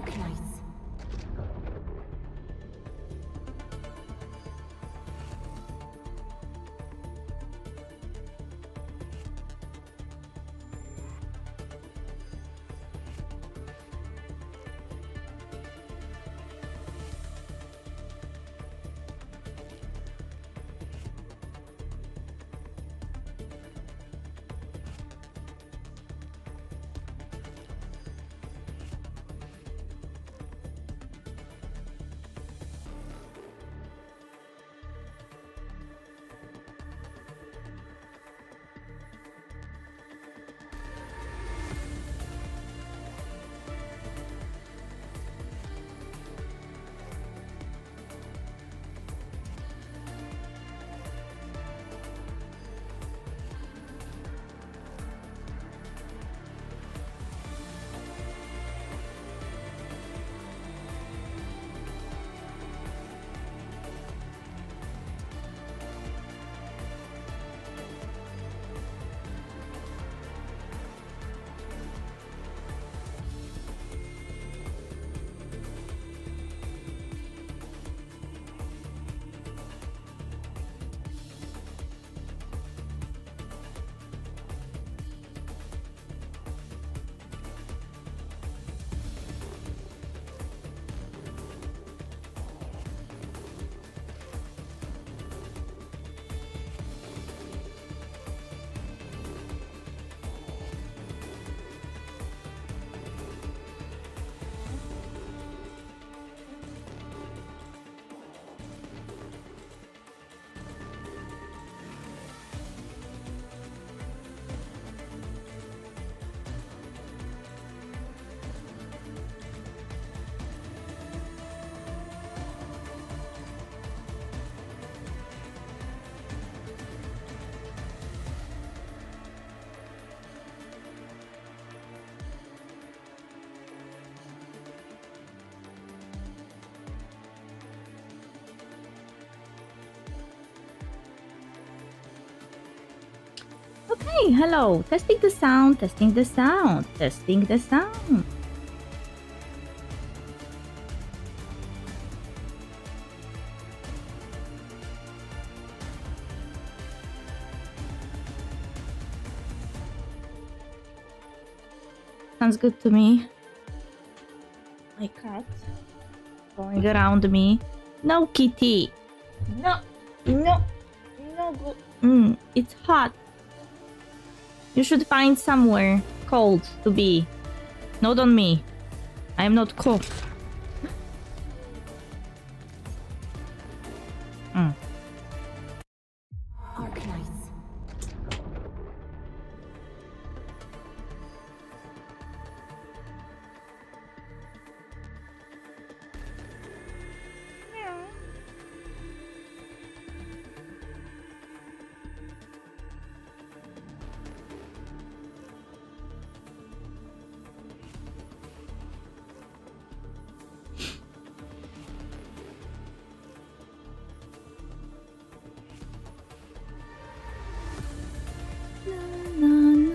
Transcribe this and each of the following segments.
Arcanites. Okay, hello. Testing the sound, testing the sound, testing the sound. Sounds good to me. My cat going around me. No, kitty. No, no, no. It's hot. You should find somewhere cold to be. Not on me. I am not cold. Arcanites.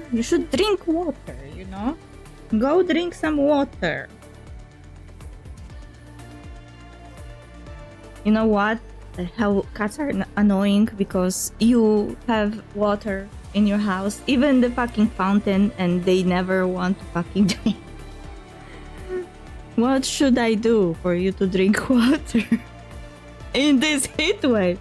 You should drink water, you know? Go drink some water. You know what? How cats are annoying because you have water in your house, even the fucking fountain, and they never want to fucking drink. What should I do for you to drink water in this heat wave?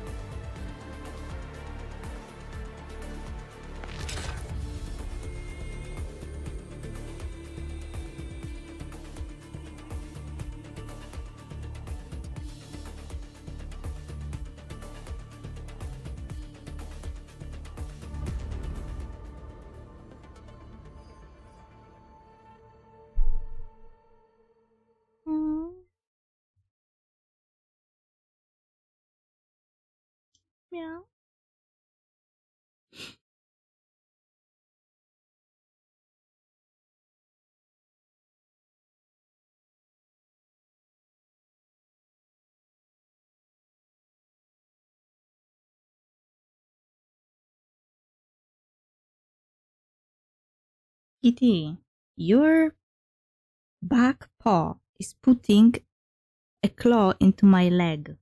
Meow. Kitty, your back paw is putting a claw into my leg.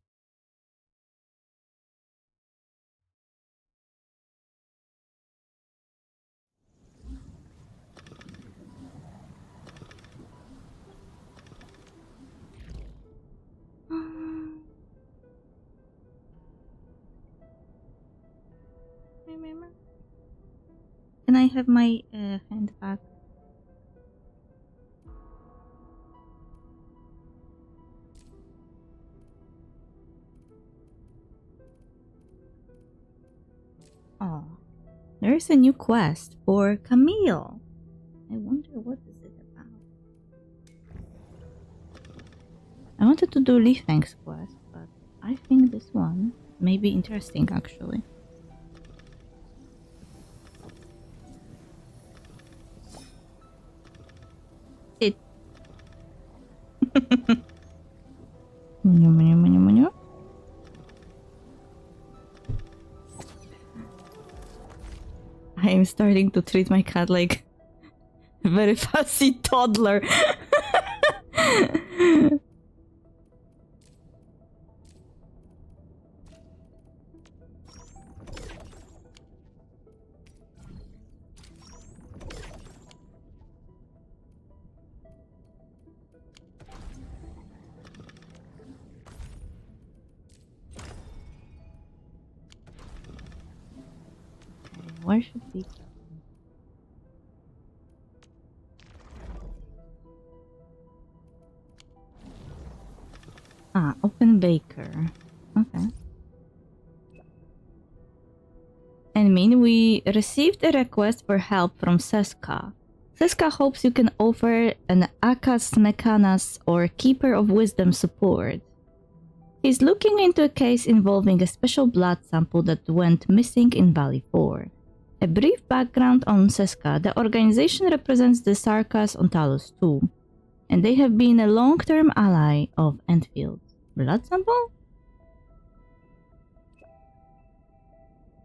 Can I have my hand back? Oh, there's a new quest for Camille. I wonder what is it about. I wanted to do Lee Fang's quest, but I think this one may be interesting actually. It. I am starting to treat my cat like a very fussy toddler. Where should we go? Ah, open baker. Okay. And mean we received a request for help from Seska. Seska hopes you can offer an Akas Mekanas or Keeper of Wisdom support. He's looking into a case involving a special blood sample that went missing in Valley 4. A brief background on Seska: the organization represents the Sarkas on Talos 2, and they have been a long-term ally of Endfield. Blood sample?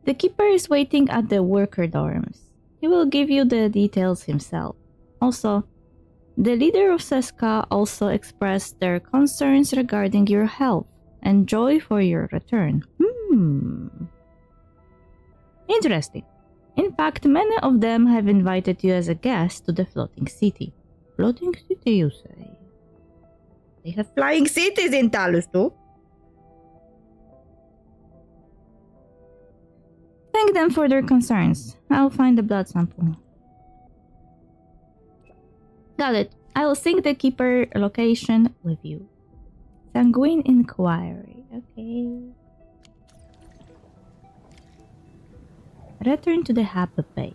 The Keeper is waiting at the worker dorms. He will give you the details himself. Also, the leader of Seska also expressed their concerns regarding your health and joy for your return. Interesting. In fact, many of them have invited you as a guest to the floating city. Floating city, you say? They have flying cities in Talos too. Thank them for their concerns. I'll find the blood sample. Got it. I will sync the Keeper location with you. Sanguine Inquiry. Okay. Return to the hub base.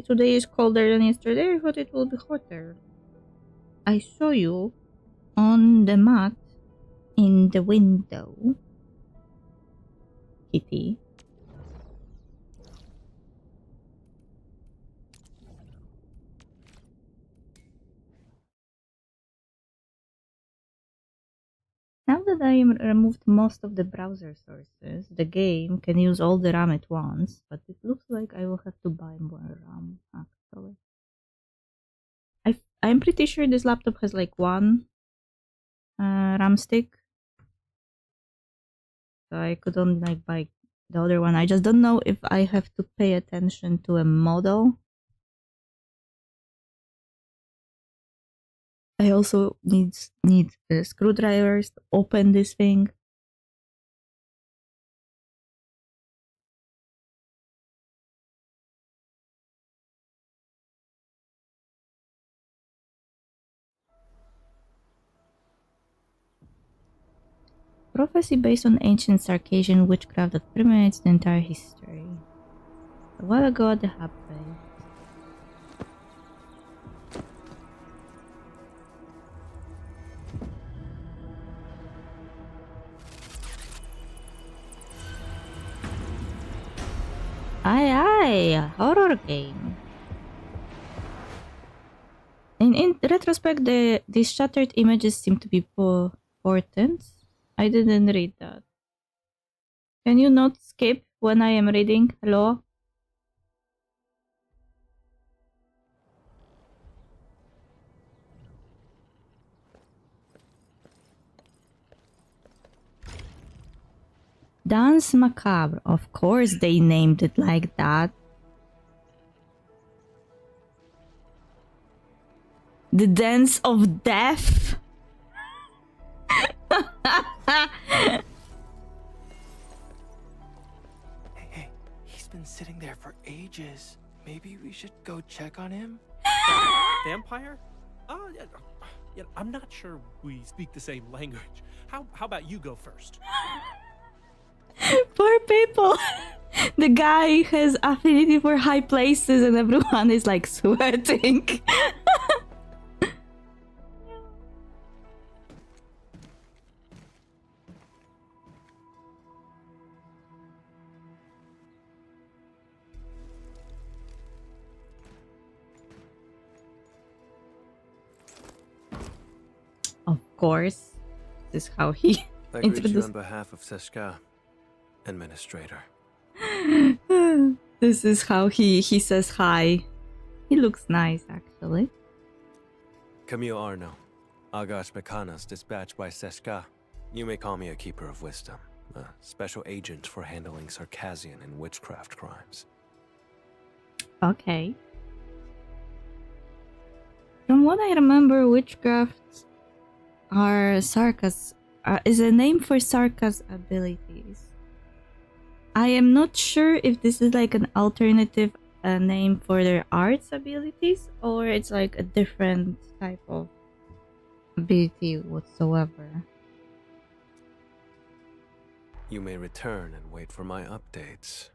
Today is colder than yesterday. I thought it will be hotter. I saw you on the mat in the window, Kitty. Now that I removed most of the browser sources, the game can use all the RAM at once, but it looks like I will have to buy more RAM, actually. I'm pretty sure this laptop has like one RAM stick. So I could only like buy the other one. I just don't know if I have to pay attention to a model. I also need screwdrivers to open this thing. Prophecy based on ancient Sarkasian witchcraft that permeates the entire history. A while ago at the hub base. Aye, horror game. In retrospect, these shattered images seem to be portents I didn't read that. Can you not skip when I am reading? Hello? Dance Macabre. Of course they named it like that. The Dance of Death? Hey, he's been sitting there for ages. Maybe we should go check on him? Vampire? Oh, yeah, I'm not sure we speak the same language. How about you go first? Poor people. The guy has affinity for high places and everyone is like sweating. Of course. This is how he I greet you introduced. on behalf of Seshka, Administrator. This is how he says hi. He looks nice, actually. Camille Arno, Agash Mekanas, dispatched by Seshka. You may call me a Keeper of Wisdom, a special agent for handling Circassian and witchcraft crimes. Okay. From what I remember, witchcrafts are is a name for Sarka's abilities. I am not sure if this is like an alternative name for their arts abilities or it's like a different type of ability whatsoever. You may return and wait for my updates.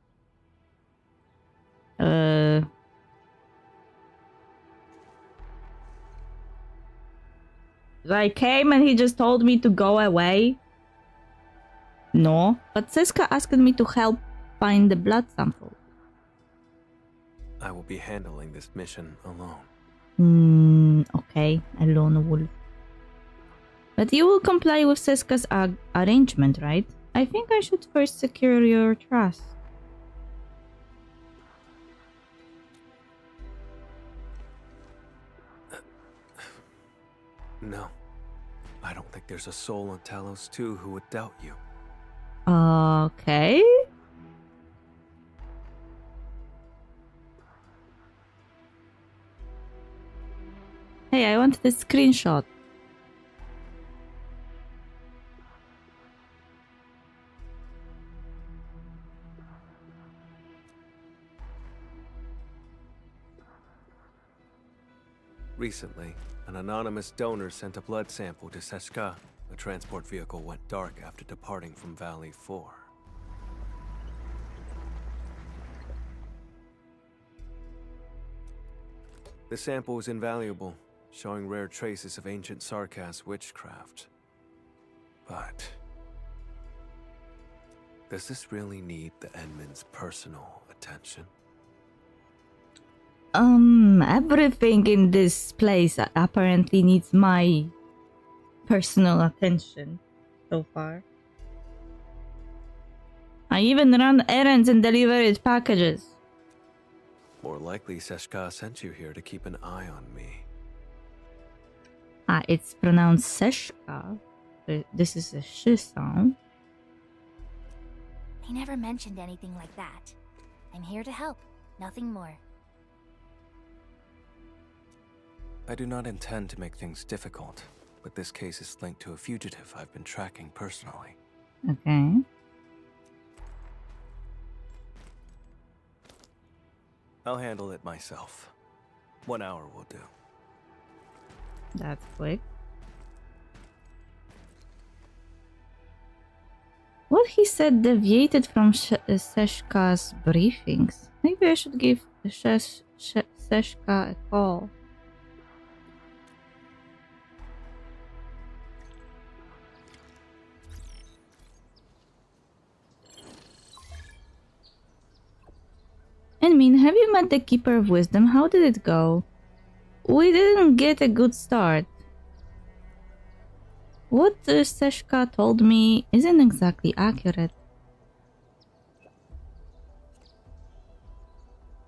I came and he just told me to go away. No, but Seska asked me to help find the blood sample. I will be handling this mission alone. Okay, a lone wolf. But you will comply with Seska's arrangement, right? I think I should first secure your trust. No. I don't think there's a soul on Talos 2 who would doubt you. Okay. Hey, I want the screenshot. Recently, an anonymous donor sent a blood sample to Seshka. The transport vehicle went dark after departing from Valley 4. The sample was invaluable, showing rare traces of ancient Sarkas witchcraft. But does this really need the Endman's personal attention? Everything in this place apparently needs my personal attention so far. I even run errands and delivered packages. More likely, Seshka sent you here to keep an eye on me. It's pronounced Seshka. This is a sh sound. He never mentioned anything like that. I'm here to help, nothing more. I do not intend to make things difficult, but this case is linked to a fugitive I've been tracking personally. Okay. I'll handle it myself. 1 hour will do. That's quick. What he said deviated from Seshka's briefings. Maybe I should give Seshka a call. I mean, have you met the Keeper of Wisdom? How did it go? We didn't get a good start. What Seshka told me isn't exactly accurate.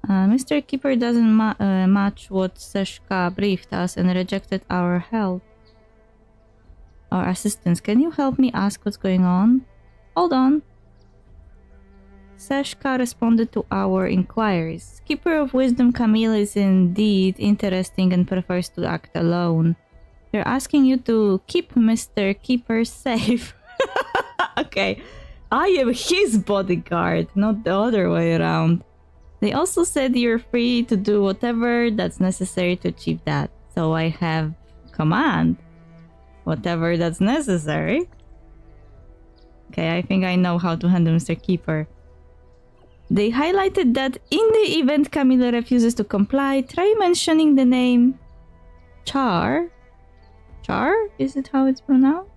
Mr. Keeper doesn't match what Seshka briefed us and rejected our help. Our assistance. Can you help me ask what's going on? Hold on. Seshka responded to our inquiries. Keeper of Wisdom Camille is indeed interesting and prefers to act alone. They're asking you to keep Mr. Keeper safe. Okay, I am his bodyguard, not the other way around. They also said you're free to do whatever that's necessary to achieve that. So I have command. Whatever that's necessary. Okay, I think I know how to handle Mr. Keeper. They highlighted that in the event Camilla refuses to comply, try mentioning the name Char. Char? Is it how it's pronounced?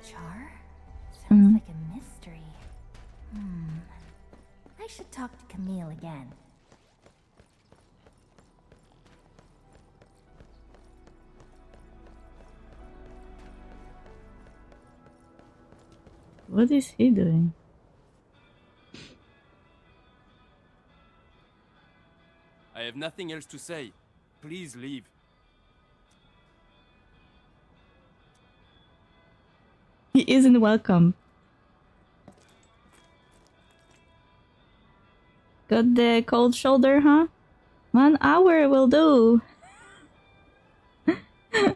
Char? Sounds like a mystery. I should talk to Camille again. What is he doing? I have nothing else to say. Please leave. He isn't welcome. Got the cold shoulder, huh? 1 hour will do. The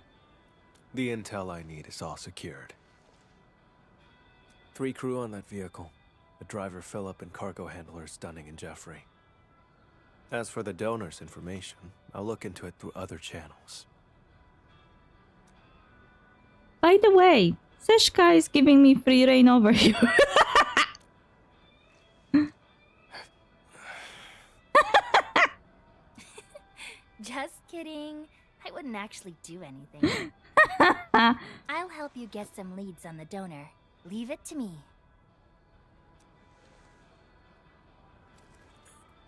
intel I need is all secured. 3 crew on that vehicle. The driver Philip and cargo handlers Dunning and Jeffrey. As for the donor's information, I'll look into it through other channels. By the way, Seshka is giving me free reign over you. Just kidding. I wouldn't actually do anything. I'll help you get some leads on the donor. Leave it to me.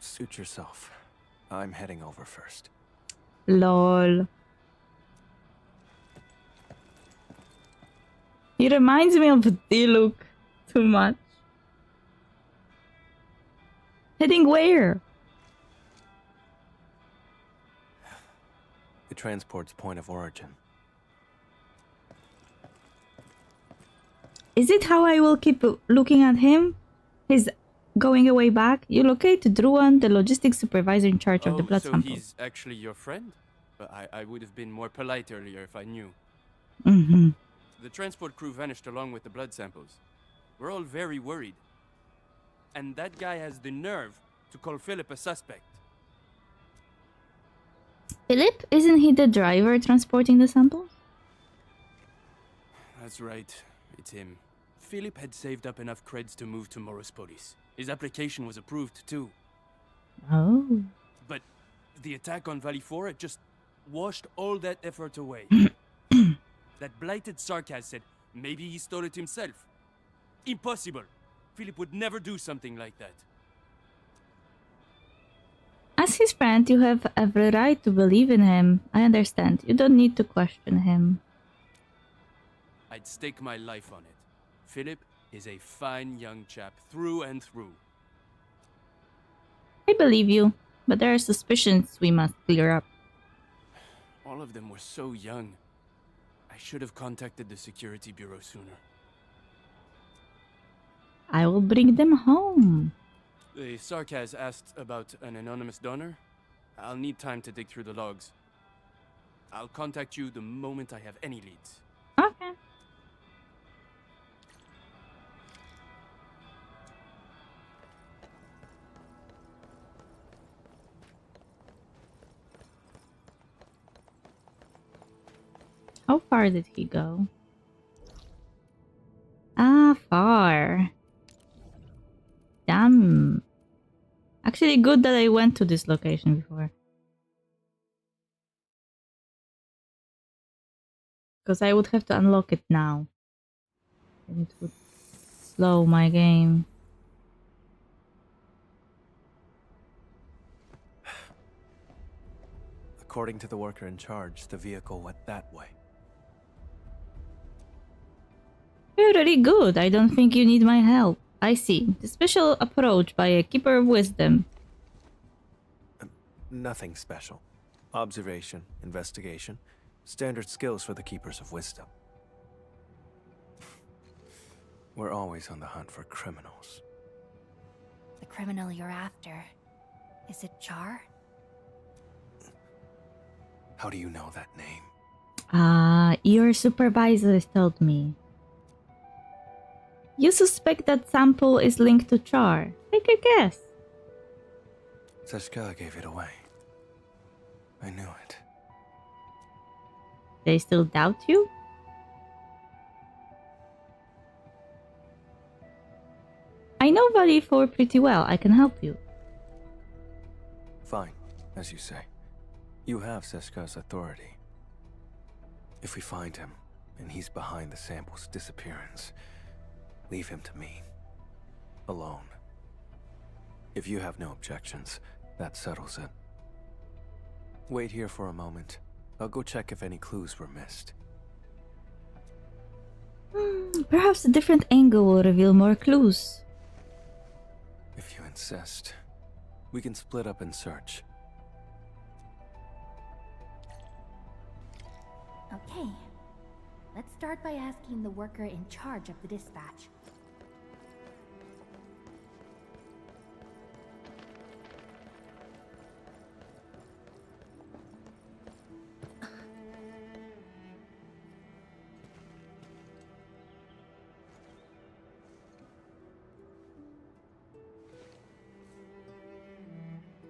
Suit yourself. I'm heading over first. Lol. He reminds me of Diluc too much. Heading where? The transport's point of origin. Is it how I will keep looking at him? He's going away back. You locate Druan, the logistics supervisor in charge of the blood so samples. he's actually your friend? I would have been more polite earlier if I knew. Mm-hmm. The transport crew vanished along with the blood samples. We're all very worried. And that guy has the nerve to call Philip a suspect. Philip? Isn't he the driver transporting the samples? That's right. It's him. Philip had saved up enough creds to move to Morospolis. His application was approved too. Oh. But the attack on Valifora just washed all that effort away. That blighted Sarkaz said maybe he stole it himself. Impossible. Philip would never do something like that. As his friend, you have every right to believe in him. I understand. You don't need to question him. I'd stake my life on it. Philip is a fine young chap through and through. I believe you, but there are suspicions we must clear up. All of them were so young. I should have contacted the security bureau sooner. I will bring them home. The Sarkaz asked about an anonymous donor. I'll need time to dig through the logs. I'll contact you the moment I have any leads. Okay. How far did he go? Ah, far. Damn. Actually, good that I went to this location before. Because I would have to unlock it now. And it would slow my game. According to the worker in charge, the vehicle went that way. You're really good. I don't think you need my help. I see. The special approach by a Keeper of Wisdom. Nothing special. Observation, investigation, standard skills for the Keepers of Wisdom. We're always on the hunt for criminals. The criminal you're after. Is it Char? How do you know that name? Your supervisor told me. You suspect that sample is linked to Char. Take a guess. Seshka gave it away. I knew it. They still doubt you? I know Valley 4 pretty well. I can help you. Fine, as you say. You have Seshka's authority. If we find him, and he's behind the sample's disappearance, leave him to me. Alone. If you have no objections, that settles it. Wait here for a moment. I'll go check if any clues were missed. Perhaps a different angle will reveal more clues. If you insist, we can split up and search. Okay. Let's start by asking the worker in charge of the dispatch.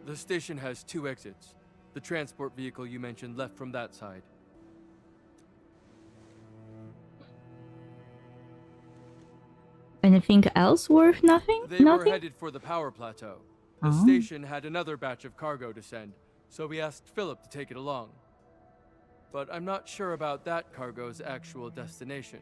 The station has 2 exits. The transport vehicle you mentioned left from that side. Anything else worth nothing? They were Nothing? headed for the power plateau. The Oh. station had another batch of cargo to send, so we asked Philip to take it along. But I'm not sure about that cargo's actual destination.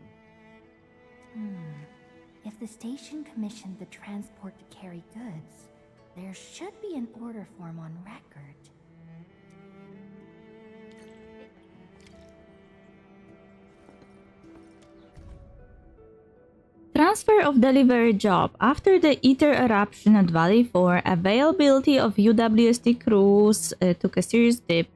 If the station commissioned the transport to carry goods, there should be an order form on record. Transfer of delivery job. After the Ether eruption at Valley 4, availability of UWSD crews took a serious dip,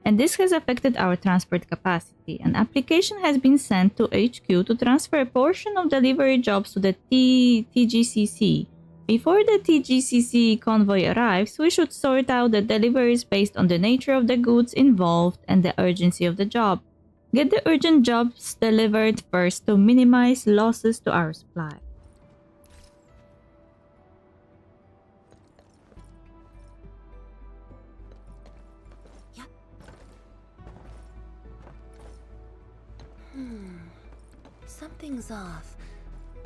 and this has affected our transport capacity. An application has been sent to HQ to transfer a portion of delivery jobs to the TGCC. Before the TGCC convoy arrives, we should sort out the deliveries based on the nature of the goods involved and the urgency of the job. Get the urgent jobs delivered first to minimize losses to our supply. Something's off.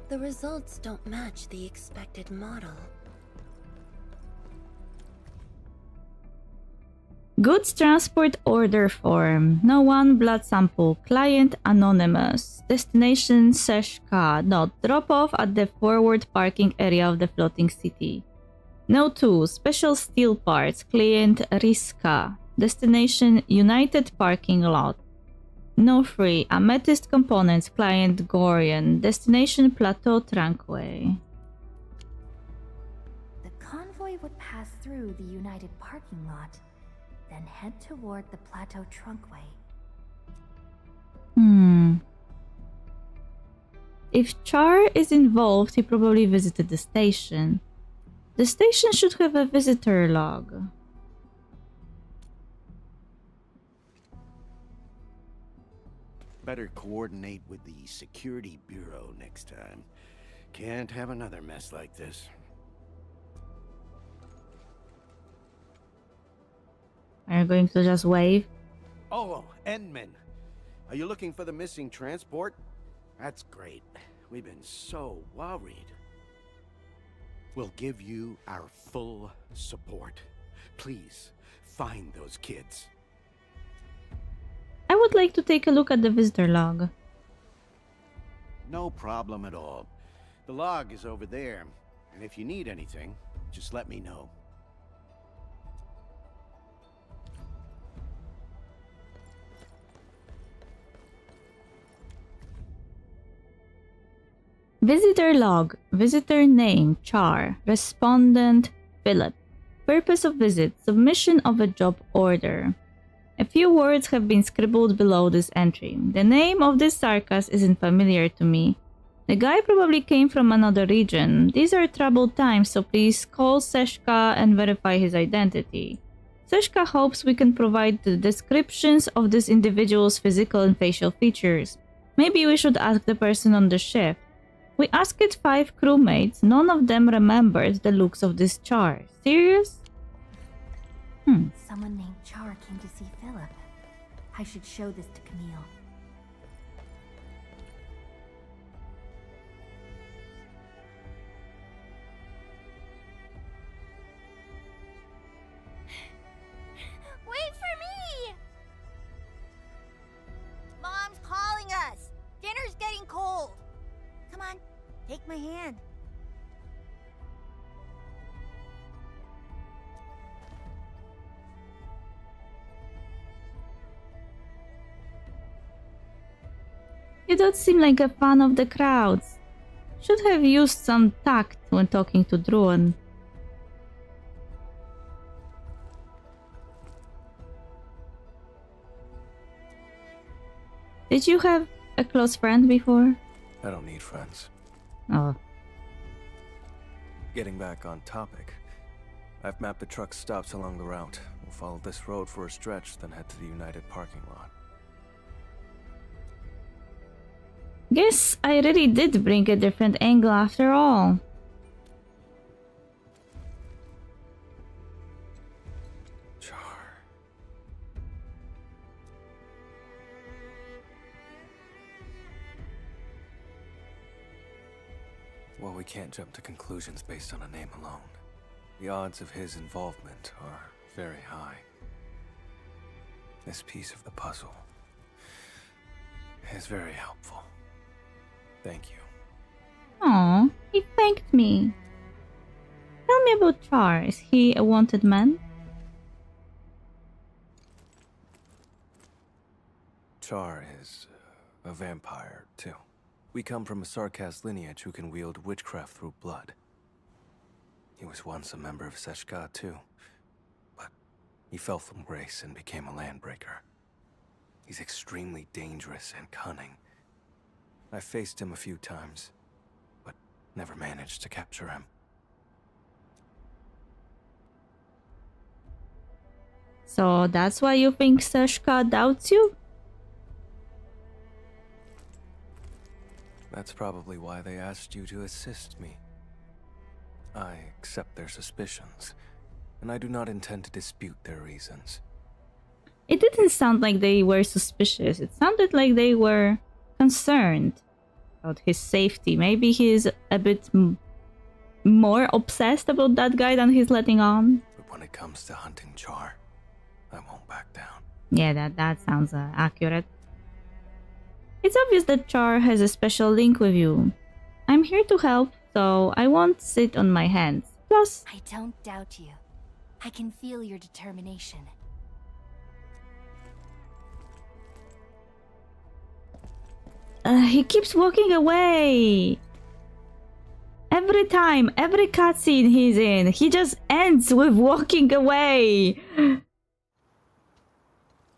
The results don't match the expected model. Goods transport order form. No one blood sample. Client anonymous. Destination Seshka. Note. Drop off at the forward parking area of the floating city. No 2. Special steel parts. Client Riska. Destination United parking lot. No 3. Amethyst components. Client Gorian. Destination Plateau Tranquil. The convoy would pass through the United parking lot, then head toward the Plateau Trunkway. If Char is involved, he probably visited the station. The station should have a visitor log. Better coordinate with the Security Bureau next time. Can't have another mess like this. Are you going to just wave? Oh, Endman. Are you looking for the missing transport? That's great. We've been so worried. We'll give you our full support. Please, find those kids. I would like to take a look at the visitor log. No problem at all. The log is over there, and if you need anything, just let me know. Visitor log. Visitor name, Char. Respondent, Philip. Purpose of visit, submission of a job order. A few words have been scribbled below this entry. The name of this Sarkas isn't familiar to me. The guy probably came from another region. These are troubled times, so please call Seshka and verify his identity. Seshka hopes we can provide the descriptions of this individual's physical and facial features. Maybe we should ask the person on the shift. We asked 5 crewmates, none of them remembered the looks of this Char. Serious? Someone named Char came to see Philip. I should show this to Camille. Wait for me! Mom's calling us. Dinner's getting cold. Come on, take my hand. You don't seem like a fan of the crowds. Should have used some tact when talking to Druon. Did you have a close friend before? I don't need friends. Oh. Getting back on topic, I've mapped the truck stops along the route. We'll follow this road for a stretch, then head to the United parking lot. Guess I really did bring a different angle after all. Char. Well, we can't jump to conclusions based on a name alone. The odds of his involvement are very high. This piece of the puzzle is very helpful. Thank you. Aw, he thanked me. Tell me about Char. Is he a wanted man? Char is a vampire, too. We come from a Sarkas lineage who can wield witchcraft through blood. He was once a member of Seshka, too. But he fell from grace and became a landbreaker. He's extremely dangerous and cunning. I faced him a few times, but never managed to capture him. So that's why you think Seshka doubts you? That's probably why they asked you to assist me. I accept their suspicions, and I do not intend to dispute their reasons. It didn't sound like they were suspicious. It sounded like they were concerned about his safety. Maybe he's a bit more obsessed about that guy than he's letting on. But when it comes to hunting Char, I won't back down. Yeah, that sounds accurate. It's obvious that Char has a special link with you. I'm here to help, so I won't sit on my hands. Plus, I don't doubt you. I can feel your determination. he keeps walking away. Every time, every cutscene he's in, he just ends with walking away.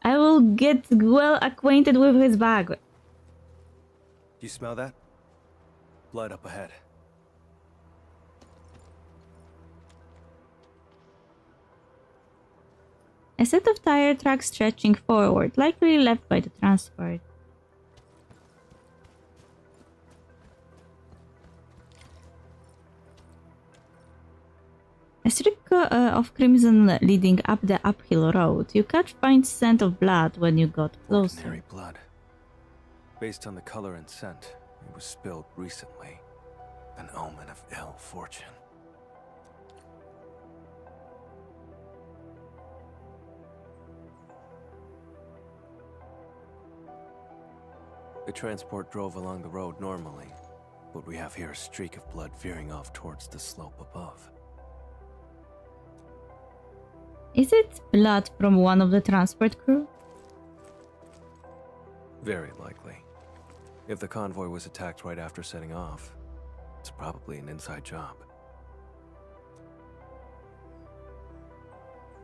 I will get well acquainted with his bag. You smell that? Blood up ahead. A set of tire tracks stretching forward, likely left by the transport. A streak of crimson leading up the uphill road. You catch faint scent of blood when you got closer. Ordinary blood. Based on the color and scent, it was spilled recently. An omen of ill fortune. The transport drove along the road normally, but we have here a streak of blood veering off towards the slope above. Is it blood from one of the transport crew? Very likely. If the convoy was attacked right after setting off, It's probably an inside job.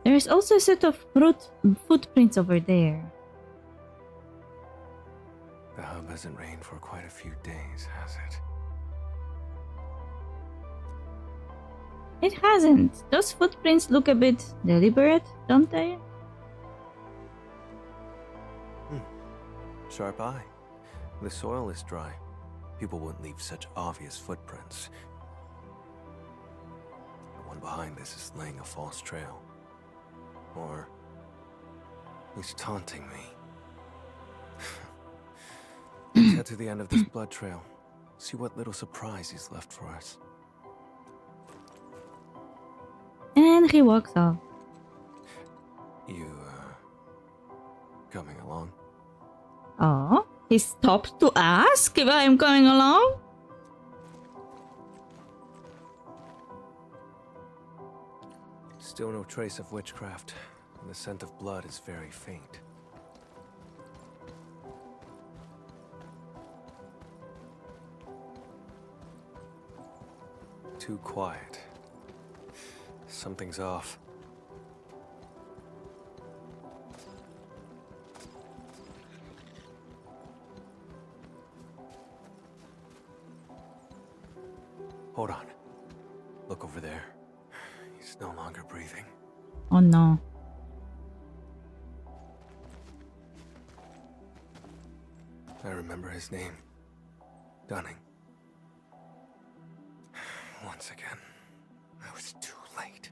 There's also a set of footprints over there. The hub hasn't rained for quite a few days, has it? It hasn't. Those footprints look a bit deliberate, don't they? Sharp eye. The soil is dry. People wouldn't leave such obvious footprints. The one behind this is laying a false trail. Or he's taunting me. Let's head to the end of this blood trail. See what little surprise he's left for us. And he walks off. You, coming along? Oh, he stopped to ask if I'm going along? Still no trace of witchcraft, and the scent of blood is very faint. Too quiet. Something's off. Hold on. Look over there. He's no longer breathing. Oh no. I remember his name. Dunning. Once again, I was too late.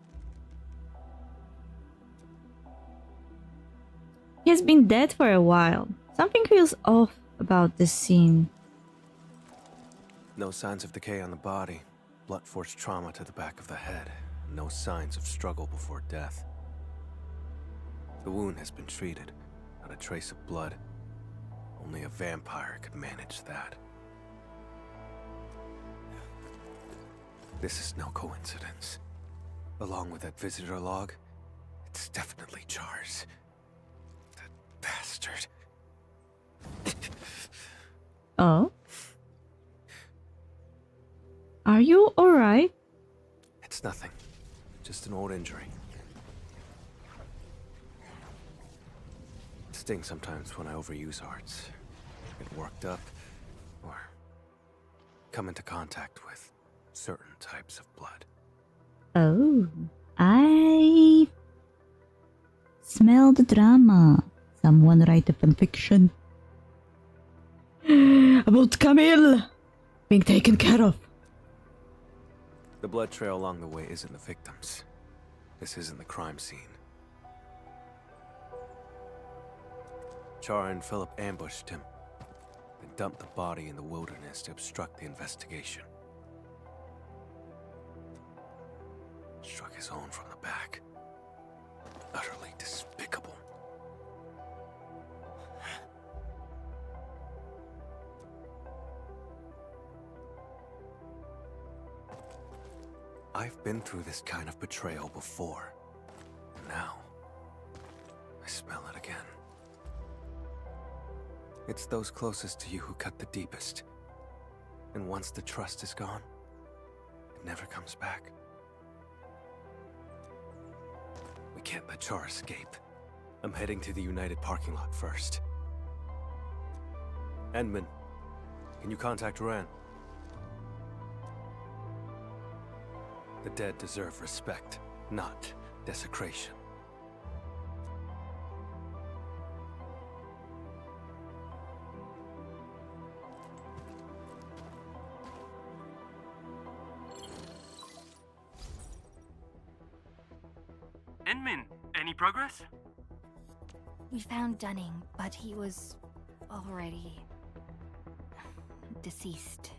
He has been dead for a while. Something feels off about this scene. No signs of decay on the body. Blunt force trauma to the back of the head. No signs of struggle before death. The wound has been treated. Not a trace of blood. Only a vampire could manage that. This is no coincidence. Along with that visitor log, it's definitely Char's. That bastard. Oh? Are you alright? It's nothing. Just an old injury. It stings sometimes when I overuse arts. Get worked up, or come into contact with certain types of blood. Oh, I smell the drama. Someone write a fanfiction about Camille being taken care of. The blood trail along the way isn't the victims. This isn't the crime scene. Char and Philip ambushed him, then dumped the body in the wilderness to obstruct the investigation. Struck his own from the back. Utterly despicable. I've been through this kind of betrayal before. And now, I smell it again. It's those closest to you who cut the deepest. And once the trust is gone, it never comes back. We can't let Char escape. I'm heading to the United parking lot first. Endman, can you contact Ren? The dead deserve respect, not desecration. Endman, any progress? We found Dunning, but he was already deceased.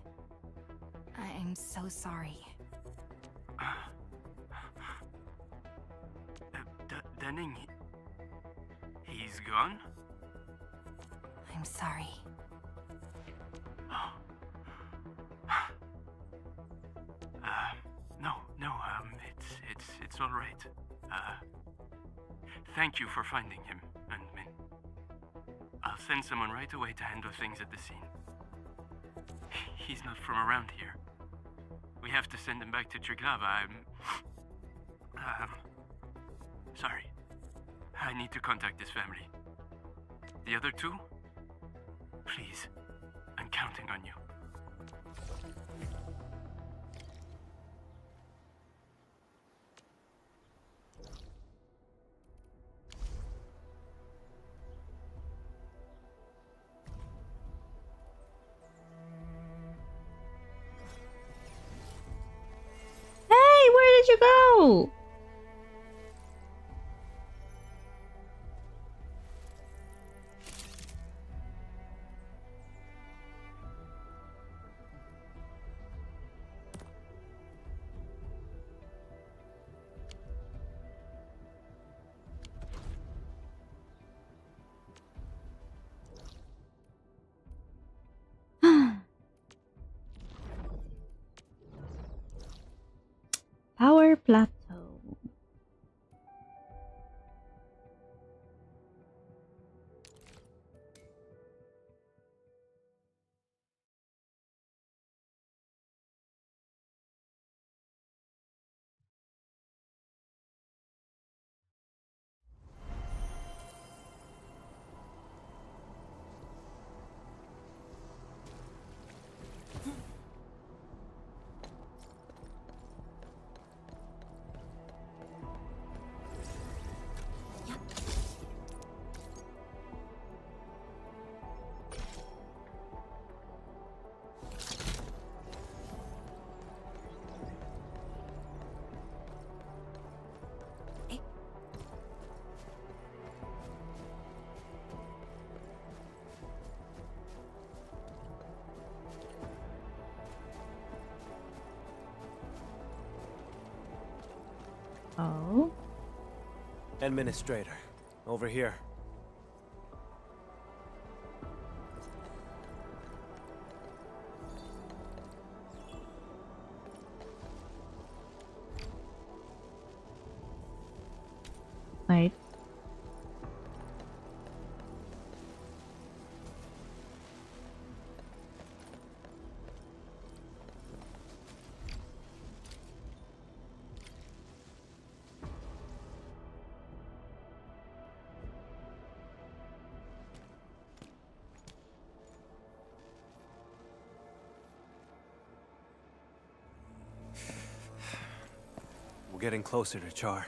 I'm so sorry. Dunning, he's gone? I'm sorry. No, it's all right. Thank you for finding him, Endman. I'll send someone right away to handle things at the scene. He's not from around here. We have to send him back to Triglava. Sorry. I need to contact his family. The other two? Please, I'm counting on you. Hey, where did you go? Power Plateau. Oh. Administrator, over here. Wait. We're getting closer to Char.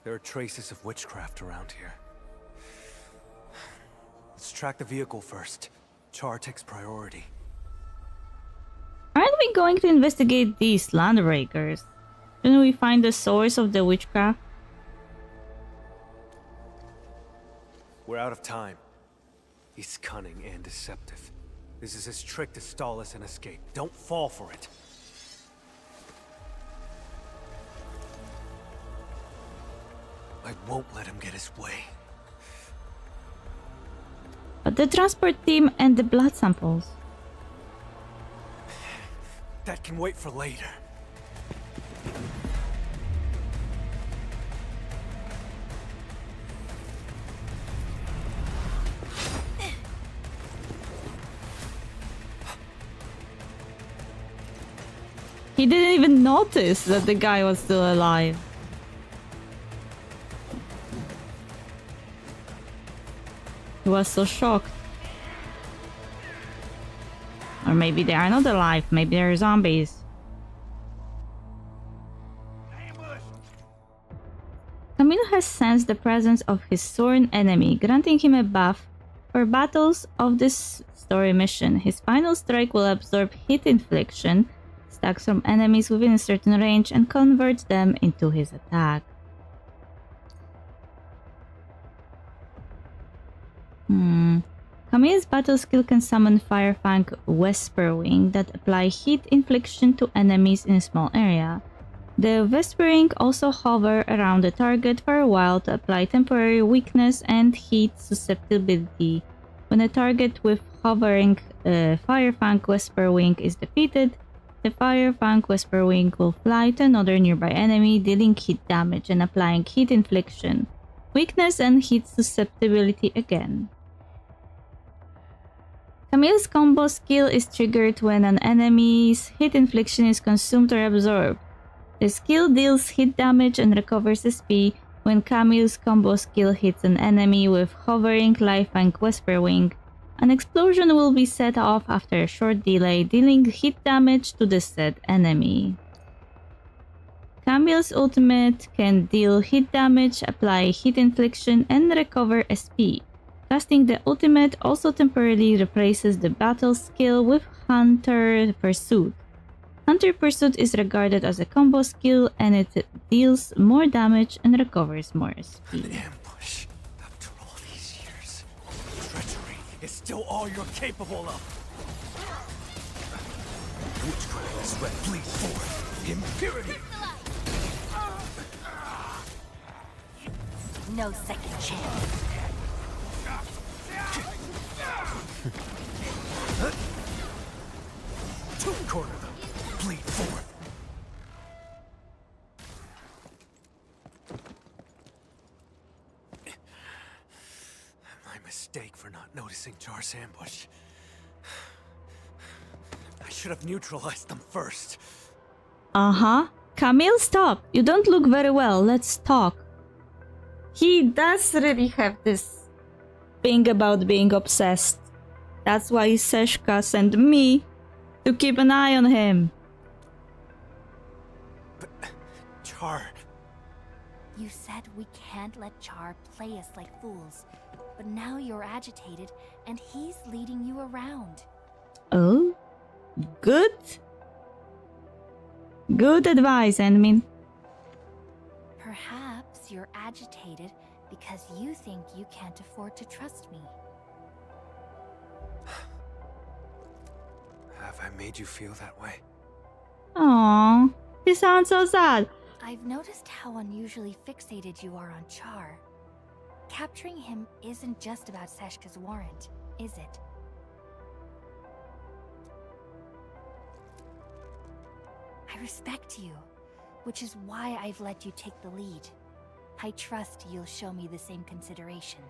There are traces of witchcraft around here. Let's track the vehicle first. Char takes priority. Aren't we going to investigate these landbreakers? Shouldn't we find the source of the witchcraft? We're out of time. He's cunning and deceptive. This is his trick to stall us and escape. Don't fall for it. I won't let him get his way. But the transport team and the blood samples. That can wait for later. He didn't even notice that the guy was still alive. He was so shocked. Or maybe they are not alive. Maybe they're zombies. Camilo has sensed the presence of his sworn enemy, granting him a buff for battles of this story mission. His final strike will absorb hit infliction, stacks from enemies within a certain range, and convert them into his attack. Camille's battle skill can summon Firefang Whisperwing that apply heat infliction to enemies in a small area. The Whispering also hover around the target for a while to apply temporary weakness and heat susceptibility. When a target with hovering Firefang Whisperwing is defeated, the Firefang Whisperwing will fly to another nearby enemy, dealing heat damage and applying heat infliction, weakness, and heat susceptibility again. Camille's combo skill is triggered when an enemy's hit infliction is consumed or absorbed. The skill deals hit damage and recovers SP when Camille's combo skill hits an enemy with Hovering, Lifelink, Whisper Wing. An explosion will be set off after a short delay, dealing hit damage to the said enemy. Camille's ultimate can deal hit damage, apply hit infliction, and recover SP. Casting the ultimate also temporarily replaces the battle skill with Hunter Pursuit. Hunter Pursuit is regarded as a combo skill and it deals more damage and recovers more SP. An ambush. After all these years, treachery is still all you're capable of. Witchcraft is red bleed forth. Impurity. No second chance. Corner them. Bleed forth. My mistake for not noticing Jar's ambush. I should have neutralized them first. Uh-huh. Camille, stop. You don't look very well. Let's talk. He does really have this thing about being obsessed. That's why Seshka sent me to keep an eye on him. But Jar... You said we can't let Char play us like fools, but now you're agitated and he's leading you around. Oh? Good? Good advice, Enmin. Perhaps you're agitated because you think you can't afford to trust me. Have I made you feel that way? Aww, he sounds so sad. I've noticed how unusually fixated you are on Char. Capturing him isn't just about Seshka's warrant, is it? I respect you, which is why I've let you take the lead. I trust you'll show me the same consideration.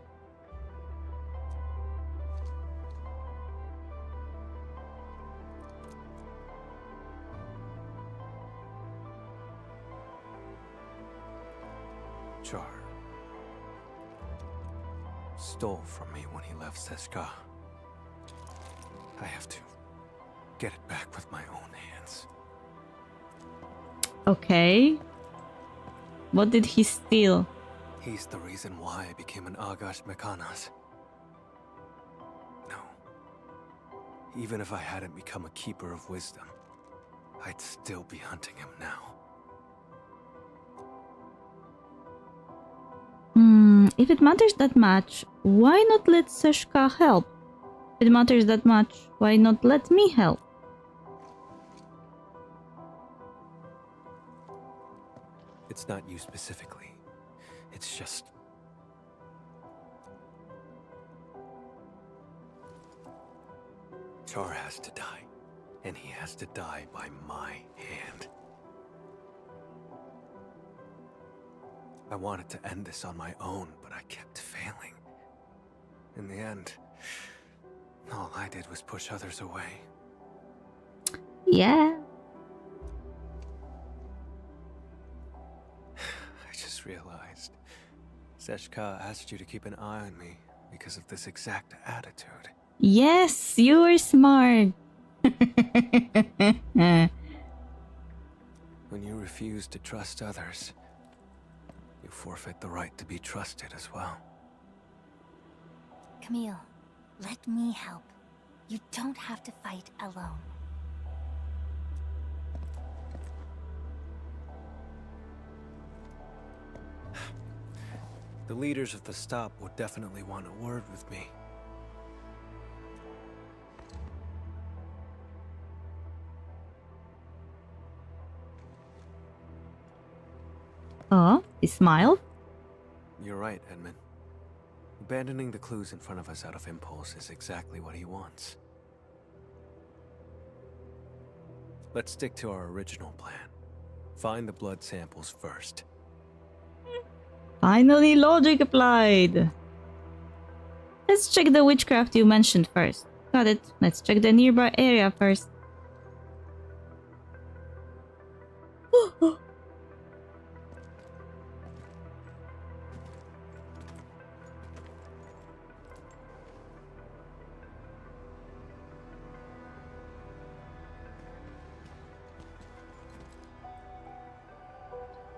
Jar stole from me when he left Seshka. I have to get it back with my own hands. Okay. What did he steal? He's the reason why I became an Agash Mekanas. No. Even if I hadn't become a Keeper of Wisdom, I'd still be hunting him now. If it matters that much, why not let Seshka help? If it matters that much, why not let me help? It's not you specifically. It's just... Char has to die. And he has to die by my hand. I wanted to end this on my own, but I kept failing. In the end, all I did was push others away. Yeah. I just realized Seshka asked you to keep an eye on me because of this exact attitude. Yes, you were smart. When you refuse to trust others, you forfeit the right to be trusted as well. Camille, let me help. You don't have to fight alone. The leaders of the stop would definitely want a word with me. Oh, he smiled. You're right, Edmund. Abandoning the clues in front of us out of impulse is exactly what he wants. Let's stick to our original plan. Find the blood samples first. Finally, logic applied. Let's check the witchcraft you mentioned first. Got it. Let's check the nearby area first.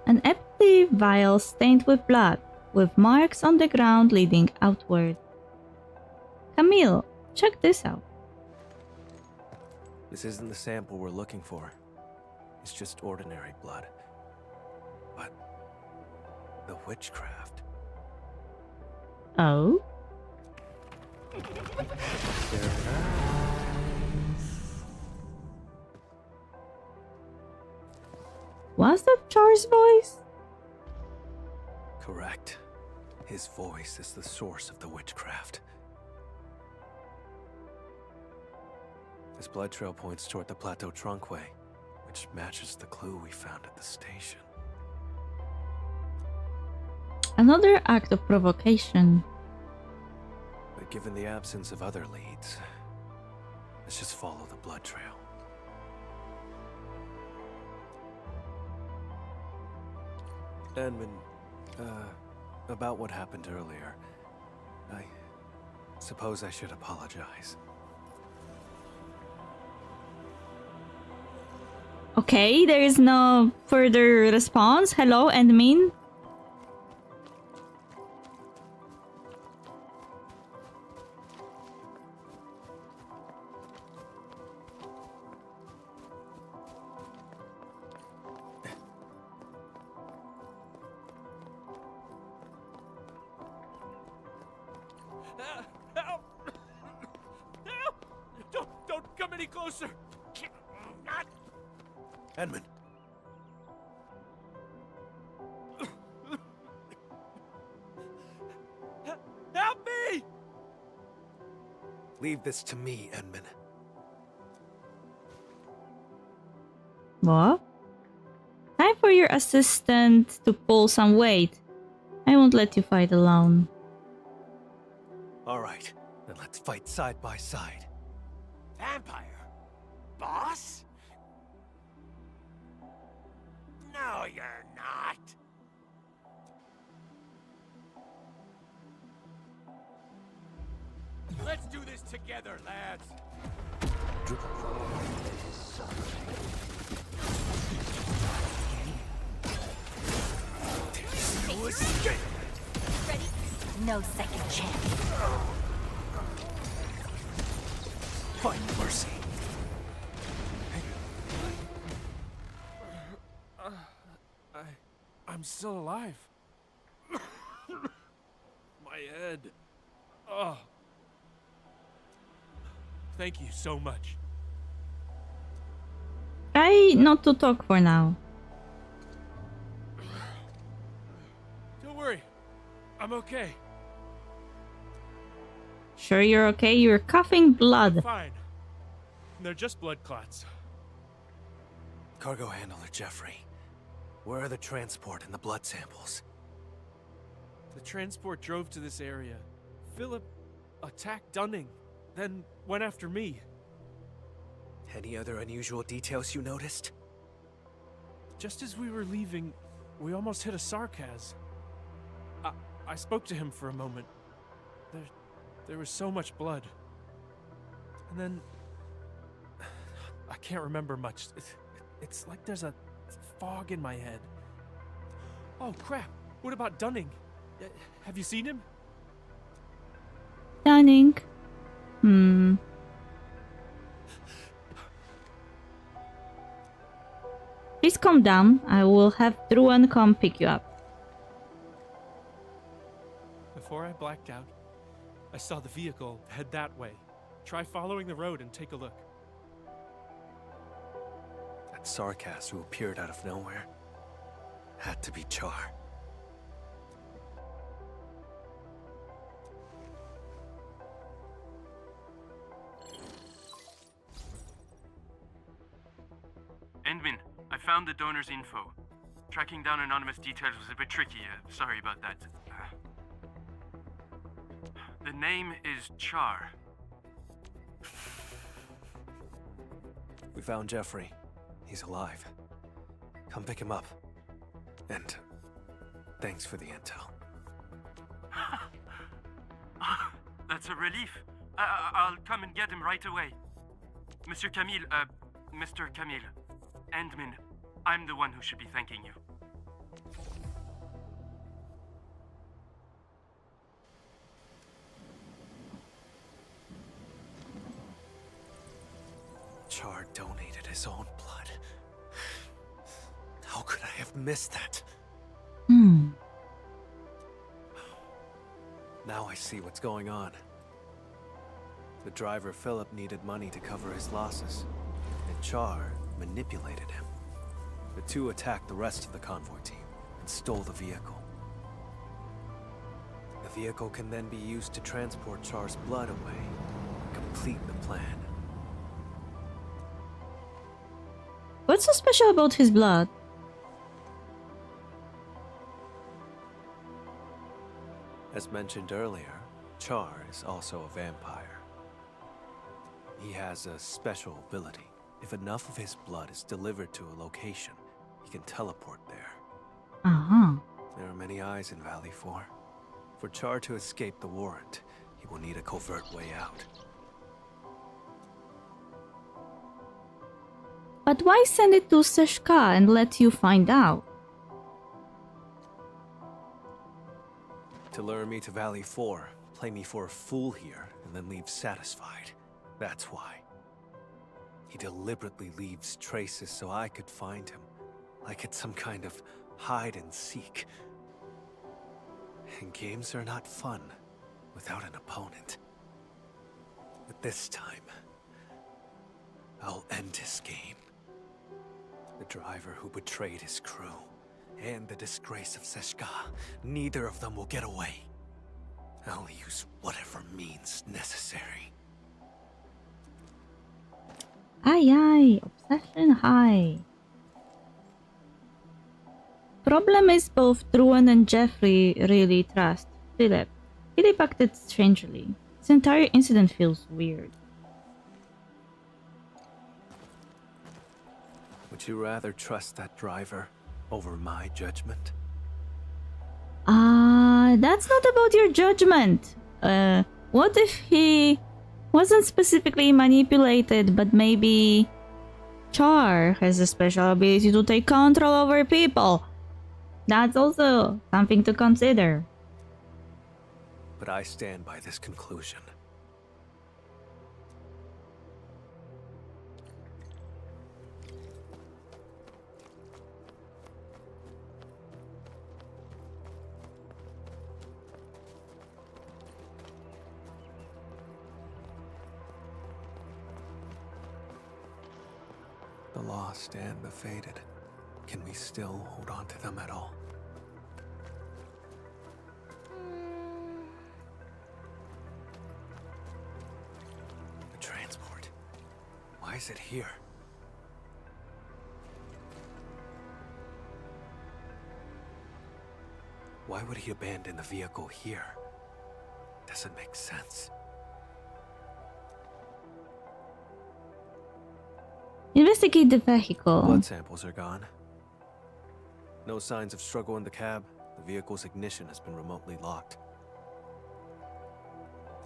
An empty vial stained with blood, with marks on the ground leading outward. Camille, check this out. This isn't the sample we're looking for. It's just ordinary blood. But the witchcraft. Oh? Their Was that Char's voice? Correct. His voice is the source of the witchcraft. This blood trail points toward the Plateau Trunckway, which matches the clue we found at the station. Another act of provocation. But given the absence of other leads, let's just follow the blood trail. Edmund, about what happened earlier, I suppose I should apologize. Okay, there is no further response. Hello, admin. Help! Help! Don't come any closer. Edmund! Help me! Leave this to me, Edmund. What? Time for your assistant to pull some weight. I won't let you fight alone. All right, then let's fight side by side. Vampire? Boss? No, you're not. Let's do this together, lads. Ready? No second chance. Find mercy. I'm still alive. My head. Oh. Thank you so much. Try not to talk for now. Don't worry. I'm okay. Sure you're okay? You're coughing blood. Fine. They're just blood clots. Cargo handler Jeffrey. Where are the transport and the blood samples? The transport drove to this area. Philip attacked Dunning, then went after me. Any other unusual details you noticed? Just as we were leaving, we almost hit a Sarkaz. I spoke to him for a moment. There was so much blood. And then... I can't remember much. It's like there's a fog in my head. Oh, crap. What about Dunning? Have you seen him? Dunning. Please calm down. I will have Druan come pick you up. Before I blacked out, I saw the vehicle head that way. Try following the road and take a look. That Sarkaz who appeared out of nowhere had to be Char. Endmin, I found the donor's info. Tracking down anonymous details was a bit tricky. Sorry about that. The name is Char. We found Jeffrey. He's alive. Come pick him up. And thanks for the intel. That's a relief. I'll come and get him right away. Mr. Camille, Endman, I'm the one who should be thanking you. Char donated his own blood. How could I have missed that? Now I see what's going on. The driver Philip needed money to cover his losses, and Char manipulated him. The two attacked the rest of the convoy team and stole the vehicle. The vehicle can then be used to transport Char's blood away and complete the plan. What's so special about his blood? As mentioned earlier, Char is also a vampire. He has a special ability. If enough of his blood is delivered to a location, he can teleport there. There are many eyes in Valley 4. For Char to escape the warrant, he will need a covert way out. But why send it to Seshka and let you find out? To lure me to Valley 4, play me for a fool here, and then leave satisfied. That's why. He deliberately leaves traces so I could find him, like it's some kind of hide and seek. And games are not fun without an opponent. But this time, I'll end his game. The driver who betrayed his crew, and the disgrace of Seshka, neither of them will get away. I'll use whatever means necessary. Ay, obsession high. Problem is both Druin and Jeffrey really trust Philip. Philip acted strangely. This entire incident feels weird. Would you rather trust that driver over my judgment? That's not about your judgment. What if he wasn't specifically manipulated, but maybe Char has a special ability to take control over people? That's also something to consider. But I stand by this conclusion. The lost and the fated. Can we still hold on to them at all? The transport. Why is it here? Why would he abandon the vehicle here? Doesn't make sense. Investigate the vehicle. Blood samples are gone. No signs of struggle in the cab. The vehicle's ignition has been remotely locked.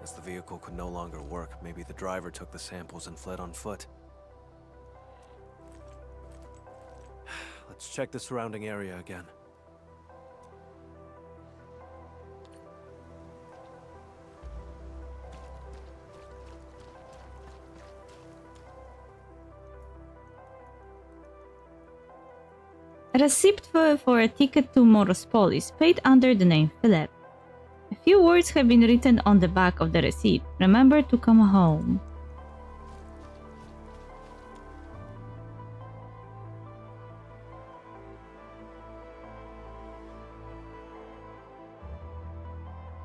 As the vehicle could no longer work, maybe the driver took the samples and fled on foot. Let's check the surrounding area again. A receipt for a ticket to Morospol is paid under the name Philip. A few words have been written on the back of the receipt. Remember to come home.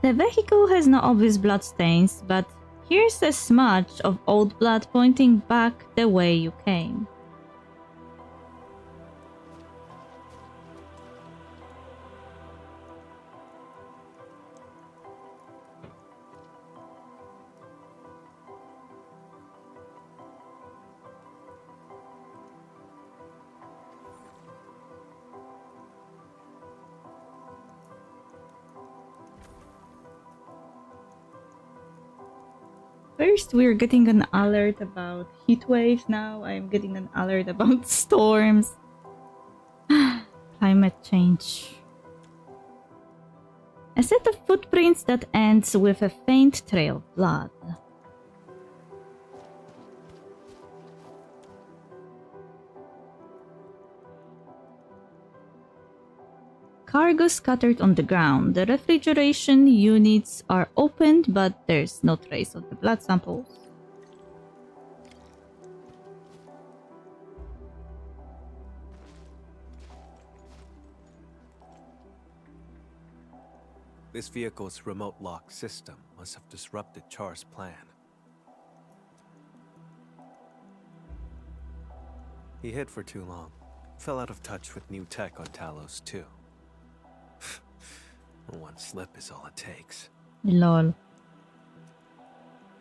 The vehicle has no obvious blood stains, but here's a smudge of old blood pointing back the way you came. First, we're getting an alert about heat waves. Now, I'm getting an alert about storms. Climate change. A set of footprints that ends with a faint trail of blood. Cargo scattered on the ground. The refrigeration units are opened, but there's no trace of the blood samples. This vehicle's remote lock system must have disrupted Char's plan. He hid for too long. Fell out of touch with new tech on Talos, too. One slip is all it takes. Lol.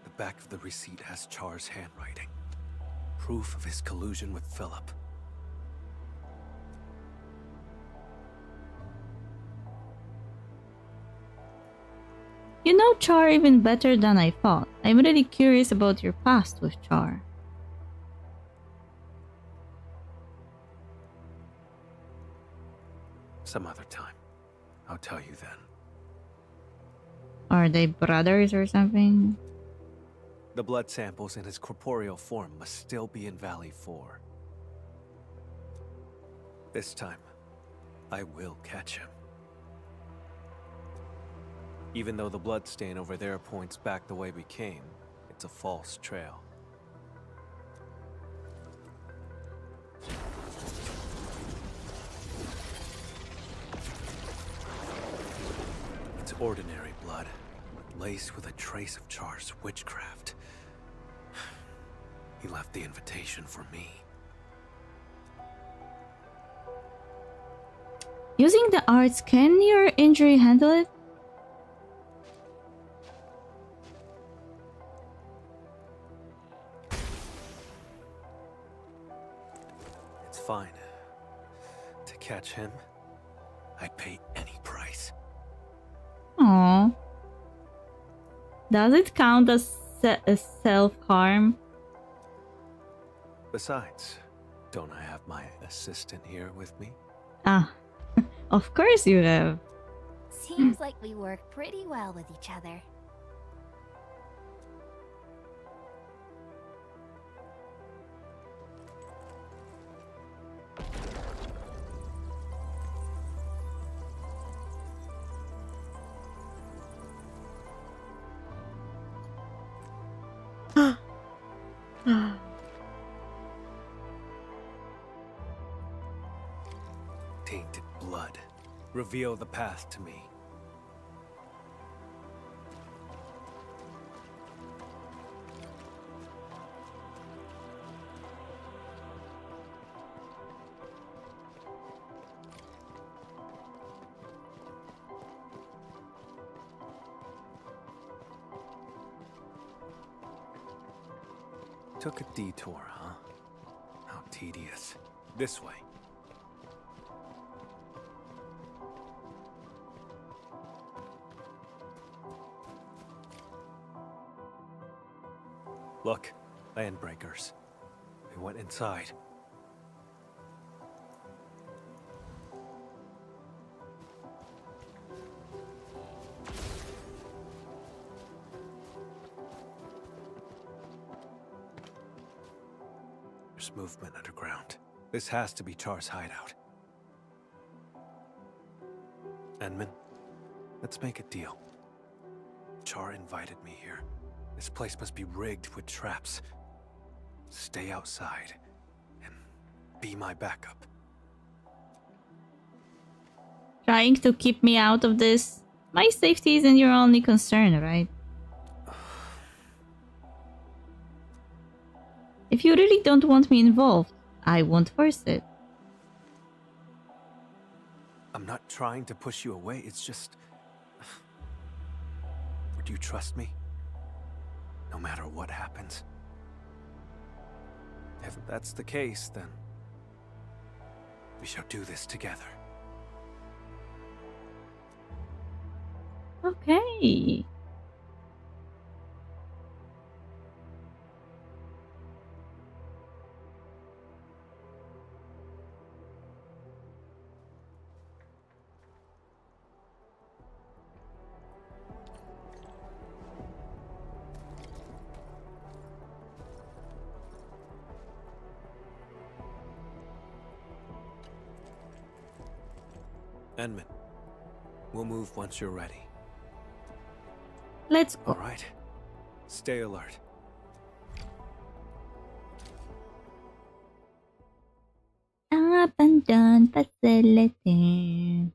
The back of the receipt has Char's handwriting. Proof of his collusion with Philip. You know Char even better than I thought. I'm really curious about your past with Char. Some other time. I'll tell you then. Are they brothers or something? The blood samples in his corporeal form must still be in Valley 4. This time, I will catch him. Even though the blood stain over there points back the way we came, it's a false trail. It's ordinary blood, laced with a trace of Char's witchcraft. He left the invitation for me. Using the arts, can your injury handle it? It's fine. To catch him, I'd pay any price. Aww. Does it count as self-harm? Besides, don't I have my assistant here with me? Ah, of course you have. Seems like we work pretty well with each other. Tainted blood. Reveal the path to me. Took a detour, huh? How tedious. This way. Look, landbreakers. We went inside. There's movement underground. This has to be Char's hideout. Enman, let's make a deal. Char invited me here. This place must be rigged with traps. Stay outside and be my backup. Trying to keep me out of this? My safety isn't your only concern, right? If you really don't want me involved, I won't force it. I'm not trying to push you away, it's just... Would you trust me? No matter what happens? If that's the case, then... we shall do this together. Okay. Enman, we'll move once you're ready. Let's All go. right. Stay alert. Abandoned facility.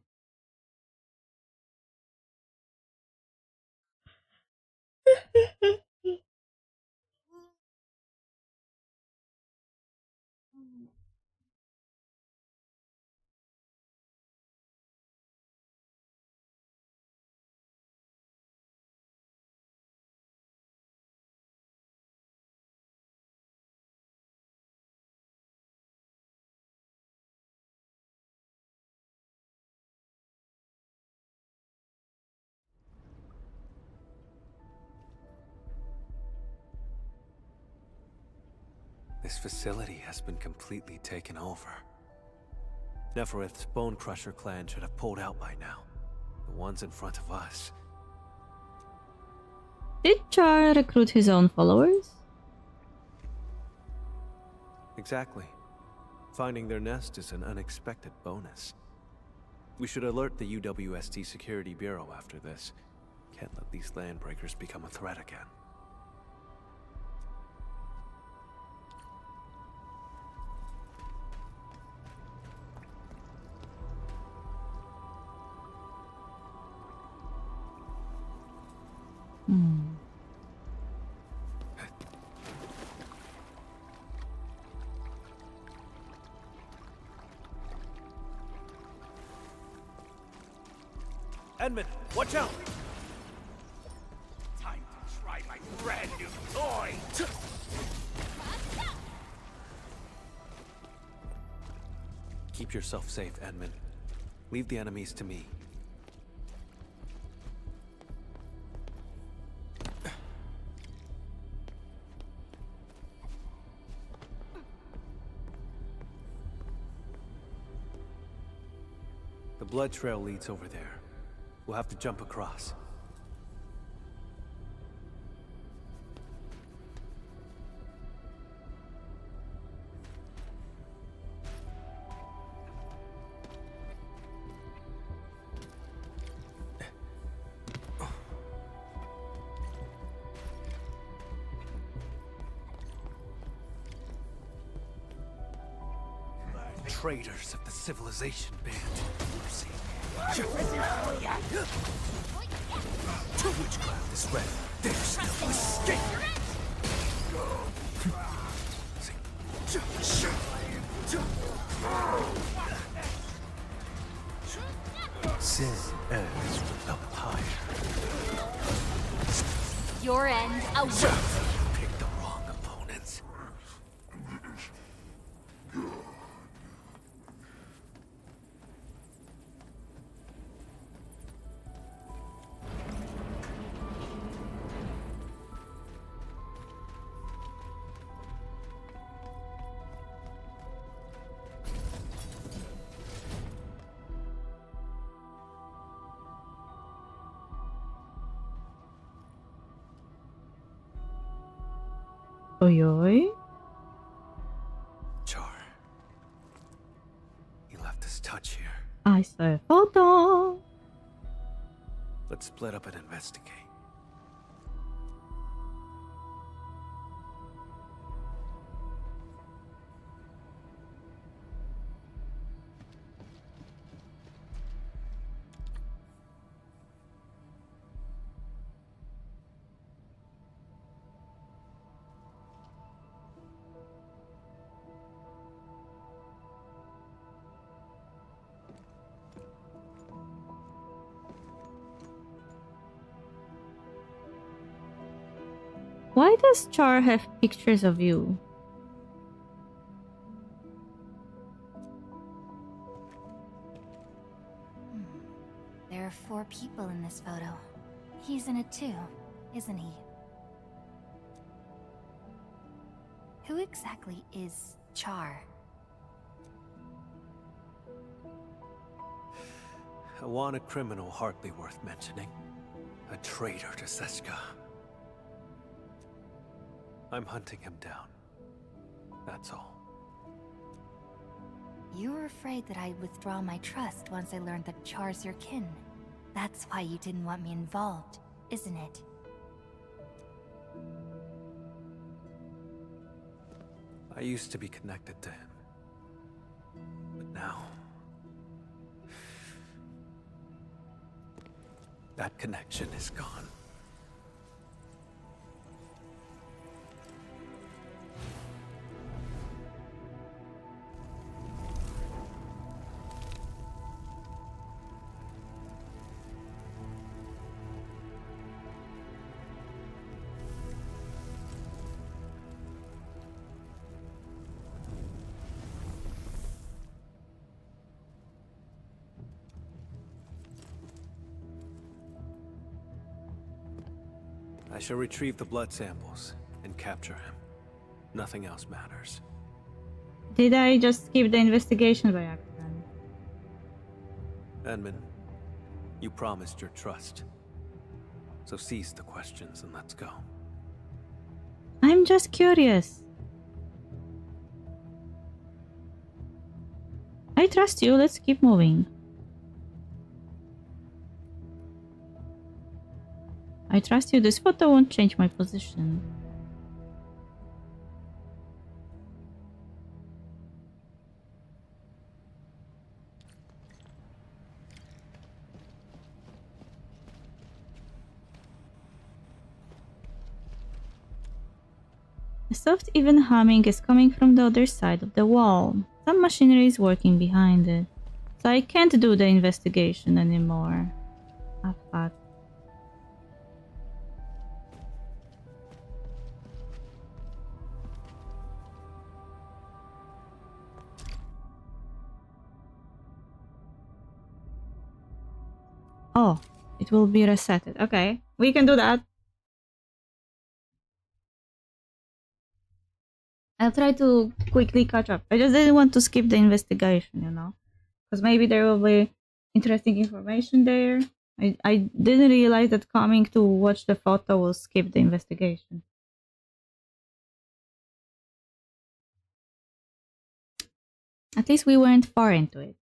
This facility has been completely taken over. Neferith's Bone Crusher clan should have pulled out by now. The ones in front of us. Did Char recruit his own followers? Exactly. Finding their nest is an unexpected bonus. We should alert the UWST Security Bureau after this. Can't let these landbreakers become a threat again. Edmund, watch out! Time to try my brand new toy! Keep yourself safe, Edmund. Leave the enemies to me. The blood trail leads over there. We'll have to jump across. Traitors of the Civilization Band. Witchcraft is ready. There's no escape. Sin ends with the pyre. Your end awaits. Pick the wrong opponents. Oi, oi. Char. He left his touch here. I saw a photo. Let's split up and investigate. Why does Char have pictures of you? There are 4 people in this photo. He's in it too, isn't he? Who exactly is Char? A wanted criminal hardly worth mentioning. A traitor to Seska. I'm hunting him down. That's all. You were afraid that I'd withdraw my trust once I learned that Char's your kin. That's why you didn't want me involved, isn't it? I used to be connected to him. But now... that connection is gone. I shall retrieve the blood samples and capture him. Nothing else matters. Did I just skip the investigation by accident? Edmund, you promised your trust. So cease the questions and let's go. I'm just curious. I trust you, let's keep moving. I trust you, this photo won't change my position. A soft, even humming is coming from the other side of the wall. Some machinery is working behind it. So I can't do the investigation anymore. Ah, fuck. Oh, it will be resetted. Okay, we can do that. I'll try to quickly catch up. I just didn't want to skip the investigation, you know? Because maybe there will be interesting information there. I didn't realize that coming to watch the photo will skip the investigation. At least we weren't far into it.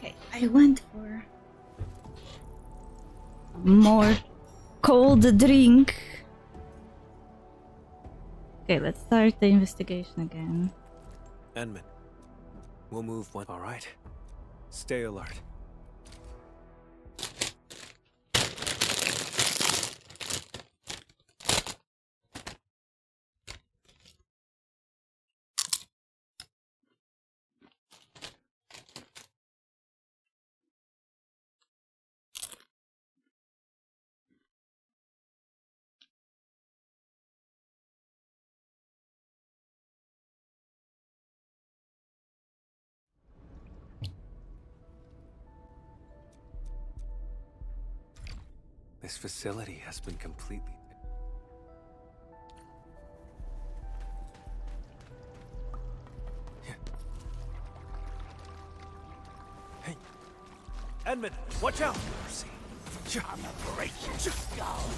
Okay, I went for more cold drink. Okay, let's start the investigation again. Enman, we'll move one. All right. Stay alert. This facility has been completely... Hey! Enman, watch out! Mercy. I'm gonna break your skull!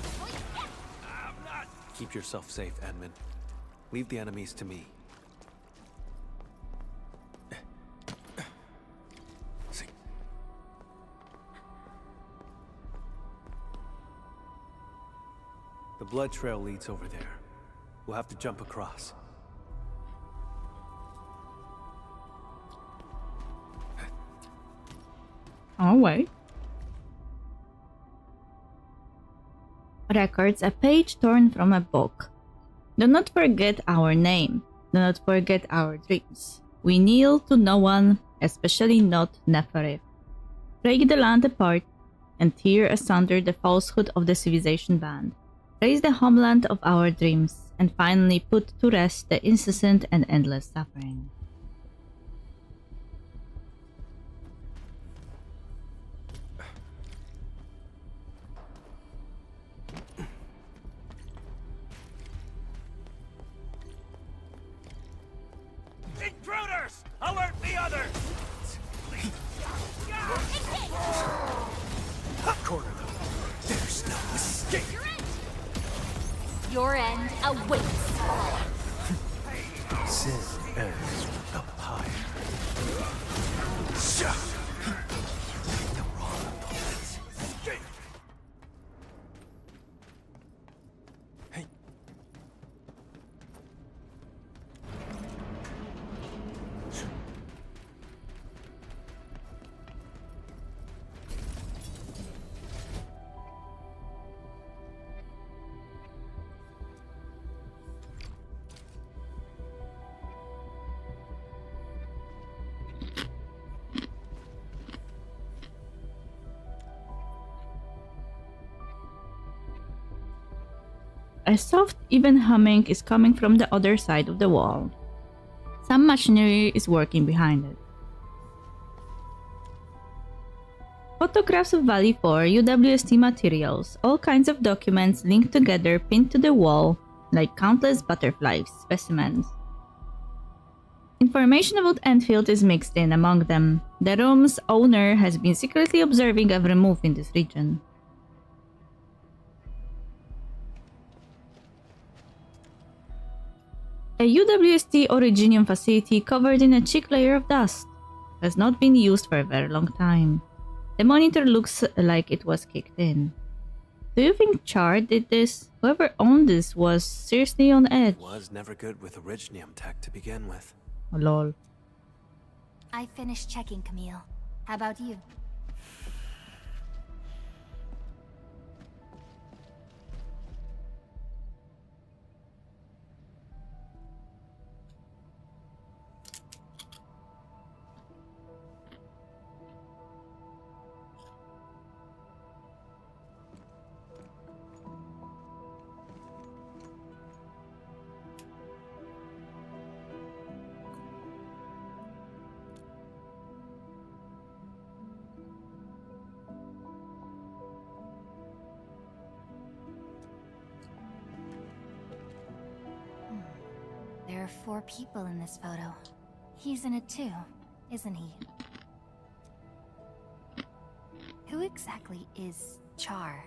Keep yourself safe, Enman. Leave the enemies to me. See. The blood trail leads over there. We'll have to jump across. Oh, wait. Records, a page torn from a book. Do not forget our name. Do not forget our dreams. We kneel to no one, especially not Neferif. Break the land apart and tear asunder the falsehood of the civilization band. Raise the homeland of our dreams, and finally put to rest the incessant and endless suffering. Intruders! Alert the others! Corner them. There's no escape. Your end awaits. Sin ends up higher. The wrong opponents. Hey. A soft, even humming is coming from the other side of the wall. Some machinery is working behind it. Photographs of Valley 4, UWST materials, all kinds of documents linked together pinned to the wall like countless butterfly specimens. Information about Endfield is mixed in among them. The room's owner has been secretly observing every move in this region. A UWST Originium facility covered in a thick layer of dust. Has not been used for a very long time. The monitor looks like it was kicked in. Do you think Char did this? Whoever owned this was seriously on edge. Was never good with Originium tech to begin with. Oh, lol. I finished checking, Camille. How about you? There are 4 people in this photo. He's in it too, isn't he? Who exactly is Char?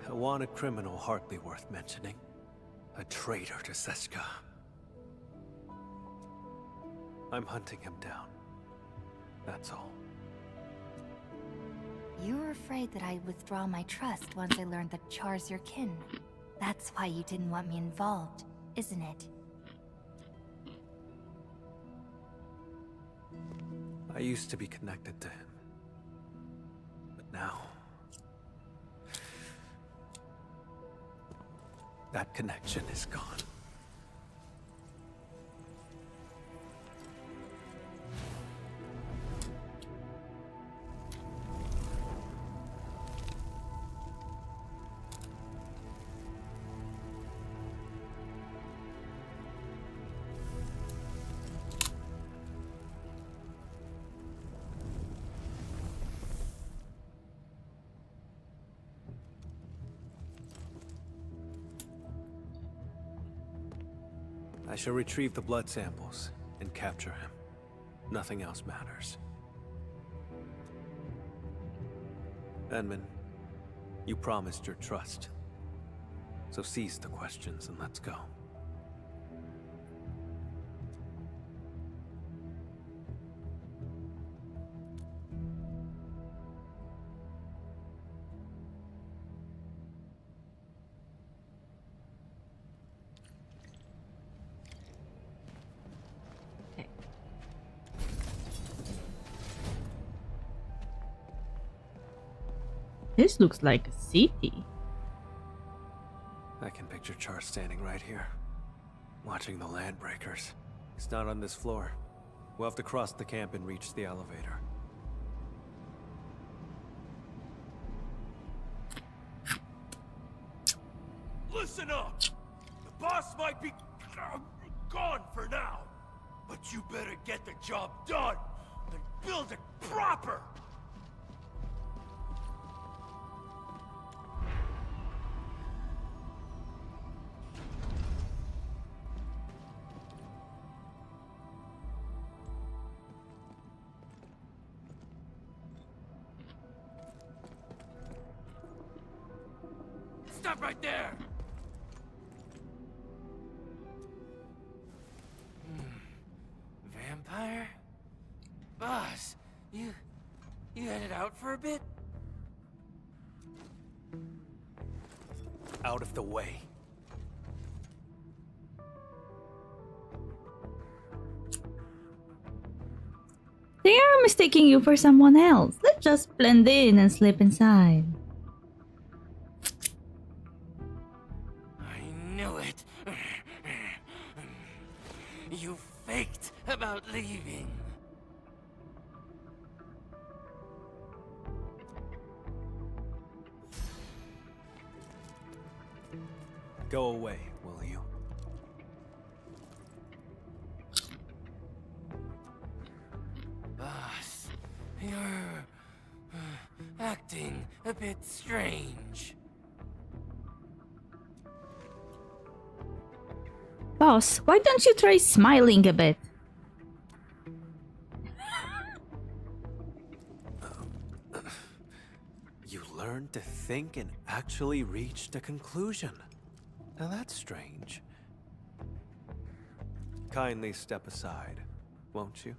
A wanted criminal hardly worth mentioning. A traitor to Seska. I'm hunting him down. That's all. You were afraid that I'd withdraw my trust once I learned that Char's your kin. That's why you didn't want me involved, isn't it? I used to be connected to him. But now... that connection is gone. I shall retrieve the blood samples and capture him. Nothing else matters. Edmund, you promised your trust. So cease the questions and let's go. This looks like a city. I can picture Char standing right here, watching the landbreakers. He's not on this floor. We'll have to cross the camp and reach the elevator. Listen up! The boss might be gone for now, but you better get the job done and build it proper! Stop right there! Vampire? Boss, you headed out for a bit? Out of the way. They are mistaking you for someone else. Let's just blend in and slip inside. I knew it. You faked about leaving. Go away, will you? Boss, you're acting a bit strange. Boss, why don't you try smiling a bit? You learned to think and actually reached a conclusion. Now that's strange. Kindly step aside, won't you?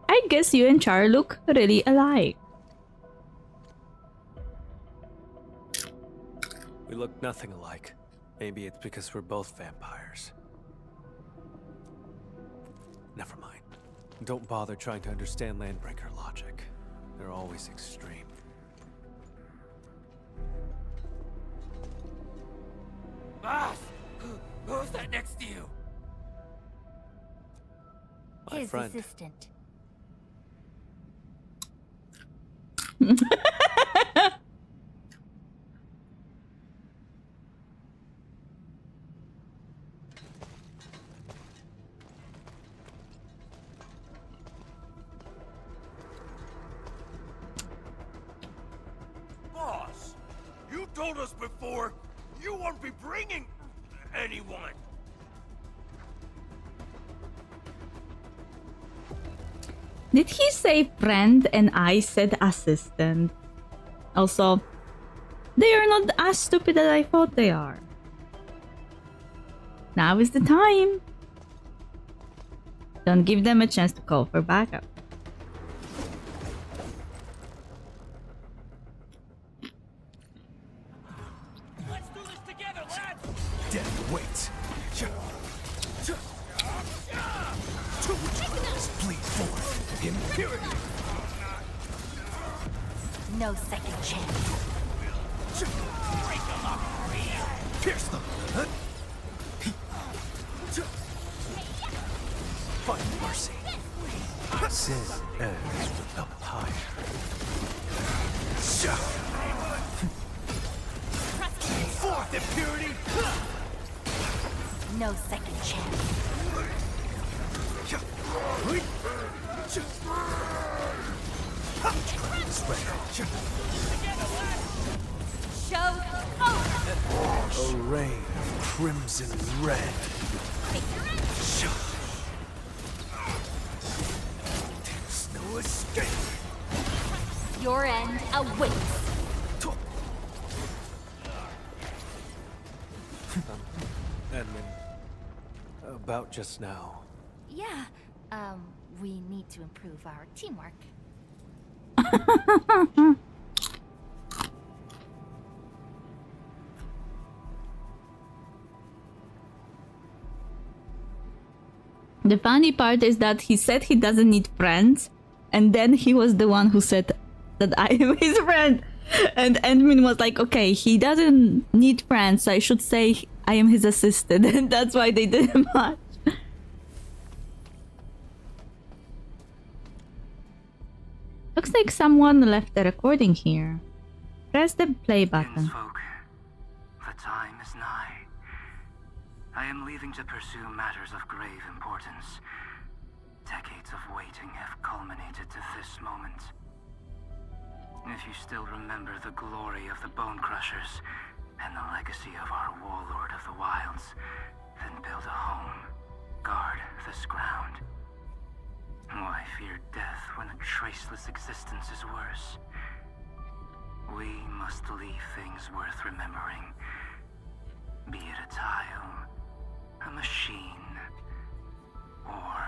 I guess you and Char look really alike. We look nothing alike. Maybe it's because we're both vampires. Never mind. Don't bother trying to understand Landbreaker logic. They're always extreme. Boss! Who's that next to you? My His friend. assistant. told us before you won't be bringing anyone. Did he say friend and I said assistant? Also, they are not as stupid as I thought they are. Now is the time. Don't give them a chance to call for backup. Let's do this together, lads. Death waits. Two witches bleed forth. Impurity. No second chance. Pierce them. Find mercy. Sin ends with the pyre. Forth, impurity! No second chance. Witchcraft is ready. Show A rain of crimson red. There's no escape. your end awaits. Edmund, about just now. Yeah, we need to improve our teamwork. The funny part is that he said he doesn't need friends, and then he was the one who said that I am his friend. And Edmund was like, okay, he doesn't need friends, so I should say I am his assistant, and that's why they didn't match. Looks like someone left the recording here. Press the play button. Kinsfolk, the time is nigh. I am leaving to pursue matters of grave importance. Decades of waiting have culminated to this moment. If you still remember the glory of the Bone Crushers and the legacy of our warlord of the wilds, then build a home, guard this ground. Why fear death when a traceless existence is worse? We must leave things worth remembering. Be it a tile, a machine, or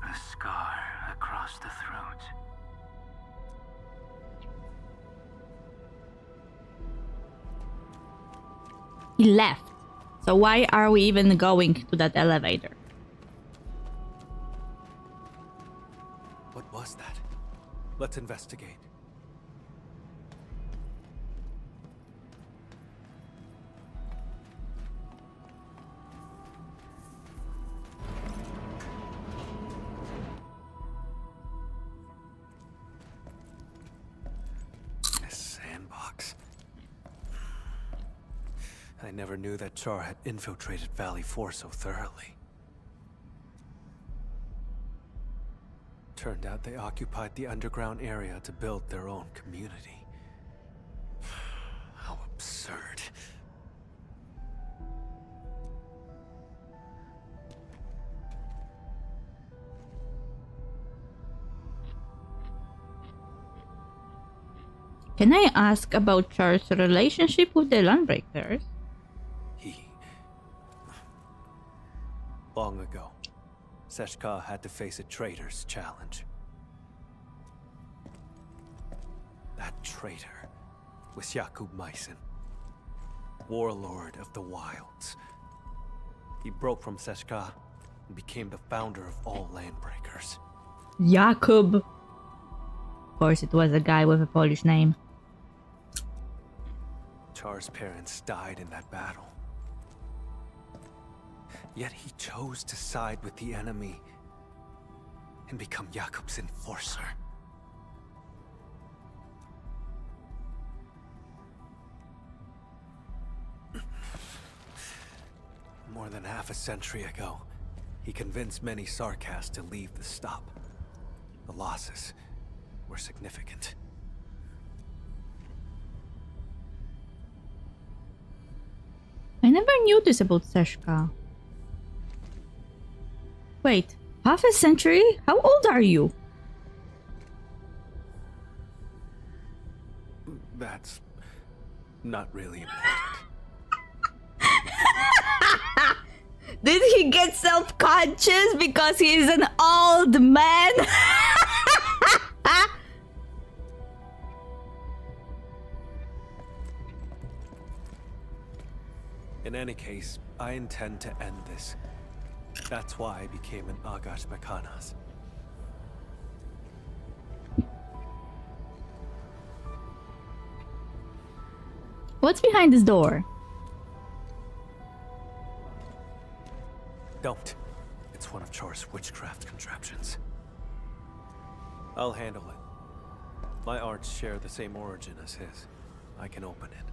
a scar across the throat. He left. So why are we even going to that elevator? What was that? Let's investigate. A sandbox. I never knew that Char had infiltrated Valley 4 so thoroughly. Turned out they occupied the underground area to build their own community. How absurd. Can I ask about Char's relationship with the Landbreakers? Long ago, Seshka had to face a traitor's challenge. That traitor was Jakub Meissen, warlord of the wilds. He broke from Seshka and became the founder of all Landbreakers. Jakub. Of course, it was a guy with a Polish name. Char's parents died in that battle. Yet he chose to side with the enemy and become Jakub's enforcer. More than half a century ago, he convinced many Sarkas to leave the stop. The losses were significant. never knew this about Seshka. Wait, half a century? How old are you? That's not really important. Did he get self-conscious because he is an old man? In any case, I intend to end this. That's why I became an Agash Mekanas. What's behind this door? Don't. It's one of Char's witchcraft contraptions. I'll handle it. My arts share the same origin as his. I can open it.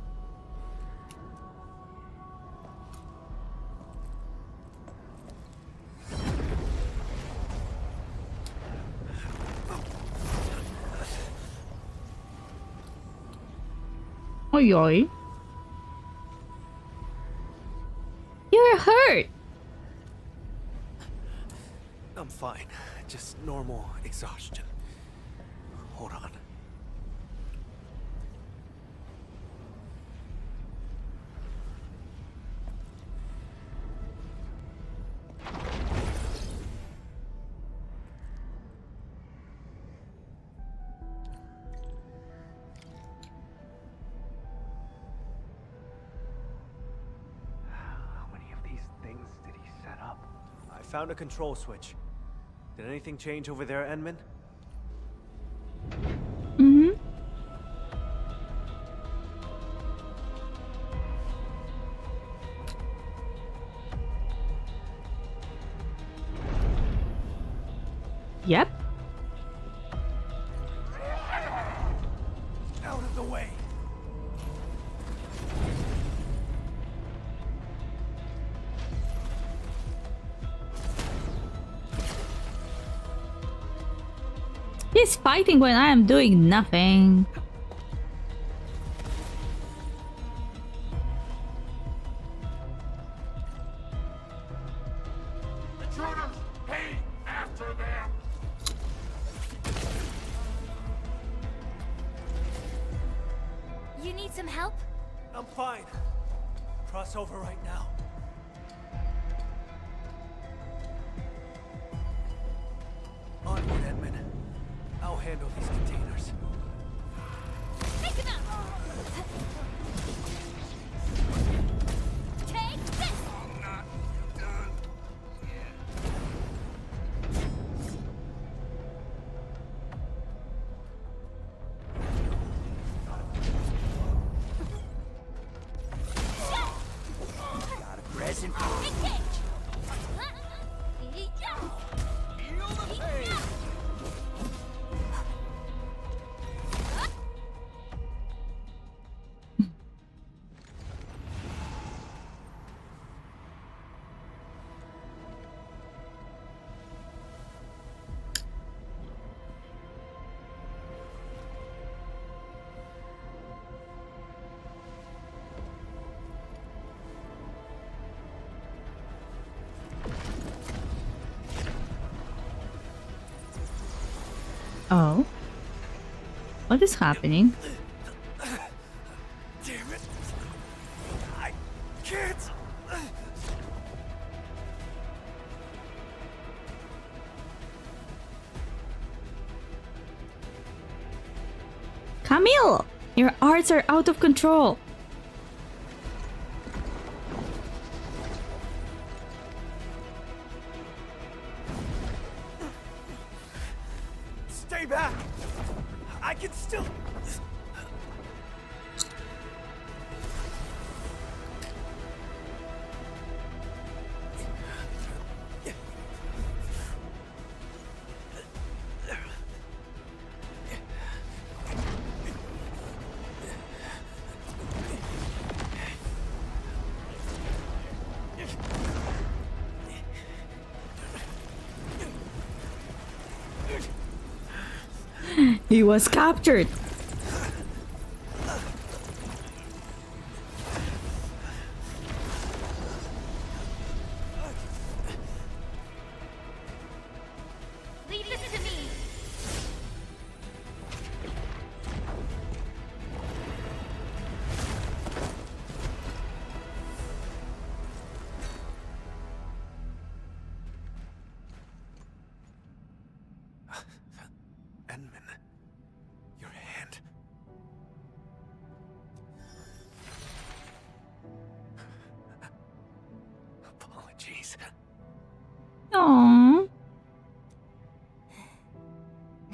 Oi, oi. You're hurt. I'm fine. Just normal exhaustion. Hold on. Found a control switch. Did anything change over there, Enman? Mm-hmm. Yep. Out of the way. He's fighting when I am doing nothing. You need some help? I'm fine. Cross over right now. Onward, Edmund. I'll handle these containers. Pick him up! Take this! I'm not done yet. Got a present for you. Engage! Feel the pain. Oh. What is happening? Damn it! I can't! Camille! Your arts are out of control. Stay back! I can still... He was captured.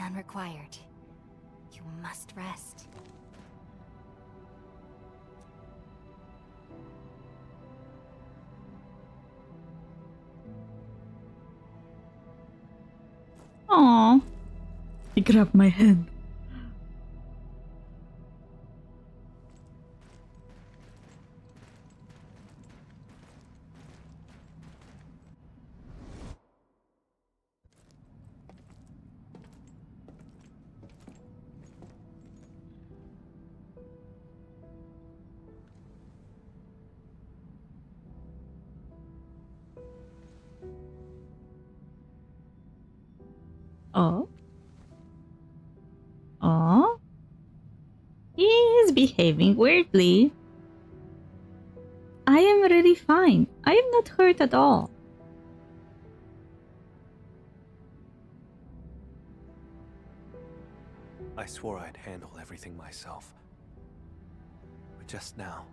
None required. You must rest. Aww. He grabbed my hand. Oh. Oh. He is behaving weirdly. I am really fine. I am not hurt at all. I swore I'd handle everything myself. But just now,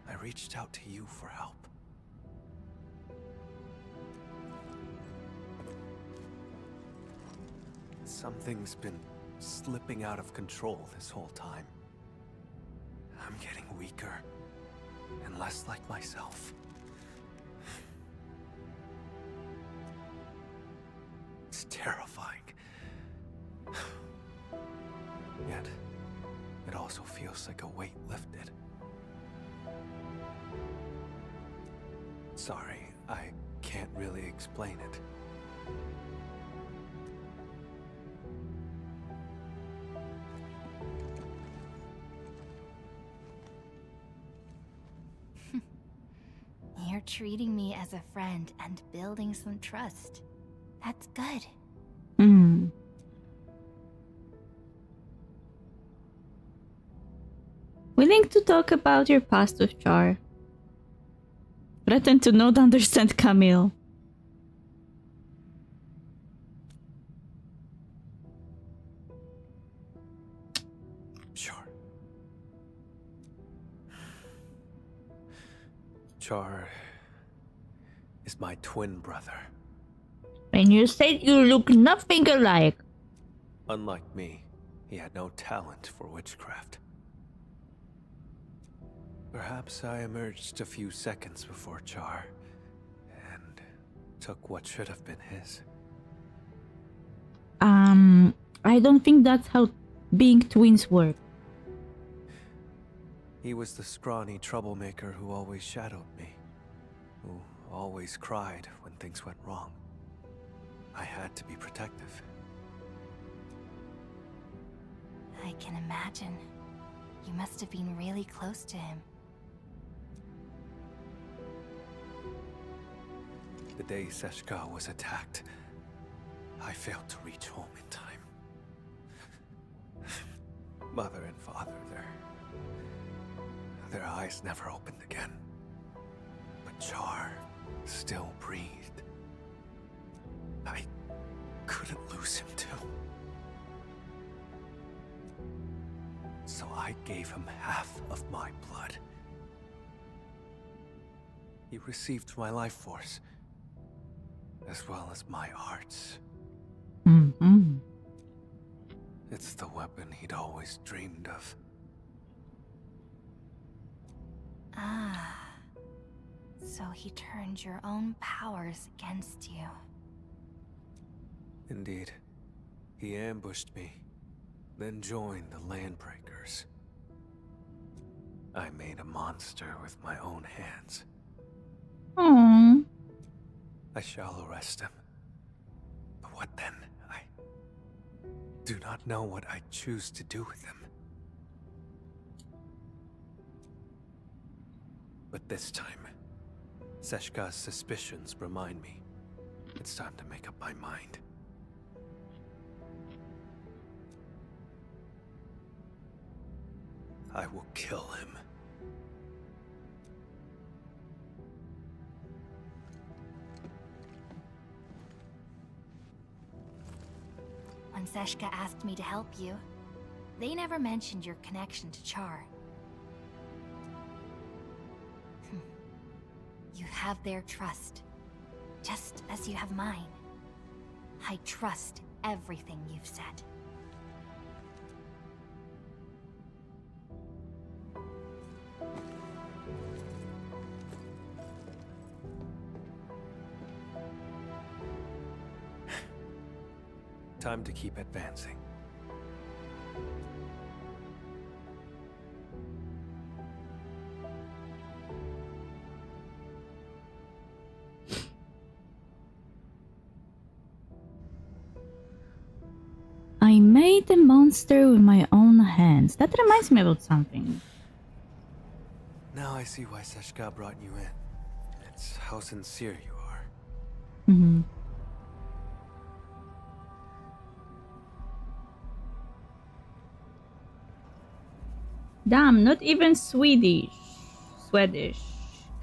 I reached out to you for help. Something's been slipping out of control this whole time. I'm getting weaker and less like myself. It's terrifying. Yet, it also feels like a weight lifted. Sorry, I can't really explain it. You're treating me as a friend and building some trust. That's good. Hmm. Willing to talk about your past with Char. Threaten to not understand Camille. Sure. Char is my twin brother. When you said you look nothing alike. Unlike me, he had no talent for witchcraft. Perhaps I emerged a few seconds before Char, and took what should have been his. I don't think that's how being twins work. He was the scrawny troublemaker who always shadowed me, who always cried when things went wrong. I had to be protective. I can imagine. You must have been really close to him. The day Seshka was attacked, I failed to reach home in time. Mother and father, their eyes never opened again. But Char still breathed. I couldn't lose him too. So I gave him half of my blood. He received my life force, as well as my arts. Mm-hmm. It's the weapon he'd always dreamed of. Ah. So he turned your own powers against you. Indeed. He ambushed me, then joined the Landbreakers. I made a monster with my own hands. Aww. I shall arrest him. But what then? I do not know what I choose to do with him. But this time, Seshka's suspicions remind me it's time to make up my mind. I will kill him. When Seshka asked me to help you, they never mentioned your connection to Char. You have their trust, just as you have mine. I trust everything you've said. Time to keep advancing. I made the monster with my own hands. That reminds me about something. Now I see why Seshka brought you in. It's how sincere you are. Mm-hmm. Damn, not even Swedish.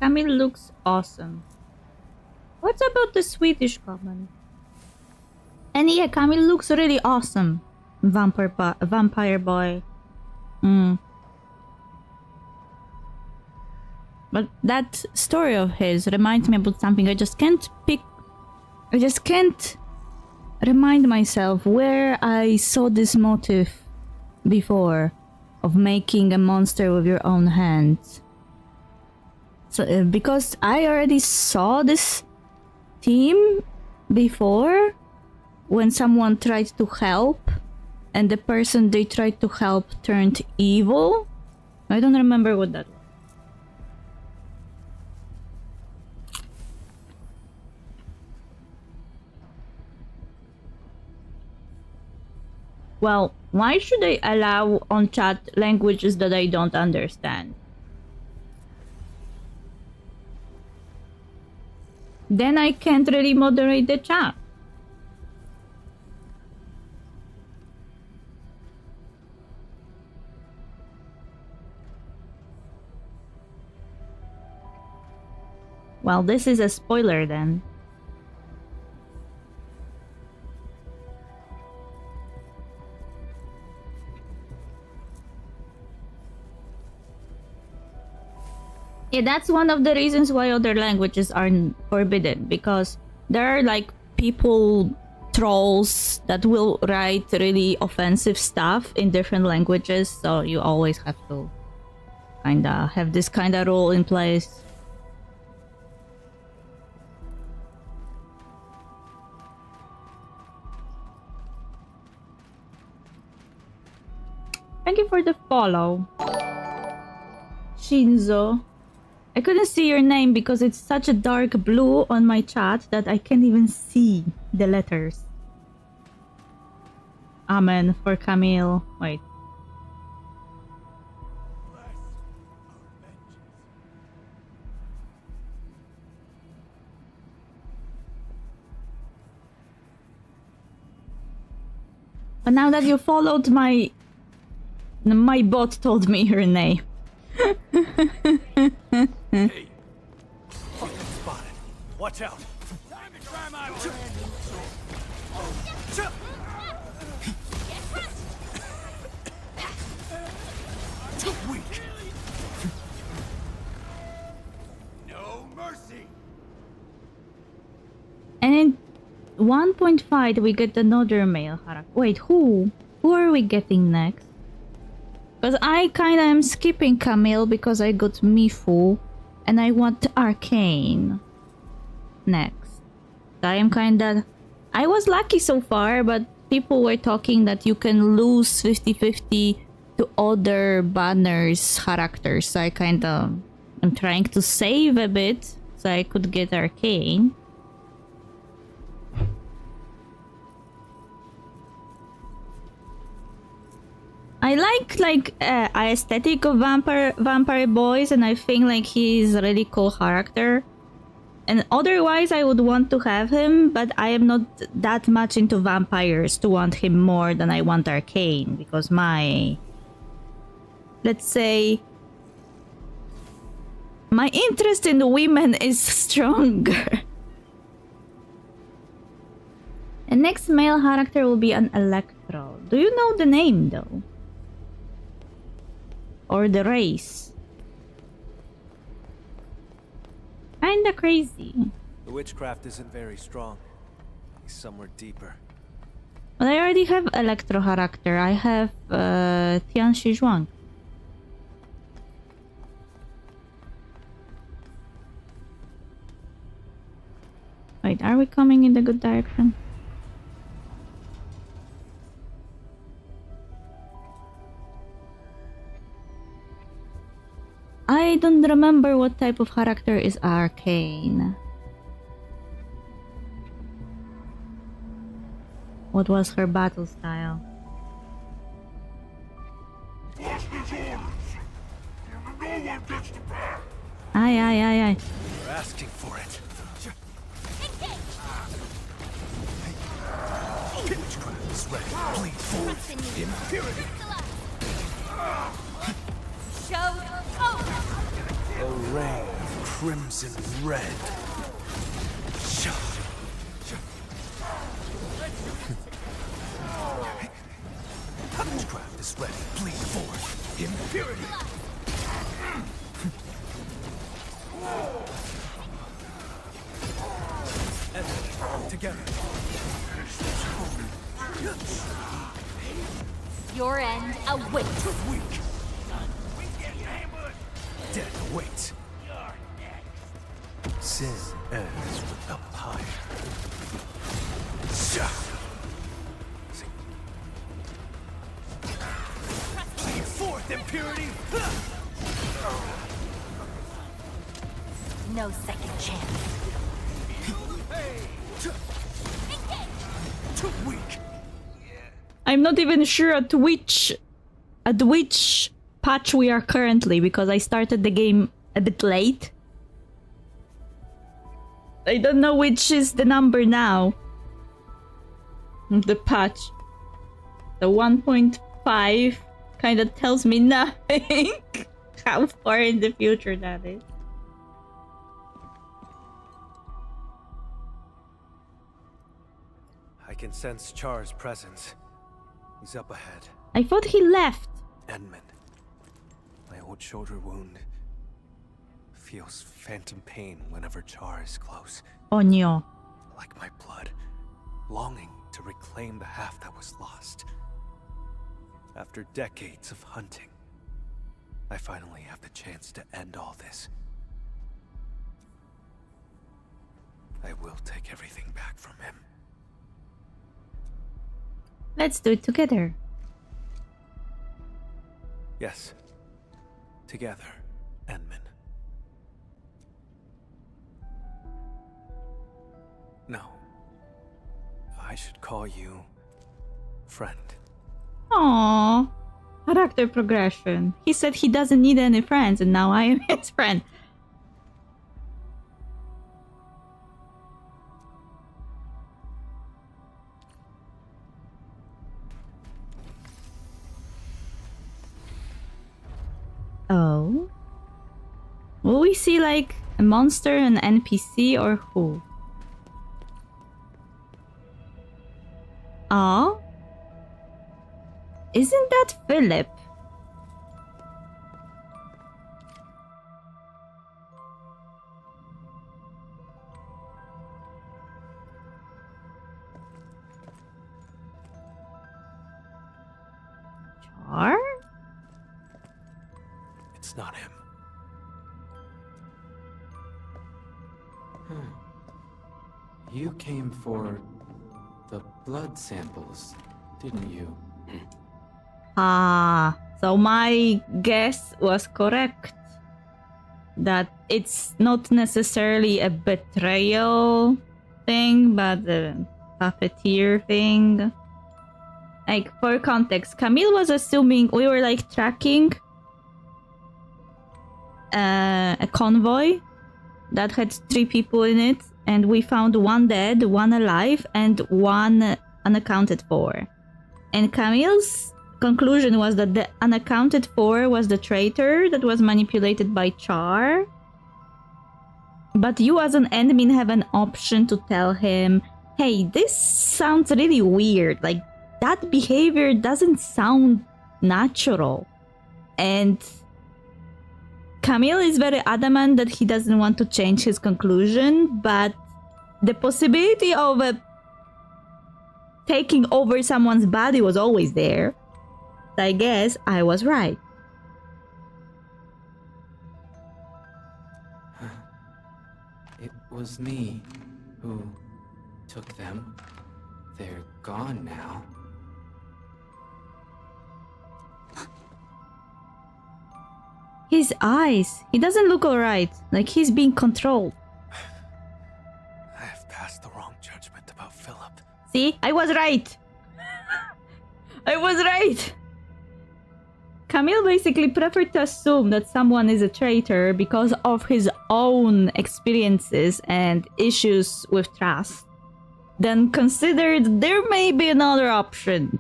Camille looks awesome. What's about the Swedish comment? And yeah, Camille looks really awesome. Vampire boy. But that story of his reminds me about something. I just can't remind myself where I saw this motive before of making a monster with your own hands. So because I already saw this theme before when someone tried to help and the person they tried to help turned evil. I don't remember what that was. Well, why should I allow on chat languages that I don't understand? Then I can't really moderate the chat. Well, this is a spoiler then. Yeah, that's one of the reasons why other languages are forbidden, because there are like people, trolls that will write really offensive stuff in different languages, so you always have to kinda have this kinda rule in place. Thank you for the follow, Shinzo. I couldn't see your name because it's such a dark blue on my chat that I can't even see the letters. Amen for Camille. Wait. But now that you followed my bot told me your name. Hey! Fucking spotted. Watch out! Time to try my Too weak! No mercy! And in 1.5 we get another male character. Wait, who? Who are we getting next? Because I kinda am skipping Camille because I got Mifu and I want Arcane next. I am kinda... I was lucky so far, but people were talking that you can lose 50-50 to other banners characters. So I kinda am trying to save a bit so I could get Arcane. I like aesthetic of vampire boys, and I think like he's a really cool character. And otherwise I would want to have him, but I am not that much into vampires to want him more than I want Arcane, because my, let's say, my interest in women is stronger. The next male character will be an Electro. Do you know the name though? Or the race? Kinda crazy. The witchcraft isn't very strong. He's somewhere deeper. But I already have Electro character. I have Tian Shizhuang. Wait, are we coming in the good direction? I don't remember what type of character is arcane. What was her battle style? Aye, aye, aye, aye. You're asking for it. Witchcraft is ready. Bleed forth. Impurity. Show over! A ray of crimson red. Witchcraft is ready. Bleed forth. Impurity. And together. Your end awaits. Weak. Death awaits. Sin ends with the pyre. Bleed forth, impurity! No second chance. Too weak. I'm not even sure at which patch we are currently, because I started the game a bit late. I don't know which is the number now. The patch. The 1.5 kind of tells me nothing. How far in the future that is. I can sense Char's presence. He's up ahead. I thought he left. Enman. My old shoulder wound feels phantom pain whenever Char is close. Oh no. Like my blood, longing to reclaim the half that was lost. After decades of hunting, I finally have the chance to end all this. I will take everything back from him. Let's do it together. Yes. Together, Enman. No. I should call you friend. Aww. Character progression. He said he doesn't need any friends, and now I am his friend. Oh. Will we see like a monster, an NPC, or who? Oh? Isn't that Philip? Char? It's not him. You came for the blood samples, didn't you? Ah, so my guess was correct. That it's not necessarily a betrayal thing, but a puppeteer thing. Like, for context, Camille was assuming we were like tracking a convoy that had 3 people in it, and we found 1 dead, 1 alive, and 1 unaccounted for. And Camille's conclusion was that the unaccounted for was the traitor that was manipulated by Char. But you as an admin have an option to tell him, hey, this sounds really weird. Like, that behavior doesn't sound natural. And Camille is very adamant that he doesn't want to change his conclusion, but the possibility of a taking over someone's body was always there. So I guess I was right. It was me who took them. They're gone now. His eyes. He doesn't look alright. Like he's being controlled. I have passed the wrong judgment about Philip. See? I was right. I was right. Camille basically preferred to assume that someone is a traitor because of his own experiences and issues with trust, then considered there may be another option.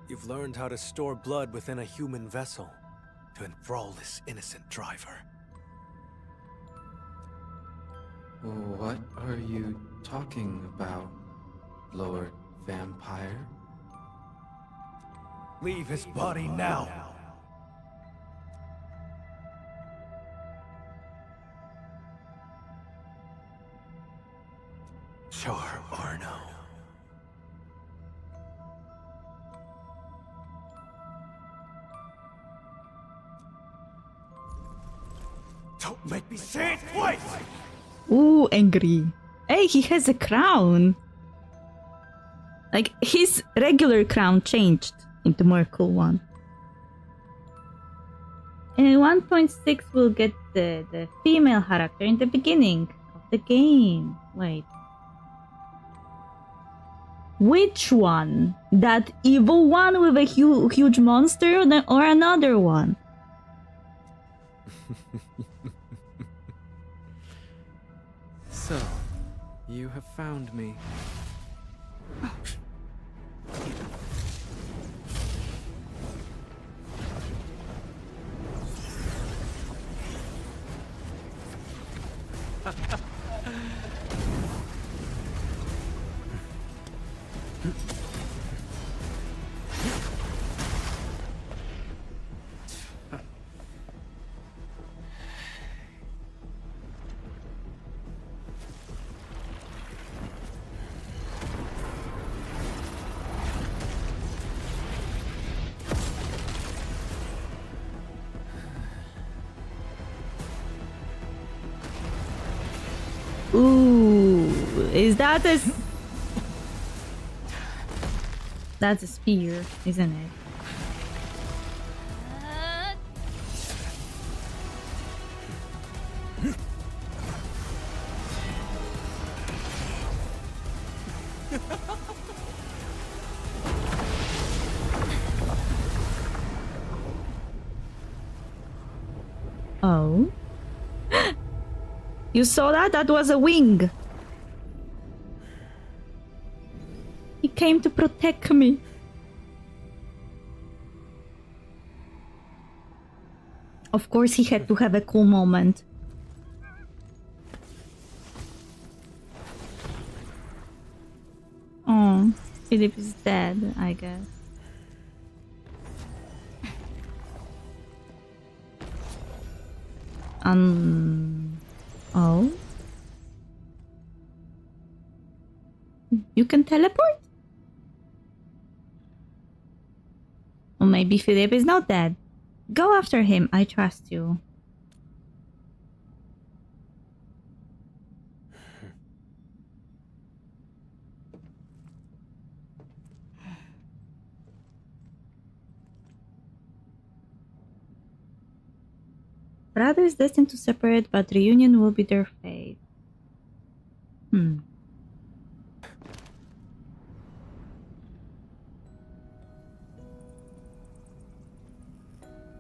You've learned how to store blood within a human vessel to enthrall this innocent driver. What are you talking about, Lord Vampire? Leave his body now. Show her Arno. Don't make me say it twice! Ooh, angry. Hey, he has a crown. Like, his regular crown changed into more cool one. And in 1.6 we'll get the female character in the beginning of the game. Wait. Which one? That evil one with a huge monster or another one? So, you have found me. Ooh, is that a... That's a spear, isn't it? Oh. You saw that? That was a wing. He came to protect me. Of course he had to have a cool moment. Oh, Philip is dead, I guess. Oh? You can teleport? Or maybe Philip is not dead. Go after him, I trust you. Brothers destined to separate, but reunion will be their fate.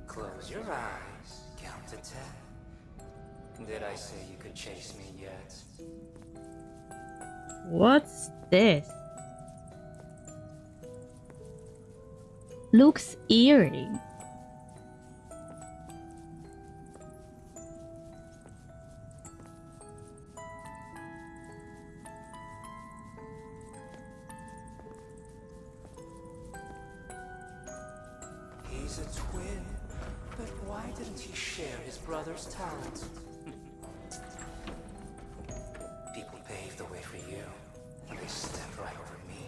Close your eyes. Count to 10. Did I say you could chase me yet? What's this? Looks eerie. He's a twin, but why didn't he share his brother's talent? People paved the way for you, and they stepped right over me.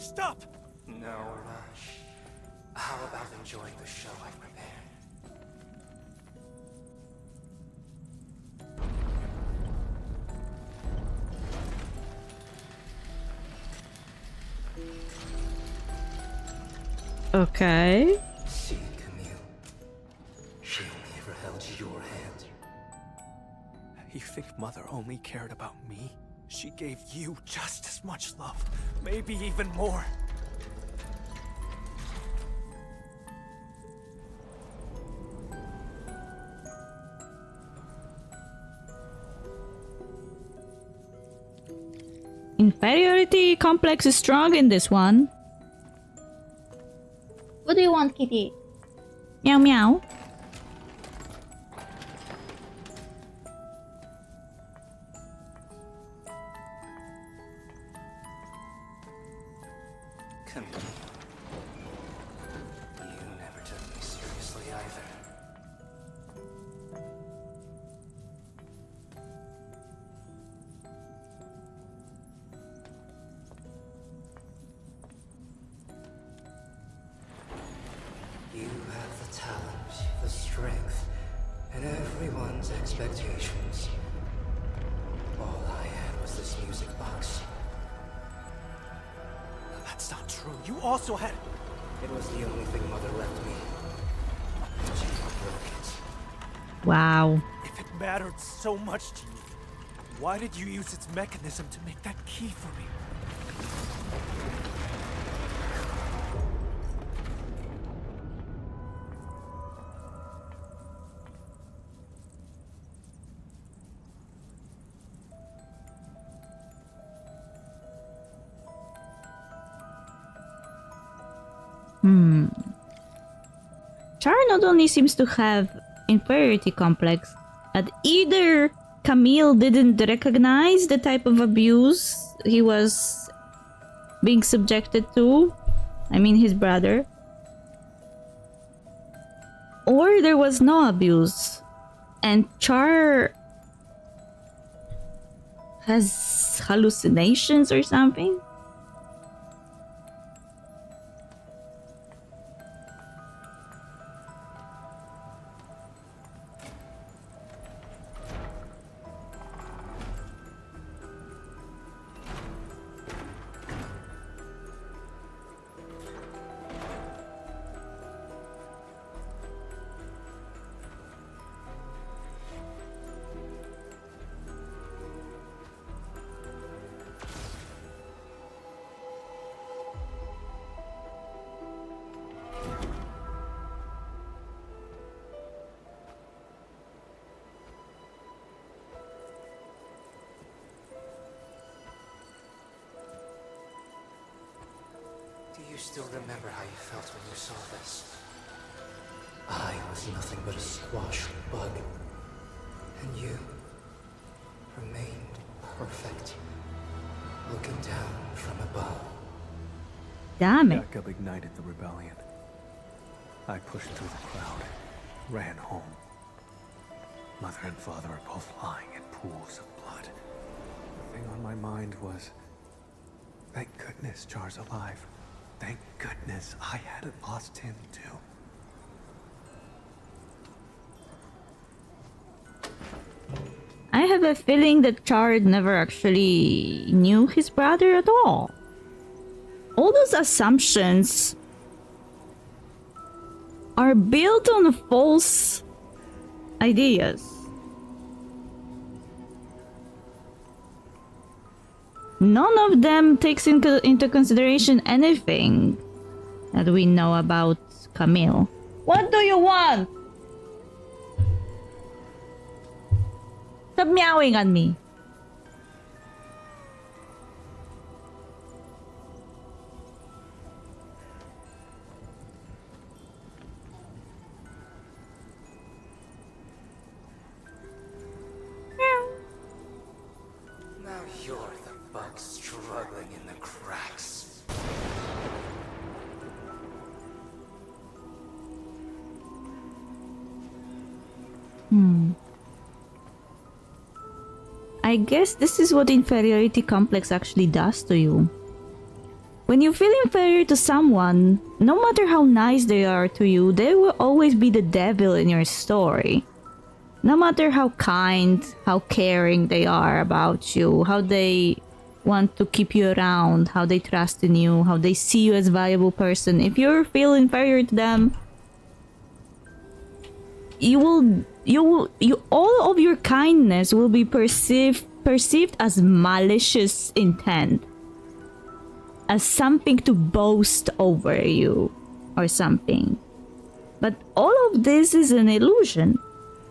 Stop! No rush. How about enjoying the show I've prepared? Okay. See, Camille. She only ever held your hand. You think Mother only cared about me? She gave you just as much love, maybe even more. Inferiority complex is strong in this one. What do you want, Kitty? Meow meow. Camille. You never took me seriously either. You have the talent, the strength, and everyone's expectations. All I had was this music box. That's not true. You also had... It was the only thing Mother left me. She broke it. Wow. If it mattered so much to you, why did you use its mechanism to make that key for me? Char not only seems to have inferiority complex, but either Camille didn't recognize the type of abuse he was being subjected to, I mean his brother, or there was no abuse, and Char has hallucinations or something. Do you still remember how you felt when you saw this? I was nothing but a squash bug. And you remained perfect, looking down from above. Damn it. Jacob ignited the rebellion. I pushed through the crowd, ran home. Mother and father are both lying in pools of blood. The thing on my mind was, thank goodness Char's alive. Thank goodness I hadn't lost him too. I have a feeling that Char never actually knew his brother at all. All those assumptions are built on false ideas. None of them takes into consideration anything that we know about Camille. What do you want? Stop meowing at me. Now you're the bug struggling in the cracks. I guess this is what inferiority complex actually does to you. When you feel inferior to someone, no matter how nice they are to you, they will always be the devil in your story. No matter how kind, how caring they are about you, how they want to keep you around, how they trust in you, how they see you as a valuable person, if you feel inferior to them, all of your kindness will be perceived as malicious intent, as something to boast over you or something. But all of this is an illusion.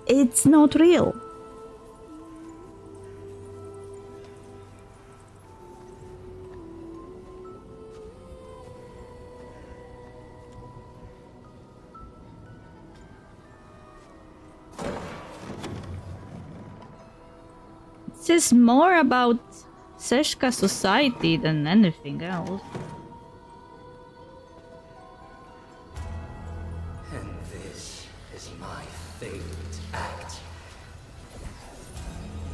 It's not real. This is more about Seshka society than anything else. And this is my favorite act.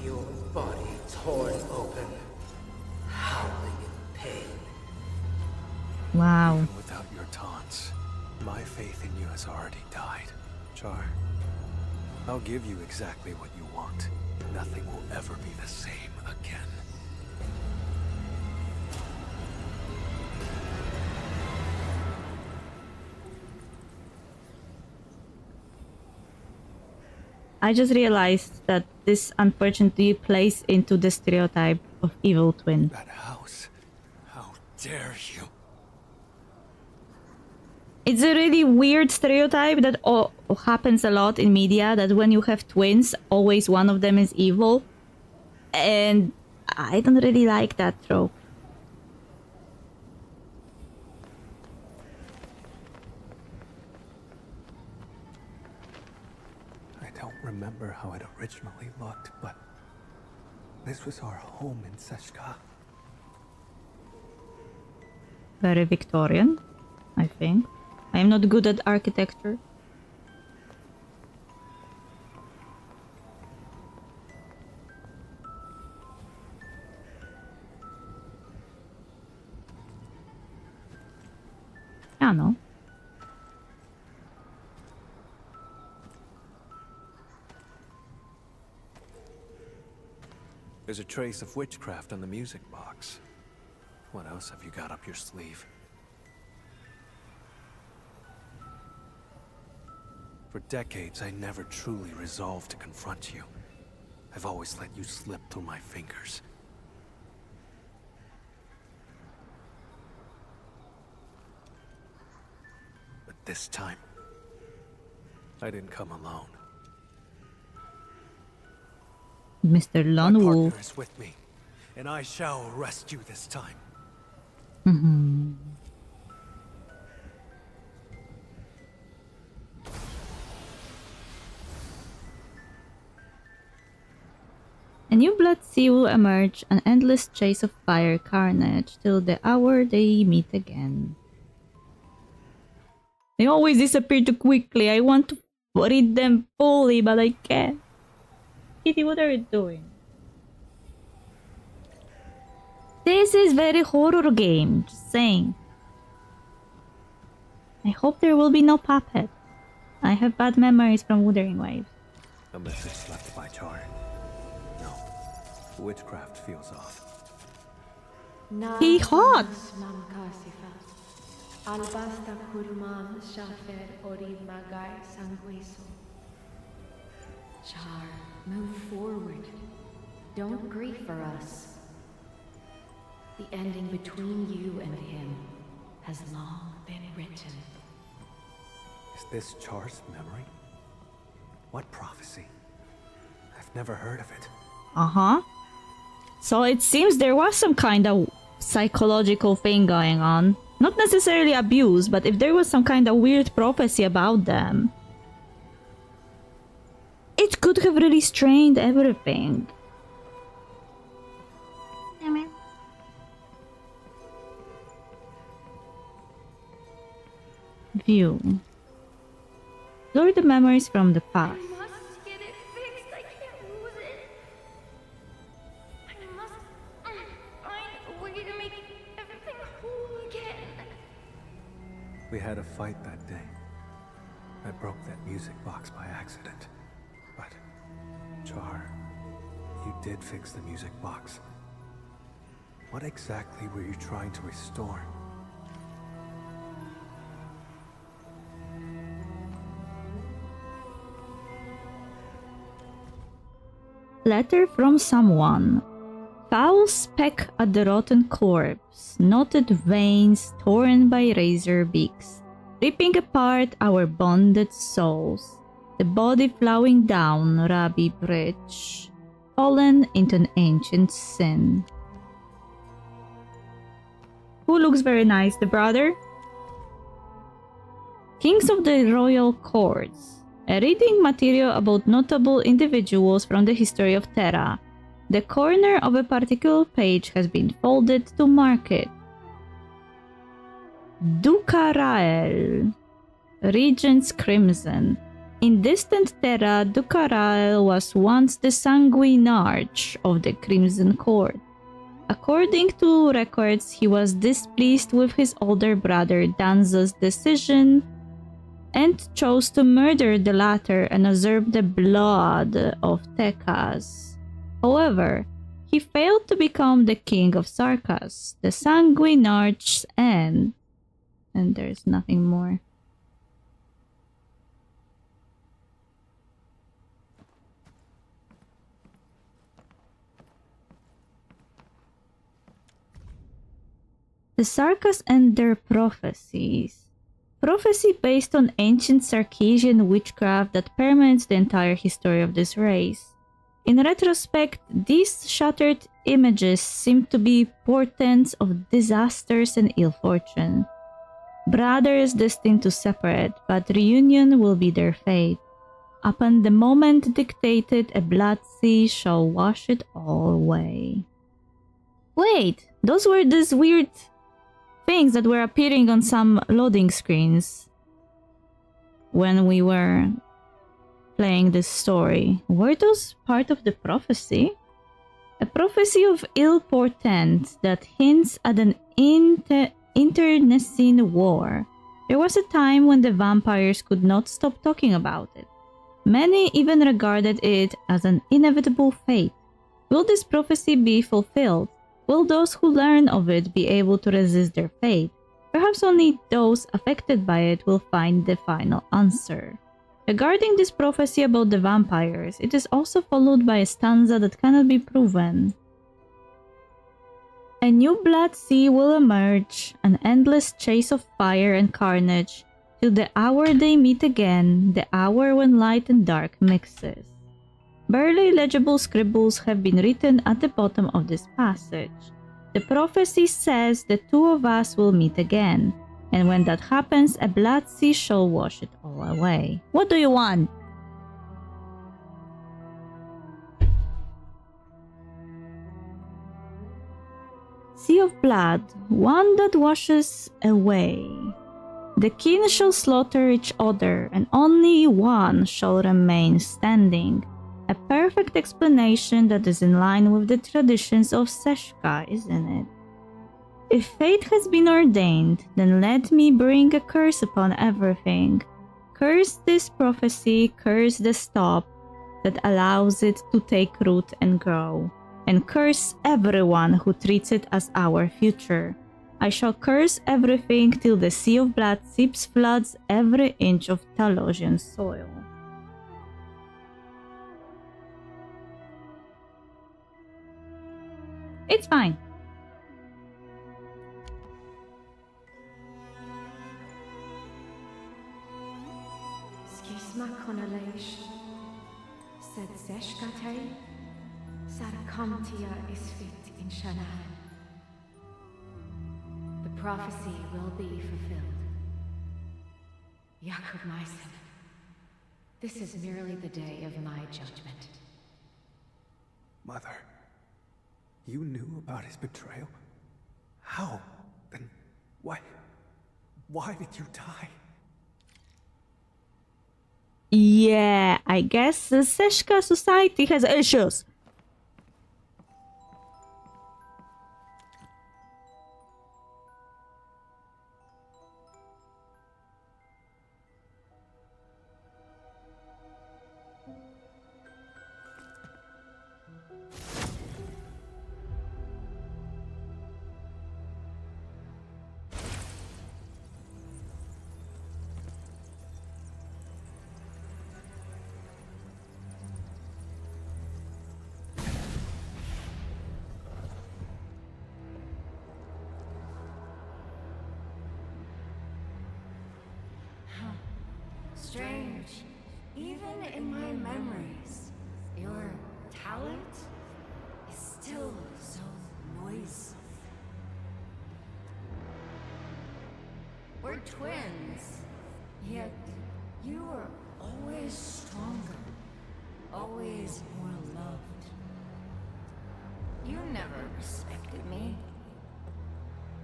Your body torn open, howling in pain. Wow. Even without your taunts, my faith in you has already died. Char, I'll give you exactly what you want. Nothing will ever be the same again. I just realized that this unfortunately plays into the stereotype of evil twin. That house. How dare you? It's a really weird stereotype that happens a lot in media, that when you have twins, always one of them is evil. And I don't really like that trope. I don't remember how it originally looked, but this was our home in Seshka. Very Victorian, I think. I am not good at architecture. I don't know. There's a trace of witchcraft on the music box. What else have you got up your sleeve? For decades, I never truly resolved to confront you. I've always let you slip through my fingers. But this time, I didn't come alone. Mr. Lone My Wolf. partner is with me, and I shall arrest you this time. A new blood sea will emerge, an endless chase of fire carnage, till the hour they meet again. They always disappear too quickly. I want to read them fully, but I can't. Kitty, what are you doing? This is very horror game, just saying. I hope there will be no puppet. I have bad memories from Wuthering Waves. A message left by Char. No, witchcraft feels off. He hot! Albasta kurman shafer orid magai sanguiso. Char, move forward. Don't grieve for us. The ending between you and him has long been written. Is this Char's memory? What prophecy? I've never heard of it. Uh-huh. So it seems there was some kind of psychological thing going on. Not necessarily abuse, but if there was some kind of weird prophecy about them, it could have really strained everything. Damn it. View. Blur the memories from the past. I must get it fixed. I can't lose it. I must find a way to make everything whole again. We had a fight that day. I broke that music box by accident. But, Char, you did fix the music box. What exactly were you trying to restore? Letter from someone. Foul speck at the rotten corpse, knotted veins torn by razor beaks, ripping apart our bonded souls. The body flowing down Rabbi Bridge, fallen into an ancient sin. Who looks very nice, the brother? Kings of the Royal Courts. A reading material about notable individuals from the history of Terra. The corner of a particular page has been folded to mark it. Dukarael. Regent's Crimson. In distant Terra, Dukarael was once the sanguinarch of the Crimson Court. According to records, he was displeased with his older brother Danza's decision and chose to murder the latter and usurp the blood of Tekas. However, he failed to become the king of Sarkas, the sanguinarch's end. And there's nothing more. The Sarkas and their prophecies. Prophecy based on ancient Sarkasian witchcraft that permeates the entire history of this race. In retrospect, these shattered images seem to be portents of disasters and ill fortune. Brothers destined to separate, but reunion will be their fate. Upon the moment dictated, a blood sea shall wash it all away. Wait, those were these weird things that were appearing on some loading screens when we were playing this story. Were those part of the prophecy? A prophecy of ill portent that hints at an internecine war. There was a time when the vampires could not stop talking about it. Many even regarded it as an inevitable fate. Will this prophecy be fulfilled? Will those who learn of it be able to resist their fate? Perhaps only those affected by it will find the final answer. Regarding this prophecy about the vampires, it is also followed by a stanza that cannot be proven. A new blood sea will emerge, an endless chase of fire and carnage, till the hour they meet again, the hour when light and dark mixes. Barely legible scribbles have been written at the bottom of this passage. The prophecy says the two of us will meet again, and when that happens, a blood sea shall wash it all away. What do you want? Sea of blood, one that washes away. The kin shall slaughter each other, and only one shall remain standing. A perfect explanation that is in line with the traditions of Seshka, isn't it? If fate has been ordained, then let me bring a curse upon everything. Curse this prophecy, curse the stop that allows it to take root and grow, and curse everyone who treats it as our future. I shall curse everything till the sea of blood seeps floods every inch of Talosian soil. It's fine. Skisma Konalaish said Zeshkatei Sarkamtia is fit in Shanahan. The prophecy will be fulfilled. Jakob Meisen, this is merely the day of my judgment. Mother, you knew about his betrayal? How? Then why did you die? Yeah, I guess the Seshka society has issues. Strange. Even in my memories, your talent is still so noisome. We're twins, yet you are always stronger, always more loved. You never respected me.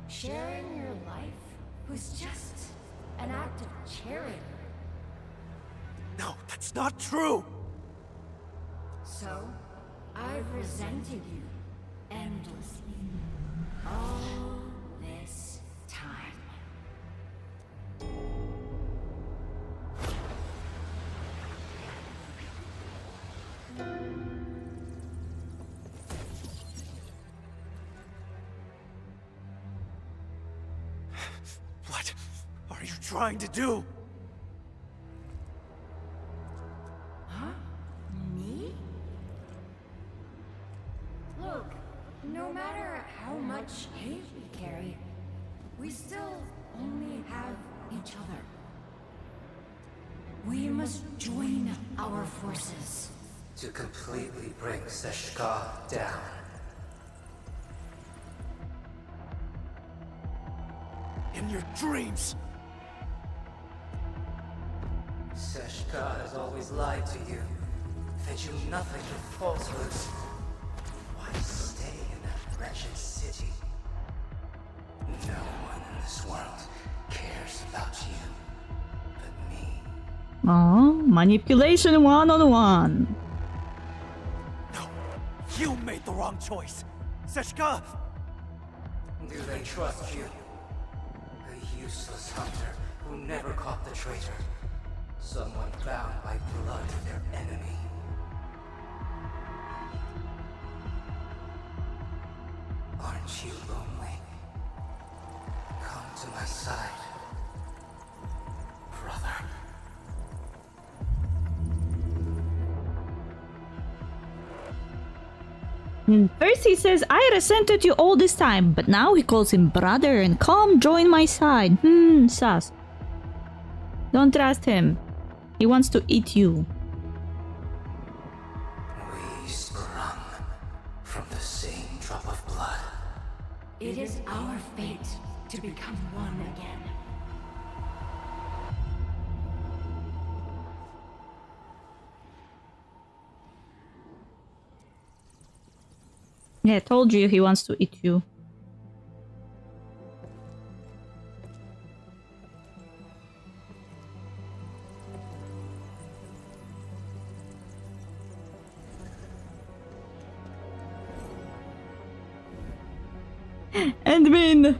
Sharing your life was just an act of charity. No, that's not true! So, I've resented you endlessly. All this time. What are you trying to do? Me? Look, no matter how much hate we carry, we still only have each other. We must join our forces. To completely bring Seshka down. In your dreams! Seshka has always lied to you, fed you nothing but falsehoods. Why stay in that wretched city? No one in this world cares about you but me. Oh, manipulation 101. No, you made the wrong choice! Seshka! Do they trust you? A useless hunter who never caught the traitor. Someone bound by blood with their enemy. Aren't you lonely? Come to my side, brother. First he says, I resented you all this time, but now he calls him brother and come join my side. Sus. Don't trust him. He wants to eat you. We sprung from the same drop of blood. It is our fate to become one again. Yeah, I told you he wants to eat you. Admin!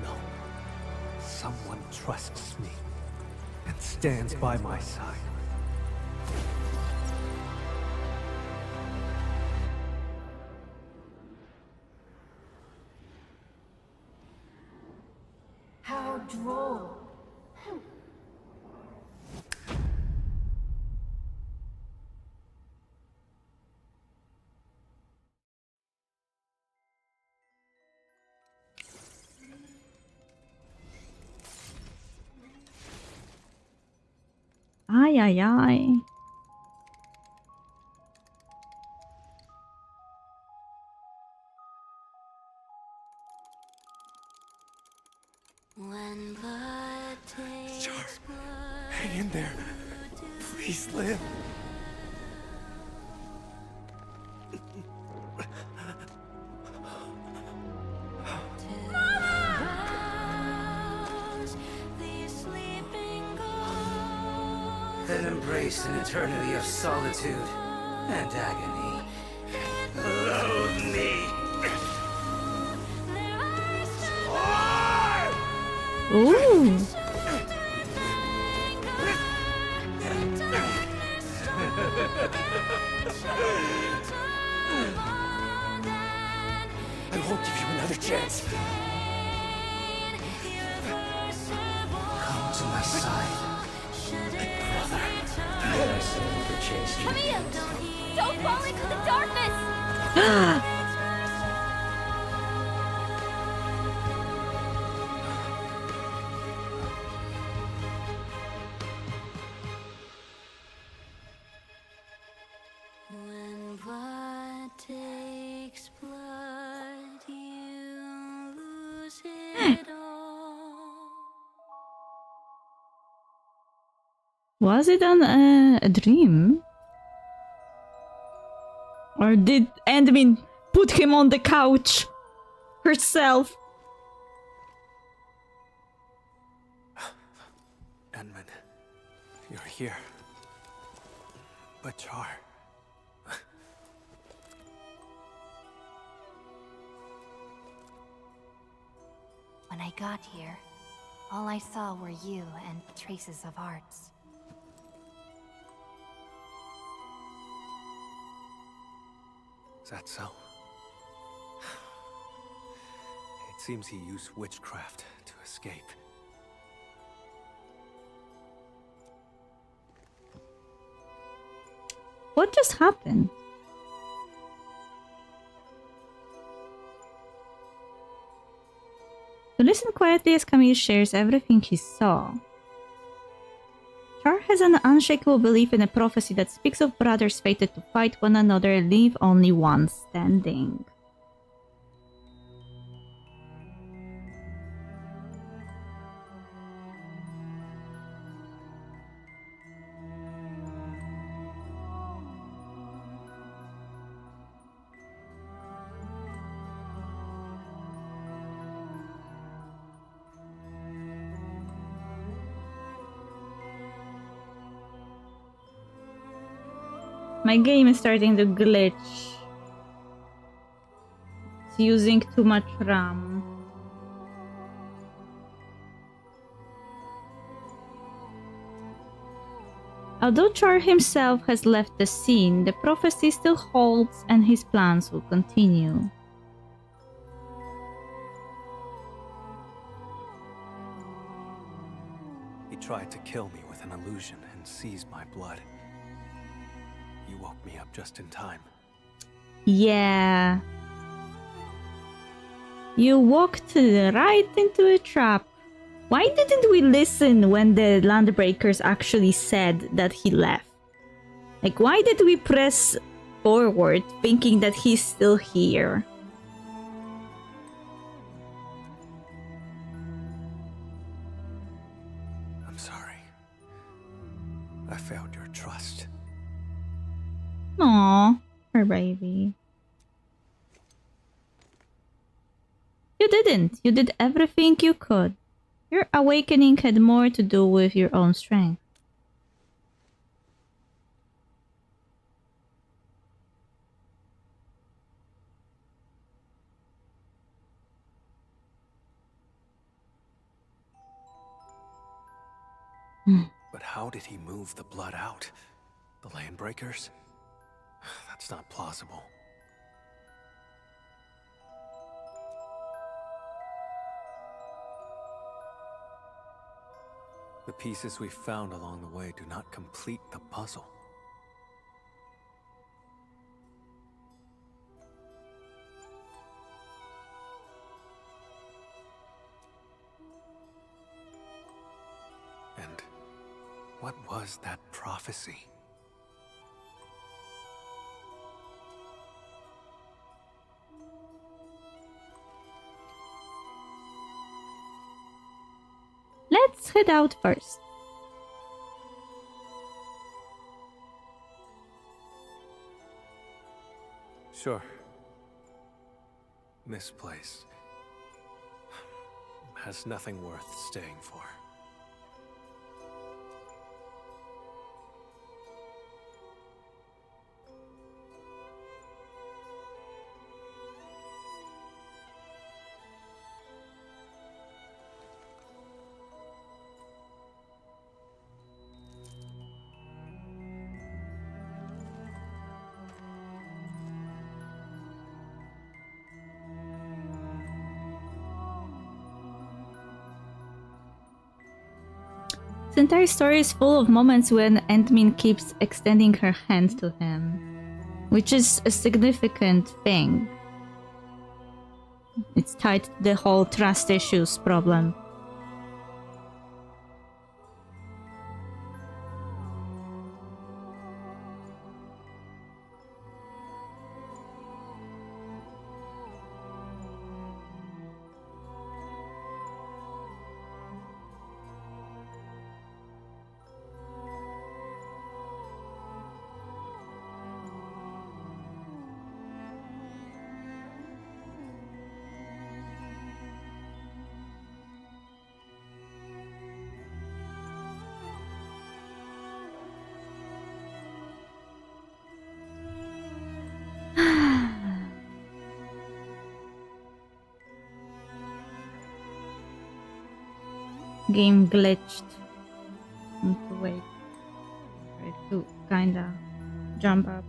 No. Someone trusts me and stands by my side. How droll. Ay, ay, ay. When blood takes blood, Hang in there. Please live. rouse these sleeping ghosts. Then embrace an eternity of solitude and agony. Loathe me. Ooh. I won't give you another chance. Come to my side, brother. I said I never chased you. Camille! Don't fall into the darkness! When blood takes blood, you lose it all. Was it a dream? Or did Endmin put him on the couch herself? Edmund, you're here. But Char... When I got here, all I saw were you and traces of hearts. Is that so? It seems he used witchcraft to escape. What just happened? To listen quietly as Camille shares everything he saw. Char has an unshakable belief in a prophecy that speaks of brothers fated to fight one another and leave only one standing. My game is starting to glitch. It's using too much RAM. Although Char himself has left the scene, the prophecy still holds and his plans will continue. He tried to kill me with an illusion and seize my blood. You woke me up just in time. Yeah. You walked right into a trap. Why didn't we listen when the Landbreakers actually said that he left? Like, why did we press forward thinking that he's still here? I'm sorry. I failed your trust. Aww, her baby. You didn't. You did everything you could. Your awakening had more to do with your own strength. But how did he move the blood out? The Landbreakers? That's not plausible. The pieces we found along the way do not complete the puzzle. And what was that prophecy? Let's head out first. Sure. This place has nothing worth staying for. This entire story is full of moments when Endmin keeps extending her hand to him, which is a significant thing. It's tied to the whole trust issues problem. game glitched. Need to wait for it to kinda jump up.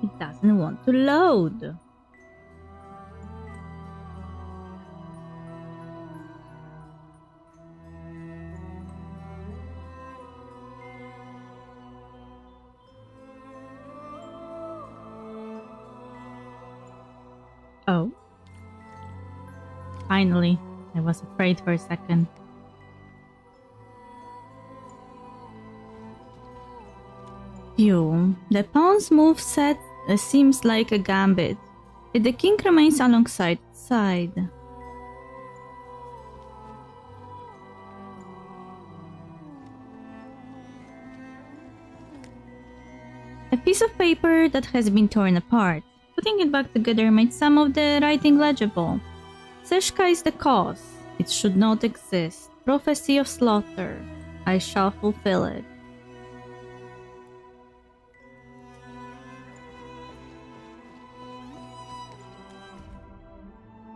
It doesn't want to load. Oh. Finally. I was afraid for a second. Phew. The pawn's move set seems like a gambit. Yet the king remains alongside its side. A piece of paper that has been torn apart. Putting it back together made some of the writing legible. Seshka is the cause. It should not exist. Prophecy of slaughter. I shall fulfill it.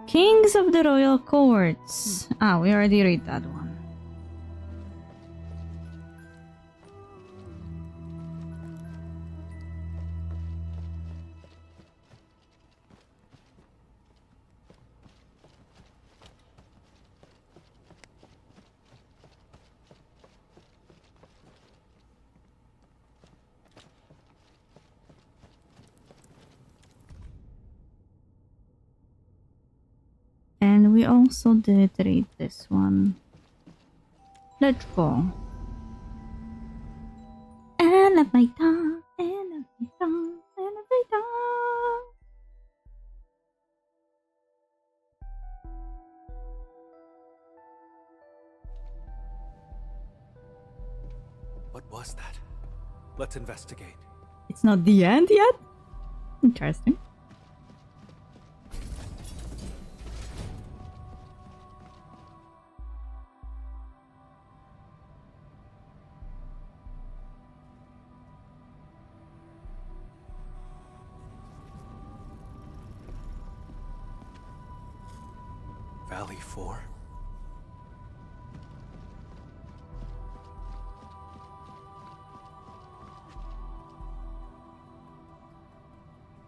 Kings of the Royal Courts. Ah, we already read that one. And we also did read this one. Let's go. Elevator, elevator, elevator. What was that? Let's investigate. It's not the end yet? Interesting. Valley 4?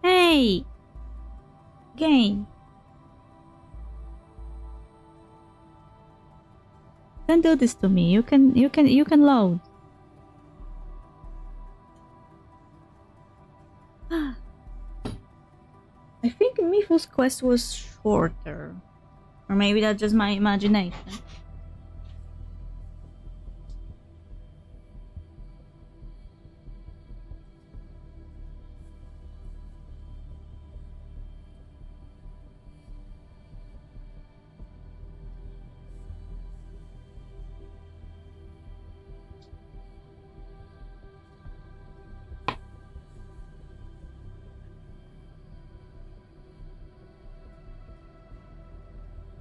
Hey! Game. Don't do this to me. You can load. I think Mifu's quest was shorter. Or maybe that's just my imagination.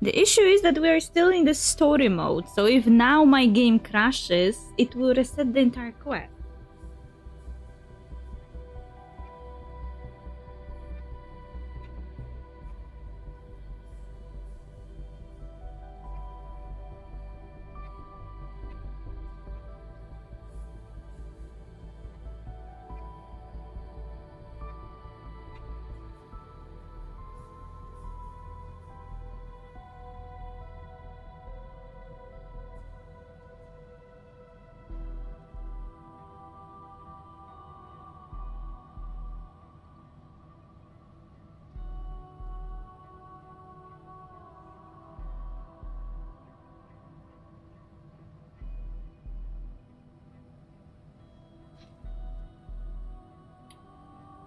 The issue is that we are still in the story mode, so if now my game crashes, it will reset the entire quest.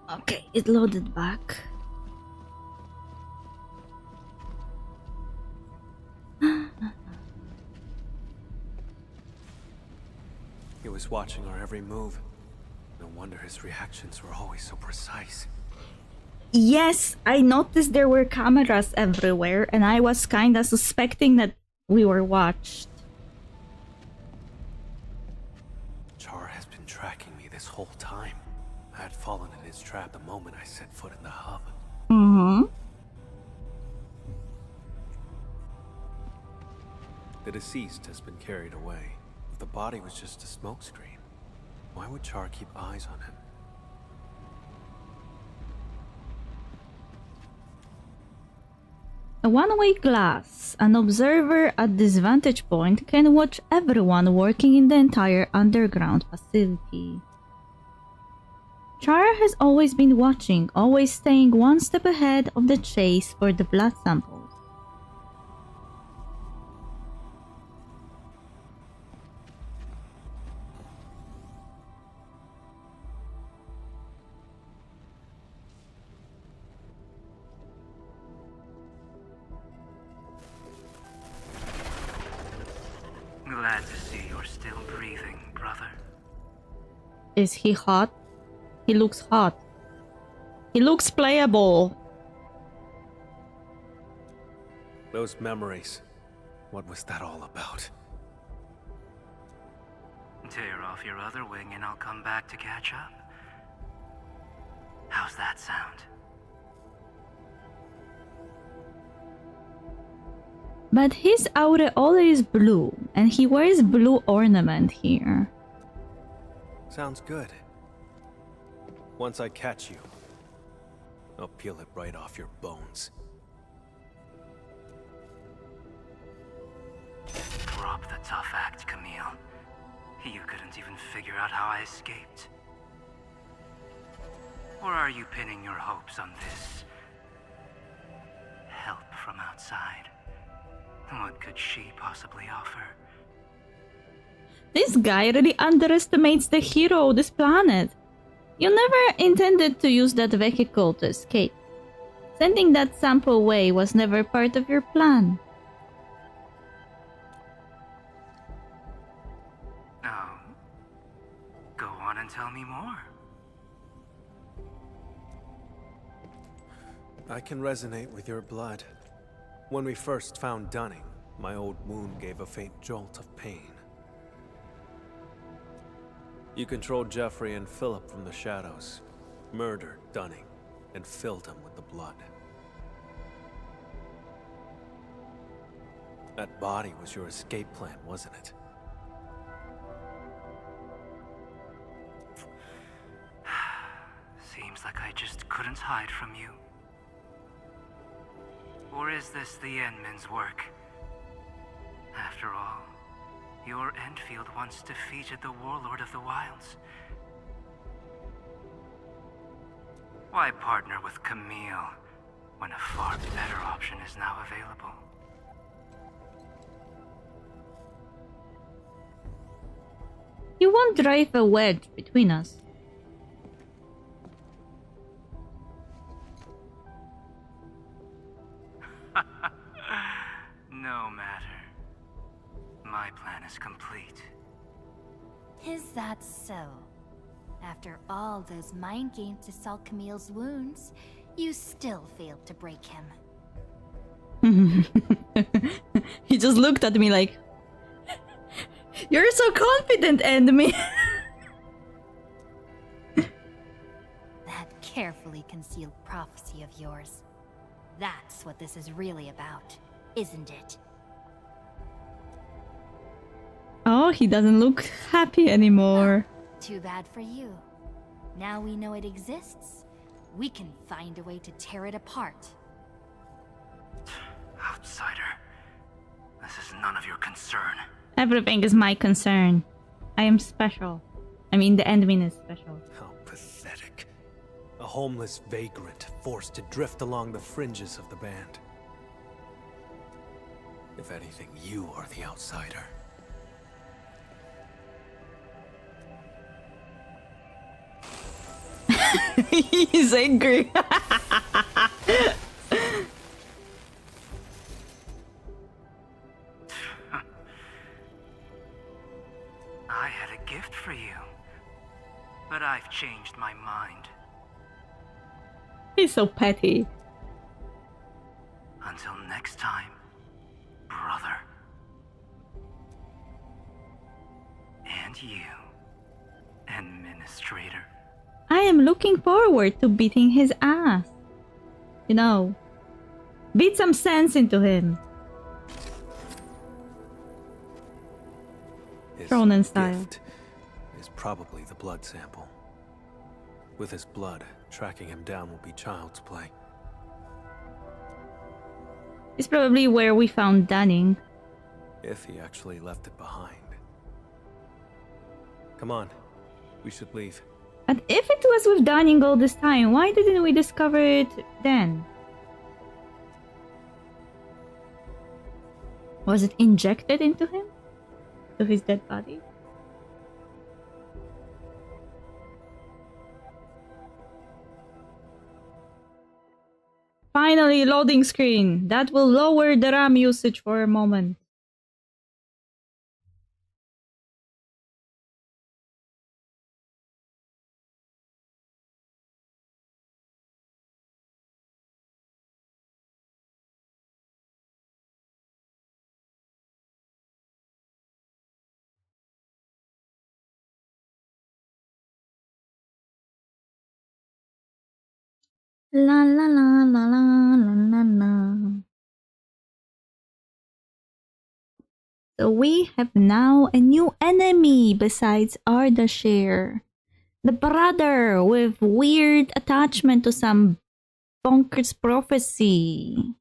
Okay, it loaded back. He was watching our every move. No wonder his reactions were always so precise. Yes, I noticed there were cameras everywhere, and I was kinda suspecting that we were watched. Char has been tracking me this whole time. I had fallen in his trap the moment I set foot in the hub. Mm-hmm. The deceased has been carried away. If the body was just a smokescreen, why would Char keep eyes on him? A one-way glass. An observer at this vantage point can watch everyone working in the entire underground facility. Char has always been watching, always staying one step ahead of the chase for the blood samples. Glad to see you're still breathing, brother. Is he hot? He looks hot. He looks playable. Those memories. What was that all about? Tear off your other wing and I'll come back to catch up. How's that sound? But his aureole is blue, and he wears blue ornament here. Sounds good. Once I catch you, I'll peel it right off your bones. Drop the tough act, Camille. You couldn't even figure out how I escaped. Or are you pinning your hopes on this help from outside? What could she possibly offer? This guy really underestimates the hero of this planet. You never intended to use that vehicle to escape. Sending that sample away was never part of your plan. Oh. Go on and tell me more. I can resonate with your blood. When we first found Dunning, my old wound gave a faint jolt of pain. You controlled Jeffrey and Philip from the shadows, murdered Dunning, and filled him with the blood. That body was your escape plan, wasn't it? Seems like I just couldn't hide from you. Or is this the Endmen's work? After all, your Endfield once defeated the Warlord of the Wilds. Why partner with Camille when a far better option is now available? You won't drive a wedge between us. No matter. My plan is complete. Is that so? After all those mind games to salve Camille's wounds, you still failed to break him. He just looked at me like, "You're so confident, enemy." That carefully concealed prophecy of yours. That's what this is really about, isn't it? Oh, he doesn't look happy anymore. Too bad for you. Now we know it exists, we can find a way to tear it apart. Outsider. This is none of your concern. Everything is my concern. I am special. I mean, the endmin is special. How pathetic. A homeless vagrant forced to drift along the fringes of the band. If anything, you are the outsider. He's angry. I had a gift for you, but I've changed my mind. He's so petty. Until next time, brother. And you, Administrator. I am looking forward to beating his ass. You know, beat some sense into him. His Ronin style. gift is probably the blood sample. With his blood, tracking him down will be child's play. It's probably where we found Dunning. If he actually left it behind. Come on, we should leave. And if it was with Dunning all this time, why didn't we discover it then? Was it injected into him? To his dead body? Finally, loading screen. That will lower the RAM usage for a moment. La la la la la la la la. So we have now a new enemy besides Ardashir. The brother with weird attachment to some bonkers prophecy.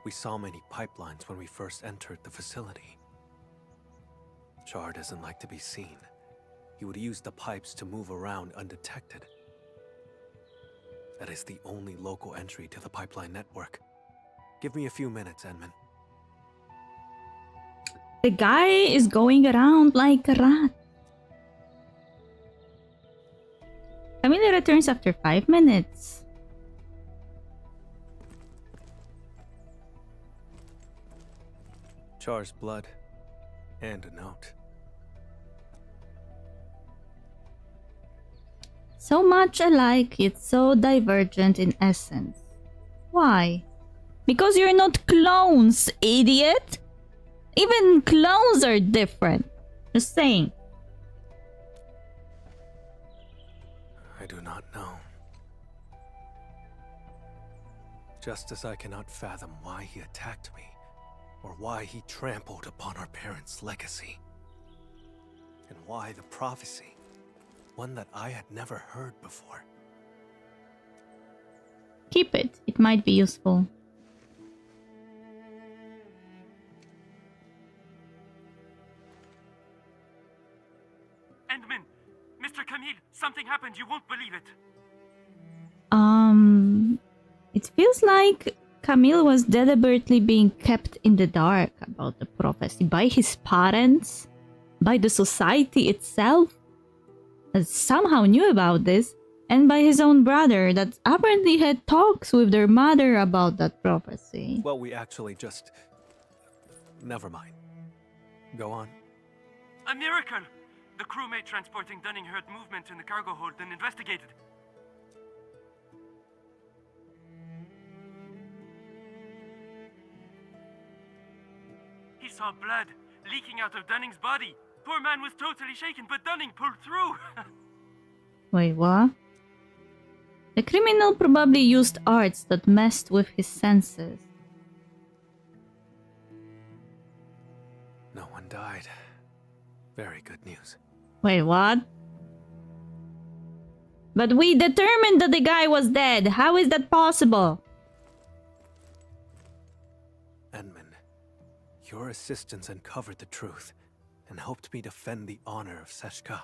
We saw many pipelines when we first entered the facility. Char doesn't like to be seen. He would use the pipes to move around undetected. That is the only local entry to the pipeline network. Give me a few minutes, Enman. The guy is going around like a rat. Camille returns after 5 minutes. Char's blood and a note. So much alike, yet so divergent in essence. Why? Because you're not clones, idiot! Even clones are different. Just saying. I do not know. Just as I cannot fathom why he attacked me, or why he trampled upon our parents' legacy, and why the prophecy, one that I had never heard before. Keep it. It might be useful. Endman! Mr. Camille, something happened. You won't believe it. It feels like Camille was deliberately being kept in the dark about the prophecy by his parents, by the society itself, that somehow knew about this, and by his own brother that apparently had talks with their mother about that prophecy. Well, we actually just... Never mind. Go on. A miracle! The crewmate transporting Dunning heard movement in the cargo hold and investigated. He saw blood leaking out of Dunning's body. Poor man was totally shaken, but Dunning pulled through. Wait, what? The criminal probably used arts that messed with his senses. No one died. Very good news. Wait, what? But we determined that the guy was dead. How is that possible? Enman, your assistance uncovered the truth and helped me defend the honor of Seshka.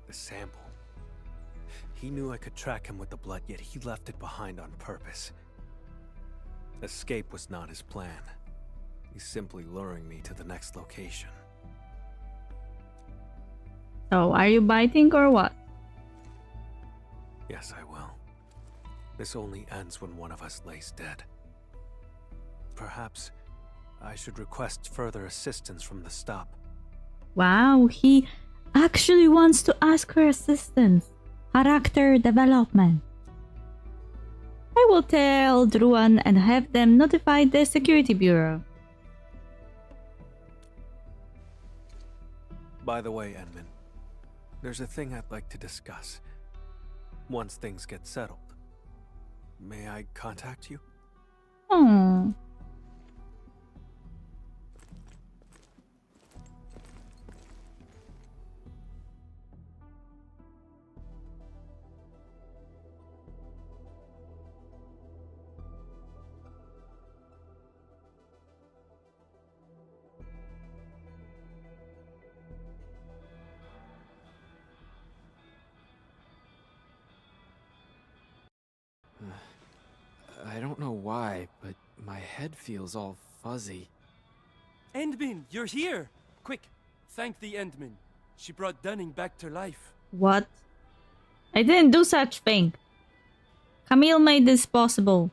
The sample. He knew I could track him with the blood, yet he left it behind on purpose. Escape was not his plan. He's simply luring me to the next location. So, are you biting or what? Yes, I will. This only ends when one of us lays dead. Perhaps I should request further assistance from the stop. Wow, he actually wants to ask for assistance. Character development. I will tell Druan and have them notify the security bureau. By the way, Enman, there's a thing I'd like to discuss. Once things get settled. May I contact you? Oh. I don't know why, but my head feels all fuzzy. Endman, you're here! Quick, thank the Endman. She brought Dunning back to life. What? I didn't do such thing. Camille made this possible.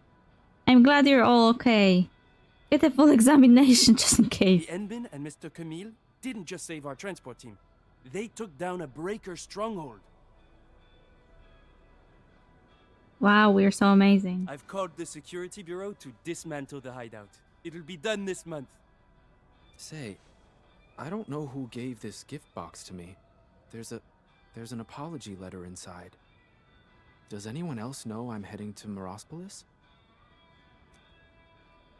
I'm glad you're all okay. Get a full examination just in case. The Endman and Mr. Camille didn't just save our transport team. They took down a breaker stronghold. Wow, we're so amazing. I've called the security bureau to dismantle the hideout. It'll be done this month. Say, I don't know who gave this gift box to me. There's an apology letter inside. Does anyone else know I'm heading to Morospolis?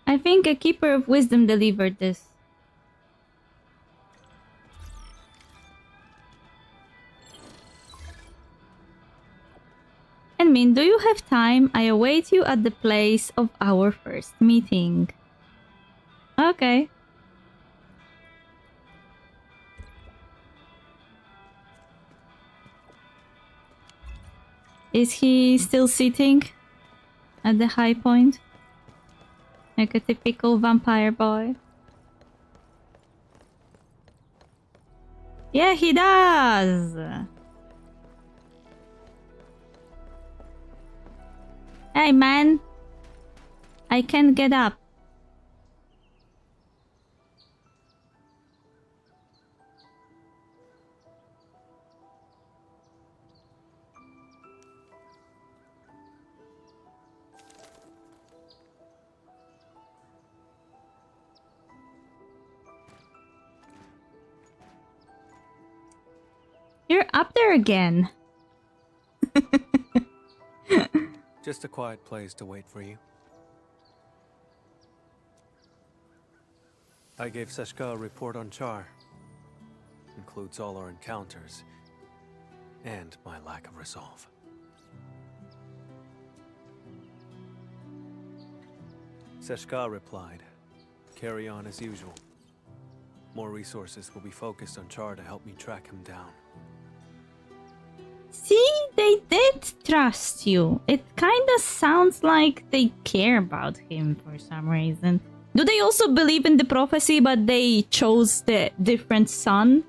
I think a Keeper of Wisdom delivered this. Enmin, do you have time? I await you at the place of our first meeting. Okay. Is he still sitting at the high point? Like a typical vampire boy? Yeah, he does! Hey, man! I can't get up. You're up there again. Just a quiet place to wait for you. I gave Seshka a report on Char. Includes all our encounters. And my lack of resolve. Seshka replied, "Carry on as usual. More resources will be focused on Char to help me track him down." See, they did trust you. It kinda sounds like they care about him for some reason. Do they also believe in the prophecy, but they chose the different son?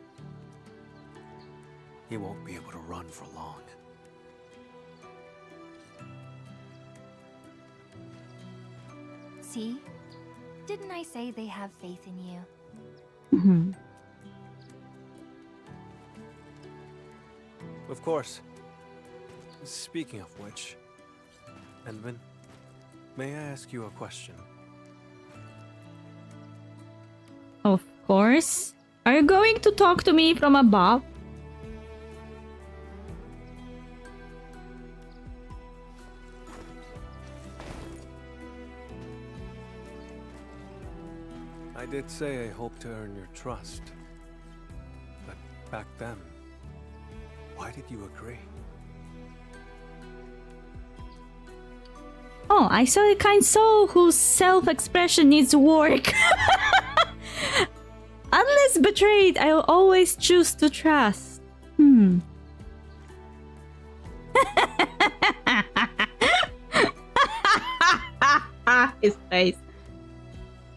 He won't be able to run for long. See? Didn't I say they have faith in you? Mm-hmm. Of course. Speaking of which, Endman, may I ask you a question? Of course. Are you going to talk to me from above? I did say I hoped to earn your trust. But back then, why did you agree? Oh, I saw a kind soul whose self-expression needs work. Unless betrayed, I will always choose to trust. His face.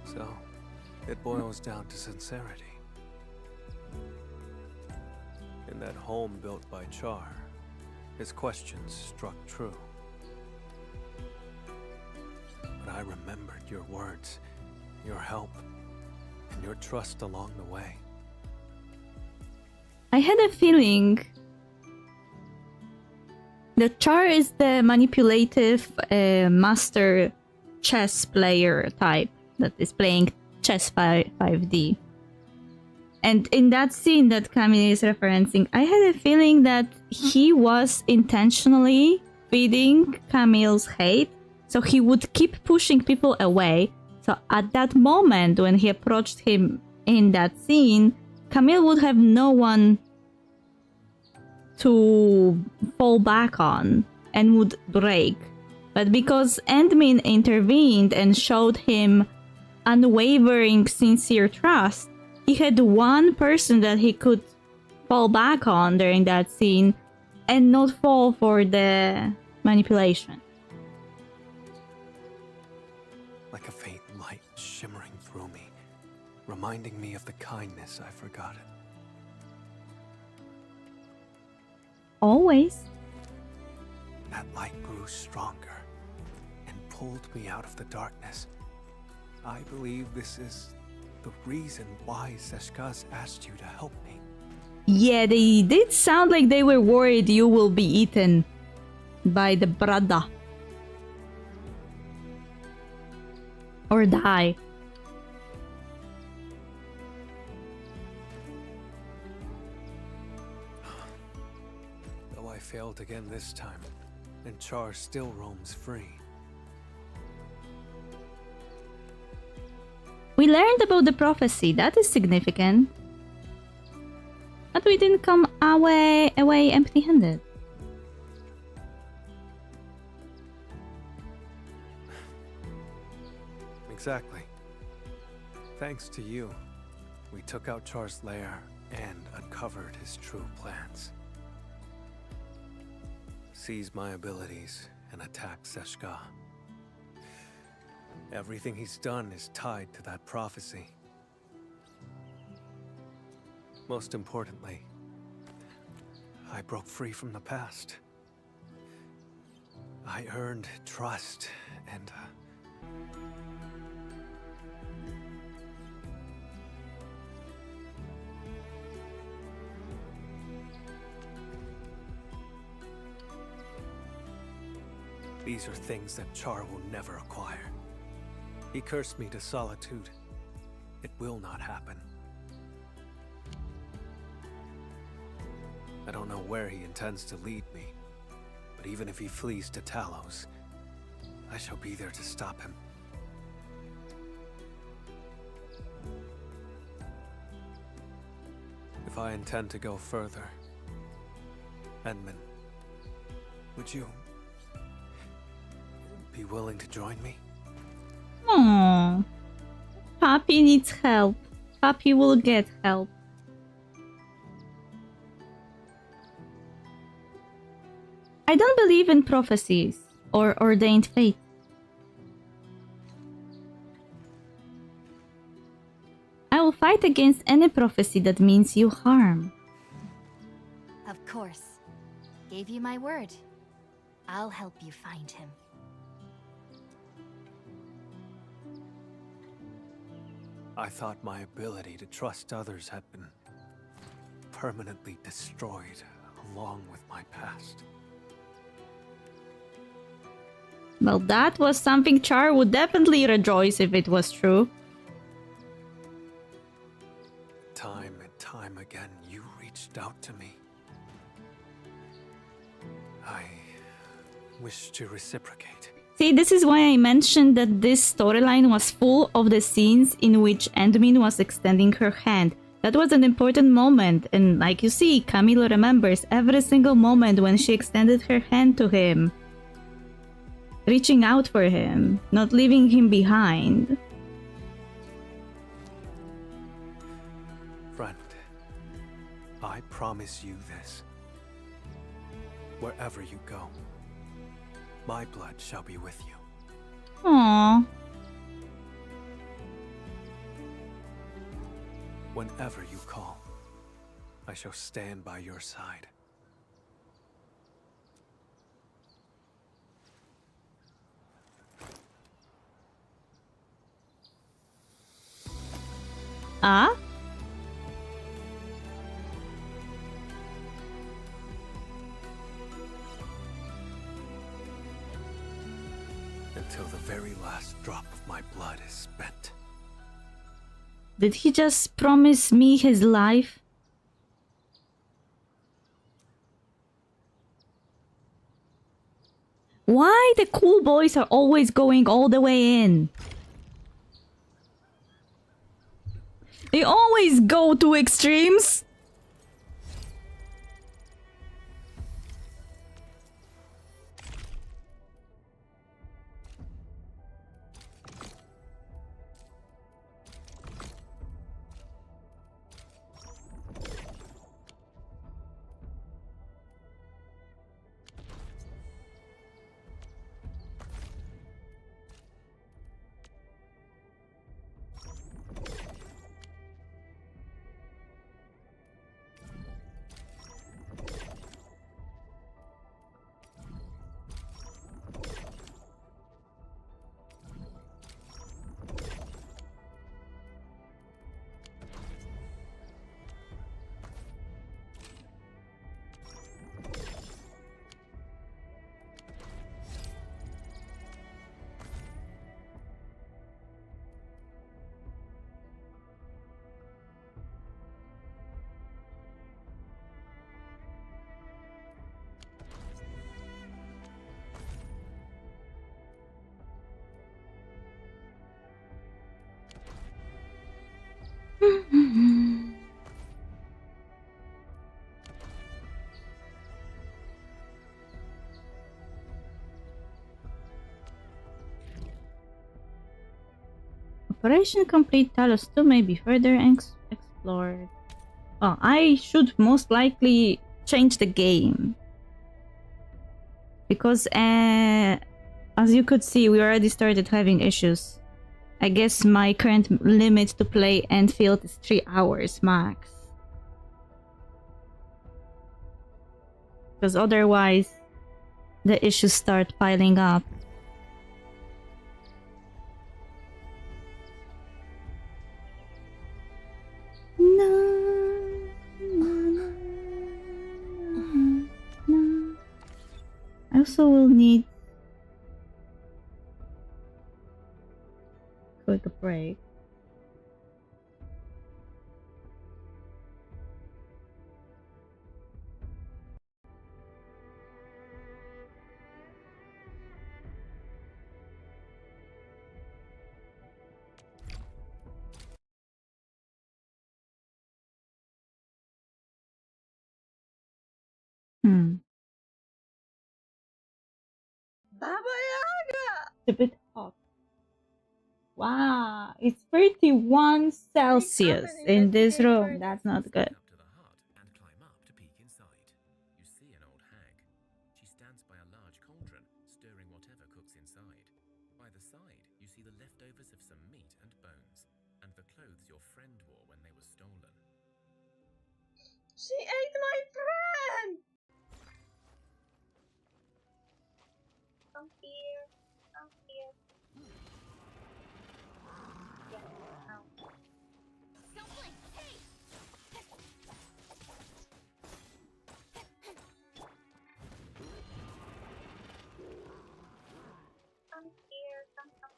So, it boils down to sincerity. In that home built by Char, his questions struck true. But I remembered your words, your help, and your trust along the way. I had a feeling that Char is the manipulative master chess player type that is playing chess 5D. And in that scene that Camille is referencing, I had a feeling that he was intentionally feeding Camille's hate, so he would keep pushing people away. So at that moment, when he approached him in that scene, Camille would have no one to fall back on and would break. But because Endmin intervened and showed him unwavering, sincere trust, he had one person that he could fall back on during that scene and not fall for the manipulation. Like a faint light shimmering through me, reminding me of the kindness I forgotten. Always. That light grew stronger and pulled me out of the darkness. I believe this is the reason why Seshkas asked you to help me. Yeah, they did sound like they were worried you will be eaten by the brother. Or die. Though I failed again this time, and Char still roams free. We learned about the prophecy. That is significant. But we didn't come away empty-handed. Exactly. Thanks to you, we took out Char's lair and uncovered his true plans. Seized my abilities and attacked Seshka. Everything he's done is tied to that prophecy. Most importantly, I broke free from the past. I earned trust and... These are things that Char will never acquire. He cursed me to solitude. It will not happen. I don't know where he intends to lead me, but even if he flees to Talos, I shall be there to stop him. If I intend to go further, Edmund, would you be willing to join me? Aww. Papi needs help. Papi will get help. I don't believe in prophecies or ordained fate. I will fight against any prophecy that means you harm. Of course. Gave you my word. I'll help you find him. I thought my ability to trust others had been permanently destroyed along with my past. Well, that was something Char would definitely rejoice if it was true. Time and time again, you reached out to me. I wish to reciprocate. See, this is why I mentioned that this storyline was full of the scenes in which Endmin was extending her hand. That was an important moment, and like you see, Camilo remembers every single moment when she extended her hand to him. Reaching out for him, not leaving him behind. Friend, I promise you this. Wherever you go, my blood shall be with you. Aww. Whenever you call, I shall stand by your side. Ah? Until the very last drop of my blood is spent. Did he just promise me his life? Why the cool boys are always going all the way in? They always go to extremes. Operation complete. Talos 2 may be further explored. Oh, I should most likely change the game. Because, as you could see, we already started having issues. I guess my current limit to play Endfield is 3 hours max. Because otherwise, the issues start piling up. I also will need quick break. Baba Yaga! It's a bit hot. Wow, it's 31 Celsius in this room. That's not good. Up to the hut and climb up to peek inside. You see an old hag. She stands by a large cauldron, stirring whatever cooks inside. By the side, you see the leftovers of some meat and bones, and the clothes your friend wore when they were stolen. She ate my friend! Come here. Come here. Get out. Snowflake, hey! Come here. Come. Come.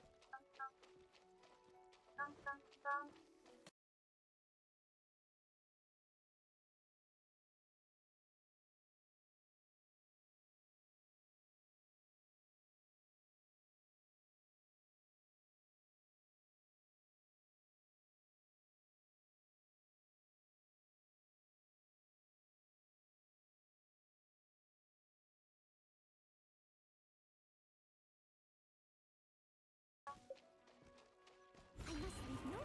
I must leave no.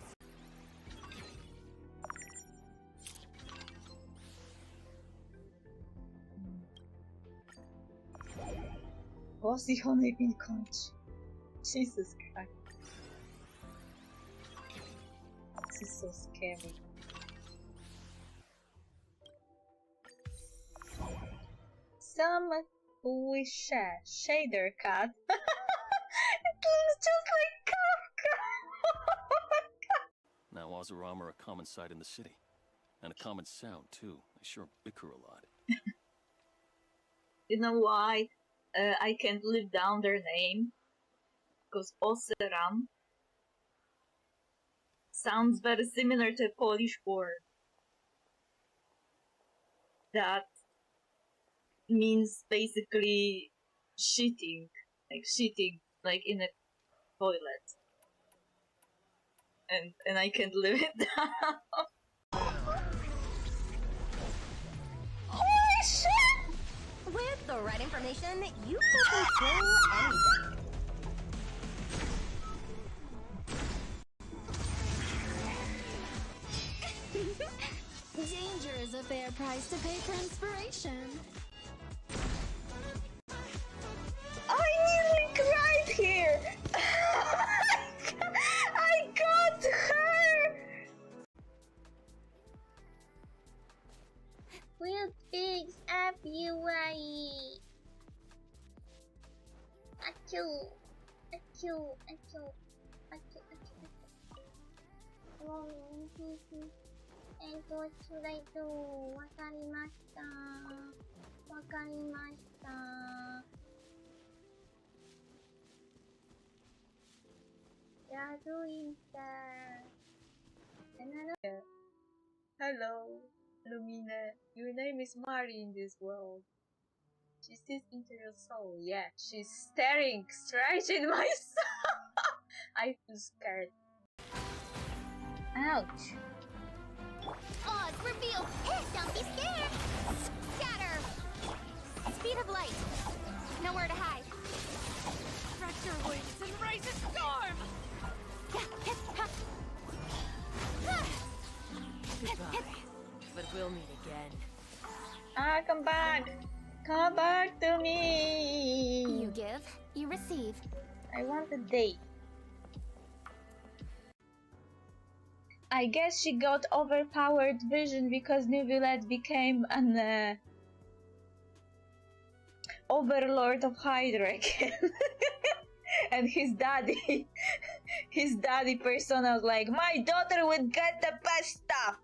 What's the honey bean conch? Jesus Christ. This is so scary. Some wish shader cat. It looks just like Kafka. Now, Ozarama are a common sight in the city. And a common sound, too. They sure bicker a lot. You know why I can't live down their name? Because Oseram sounds very similar to a Polish word that means basically shitting, like in a toilet. And I can't live it down. Holy shit! With the right information, you can control anything. Danger is a fair price to pay for inspiration. I nearly cried here! I got her! We'll fix everywhere. Achoo. Achoo. Achoo. Achoo. Achoo. And what should I do? Wakarimashita. Wakarimashita. They are doing that. Another. Hello, Lumina. Your name is Mari in this world. She sees into your soul. Yeah, she's staring straight in my soul. I feel scared. Ouch. Oz, reveal! Don't be scared! Scatter! Speed of light. Nowhere to hide. Stretch your wings and raise a storm! Goodbye. But we'll meet again. Ah, come back! Come back to me! You give, you receive. I want a date. I guess she got overpowered vision because Nuvulette became an overlord of Hydra again. And his daddy persona was like, my daughter would get the best stuff.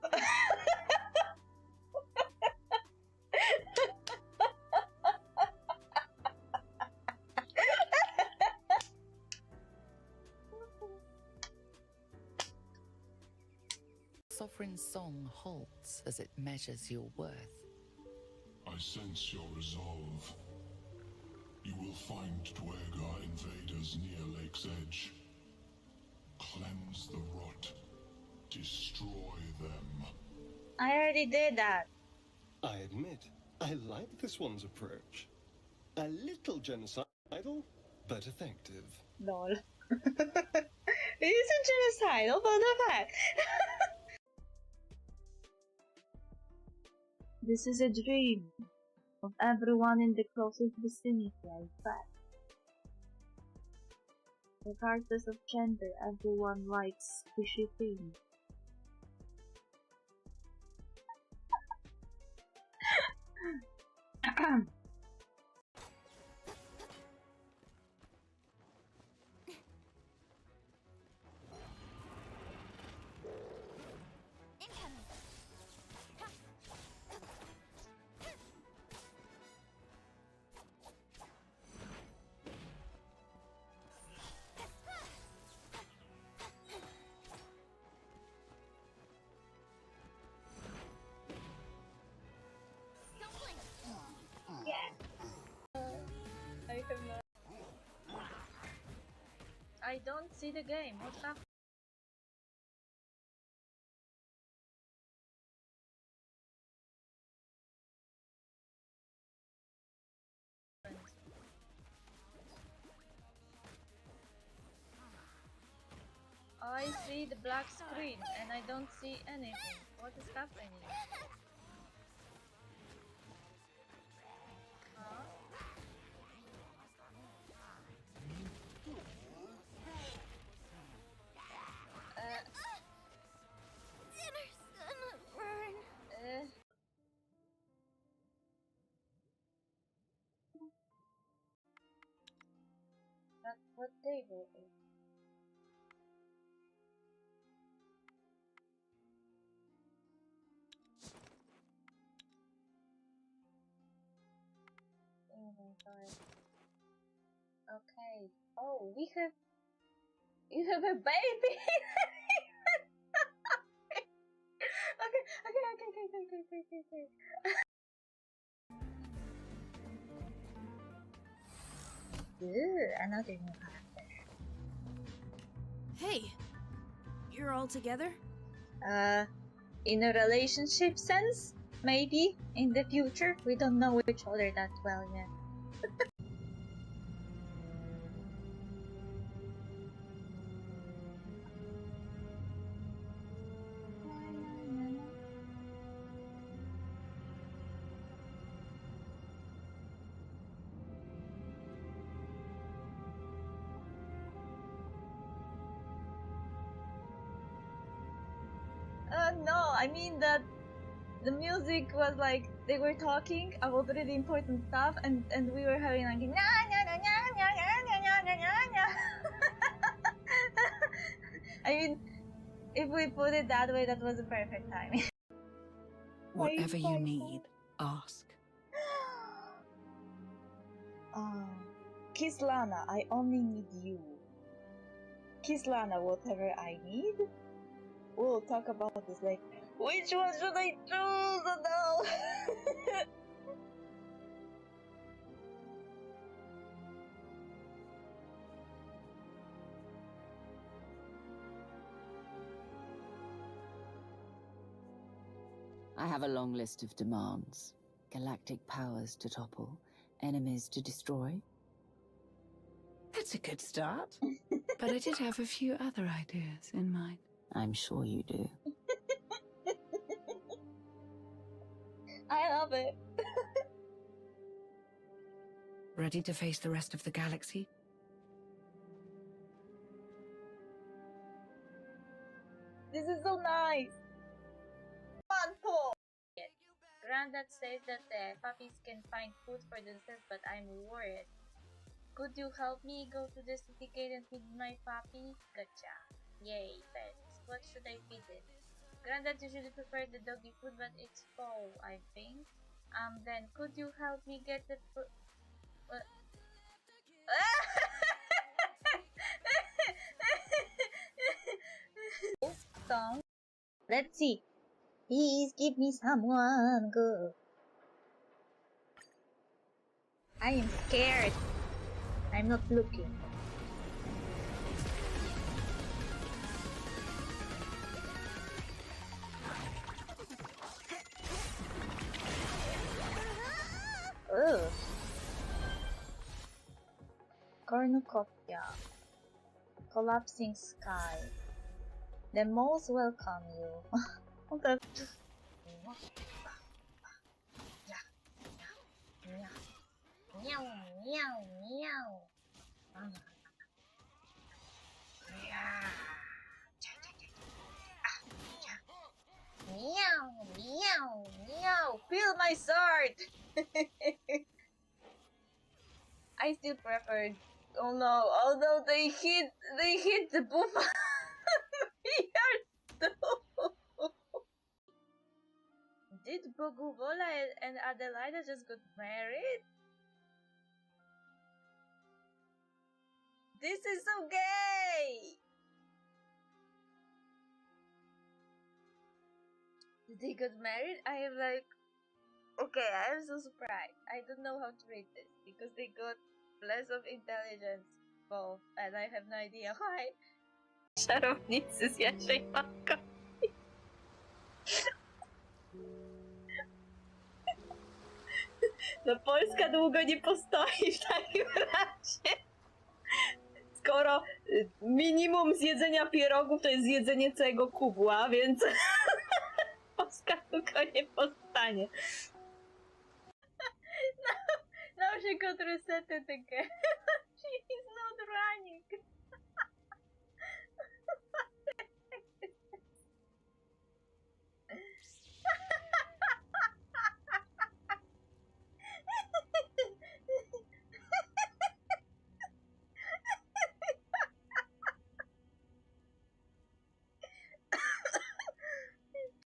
Sovereign song halts as it measures your worth. I sense your resolve. You will find Dwergar invaders near Lake's Edge. Cleanse the rot. Destroy them. I already did that. I admit, I like this one's approach. A little genocidal, but effective. Lol. It isn't genocidal, but the fact. This is a dream of everyone in the closest vicinity, I bet. Regardless of gender, everyone likes squishy things. I don't see the game. What's up? I see the black screen and I don't see anything. What is happening? Huh? Dinner's gonna burn. What table is? Oh my god. Okay. Oh, you have a baby. Okay. Ooh, another new character. Hey, you're all together? In a relationship sense, maybe in the future. We don't know each other that well yet. No, I mean that the music was like they were talking about really important stuff, and we were having like na na na na na na na na na na. I mean, if we put it that way, that was a perfect timing. Whatever you need, ask. Kislana, I only need you. Kislana, whatever I need. We'll talk about this like, which one should I choose? Oh, no. I have a long list of demands. Galactic powers to topple, enemies to destroy. That's a good start. But I did have a few other ideas in mind. I'm sure you do. I love it. Ready to face the rest of the galaxy? This is so nice. One pull. Granddad says that the puppies can find food for themselves, but I'm worried. Could you help me go to the city gate and feed my puppy? Gotcha. Yay, pets. What should I feed it? Granddad usually prefers the doggy food, but it's fall, I think. Then could you help me get the food? Song. Let's see. Please give me someone good. I am scared. I'm not looking. Ugh. Cornucopia. Collapsing sky. The moles welcome you. What the? Meow, meow, meow. Meow, meow, meow. Feel my sword. I still prefer. Oh no! Although they hit the buffalo. We are so. Did Boguvola and Adelaida just got married? This is so gay! Did they get married? I am like, okay, I am so surprised. I don't know how to rate this because they got less of intelligence both, and I have no idea why. Czarownicy z Jaszej Maka. No Polska długo nie postoi w takim razie. Skoro minimum zjedzenia pierogów to jest zjedzenie całego kubła, więc Polska długo nie powstanie. Now she got resetted again. She is not running.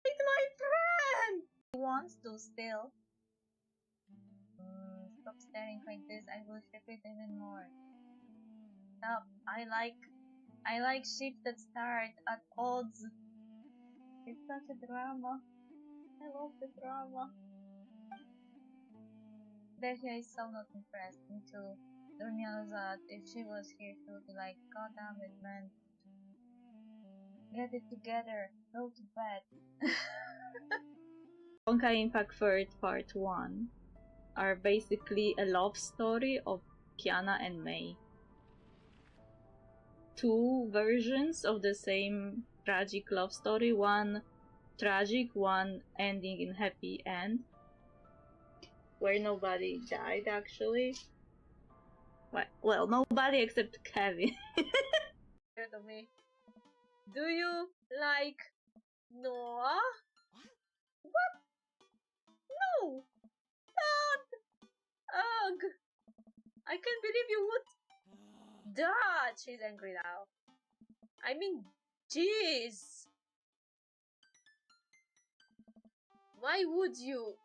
It's my friend! He wants to still. Stop staring like this, I will ship it even more. Stop. I like ships that start at odds. It's such a drama. I love the drama. Dehya is so not impressed. Me too. Durmialza, if she was here, she would be like, God damn it, man. Get it together. Go to bed. Honkai Impact Third Part 1 are basically a love story of Kiana and Mei. Two versions of the same tragic love story, one tragic, one ending in happy end, where nobody died actually. Well, nobody except Kevin. Do you like Noah? What? No! Not! Ugh! I can't believe you would. Dad! She's angry now. I mean, jeez! Why would you?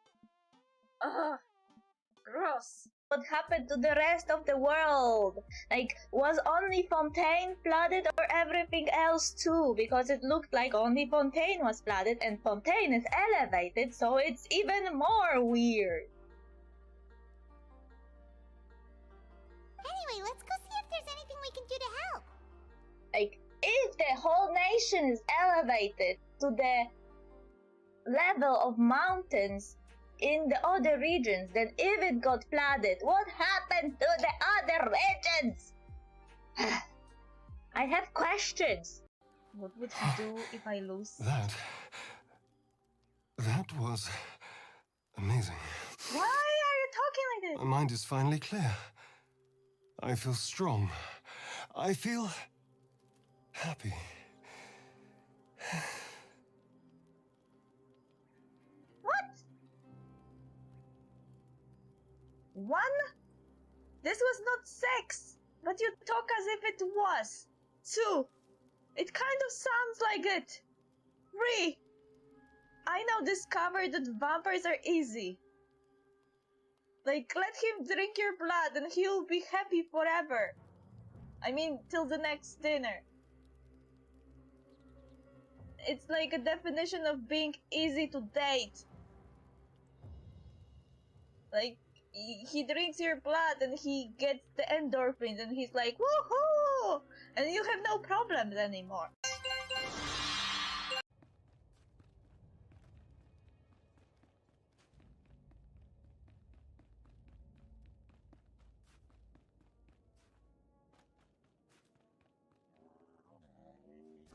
Ugh! Gross! What happened to the rest of the world? Like, was only Fontaine flooded or everything else too? Because it looked like only Fontaine was flooded and Fontaine is elevated, so it's even more weird. Anyway, let's go see if there's anything we can do to help. Like, if the whole nation is elevated to the level of mountains in the other regions, then if it got flooded, what happened to the other regions? have questions. What would he do if I lose? That was amazing. Why are you talking like this? My mind is finally clear. I feel strong. I feel happy. What? 1? This was not sex, but you talk as if it was. 2. It kind of sounds like it. 3. I now discovered that vampires are easy. Like, let him drink your blood and he'll be happy forever. I mean, till the next dinner. It's like a definition of being easy to date. Like, he drinks your blood and he gets the endorphins and he's like, woohoo! And you have no problems anymore.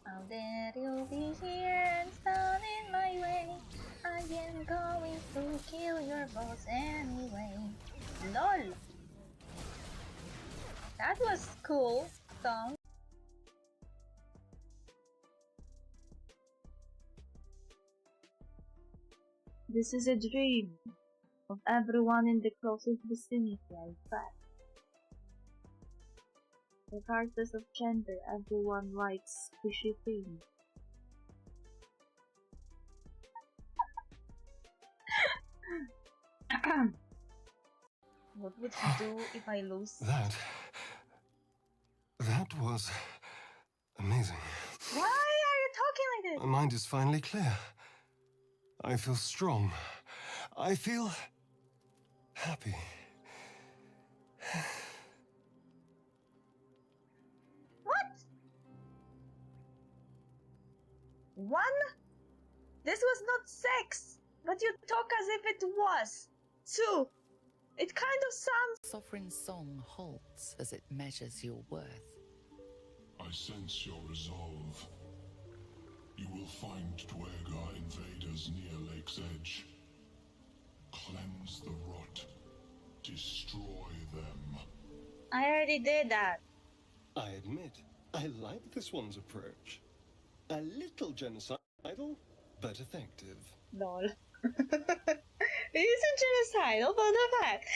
How dare you be here and stand in my way? I am going to kill your boss anyway. LOL! That was cool song. This is a dream of everyone in the closest vicinity, I bet. Regardless of gender, everyone likes squishy things. What would he do if I lose? That was amazing. Why are you talking like this? My mind is finally clear. I feel strong. I feel happy. What? 1? This was not sex, but you talk as if it was. 2. It kind of sounds... Sovereign song halts as it measures your worth. I sense your resolve. You will find Dwergar invaders near Lake's Edge. Cleanse the rot. Destroy them. I already did that. I admit, I like this one's approach. A little genocidal, but effective. Lol. It isn't genocidal, but the fact.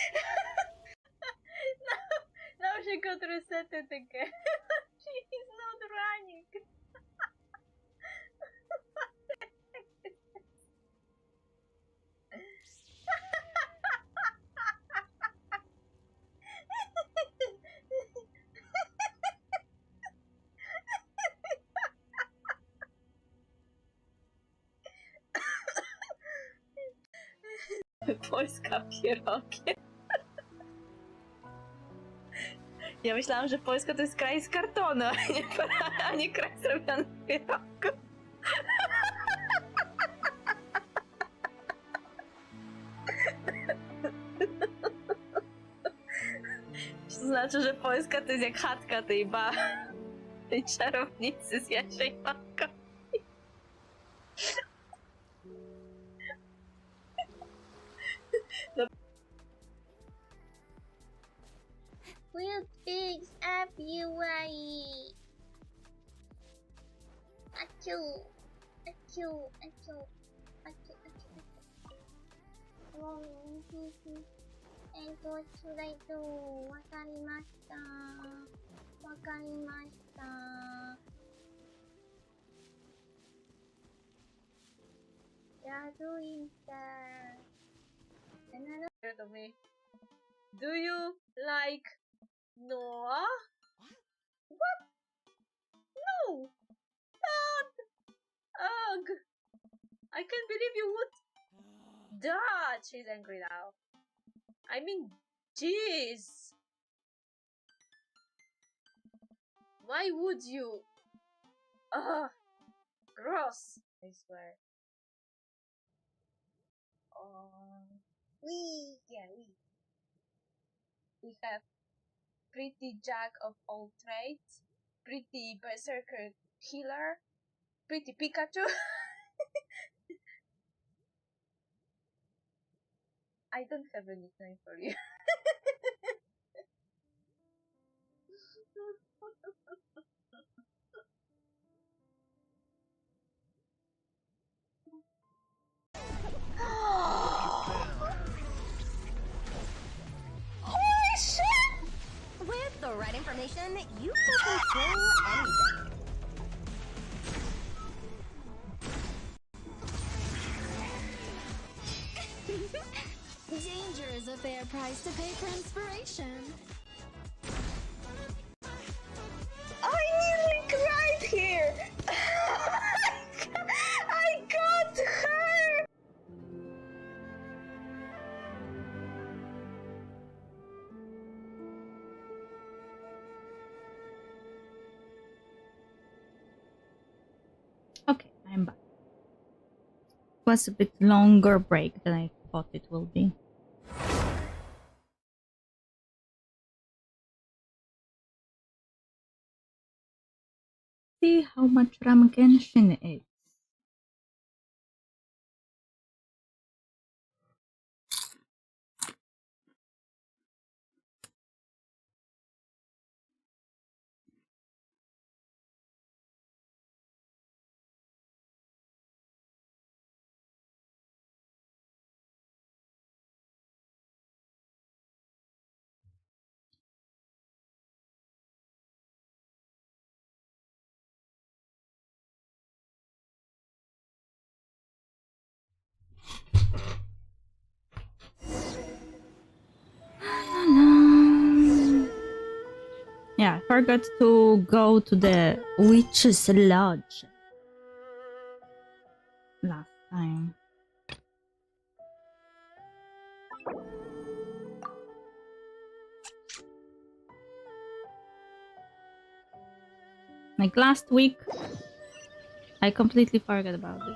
now she could reset it again. She is not running. Polska pierogiem. Ja myślałam, że Polska to jest kraj z kartonu, a nie kraj zrobiony z pierogów. To znaczy, że Polska to jest jak chatka tej czarownicy z Jasiej Maka. We'll fix everywhere. Achoo, achoo, achoo, achoo, achoo. And what should I do? Wakarimashita. Wakarimashita. You're doing that. And to me. Do you like Noah? What? No! Not! Ugh! I can't believe you would. Duh! She's angry now. I mean, jeez! Why would you? Ugh! Gross! I swear. Yeah, we have pretty jack of all trades. Pretty Berserker Healer. Pretty Pikachu. I don't have a nickname for you. Holy shit! With the right information, you can control anything. Danger is a fair price to pay for inspiration. I nearly cried here! I got her! Okay, I'm back. It was a bit longer break than I thought it will be. See how much RAM Genshin is. Yeah, I forgot to go to the Witch's Lodge last time. Like last week, I completely forgot about it.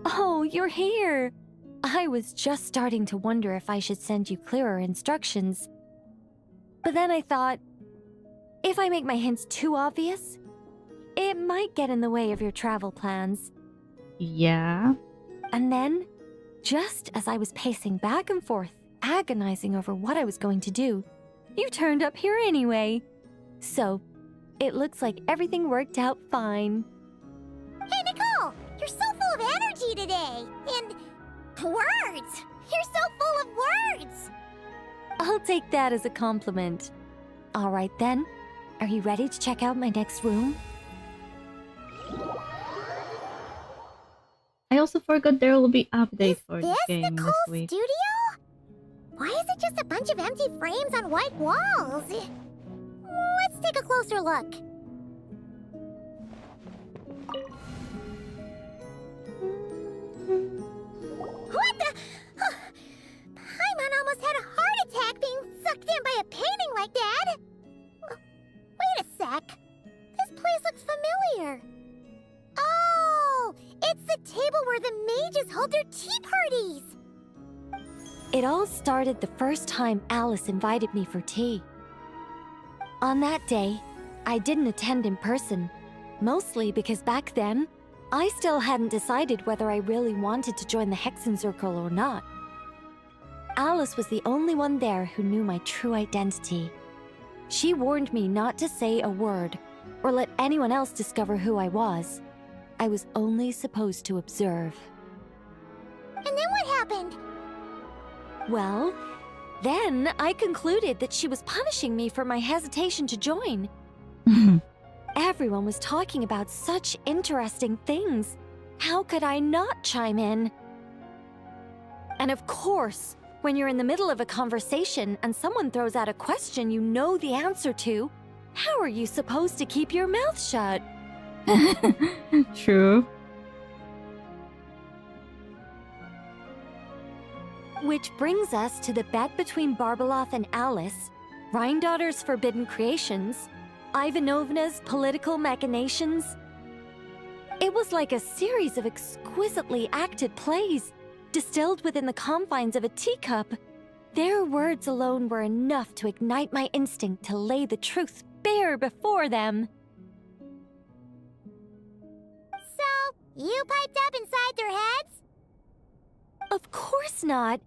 Oh, you're here! I was just starting to wonder if I should send you clearer instructions. But then I thought, if I make my hints too obvious, it might get in the way of your travel plans. Yeah. And then, just as I was pacing back and forth, agonizing over what I was going to do, you turned up here anyway. So, it looks like everything worked out fine. Hey, Nicole! You're so full of energy today! And words! You're so full of words! I'll take that as a compliment. All right then, are you ready to check out my next room? I also forgot there will be update for this This game Nicole's this week. studio? Why is it just a bunch of empty frames on white walls? Let's take a closer look. What the? Paimon almost had a heart attack being sucked in by a painting like that. Wait a sec. This place looks familiar. Oh, it's the table where the mages hold their tea parties. It all started the first time Alice invited me for tea. On that day, I didn't attend in person, mostly because back then, I still hadn't decided whether I really wanted to join the Hexen Circle or not. Alice was the only one there who knew my true identity. She warned me not to say a word or let anyone else discover who I was. I was only supposed to observe. And then what happened? Well, then I concluded that she was punishing me for my hesitation to join. Everyone was talking about such interesting things. How could I not chime in? And of course, when you're in the middle of a conversation and someone throws out a question you know the answer to, how are you supposed to keep your mouth shut? True. Which brings us to the bet between Barbeloth and Alice, Rhindaughter's forbidden creations, Ivanovna's political machinations. It was like a series of exquisitely acted plays, distilled within the confines of a teacup. Their words alone were enough to ignite my instinct to lay the truth bare before them. So, you piped up inside their heads? Of course not.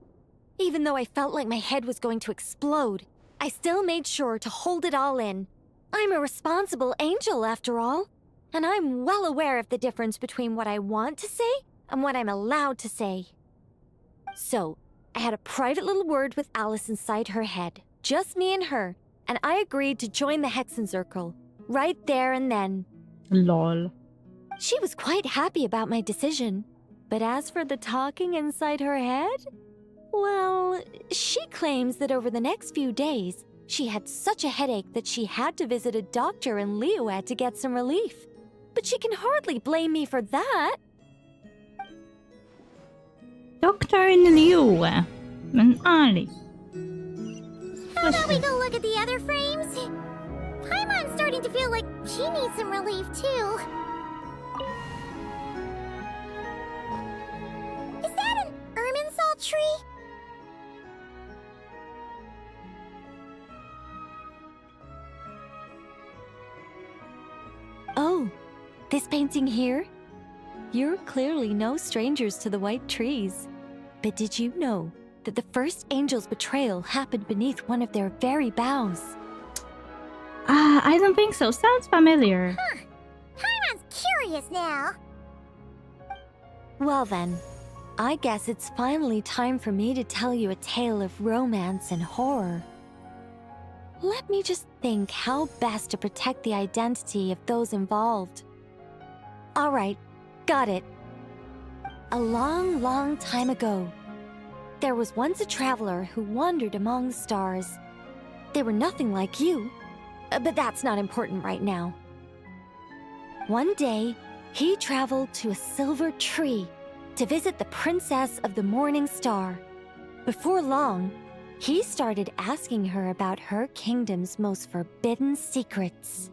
Even though I felt like my head was going to explode, I still made sure to hold it all in. I'm a responsible angel, after all, and I'm well aware of the difference between what I want to say and what I'm allowed to say. So, I had a private little word with Alice inside her head, just me and her, and I agreed to join the Hexenzirkel, right there and then. Lol. She was quite happy about my decision, but as for the talking inside her head, well, she claims that over the next few days, she had such a headache that she had to visit a doctor in Liyue to get some relief. But she can hardly blame me for that. Doctor in Liyue. Men ärligt. How about we go look at the other frames? Paimon's starting to feel like she needs some relief too. Is that an Irminsul tree? Oh, this painting here? You're clearly no strangers to the white trees. But did you know that the first angel's betrayal happened beneath one of their very boughs? I don't think so. Sounds familiar. Huh. Paimon's curious now. Well then, I guess it's finally time for me to tell you a tale of romance and horror. Let me just think how best to protect the identity of those involved. All right, got it. A long, long time ago, there was once a traveler who wandered among the stars. They were nothing like you, but that's not important right now. One day, he traveled to a silver tree to visit the princess of the morning star. Before long, he started asking her about her kingdom's most forbidden secrets.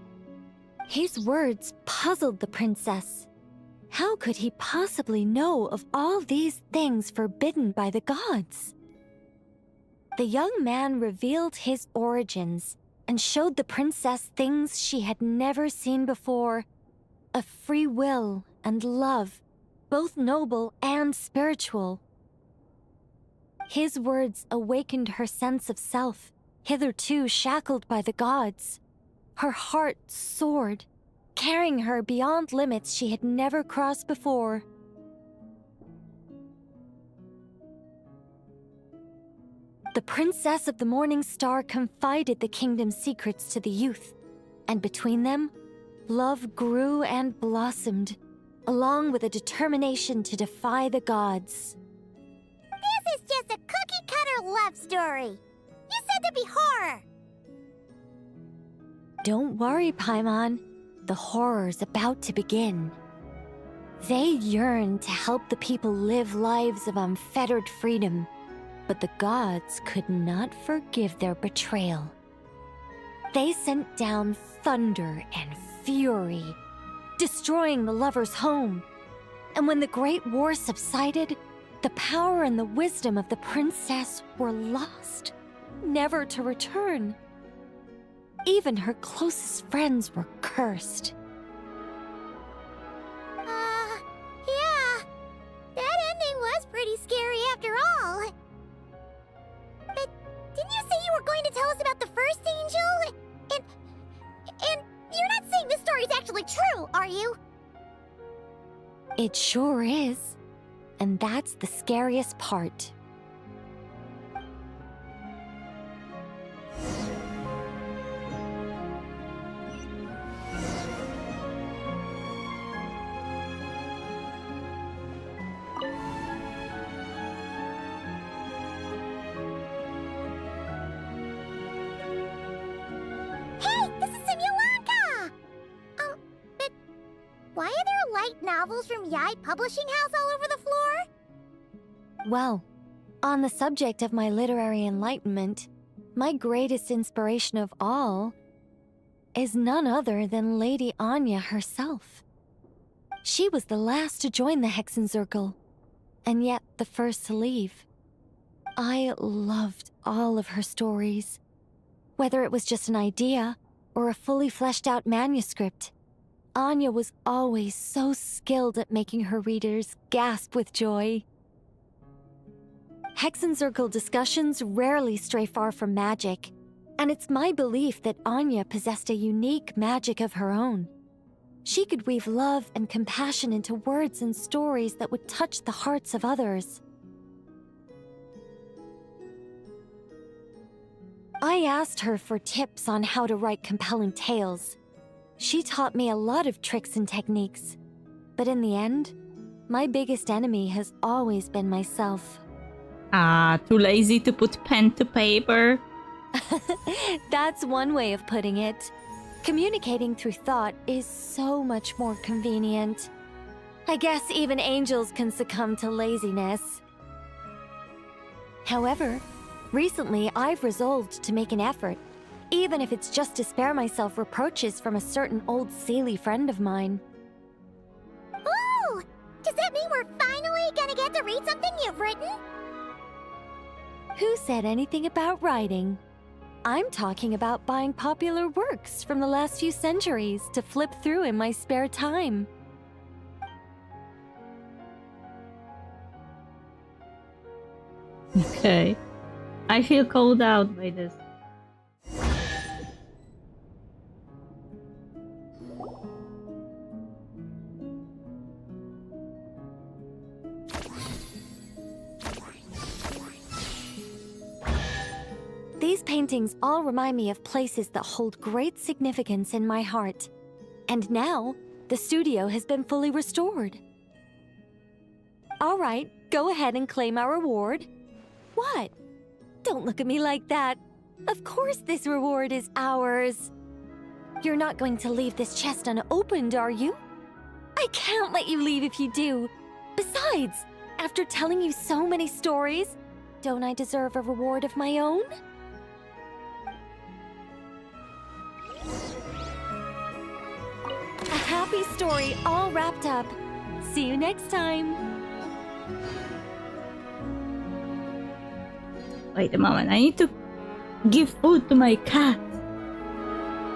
His words puzzled the princess. How could he possibly know of all these things forbidden by the gods? The young man revealed his origins and showed the princess things she had never seen before: a free will and love, both noble and spiritual. His words awakened her sense of self, hitherto shackled by the gods. Her heart soared, carrying her beyond limits she had never crossed before. The princess of the morning star confided the kingdom's secrets to the youth, and between them, love grew and blossomed, along with a determination to defy the gods. This is just a cookie-cutter love story. You said there'd be horror. Don't worry, Paimon. The horror's about to begin. They yearned to help the people live lives of unfettered freedom, but the gods could not forgive their betrayal. They sent down thunder and fury, destroying the lovers' home. And when the Great War subsided, the power and the wisdom of the princess were lost, never to return. Even her closest friends were cursed. Yeah. That ending was pretty scary after all. But didn't you say you were going to tell us about the first angel? And you're not saying this story are you? It sure is. And that's the scariest part. Hey, this is Simulanka! But why are there light novels from Yai Publishing House all over the floor? Well, on the subject of my literary enlightenment, my greatest inspiration of all is none other than Lady Anya herself. She was the last to join the Hexenzirkel, and yet the first to leave. I loved all of her stories, whether it was just an idea or a fully fleshed out manuscript. Anya was always so skilled at making her readers gasp with joy. Hexenzirkel discussions rarely stray far from magic, and it's my belief that Anya possessed a unique magic of her own. She could weave love and compassion into words and stories that would touch the hearts of others. I asked her for tips on how to write compelling tales. She taught me a lot of tricks and techniques, but in the end, my biggest enemy has always been myself. Too lazy to put pen to paper. That's one way of putting it. Communicating through thought is so much more convenient. I guess even angels can succumb to laziness. However, recently I've resolved to make an effort, even if it's just to spare myself reproaches from a certain old Seelie friend of mine. Ooh! Does that mean we're finally gonna get to read something you've written? Who said anything about writing? I'm talking about buying popular works from the last few centuries to flip through in my spare time. Okay. I feel called out by this. These paintings all remind me of places that hold great significance in my heart. And now, the studio has been fully restored. All right, go ahead and claim our reward. What? Don't look at me like that. Of course this reward is ours. You're not going to leave this chest unopened, are you? I can't let you leave if you do. Besides, after telling you so many stories, don't I deserve a reward of my own? A happy story all wrapped up. See you next time. Wait a moment, I need to give food to my cat.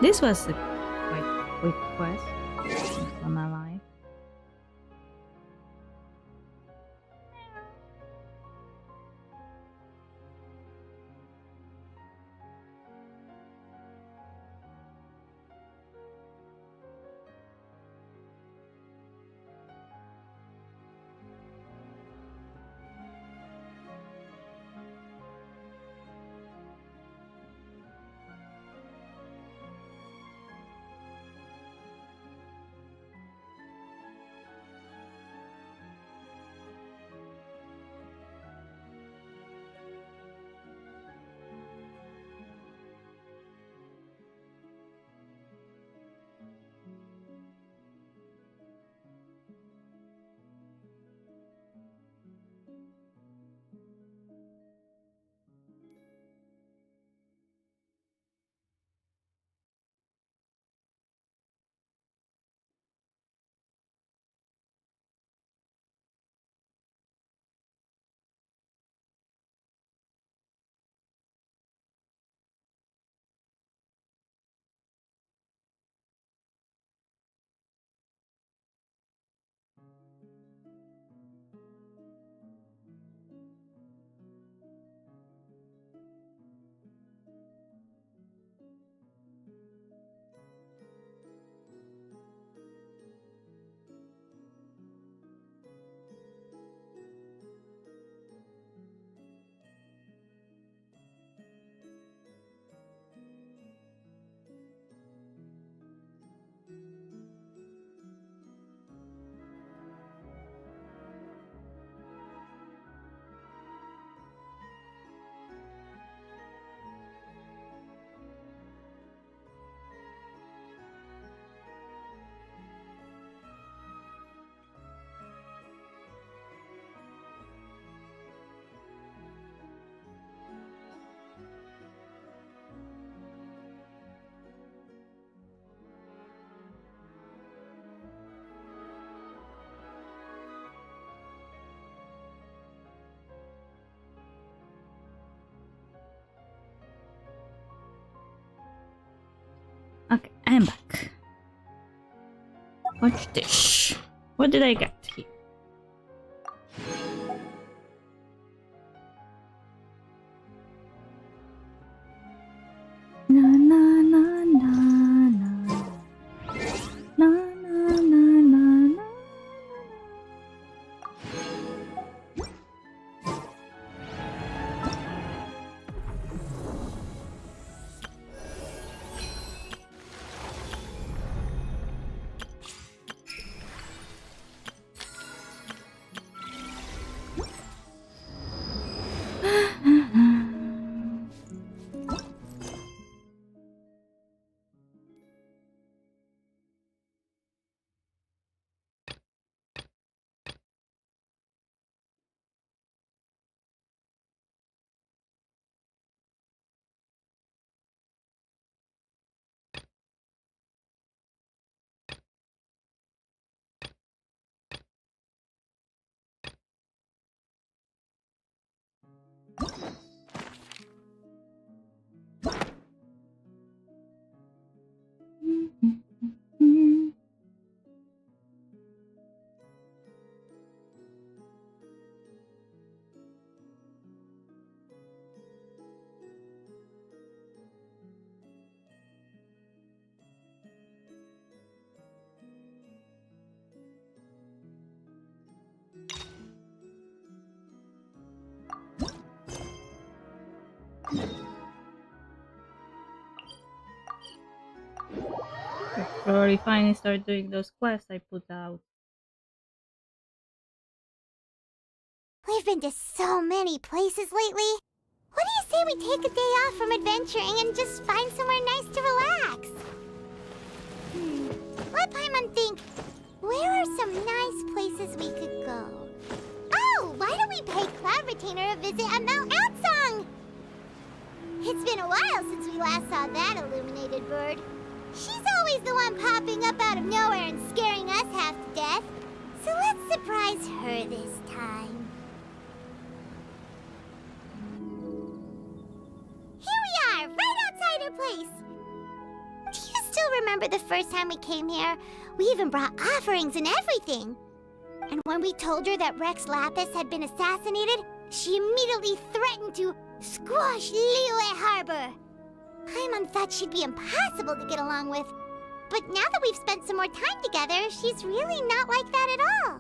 This was a quite quick quest for my life. I'm back. Watch this. What did I get here? Na na na na na. Na na na na na. Before we finally start doing those quests I put out. We've been to so many places lately. What do you say we take a day off from adventuring and just find somewhere nice to relax? Let Paimon think. Where are some nice places we could go? Oh, why don't we pay Cloud Retainer a visit at Mount Outsong? It's been a while since we last saw that illuminated bird. She's always the one popping up out of nowhere and scaring us half to death. So let's surprise her this time. Here we are, right outside her place. Do you still remember the first time we came here? We even brought offerings and everything. And when we told her that Rex Lapis had been assassinated, she immediately threatened to squash Liyue Harbor. Paimon thought she'd be impossible to get along with. But now that we've spent some more time together, she's really not like that at all.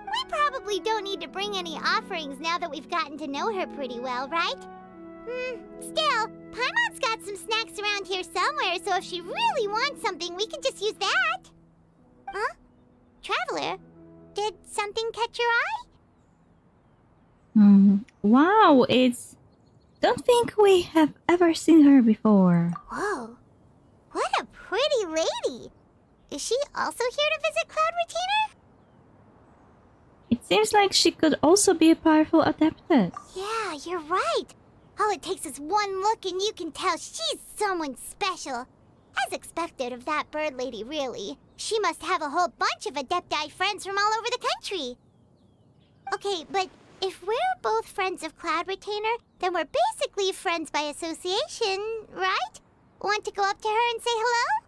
We probably don't need to bring any offerings now that we've gotten to know her pretty well, right? Still, Paimon's got some snacks around here somewhere, so if she really wants something, we can just use that. Huh? Traveler, did something catch your eye? Wow, it's... Don't think we have ever seen her before. Whoa, what a pretty lady. Is she also here to visit Cloud Retainer? It seems like she could also be a powerful adeptus. Yeah, you're right. All it takes is one look and you can tell she's someone special. As expected of that bird lady, really. She must have a whole bunch of Adepti friends from all over the country. Okay, but if we're both friends of Cloud Retainer, then we're basically friends by association, right? Want to go up to her and say hello?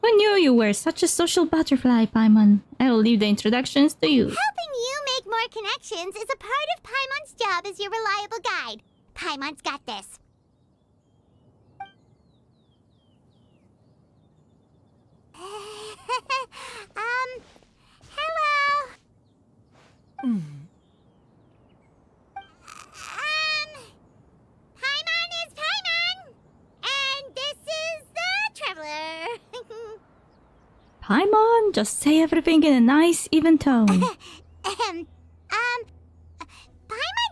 Who knew you were such a social butterfly, Paimon? I'll leave the introductions to you. Helping you make more connections is a part of Paimon's job as your reliable guide. Paimon's got this. Hello. Paimon is Paimon, and this is the Traveler. Paimon, just say everything in a nice, even tone. Paimon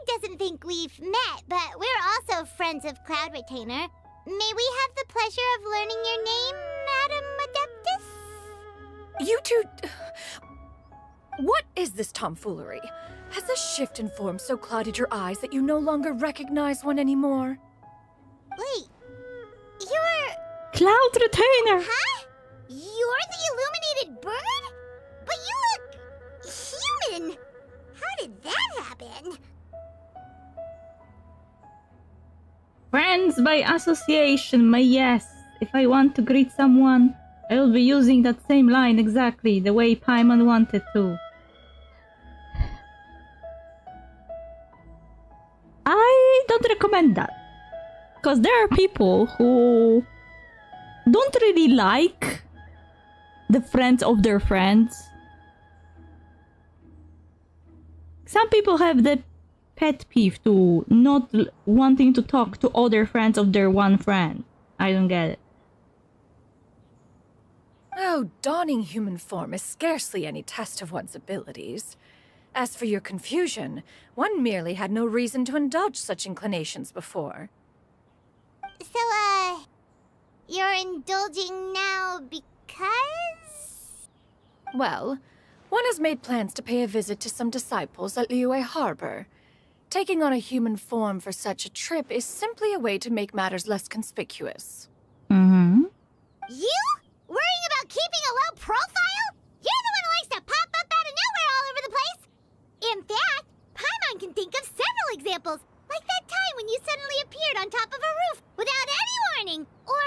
doesn't think we've met, but we're also friends of Cloud Retainer. May we have the pleasure of learning your name, Madam Adeptus? You two... What is this tomfoolery? Has a shift in form so clouded your eyes that you no longer recognize one anymore? Wait, you're... Cloud Retainer! Huh? You're the illuminated bird? But you look... human! How did that happen? Friends by association, my yes. If I want to greet someone, I will be using that same line exactly the way Paimon wanted to. I don't recommend that. Because there are people who don't really like the friends of their friends. Some people have the pet peeve to not wanting to talk to other friends of their one friend. I don't get it. Oh, donning human form is scarcely any test of one's abilities. As for your confusion, one merely had no reason to indulge such inclinations before. So, you're indulging now because? Well, one has made plans to pay a visit to some disciples at Liyue Harbor. Taking on a human form for such a trip is simply a way to make matters less conspicuous. Mm-hmm. You? Worrying about keeping a low profile? You're the one who likes to pop up out of nowhere all over the place! In fact, Paimon can think of several examples, like that time when you suddenly appeared on top of a roof without any warning, or...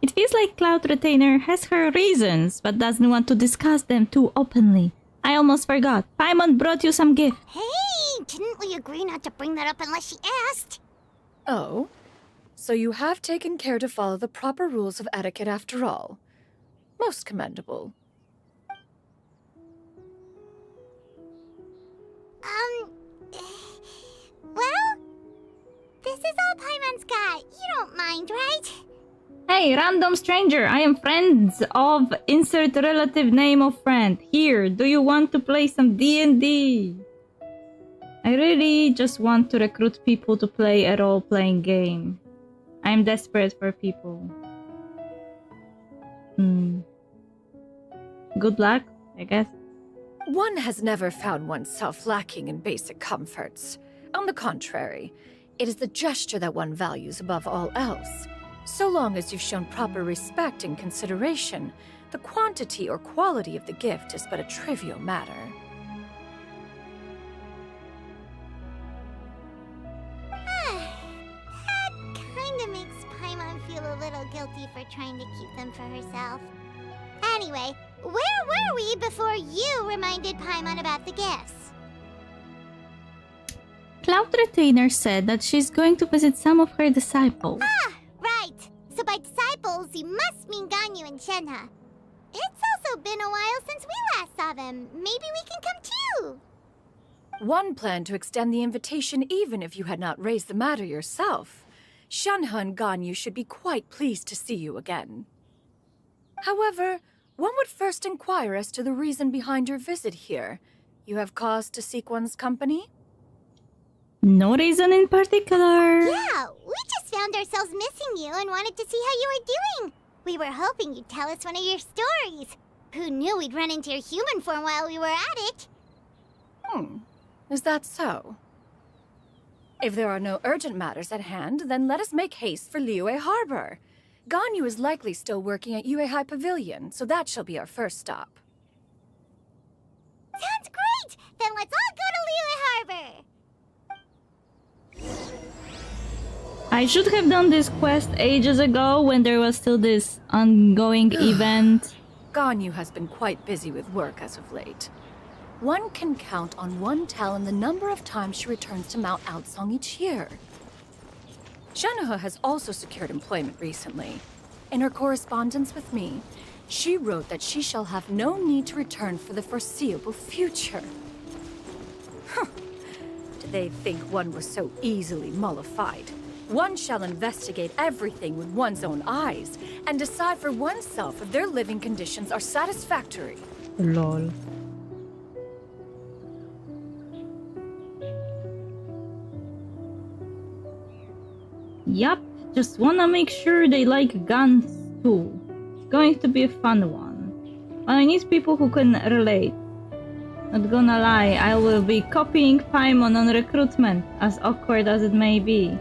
It feels like Cloud Retainer has her reasons, but doesn't want to discuss them too openly. I almost forgot. Paimon brought you some gift. Hey, didn't we agree not to bring that up unless she asked? Oh? So you have taken care to follow the proper rules of etiquette after all. Most commendable. Well, this is all Paimon's got. You don't mind, right? Hey, random stranger, I am friends of insert relative name of friend. Here, do you want to play some D&D? I really just want to recruit people to play a role-playing game. I'm desperate for people. Good luck, I guess. One has never found oneself lacking in basic comforts. On the contrary, it is the gesture that one values above all else. So long as you've shown proper respect and consideration, the quantity or quality of the gift is but a trivial matter. That kinda makes Paimon feel a little guilty for trying to keep them for herself. Anyway, where were we before you reminded Paimon about the gifts? Cloud Retainer said that she's going to visit some of her disciples. Ah, right. So by disciples, you must mean Ganyu and Shenhe. It's also been a while since we last saw them. Maybe we can come too. One planned to extend the invitation even if you had not raised the matter yourself. Shenhe and Ganyu should be quite pleased to see you again. However, one would first inquire as to the reason behind your visit here. You have cause to seek one's company? No reason in particular. Yeah, we just found ourselves missing you and wanted to see how you were doing. We were hoping you'd tell us one of your stories. Who knew we'd run into your human form while we were at it? Is that so? If there are no urgent matters at hand, then let us make haste for Liyue Harbor. Ganyu is likely still working at Yuehai Pavilion, so that shall be our first stop. Sounds great! Then let's all go to Liyue Harbor! I should have done this quest ages ago when there was still this ongoing event. Ganyu has been quite busy with work as of late. One can count on one talon the number of times she returns to Mount Outsong each year. Shenhe has also secured employment recently. In her correspondence with me, she wrote that she shall have no need to return for the foreseeable future. Did they think one was so easily mollified? One shall investigate everything with one's own eyes and decide for oneself if their living conditions are satisfactory. Lol. Yup, just wanna make sure they like guns too. It's going to be a fun one. But I need people who can relate. Not gonna lie, I will be copying Paimon on recruitment, as awkward as it may be.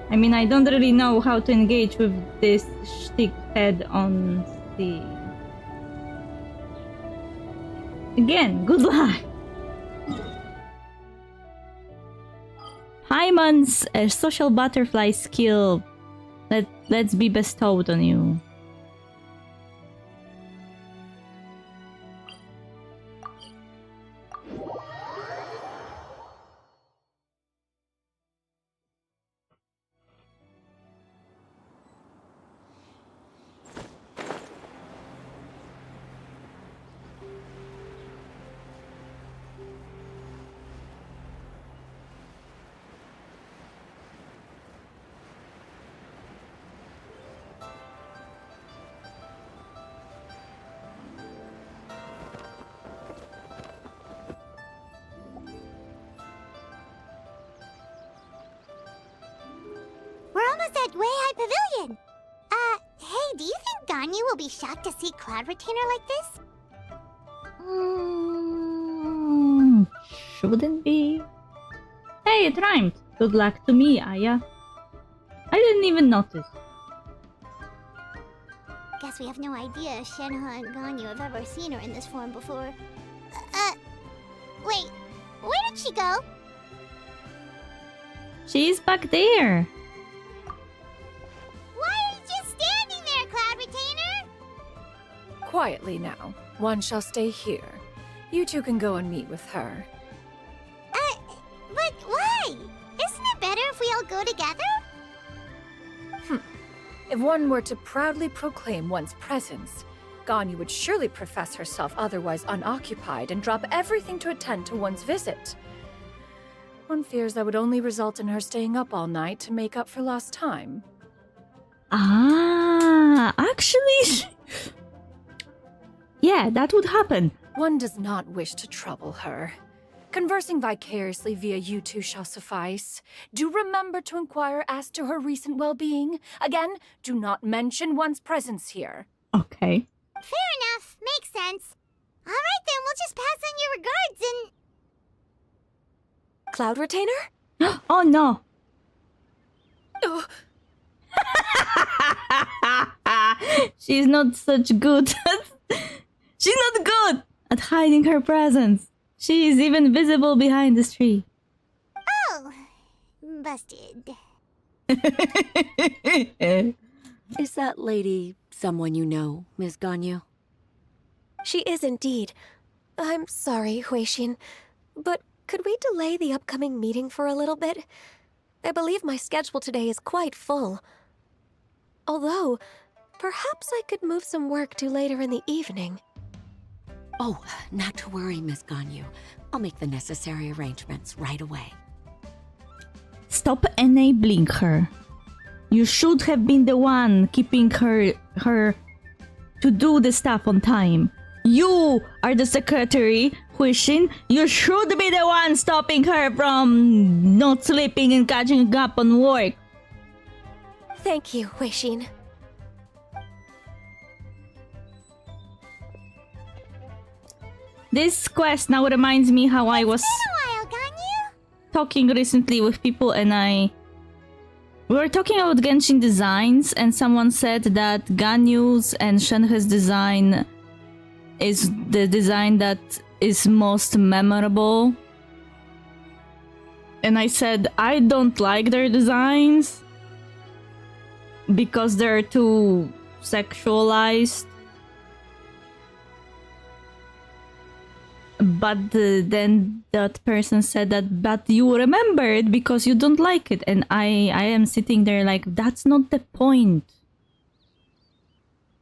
I mean, I don't really know how to engage with this shtick head on the... Again, good luck! Hyman's social butterfly skill. Let's be bestowed on you. We're almost at Way High Pavilion. Hey, do you think Ganyu will be shocked to see Cloud Retainer like this? Shouldn't be. Hey, it rhymed. Good luck to me, Aya. I didn't even notice. Guess we have no idea if Shenhe and Ganyu have ever seen her in this form before. Wait, where did she go? She's back there. Why are you just standing there, Cloud Retainer? Quietly now. One shall stay here. You two can go and meet with her. But why? Isn't it better if we all go together? If one were to proudly proclaim one's presence, Ganyu would surely profess herself otherwise unoccupied and drop everything to attend to one's visit. One fears that would only result in her staying up all night to make up for lost time. Actually... yeah, that would happen. One does not wish to trouble her. Conversing vicariously via you two shall suffice. Do remember to inquire as to her recent well-being. Again, do not mention one's presence here. Okay. Fair enough. Makes sense. Alright then, we'll just pass on your regards and... Cloud Retainer? Oh no. She's not such good. She's not good at hiding her presence. She is even visible behind this tree. Oh, busted. Is that lady someone you know, Miss Ganyu? She is indeed. I'm sorry, Huixin, but could we delay the upcoming meeting for a little bit? I believe my schedule today is quite full. Although, perhaps I could move some work to later in the evening. Oh, not to worry, Miss Ganyu. I'll make the necessary arrangements right away. Stop enabling her. You should have been the one keeping her to do the stuff on time. You are the secretary, Huixin. You should be the one stopping her from not sleeping and catching up on work. Thank you, Huixin. This quest now reminds me how I was talking recently with people and we were talking about Genshin designs and someone said that Ganyu's and Shenhe's design is the design that is most memorable. And I said I don't like their designs because they're too sexualized. But then that person said that, but you remember it because you don't like it. And I am sitting there like, that's not the point.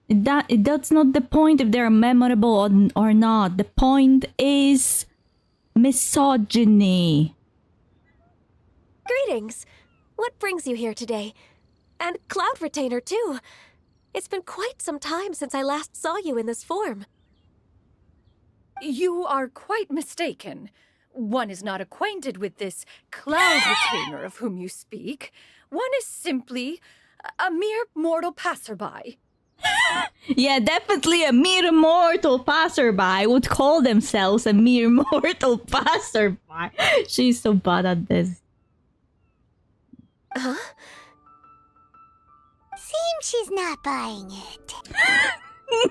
That's not the point if they're memorable or not. The point is misogyny. Greetings. What brings you here today? And Cloud Retainer too. It's been quite some time since I last saw you in this form. You are quite mistaken. One is not acquainted with this Cloud Retainer of whom you speak. One is simply a mere mortal passerby. Yeah, definitely a mere mortal passerby would call themselves a mere mortal passerby. She's so bad at this. Huh? Seems she's not buying it.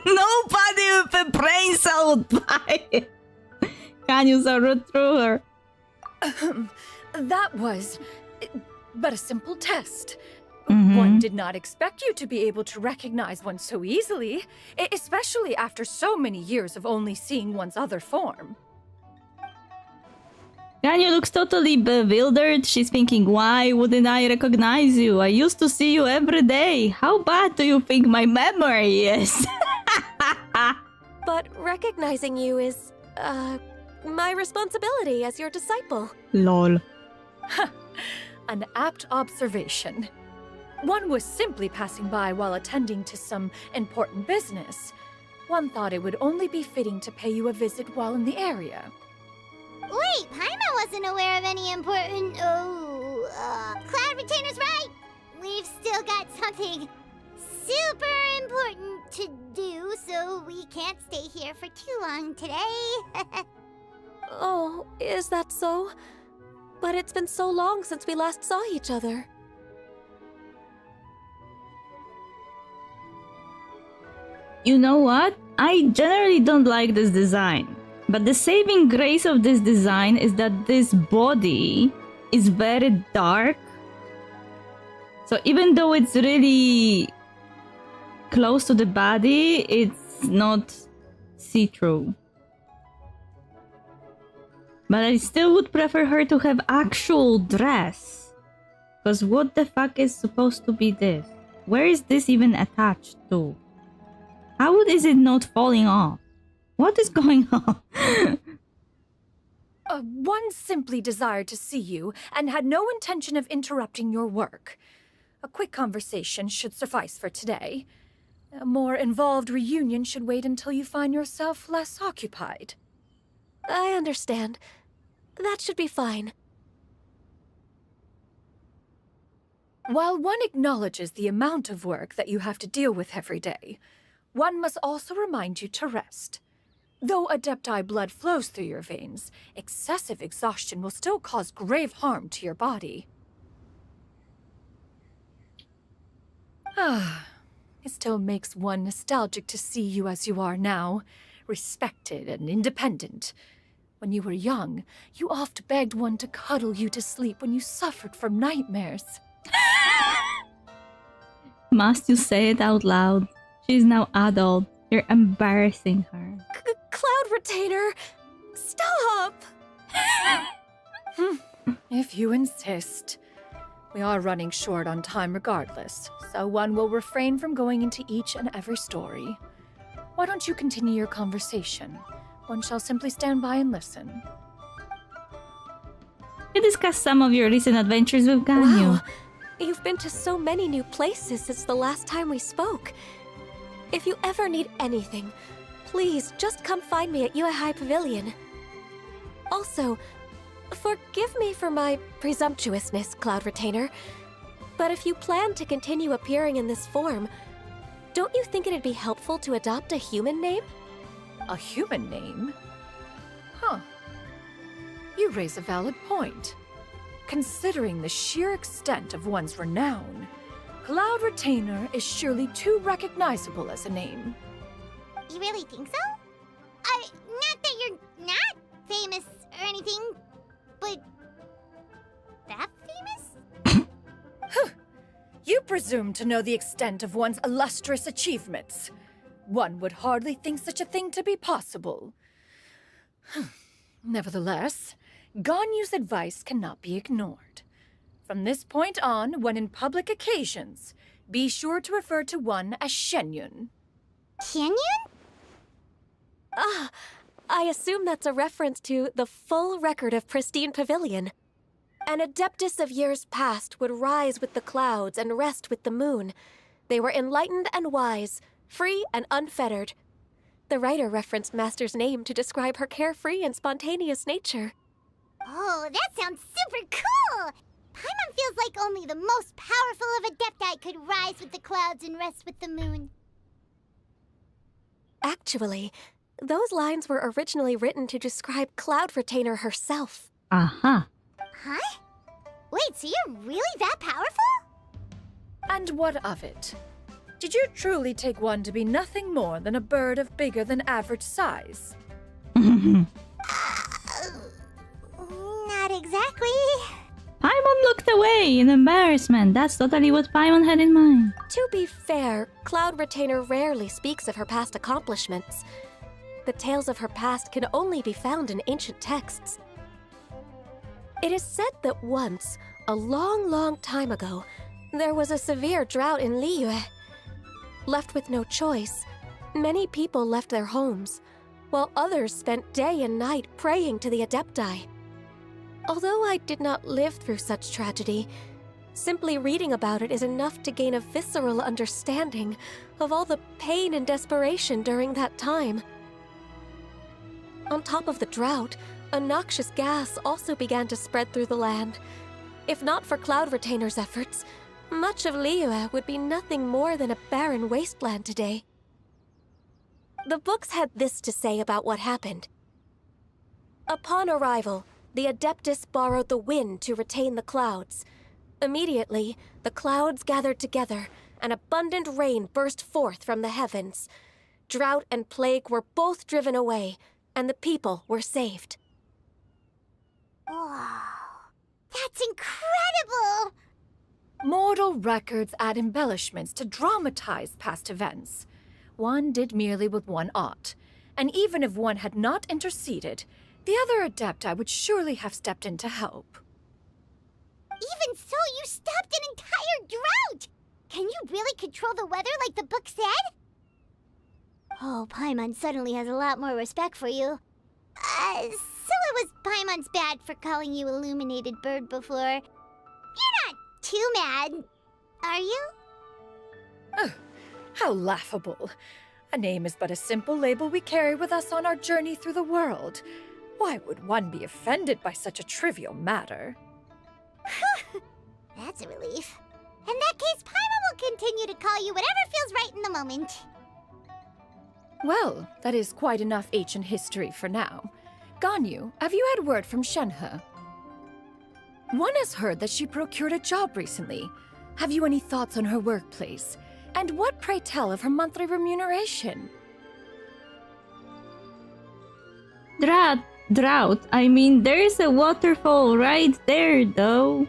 Nobody with a brain cell would buy it. Can you so root through her? That was but a simple test. Mhm. One did not expect you to be able to recognize one so easily, especially after so many years of only seeing one's other form. Ganyu looks totally bewildered. She's thinking, why wouldn't I recognize you? I used to see you every day. How bad do you think my memory is? But recognizing you is, my responsibility as your disciple. Lol. An apt observation. One was simply passing by while attending to some important business. One thought it would only be fitting to pay you a visit while in the area. Wait, Paimon wasn't aware of any important... Cloud Retainer's right! We've still got something super important to do, so we can't stay here for too long today. Oh, is that so? But it's been so long since we last saw each other. You know what? I generally don't like this design. But the saving grace of this design is that this body is very dark. So even though it's really close to the body, it's not see-through. But I still would prefer her to have actual dress. Because what the fuck is supposed to be this? Where is this even attached to? How is it not falling off? What is going on? One simply desired to see you and had no intention of interrupting your work. A quick conversation should suffice for today. A more involved reunion should wait until you find yourself less occupied. I understand. That should be fine. While one acknowledges the amount of work that you have to deal with every day, one must also remind you to rest. Though Adepti blood flows through your veins, excessive exhaustion will still cause grave harm to your body. It still makes one nostalgic to see you as you are now, respected and independent. When you were young, you oft begged one to cuddle you to sleep when you suffered from nightmares. Must you say it out loud? She's now adult. You're embarrassing her. Cloud Retainer! Stop! If you insist. We are running short on time regardless, so one will refrain from going into each and every story. Why don't you continue your conversation? One shall simply stand by and listen. You discuss some of your recent adventures with Ganyu. Wow, you've been to so many new places since the last time we spoke. If you ever need anything, please just come find me at Uehai Pavilion. Also, forgive me for my presumptuousness, Cloud Retainer, but if you plan to continue appearing in this form, don't you think it'd be helpful to adopt a human name? A human name? Huh. You raise a valid point. Considering the sheer extent of one's renown, Cloud Retainer is surely too recognizable as a name. You really think so? Not that you're not famous or anything, but that famous? You presume to know the extent of one's illustrious achievements. One would hardly think such a thing to be possible. Nevertheless, Ganyu's advice cannot be ignored. From this point on, when in public occasions, be sure to refer to one as Shenyun. Shenyun? I assume that's a reference to the full record of Pristine Pavilion. An Adeptus of years past would rise with the clouds and rest with the moon. They were enlightened and wise, free and unfettered. The writer referenced Master's name to describe her carefree and spontaneous nature. Oh, that sounds super cool! Paimon feels like only the most powerful of Adepti could rise with the clouds and rest with the moon. Actually, those lines were originally written to describe Cloud Retainer herself. Aha. Huh? Wait, so you're really that powerful? And what of it? Did you truly take one to be nothing more than a bird of bigger than average size? Not exactly. Paimon looked away in embarrassment. That's totally what Paimon had in mind. To be fair, Cloud Retainer rarely speaks of her past accomplishments. The tales of her past can only be found in ancient texts. It is said that once, a long, long time ago, there was a severe drought in Liyue. Left with no choice, many people left their homes, while others spent day and night praying to the Adepti. Although I did not live through such tragedy, simply reading about it is enough to gain a visceral understanding of all the pain and desperation during that time. On top of the drought, a noxious gas also began to spread through the land. If not for Cloud Retainer's efforts, much of Liyue would be nothing more than a barren wasteland today. The books had this to say about what happened. Upon arrival, the Adeptus borrowed the wind to retain the clouds. Immediately, the clouds gathered together, and abundant rain burst forth from the heavens. Drought and plague were both driven away, and the people were saved. Wow, that's incredible! Mortal records add embellishments to dramatize past events. One did merely with one art, and even if one had not interceded, the other Adepti would surely have stepped in to help. Even so, you stopped an entire drought! Can you really control the weather like the book said? Oh, Paimon suddenly has a lot more respect for you. So it was Paimon's bad for calling you Illuminated Bird before. You're not too mad, are you? How laughable. A name is but a simple label we carry with us on our journey through the world. Why would one be offended by such a trivial matter? That's a relief. In that case, Paimon will continue to call you whatever feels right in the moment. Well, that is quite enough ancient history for now. Ganyu, have you had word from Shenhe? One has heard that she procured a job recently. Have you any thoughts on her workplace? And what, pray tell, of her monthly remuneration? Drought. I mean, there is a waterfall right there, though.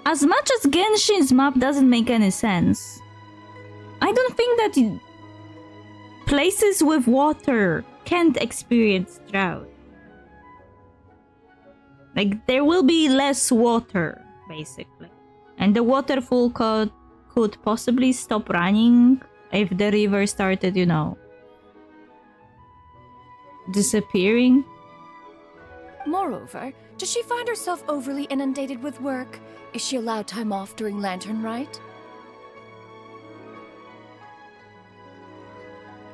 As much as Genshin's map doesn't make any sense, I don't think that places with water can't experience drought. Like, there will be less water, basically. And the waterfall could possibly stop running if the river started, you know, disappearing. Moreover, does she find herself overly inundated with work? Is she allowed time off during Lantern Rite?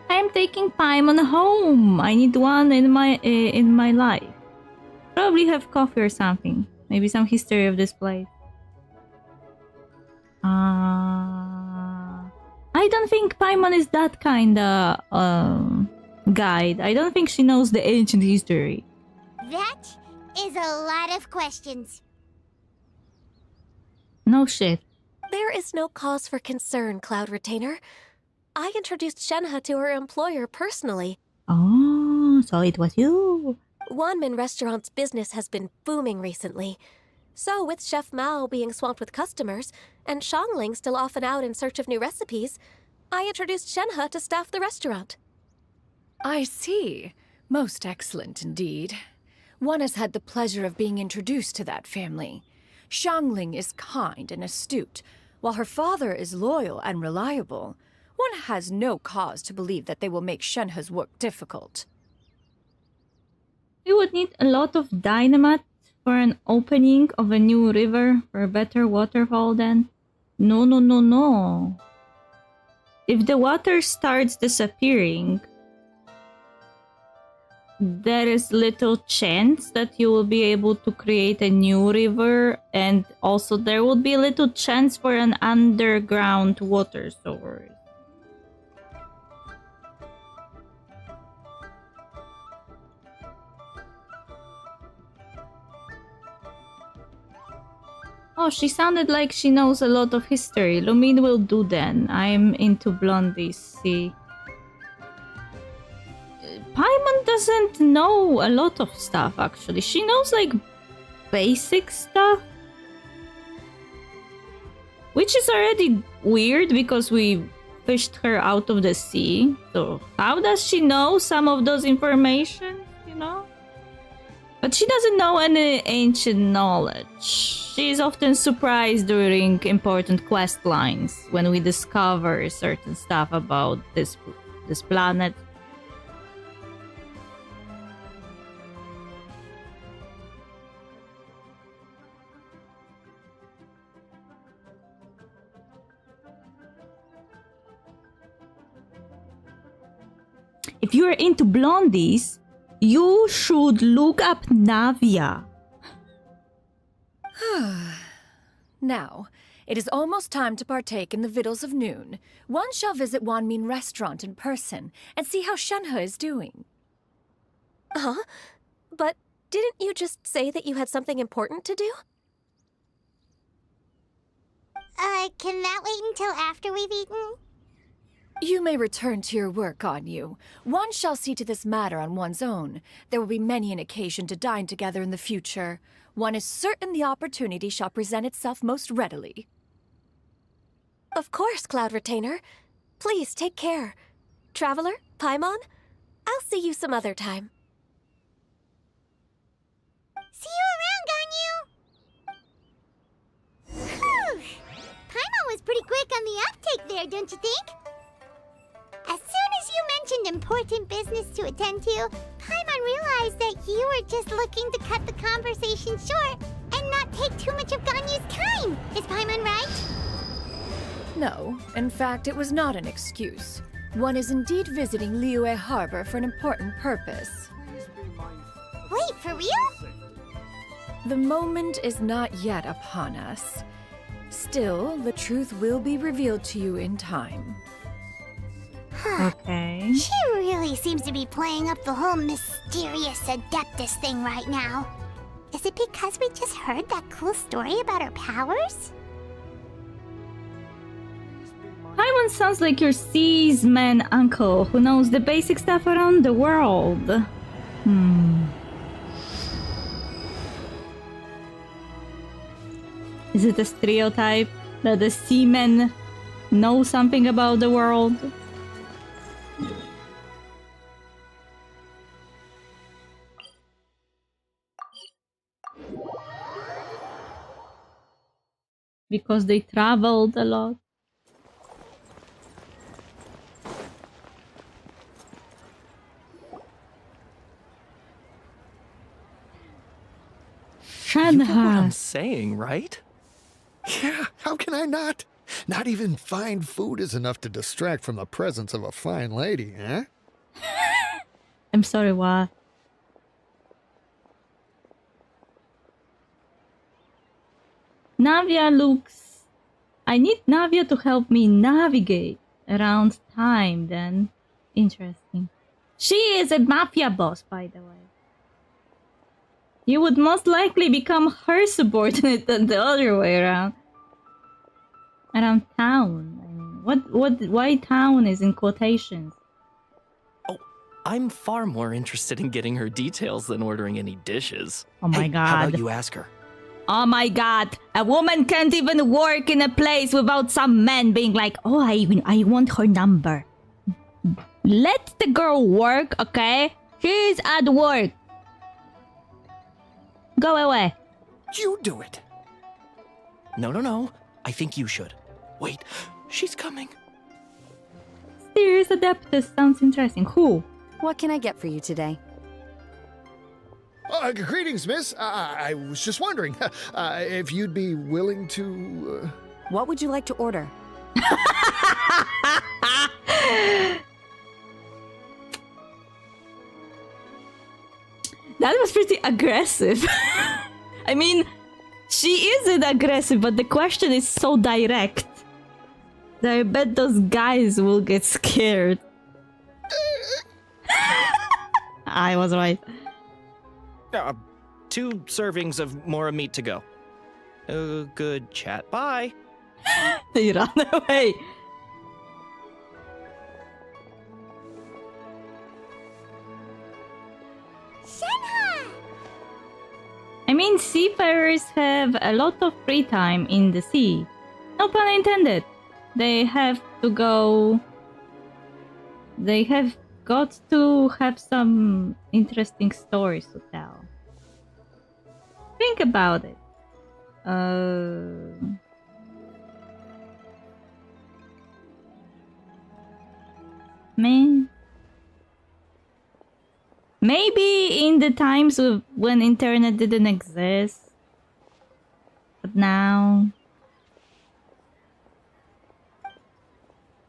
I'm taking Paimon home. I need one in my life. Probably have coffee or something. Maybe some history of this place. I don't think Paimon is that kind of guide. I don't think she knows the ancient history. That is a lot of questions. No shit. There is no cause for concern, Cloud Retainer. I introduced Shenhe to her employer personally. Oh, so it was you. Wanmin Restaurant's business has been booming recently. So, with Chef Mao being swamped with customers, and Xiangling still off and out in search of new recipes, I introduced Shenhe to staff the restaurant. I see. Most excellent indeed. One has had the pleasure of being introduced to that family. Xiangling is kind and astute, while her father is loyal and reliable. One has no cause to believe that they will make Shenhe's work difficult. We would need a lot of dynamite for an opening of a new river for a better waterfall then. No. If the water starts disappearing, there is little chance that you will be able to create a new river, and also there will be little chance for an underground water source. Oh, she sounded like she knows a lot of history. Lumine will do then. I'm into blondies, see. Paimon doesn't doesn't know a lot of stuff, actually. She knows, like, basic stuff. Which is already weird because we fished her out of the sea. So how does she know some of those information, you know? But she doesn't know any ancient knowledge. She is often surprised during important quest lines when we discover certain stuff about this planet. If you're into blondies, you should look up Navia. Now, it is almost time to partake in the victuals of noon. One shall visit Wanmin restaurant in person and see how Shenhe is doing. Huh? But didn't you just say that you had something important to do? Can that wait until after we've eaten? You may return to your work, Ganyu. One shall see to this matter on one's own. There will be many an occasion to dine together in the future. One is certain the opportunity shall present itself most readily. Of course, Cloud Retainer. Please take care. Traveler, Paimon, I'll see you some other time. See you around, Ganyu! Whew! Paimon was pretty quick on the uptake there, don't you think? As soon as you mentioned important business to attend to, Paimon realized that you were just looking to cut the conversation short and not take too much of Ganyu's time. Is Paimon right? No, in fact, it was not an excuse. One is indeed visiting Liyue Harbor for an important purpose. Wait, for real? The moment is not yet upon us. Still, the truth will be revealed to you in time. Okay. She really seems to be playing up the whole mysterious Adeptus thing right now. Is it because we just heard that cool story about her powers? Paimon sounds like your seasman uncle who knows the basic stuff around the world. Is it a stereotype that the seamen know something about the world? Because they traveled a lot. You get what I'm saying, right? Yeah, how can I not? Not even fine food is enough to distract from the presence of a fine lady, eh? I'm sorry, what? Navia looks... I need Navia to help me navigate around time, then. Interesting. She is a mafia boss, by the way. You would most likely become her subordinate than the other way around. Around town. I mean, why town is in quotations? Oh, I'm far more interested in getting her details than ordering any dishes. Oh my god. How about you ask her? Oh my god. A woman can't even work in a place without some man being like, oh, I want her number. Let the girl work, okay? She's at work. Go away. You do it. No. I think you should. Wait, she's coming. Serious Adeptus sounds interesting. Who? What can I get for you today? Greetings, miss. I was just wondering if you'd be willing to... What would you like to order? That was pretty aggressive. I mean, she isn't aggressive, but the question is so direct that I bet those guys will get scared. I was right. 2 servings of more meat to go. Good chat. Bye. They run away. mean, seafarers have a lot of free time in the sea. No pun intended. They have to go... They have got to have some interesting stories to tell. Think about it. Man. Maybe in the times when internet didn't exist. But now...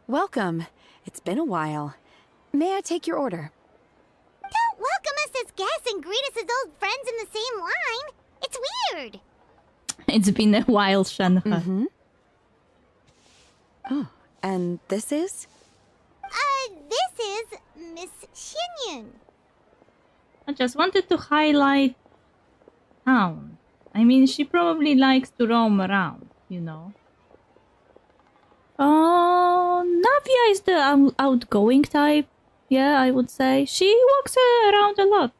Welcome. It's been a while. May I take your order? Don't welcome us as guests and greet us as old friends in the same line. It's weird. It's been a while, Shanha. Mm-hmm. Oh, and this is? This is Miss Xinyun. I just wanted to highlight town. I mean, she probably likes to roam around, you know. Oh, Navia is the outgoing type. Yeah, I would say. She walks around a lot.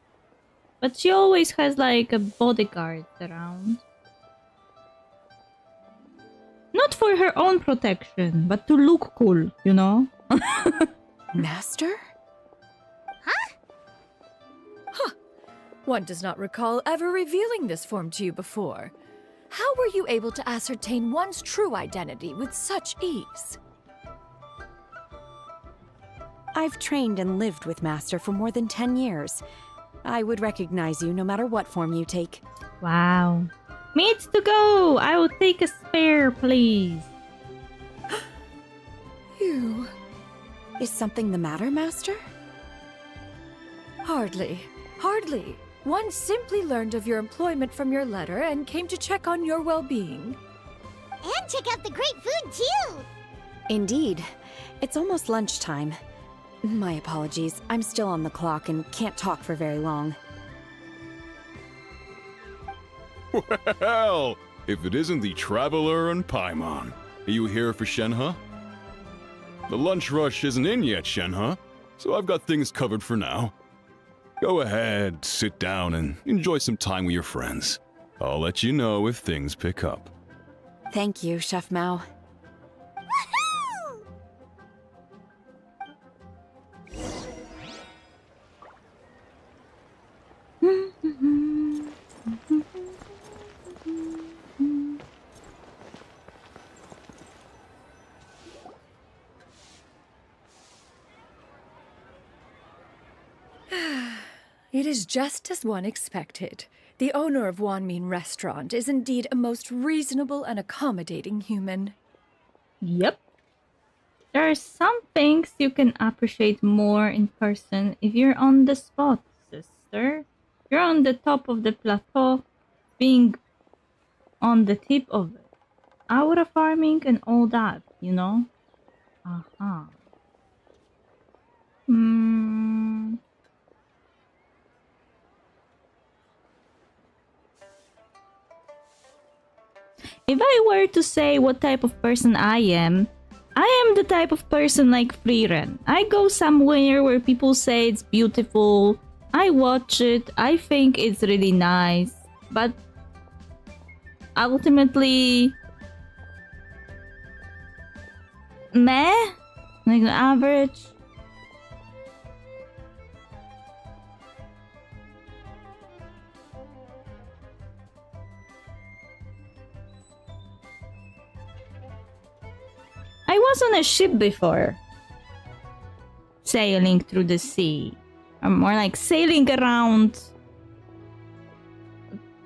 But she always has like a bodyguard around. Not for her own protection, but to look cool, you know? Master? One does not recall ever revealing this form to you before. How were you able to ascertain one's true identity with such ease? I've trained and lived with Master for more than 10 years. I would recognize you no matter what form you take. Wow. Meats to go! I will take a spare, please. You... Is something the matter, Master? Hardly. Hardly. One simply learned of your employment from your letter and came to check on your well-being. And check out the great food, too! Indeed. It's almost lunchtime. My apologies. I'm still on the clock and can't talk for very long. Well, if it isn't the Traveler and Paimon. Are you here for Shenhe? The lunch rush isn't in yet, Shenhe, so I've got things covered for now. Go ahead, sit down, and enjoy some time with your friends. I'll let you know if things pick up. Thank you, Chef Mao. It is just as one expected. The owner of Wanmin Restaurant is indeed a most reasonable and accommodating human. Yep. There are some things you can appreciate more in person if you're on the spot, sister. You're on the top of the plateau, being on the tip of it. Aura farming and all that, you know? Aha. If I were to say what type of person I am the type of person like Frieren. I go somewhere where people say it's beautiful, I watch it, I think it's really nice, but ultimately meh? Like average? I was on a ship before. Sailing through the sea. Or more like sailing around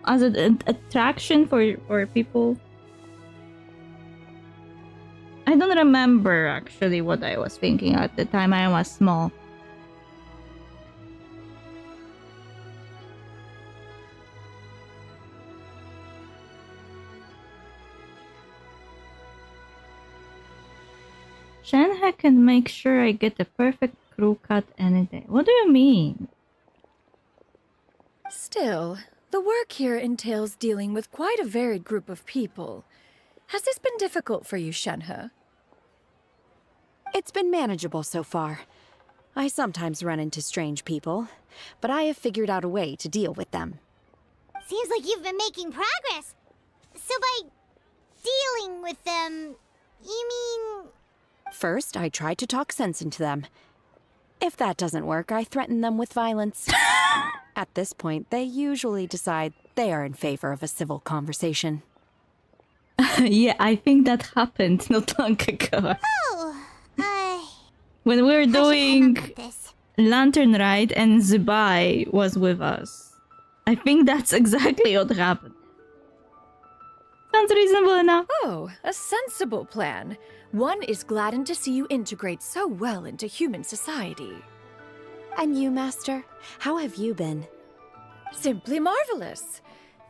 as an attraction for people. I don't remember actually what I was thinking at the time. I was small. Shenhe can make sure I get the perfect crew cut any day. What do you mean? Still, the work here entails dealing with quite a varied group of people. Has this been difficult for you, Shenhe? It's been manageable so far. I sometimes run into strange people, but I have figured out a way to deal with them. Seems like you've been making progress. So by dealing with them, you mean... First, I try to talk sense into them. If that doesn't work, I threaten them with violence. At this point, they usually decide they are in favor of a civil conversation. Yeah, I think that happened not long ago. Oh, When we were doing Lantern Ride and Zubai was with us. I think that's exactly what happened. Sounds reasonable enough. Oh, a sensible plan. One is gladdened to see you integrate so well into human society. And you, Master? How have you been? Simply marvelous.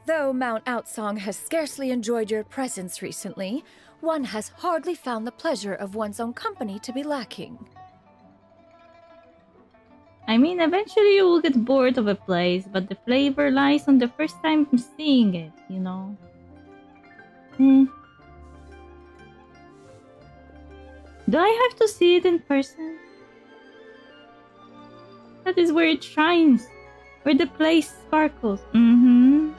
Though Mount Outsong has scarcely enjoyed your presence recently, one has hardly found the pleasure of one's own company to be lacking. I mean, eventually you will get bored of a place, but the flavor lies on the first time seeing it, you know? Do I have to see it in person? That is where it shines, where the place sparkles. In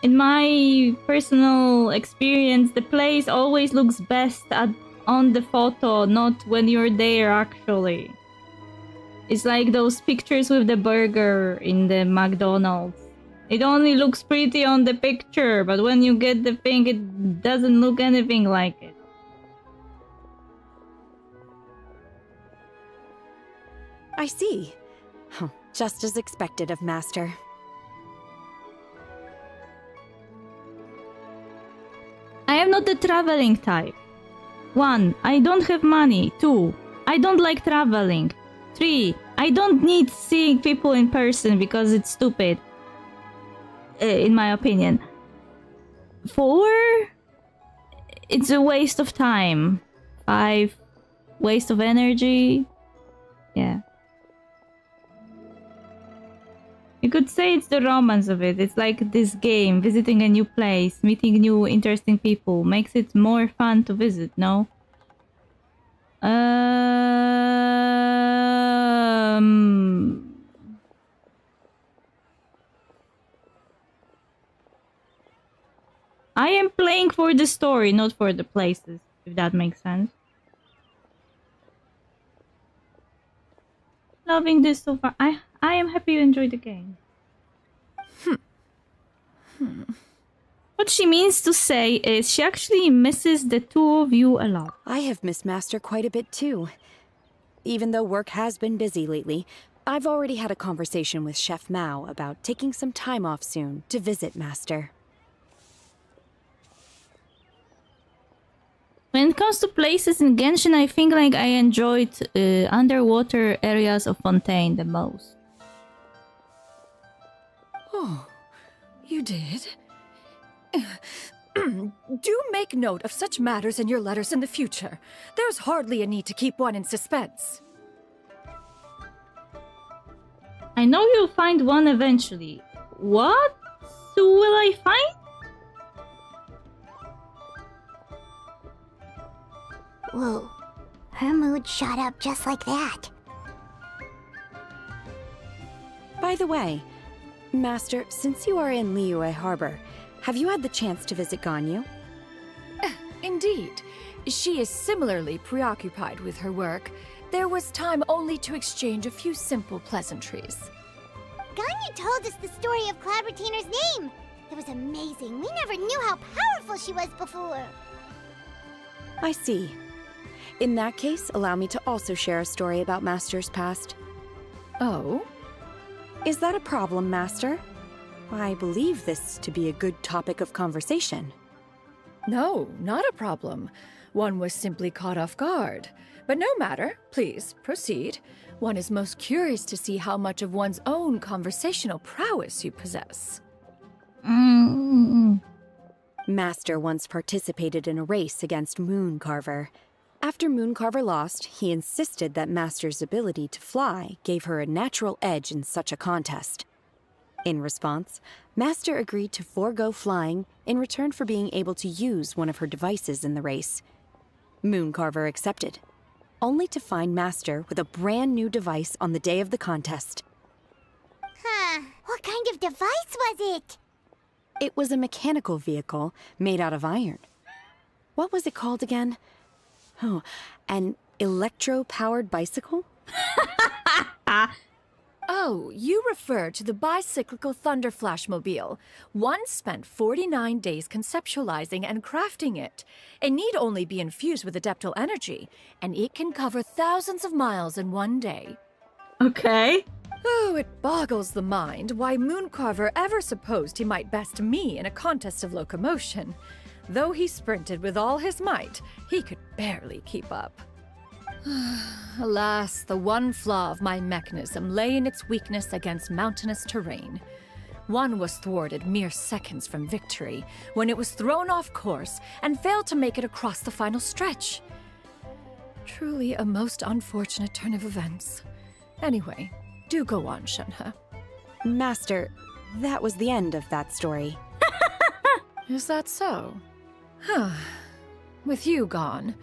my personal experience, the place always looks best on the photo, not when you're there actually. It's like those pictures with the burger in the McDonald's. It only looks pretty on the picture, but when you get the thing, it doesn't look anything like it. I see. Just as expected of Master. I am not the traveling type. 1. I don't have money. 2. I don't like traveling. 3. I don't need seeing people in person because it's stupid. In my opinion. 4. It's a waste of time. 5. Waste of energy. Yeah. You could say it's the romance of it. It's like this game, visiting a new place, meeting new interesting people, makes it more fun to visit, no? I am playing for the story, not for the places, if that makes sense. Loving this so far. I am happy you enjoyed the game. What she means to say is she actually misses the two of you a lot. I have missed Master quite a bit too. Even though work has been busy lately, I've already had a conversation with Chef Mao about taking some time off soon to visit Master. When it comes to places in Genshin, I think like I enjoyed underwater areas of Fontaine the most. Oh, you did? Do make note of such matters in your letters in the future. There's hardly a need to keep one in suspense. I know you'll find one eventually. What will I find? Whoa, her mood shot up just like that. By the way, Master, since you are in Liyue Harbor, have you had the chance to visit Ganyu? Indeed. She is similarly preoccupied with her work. There was time only to exchange a few simple pleasantries. Ganyu told us the story of Cloud Retainer's name. It was amazing. We never knew how powerful she was before. I see. In that case, allow me to also share a story about Master's past. Oh? Is that a problem, Master? I believe this to be a good topic of conversation. No, not a problem. One was simply caught off guard. But no matter, please, proceed. One is most curious to see how much of one's own conversational prowess you possess. Master once participated in a race against Mooncarver. After Mooncarver lost, he insisted that Master's ability to fly gave her a natural edge in such a contest. In response, Master agreed to forego flying in return for being able to use one of her devices in the race. Mooncarver accepted, only to find Master with a brand new device on the day of the contest. Huh. What device was it? It was a mechanical vehicle made out of iron. What was it called again? Oh, an electro-powered bicycle? Oh, you refer to the bicyclical Thunder Flashmobile. One spent 49 days conceptualizing and crafting it. It need only be infused with adeptal energy, and it can cover thousands of miles in one day. Okay. Oh, it boggles the mind why Mooncarver ever supposed he might best me in a contest of locomotion. Though he sprinted with all his might, he could barely keep up. Alas, the one flaw of my mechanism lay in its weakness against mountainous terrain. One was thwarted mere seconds from victory, when it was thrown off course and failed to make it across the final stretch. Truly a most unfortunate turn of events. Anyway, do go on, Shenhe. Master, that was the end of that story. Is that so? Huh. With you gone,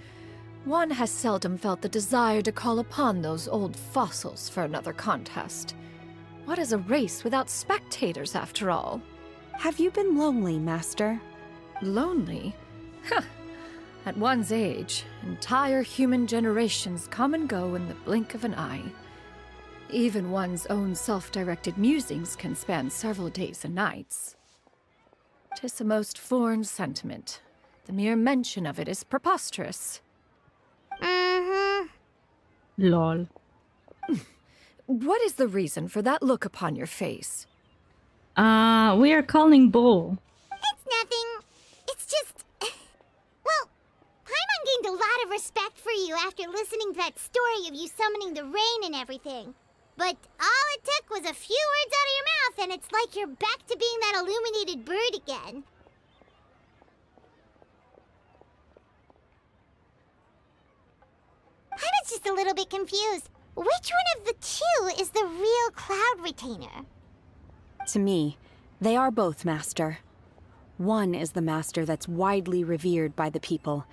one has seldom felt the desire to call upon those old fossils for another contest. What is a race without spectators, after all? Have you been lonely, Master? Lonely? Huh. At one's age, entire human generations come and go in the blink of an eye. Even one's own self-directed musings can span several days and nights. 'Tis a most foreign sentiment. The mere mention of it is preposterous. Lol. What is the reason for that look upon your face? We are calling Bull. It's nothing. It's just... Well, Paimon gained a lot of respect for you after listening to that story of you summoning the rain and everything. But all it took was a few words out of your mouth and it's like you're back to being that illuminated bird again. I was just a little bit confused. Which one of the two is the real Cloud Retainer? To me, they are both, Master. One is the Master that's widely revered by the people,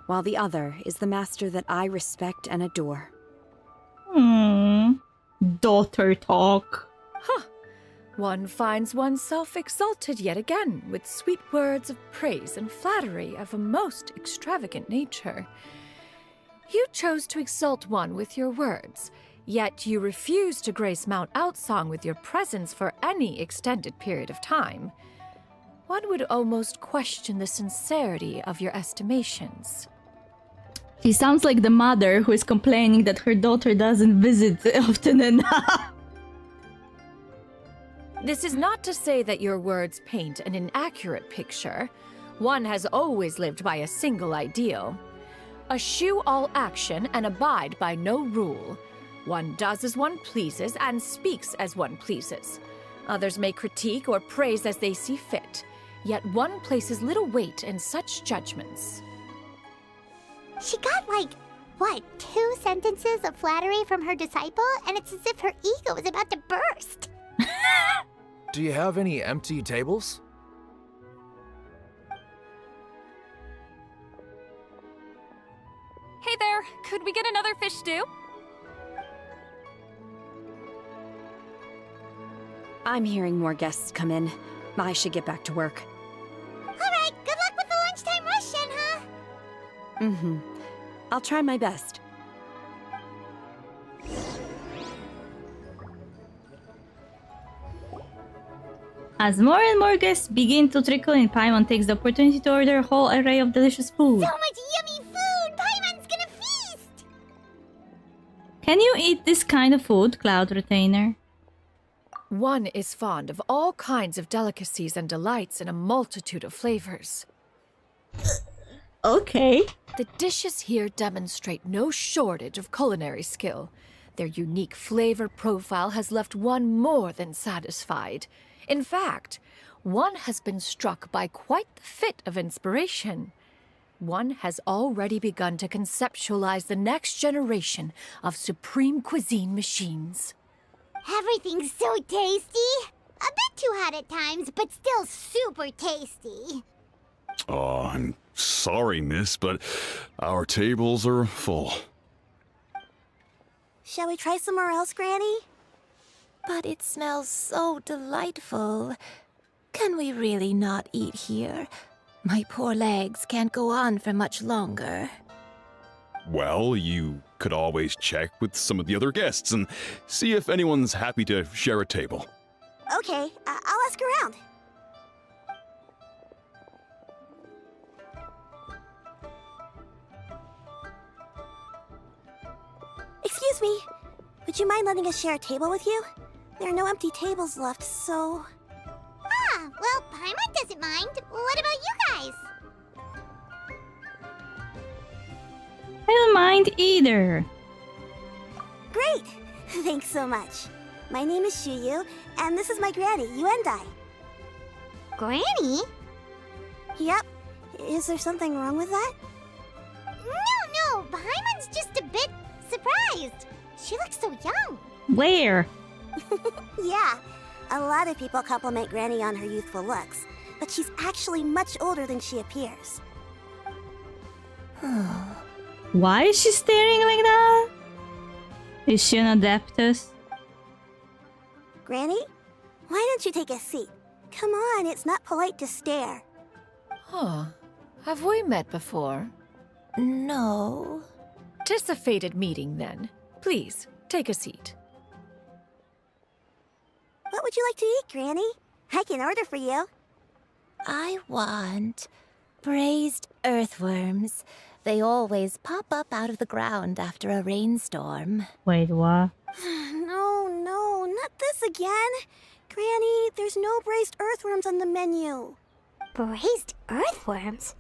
while the other is the Master that I respect and adore. Daughter talk. Huh. One finds oneself exalted yet again with sweet words of praise and flattery of a most extravagant nature. You chose to exalt one with your words, yet you refuse to grace Mount Outsong with your presence for any extended period of time. One would almost question the sincerity of your estimations. She sounds like the mother who is complaining that her daughter doesn't visit often enough. This is not to say that your words paint an inaccurate picture. One has always lived by a single ideal. Eschew all action and abide by no rule. One does as one pleases and speaks as one pleases. Others may critique or praise as they see fit, yet one places little weight in such judgments. She got, like, what, 2 sentences of flattery from her disciple, and it's as if her ego is about to burst. Do you have any empty tables? Hey there, could we get another fish stew? I'm hearing more guests come in. I should get back to work. Alright, good luck with the lunchtime rush, Shenhe. Mm-hmm. I'll try my best. As more and more guests begin to trickle in, Paimon takes the opportunity to order a whole array of delicious food. So much yummy food! Paimon's gonna feast! Can you eat this kind of food, Cloud Retainer? One is fond of all kinds of delicacies and delights in a multitude of flavors. Okay. The dishes here demonstrate no shortage of culinary skill. Their unique flavor profile has left one more than satisfied. In fact, one has been struck by quite the fit of inspiration. One has already begun to conceptualize the next generation of supreme cuisine machines. Everything's so tasty! A bit too hot at times, but still super tasty. Oh, I'm sorry, miss, but our tables are full. Shall we try somewhere else, Granny? But it smells so delightful. Can we really not eat here? My poor legs can't go on for much longer. Well, you could always check with some of the other guests and see if anyone's happy to share a table. Okay, I'll ask around. Excuse me, would you mind letting us share a table with you? There are no empty tables left, so... Ah, well, Paimon doesn't mind. What about you guys? I don't mind either. Great! Thanks so much. My name is Shuyu, and this is my granny, Yuendai. Granny? Yep. Is there something wrong with that? No, Paimon's just a bit surprised. She looks so young. Where? Yeah, a lot of people compliment Granny on her youthful looks, but she's actually much older than she appears. Why is she staring like that? Is she an adeptus? Granny, why don't you take a seat? Come on, it's not polite to stare. Huh. Have we met before? No. 'Tis a fated meeting, then. Please, take a seat. What would you like to eat, Granny? I can order for you. I want braised earthworms. They always pop up out of the ground after a rainstorm. Wait, what? No, not this again. Granny, there's no braised earthworms on the menu. Braised earthworms?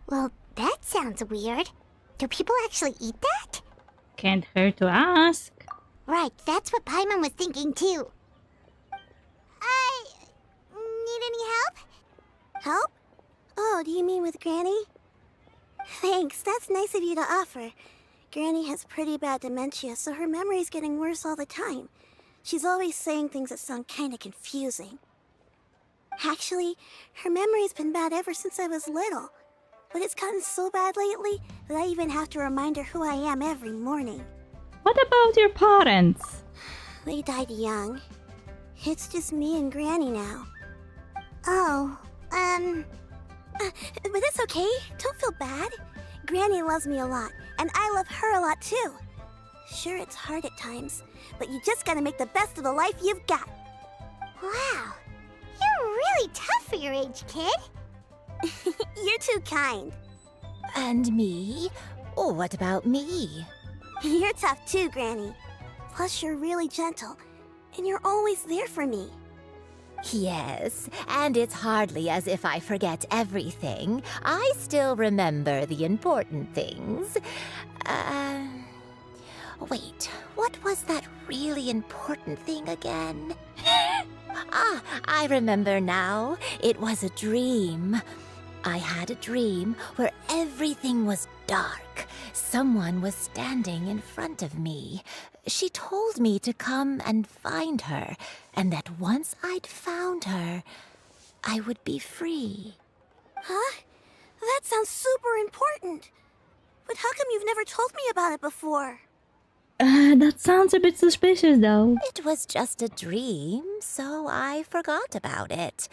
Well, that sounds weird. Do people actually eat that? Can't hurt to ask. Right, that's what Paimon was thinking too. Need any help? Help? Oh, do you mean with Granny? Thanks, that's nice of you to offer. Granny has pretty bad dementia, so her memory's getting worse all the time. She's always saying things that sound kinda confusing. Actually, her memory's been bad ever since I was little. But it's gotten so bad lately that I even have to remind her who I am every morning. What about your parents? They died young. It's just me and Granny now. Oh, but it's okay. Don't feel bad. Granny loves me a lot, and I love her a lot too. Sure, it's hard at times, but you just gotta make the best of the life you've got. Wow. You're really tough for your age, kid. You're too kind. And me? Oh, what about me? You're tough too, Granny. Plus, you're really gentle, and you're always there for me. Yes, and it's hardly as if I forget everything. I still remember the important things. Wait, what was that really important thing again? I remember now. It was a dream. I had a dream where everything was dark. Someone was standing in front of me. She told me to come and find her, and that once I'd found her, I would be free. Huh? That sounds super important. But how come you've never told me about it before? That sounds a bit suspicious, though. It was just a dream, so I forgot about it.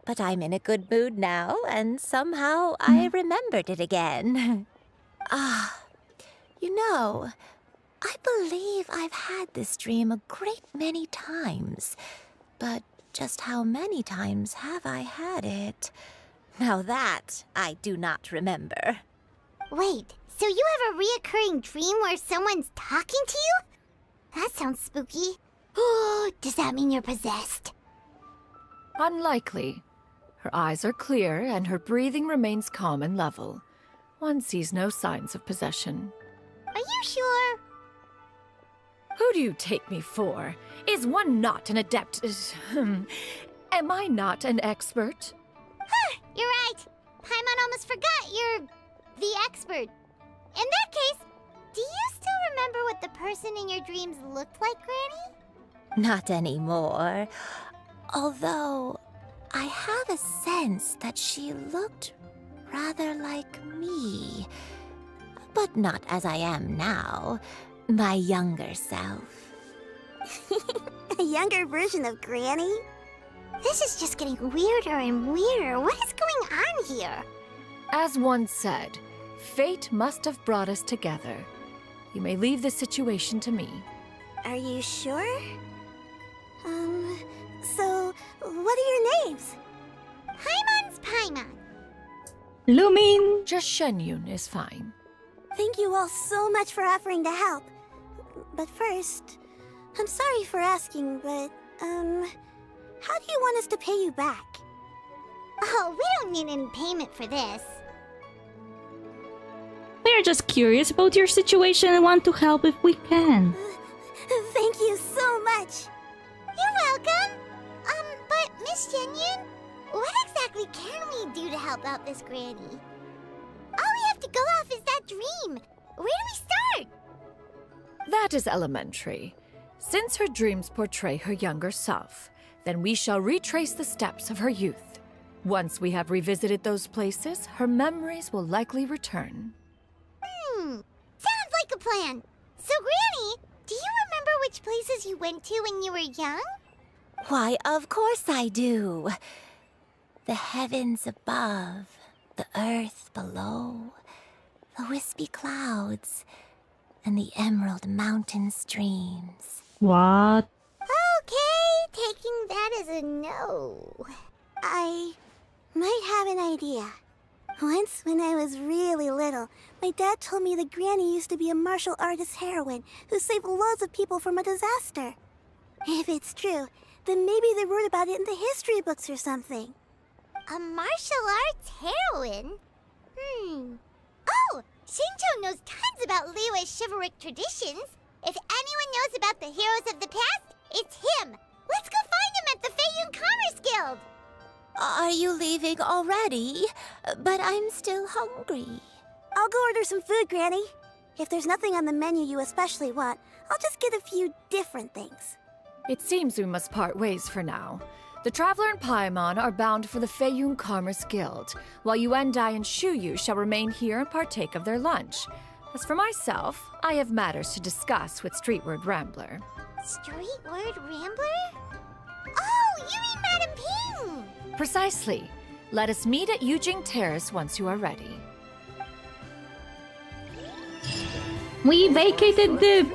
But I'm in a good mood now, and somehow I remembered it again. You know, I believe I've had this dream a great many times. But just how many times have I had it? Now that I do not remember. Wait, so you have a reoccurring dream where someone's talking to you? That sounds spooky. Oh, does that mean you're possessed? Unlikely. Her eyes are clear and her breathing remains calm and level. One sees no signs of possession. Are you sure? Who do you take me for? Is one not an adept? Am I not an expert? Huh, you're right. Paimon almost forgot you're the expert. In that case, do you still remember what the person in your dreams looked like, Granny? Not anymore. Although, I have a sense that she looked rather like me. But not as I am now. My younger self. A younger version of Granny? This is just getting weirder and weirder. What is going on here? As one said, fate must have brought us together. You may leave the situation to me. Are you sure? So, what are your names? Paimon's Paimon. Lumin! Just Shenyun is fine. Thank you all so much for offering to help. But first, I'm sorry for asking, but, how do you want us to pay you back? Oh, we don't need any payment for this. We're just curious about your situation and want to help if we can. Thank you so much. You're welcome. But Miss Shenyun, what exactly can we do to help out this granny? All we have to go off is that dream. Where do we start? That is elementary. Since her dreams portray her younger self, then we shall retrace the steps of her youth. Once we have revisited those places, her memories will likely return. Sounds like a plan. So, Granny, do you remember which places you went to when you were young? Why, of course I do. The heavens above, the earth below, the wispy clouds, and the emerald mountain streams. What? Okay, taking that as a no. I might have an idea. Once, when I was really little, my dad told me that Granny used to be a martial artist heroine who saved loads of people from a disaster. If it's true, then maybe they wrote about it in the history books or something. A martial arts heroine? Oh, Shincho knows tons about Liyue's chivalric traditions. If anyone knows about the heroes of the past, it's him. Let's go find him at the Feiyun Commerce Guild. Are you leaving already? But I'm still hungry. I'll go order some food, Granny. If there's nothing on the menu you especially want, I'll just get a few different things. It seems we must part ways for now. The Traveler and Paimon are bound for the Feiyun Commerce Guild, while Yuendai and Shuyu shall remain here and partake of their lunch. As for myself, I have matters to discuss with Streetward Rambler. Streetward Rambler? Oh, you mean Madam Ping! Precisely. Let us meet at Yujing Terrace once you are ready. We vacated the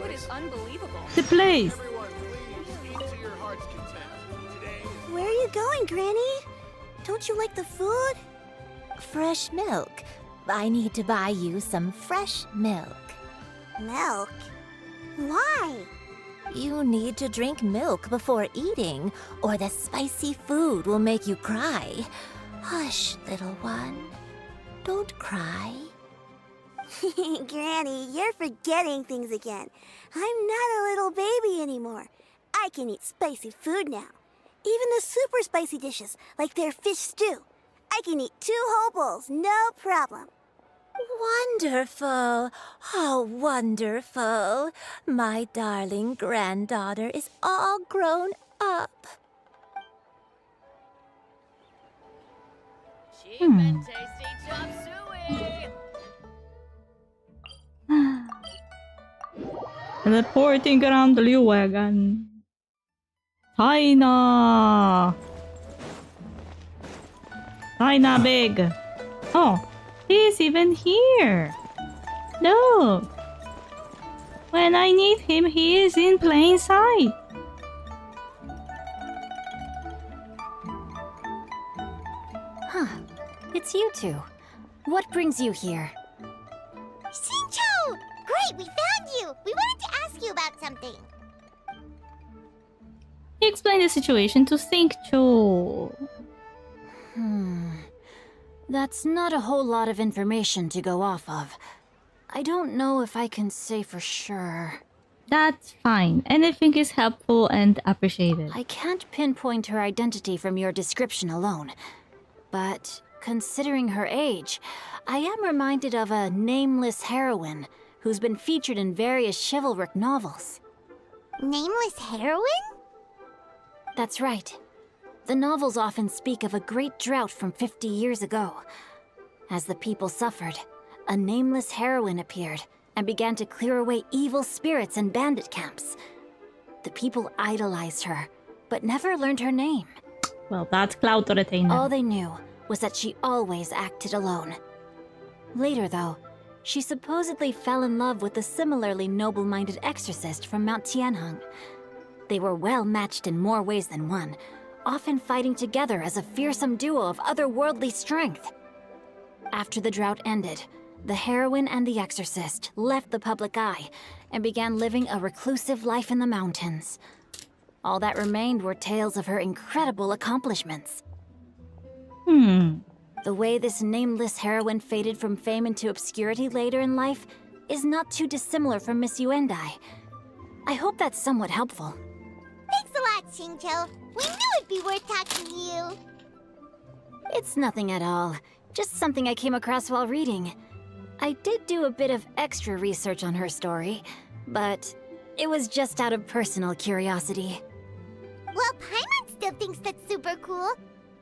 place. Where are you going, Granny? Don't you like the food? Fresh milk. I need to buy you some fresh milk. Milk? Why? You need to drink milk before eating, or the spicy food will make you cry. Hush, little one. Don't cry. Granny, you're forgetting things again. I'm not a little baby anymore. I can eat spicy food now. Even the super spicy dishes, like their fish stew. I can eat 2 whole bowls, no problem. Wonderful! How wonderful! My darling granddaughter is all grown up. Teleporting around the wagon. Taina! Taina big! Oh, he's even here! Look! When I need him, he is in plain sight! Huh. It's you two. What brings you here? Shincho! Great, we found you! We wanted to ask you about something. He explained the situation to Xingqiu. That's not a whole lot of information to go off of. I don't know if I can say for sure. That's fine. Anything is helpful and appreciated. I can't pinpoint her identity from your description alone. But considering her age, I am reminded of a nameless heroine who's been featured in various chivalric novels. Nameless heroine? That's right. The novels often speak of a great drought from 50 years ago. As the people suffered, a nameless heroine appeared and began to clear away evil spirits and bandit camps. The people idolized her, but never learned her name. Well, that's Cloud Retainer. All they knew was that she always acted alone. Later, though, she supposedly fell in love with a similarly noble-minded exorcist from Mount Tianheng. They were well matched in more ways than one, often fighting together as a fearsome duo of otherworldly strength. After the drought ended, the heroine and the exorcist left the public eye and began living a reclusive life in the mountains. All that remained were tales of her incredible accomplishments. The way this nameless heroine faded from fame into obscurity later in life is not too dissimilar from Miss Yuendai. I hope that's somewhat helpful. Thanks a lot, Xingqiu. We knew it'd be worth talking to you. It's nothing at all. Just something I came across while reading. I did do a bit of extra research on her story, but it was just out of personal curiosity. Well, Paimon still thinks that's super cool.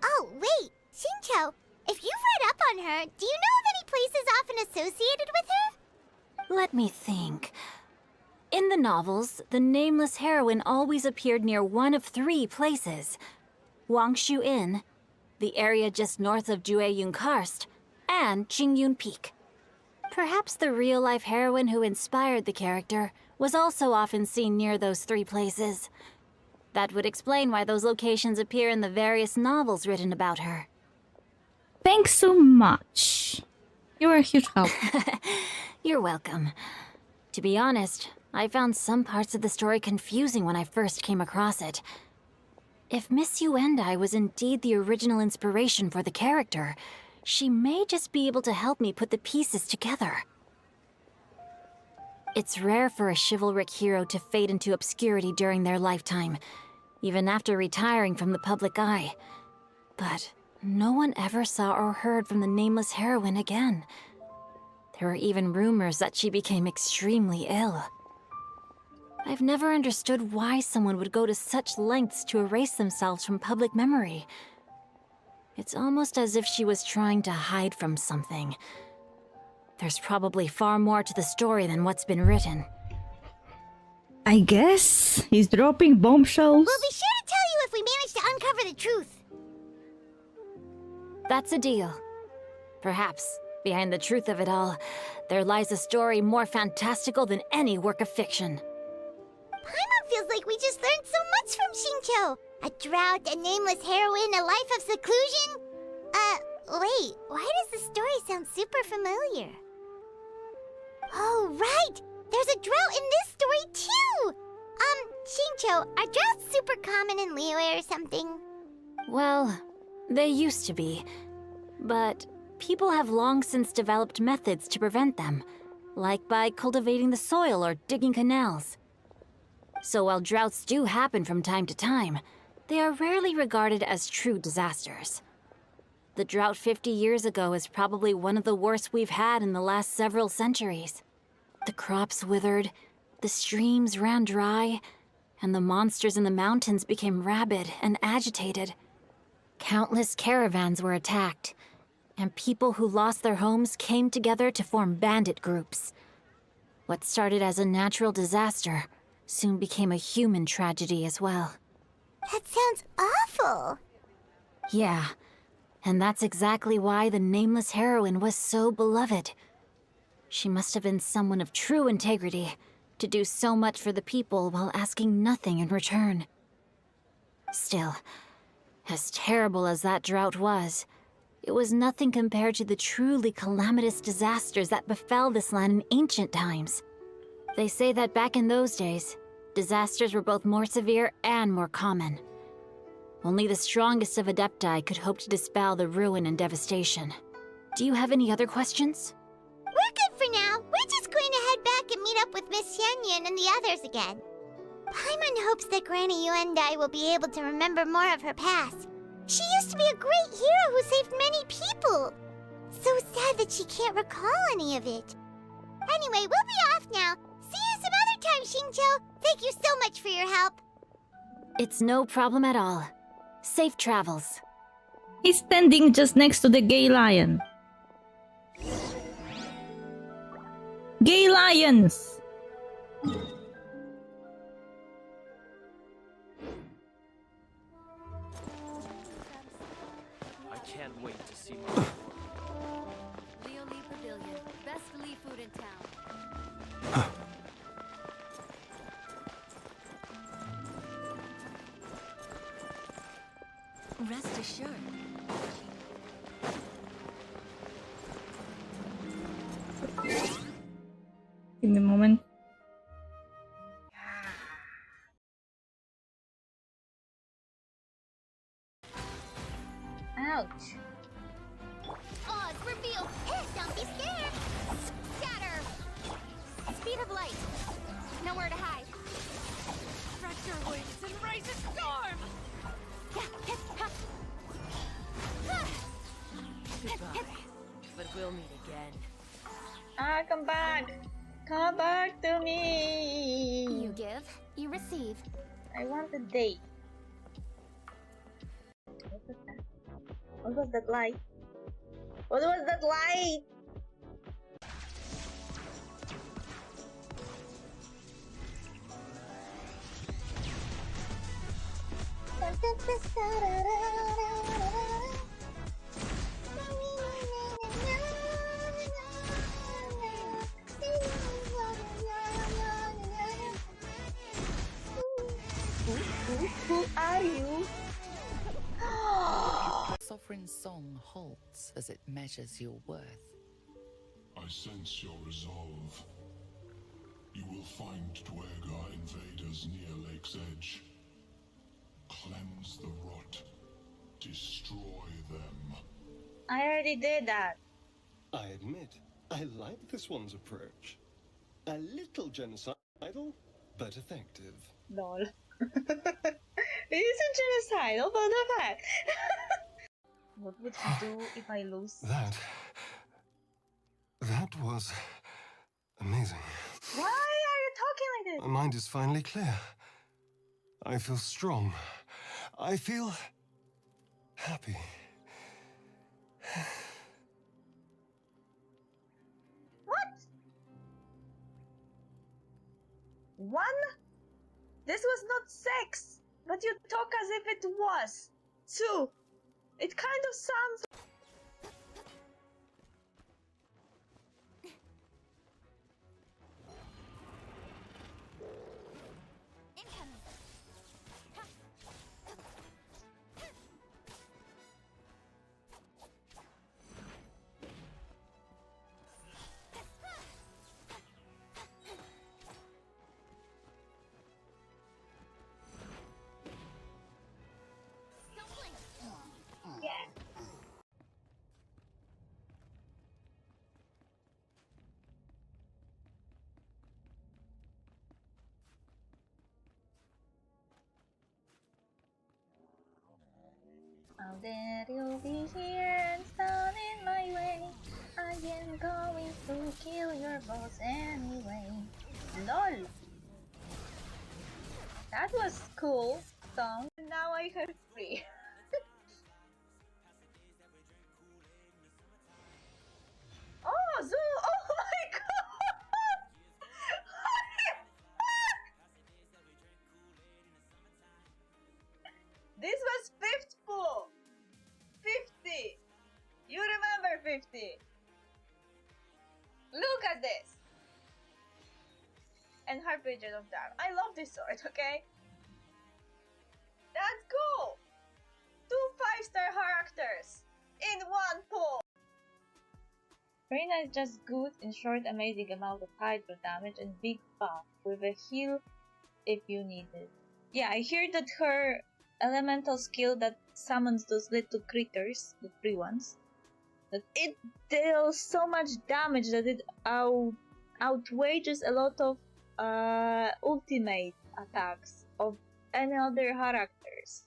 Oh, wait, Xingqiu, if you've read up on her, do you know of any places often associated with her? Let me think. In the novels, the nameless heroine always appeared near one of 3 places. Wangshu Inn, the area just north of Jueyun Karst, and Qingyun Peak. Perhaps the real-life heroine who inspired the character was also often seen near those 3 places. That would explain why those locations appear in the various novels written about her. Thanks so much. You're a huge help. You're welcome. To be honest, I found some parts of the story confusing when I first came across it. If Miss Yuendai was indeed the original inspiration for the character, she may just be able to help me put the pieces together. It's rare for a chivalric hero to fade into obscurity during their lifetime, even after retiring from the public eye. But no one ever saw or heard from the nameless heroine again. There were even rumors that she became extremely ill. I've never understood why someone would go to such lengths to erase themselves from public memory. It's almost as if she was trying to hide from something. There's probably far more to the story than what's been written. I guess he's dropping bombshells. We'll be sure to tell you if we manage to uncover the truth. That's a deal. Perhaps, behind the truth of it all, there lies a story more fantastical than any work of fiction. Paimon feels like we just learned so much from Xingqiu. A drought, a nameless heroine, a life of seclusion. Wait, why does the story sound super familiar? Oh, right! There's a drought in this story, too! Xingqiu, are droughts super common in Liyue or something? Well, they used to be. But people have long since developed methods to prevent them, like by cultivating the soil or digging canals. So while droughts do happen from time to time, they are rarely regarded as true disasters. The drought 50 years ago is probably one of the worst we've had in the last several centuries. The crops withered, the streams ran dry, and the monsters in the mountains became rabid and agitated. Countless caravans were attacked, and people who lost their homes came together to form bandit groups. What started as a natural disaster soon became a human tragedy as well. That sounds awful. Yeah, and that's exactly why the nameless heroine was so beloved. She must have been someone of true integrity, to do so much for the people while asking nothing in return. Still, as terrible as that drought was, it was nothing compared to the truly calamitous disasters that befell this land in ancient times. They say that back in those days, disasters were both more severe and more common. Only the strongest of Adepti could hope to dispel the ruin and devastation. Do you have any other questions? We're good for now. We're just going to head back and meet up with Miss Xianyun and the others again. Paimon hopes that Granny Yuendai will be able to remember more of her past. She used to be a great hero who saved many people. So sad that she can't recall any of it. Anyway, we'll be off now. See you some other time, Xingqiu. Thank you so much for your help. It's no problem at all. Safe travels. He's standing just next to the gay lion. Gay lions! can't wait to see more. Leo Lee Pavilion. Best Lee food in town. Rest assured. Give me a moment. Ouch. Oz, reveal! Don't be scared! Scatter! Speed of light! Nowhere to hide. Stretch your wings and raise a storm! Goodbye. But we'll meet again. Ah, come back! Come back to me! You give, you receive. I want a date. What was that? What was that light? What was that light? Who are you? Sovereign's song halts as it measures your worth. I sense your resolve. You will find Dwergar invaders near Lake's Edge. Cleanse the rot. Destroy them. I already did that. I admit, I like this one's approach. A little genocidal, but effective. Lol. It isn't genocidal, but the fact. What would he do if I lose? That was amazing. Why are you talking like this? My mind is finally clear. I feel strong. I feel happy. What? 1? This was not sex, but you talk as if it was. 2. It kind of sounds. How dare you be here and stand in my way? I am going to kill your boss anyway. LOL! That was cool song. Now I have 3. Oh, Zoo! Oh my god! Holy fuck! This was 5th pool! 50! You remember 50! Look at this! And Harbinger of Dark. I love this sword, okay? That's cool! 2 5-star characters in 1 pool! Reina is just good in short amazing amount of hydro damage and big buff with a heal if you need it. Yeah, I hear that her elemental skill that summons those little critters, the free ones, that it deals so much damage that it outweighs a lot of ultimate attacks of any other characters.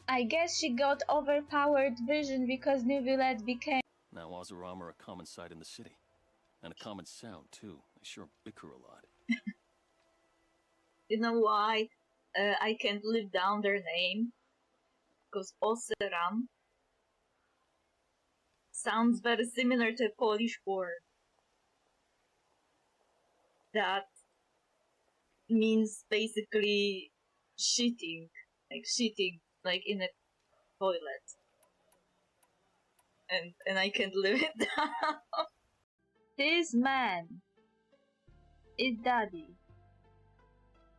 I guess she got overpowered vision because Nuvillette became. Now Ozaram are a common sight in the city. And a common sound, too. They sure bicker a lot. You know why I can't live down their name? Because Oseram sounds very similar to a Polish word that means basically shitting like sitting like in a toilet, and I can't live it down. This man is daddy.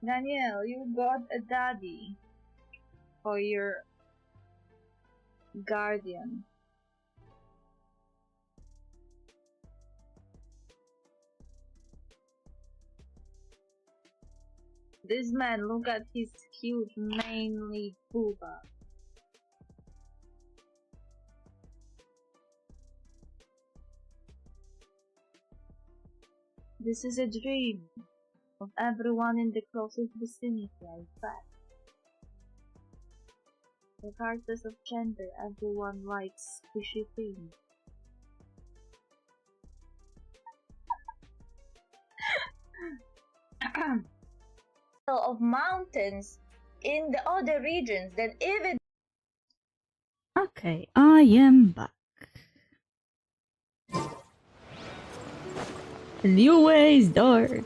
Daniel, you got a daddy for your guardian. This man, look at his cute manly booba. This is a dream of everyone in the closest vicinity, I bet. Regardless of gender, everyone likes squishy things. Of mountains in the other regions than even. Okay, I am back. Liyue's door.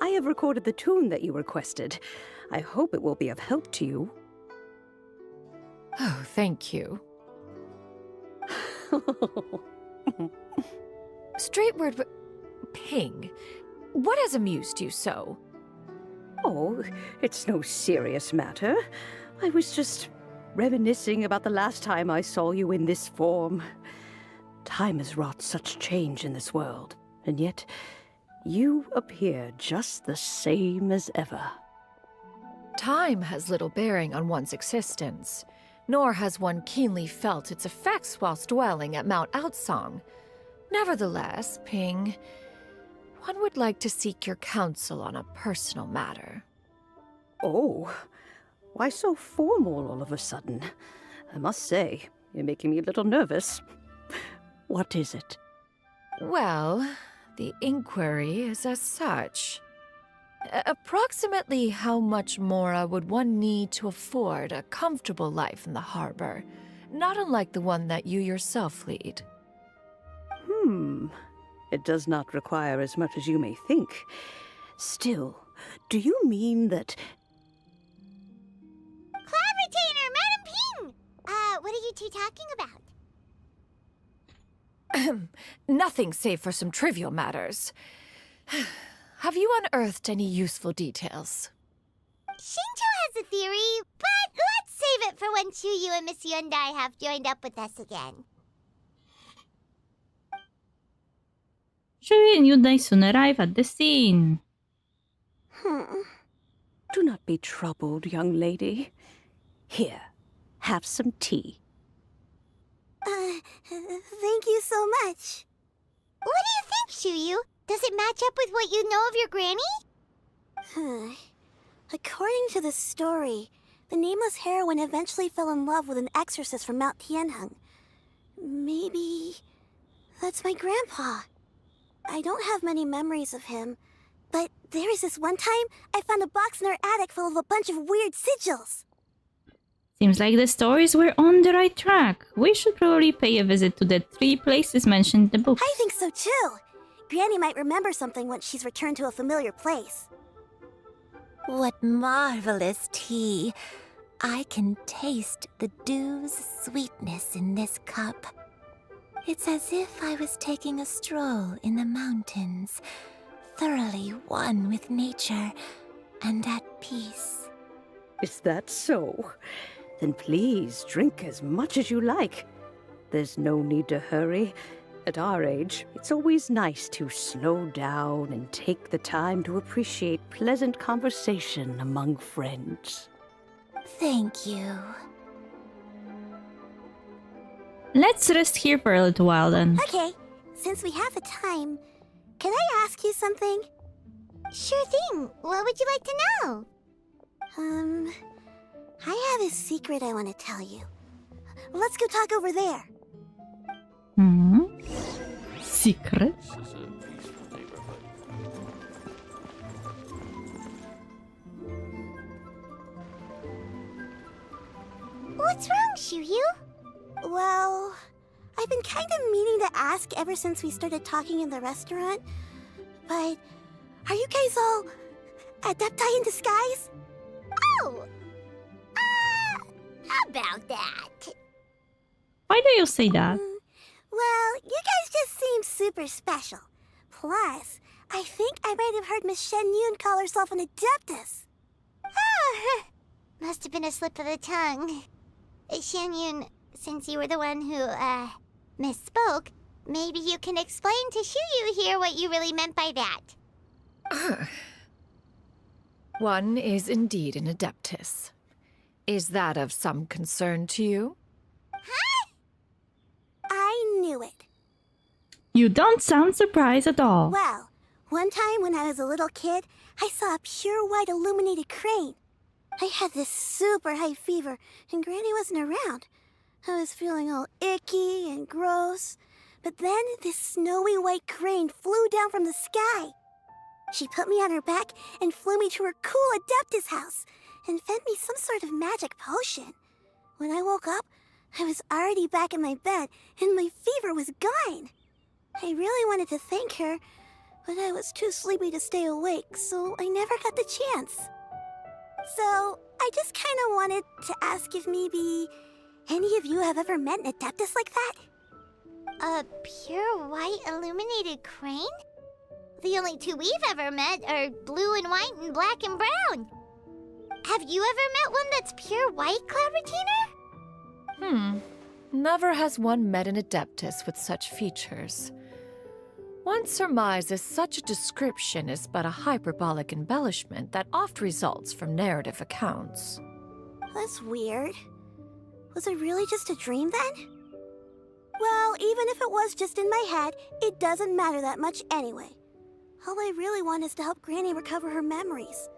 I have recorded the tune that you requested. I hope it will be of help to you. Oh, thank you. Straightward, Ping, what has amused you so? Oh, it's no serious matter. I was just reminiscing about the last time I saw you in this form. Time has wrought such change in this world, and yet you appear just the same as ever. Time has little bearing on one's existence, nor has one keenly felt its effects whilst dwelling at Mount Outsong. Nevertheless, Ping, one would like to seek your counsel on a personal matter. Oh, why so formal all of a sudden? I must say, you're making me a little nervous. What is it? Well, the inquiry is as such. Approximately how much more would one need to afford a comfortable life in the harbor, not unlike the one that you yourself lead? It does not require as much as you may think. Still, do you mean that... Cloud Retainer, Madam Ping! What are you two talking about? Nothing save for some trivial matters. Have you unearthed any useful details? Shinto has a theory, but let's save it for when Chuyu and Miss Yundai have joined up with us again. Shuyi and Yundai soon arrive at the scene. Do not be troubled, young lady. Here, have some tea. Thank you so much. What do you think, Chuyu? Does it match up with what you know of your granny? According to the story, the nameless heroine eventually fell in love with an exorcist from Mount Tianheng. Maybe that's my grandpa. I don't have many memories of him, but there was this one time I found a box in our attic full of a bunch of weird sigils. Seems like the stories were on the right track. We should probably pay a visit to the 3 places mentioned in the book. I think so too. Granny might remember something once she's returned to a familiar place. What marvelous tea. I can taste the dew's sweetness in this cup. It's as if I was taking a stroll in the mountains, thoroughly one with nature and at peace. Is that so? Then please drink as much as you like. There's no need to hurry. At our age, it's always nice to slow down and take the time to appreciate pleasant conversation among friends. Thank you. Let's rest here for a little while then. Okay, since we have the time, can I ask you something? Sure thing. What would you like to know? I have a secret I want to tell you. Let's go talk over there. Secret? What's wrong, Chuyu? Well, I've been kind of meaning to ask ever since we started talking in the restaurant, But are you guys all adepti in disguise? Oh! About that. Why do you say that? Well, you guys just seem super special. Plus, I think I might have heard Miss Shen Yun call herself an Adeptus. Oh, must have been a slip of the tongue. Shen Yun, since you were the one who, misspoke, maybe you can explain to Shuyu here what you really meant by that. One is indeed an Adeptus. Is that of some concern to you? Huh? I knew it. You don't sound surprised at all. Well, one time when I was a little kid, I saw a pure white illuminated crane. I had this super high fever, and Granny wasn't around. I was feeling all icky and gross. But then this snowy white crane flew down from the sky. She put me on her back and flew me to her cool Adeptus house and fed me some sort of magic potion. When I woke up, I was already back in my bed and my fever was gone. I really wanted to thank her, but I was too sleepy to stay awake, so I never got the chance. So, I just kind of wanted to ask if maybe any of you have ever met an Adeptus like that? A pure white illuminated crane? The only two we've ever met are blue and white and black and brown. Have you ever met one that's pure white, Cloud Retainer? Never has one met an Adeptus with such features. One surmises such a description is but a hyperbolic embellishment that oft results from narrative accounts. That's weird. Was it really just a dream then? Well, even if it was just in my head, it doesn't matter that much anyway. All I really want is to help Granny recover her memories.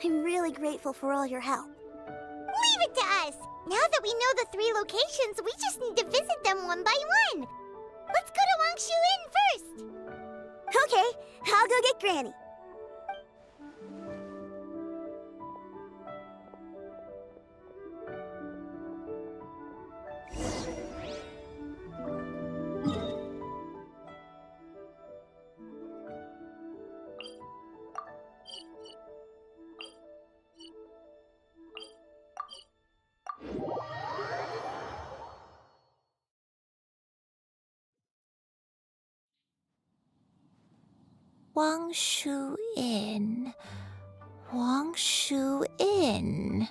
I'm really grateful for all your help. Leave it to us! Now that we know the 3 locations, we just need to visit them one by one. Let's go to Wangshu Inn first. Okay, I'll go get Granny. Wangshu Inn. Wangshu Inn.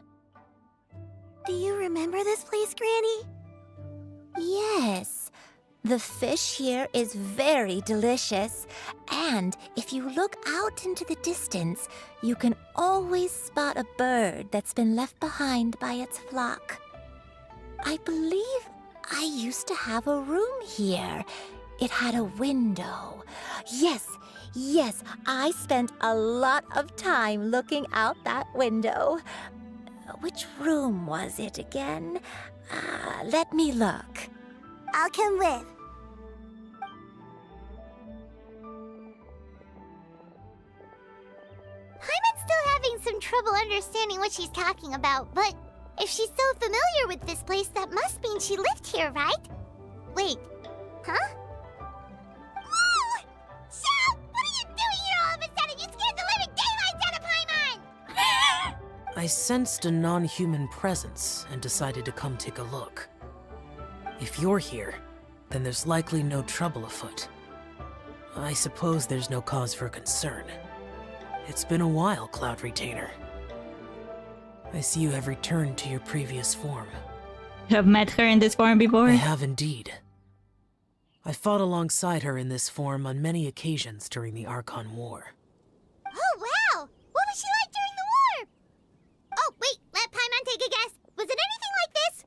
Do you remember this place, Granny? Yes. The fish here is very delicious. And if you look out into the distance, you can always spot a bird that's been left behind by its flock. I believe I used to have a room here. It had a window. Yes, I spent a lot of time looking out that window. Which room was it again? Let me look. I'll come with. Paimon's still having some trouble understanding what she's talking about, but if she's so familiar with this place, that must mean she lived here, right? Wait, huh? Whoa! Shao! What are you doing here all of a sudden? You scared the living daylights out of Paimon! I sensed a non-human presence and decided to come take a look. If you're here, then there's likely no trouble afoot. I suppose there's no cause for concern. It's been a while, Cloud Retainer. I see you have returned to your previous form. You have met her in this form before? I have indeed. I fought alongside her in this form on many occasions during the Archon War. Oh, wow! What was she like during the war? Oh, wait, let Paimon take a guess. Was it anything like this?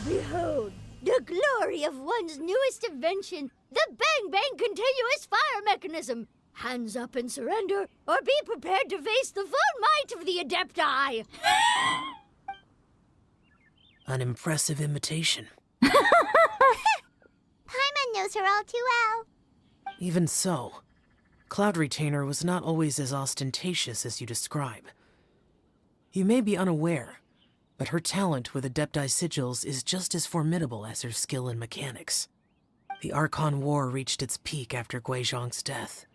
Behold, the glory of one's newest invention, the Bang Bang Continuous Fire Mechanism. Hands up and surrender, or be prepared to face the full might of the Adepti. An impressive imitation. Paimon knows her all too well. Even so, Cloud Retainer was not always as ostentatious as you describe. You may be unaware, but her talent with Adepti sigils is just as formidable as her skill in mechanics. The Archon War reached its peak after Guizhong's death.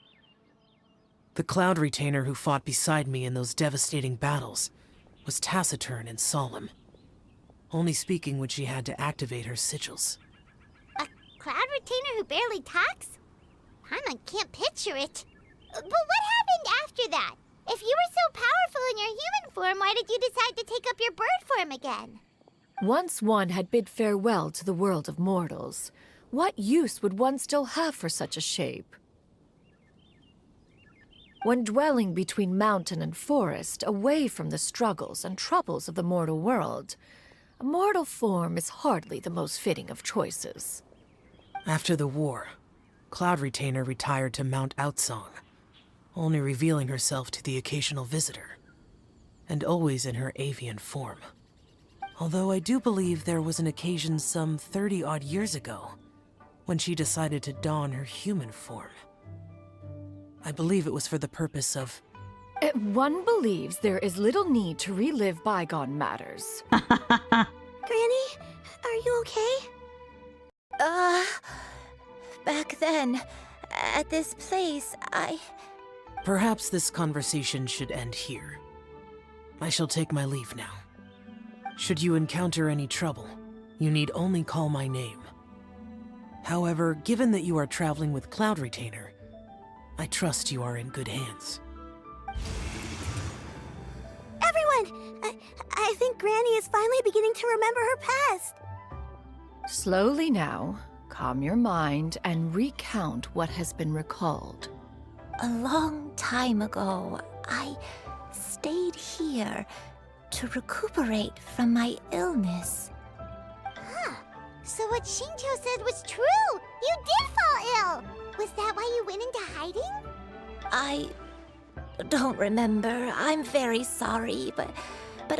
The Cloud Retainer who fought beside me in those devastating battles was taciturn and solemn, only speaking when she had to activate her sigils. A Cloud Retainer who barely talks? Paimon can't picture it. But what happened after that? If you were so powerful in your human form, why did you decide to take up your bird form again? Once one had bid farewell to the world of mortals, what use would one still have for such a shape? When dwelling between mountain and forest, away from the struggles and troubles of the mortal world, a mortal form is hardly the most fitting of choices. After the war, Cloud Retainer retired to Mount Outsong, only revealing herself to the occasional visitor, and always in her avian form. Although I do believe there was an occasion some 30-odd years ago when she decided to don her human form. I believe it was for the purpose of... One believes there is little need to relive bygone matters. Granny, are you okay? Back then, at this place, Perhaps this conversation should end here. I shall take my leave now. Should you encounter any trouble, you need only call my name. However, given that you are traveling with Cloud Retainer, I trust you are in good hands. Everyone! I think Granny is finally beginning to remember her past. Slowly now, calm your mind and recount what has been recalled. a long time ago, I stayed here to recuperate from my illness. Huh. So what Shinjo said was true! You did fall ill! Was that why you went into hiding? I don't remember. I'm very sorry, but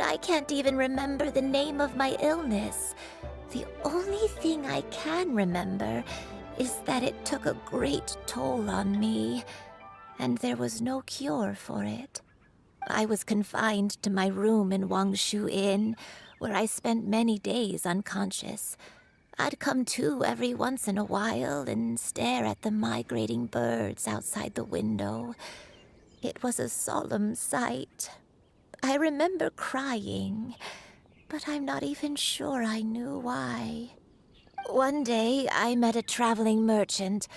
I can't even remember the name of my illness. The only thing I can remember is that it took a great toll on me, and there was no cure for it. I was confined to my room in Wangshu Inn, where I spent many days unconscious. I'd come to every once in a while and stare at the migrating birds outside the window. It was a solemn sight. I remember crying, but I'm not even sure I knew why. One day, I met a traveling merchant.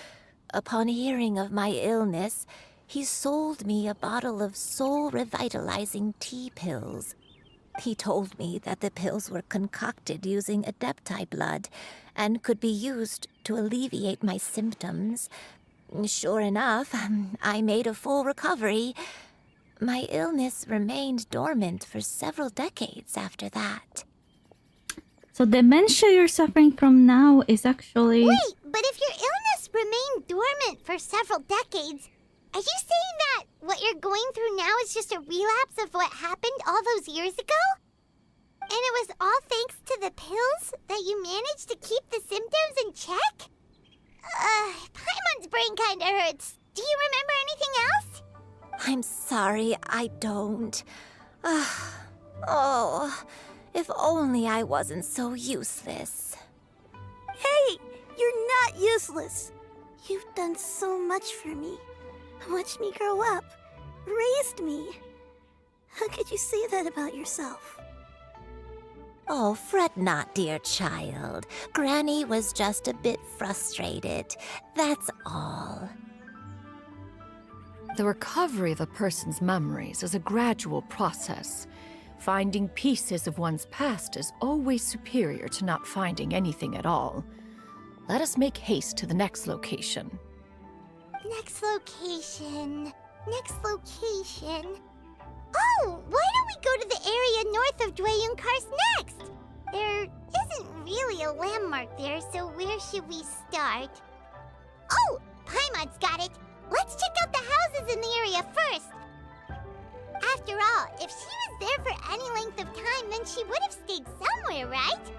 Upon hearing of my illness, he sold me a bottle of soul-revitalizing tea pills. He told me that the pills were concocted using Adepti blood and could be used to alleviate my symptoms. Sure enough, I made a full recovery. My illness remained dormant for several decades after that. So dementia you're suffering from now is actually... Wait, but if your illness remained dormant for several decades, are you saying that what you're going through now is just a relapse of what happened all those years ago? And it was all thanks to the pills that you managed to keep the symptoms in check? Paimon's brain kinda hurts. Do you remember anything else? I'm sorry, I don't. Oh, if only I wasn't so useless. Hey, you're not useless. You've done so much for me. Watched me grow up. Raised me. How could you say that about yourself? Oh, fret not, dear child. Granny was just a bit frustrated. That's all. The recovery of a person's memories is a gradual process. Finding pieces of one's past is always superior to not finding anything at all. Let us make haste to the next location. Next location. Oh, why don't we go to the area north of Dwayunkars next? There isn't really a landmark there, so where should we start? Oh, Paimon's got it. Let's check out the houses in the area first. After all, if she was there for any length of time, then she would have stayed somewhere, right?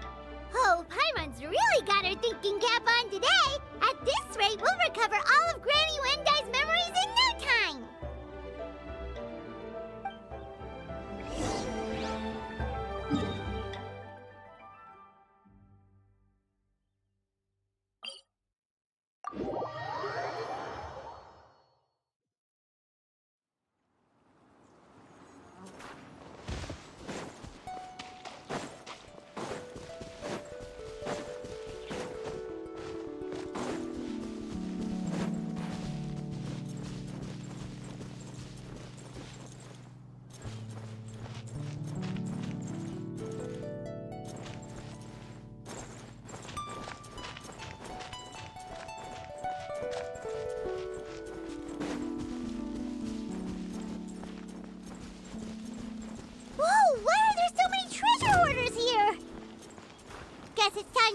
Oh, Paimon's really got her thinking cap on today. At this rate, we'll recover all of Granny Wendai's memories in no time.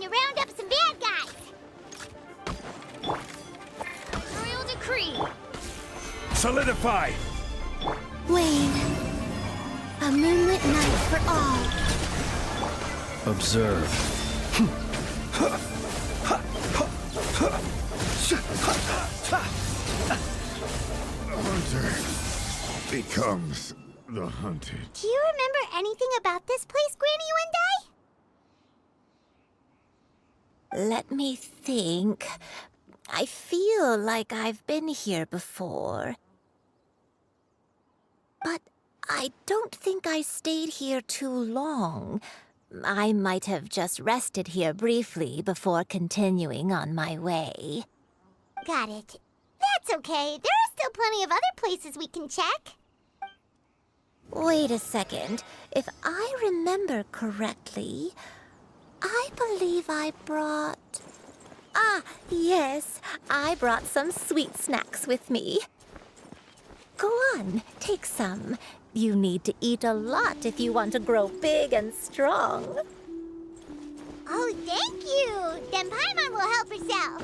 round up some bad guys. Royal decree. Solidify! Wayne. A moonlit night for all. Observe. The hunter becomes the hunted. Do you remember anything about this place, Granny Wendai? Let me think. I feel like I've been here before. But I don't think I stayed here too long. I might have just rested here briefly before continuing on my way. Got it. That's okay. There are still plenty of other places we can check. Wait a second. If I remember correctly, I believe I brought... Ah, yes. I brought some sweet snacks with me. Go on, take some. You need to eat a lot if you want to grow big and strong. Oh, thank you. Then Paimon will help herself.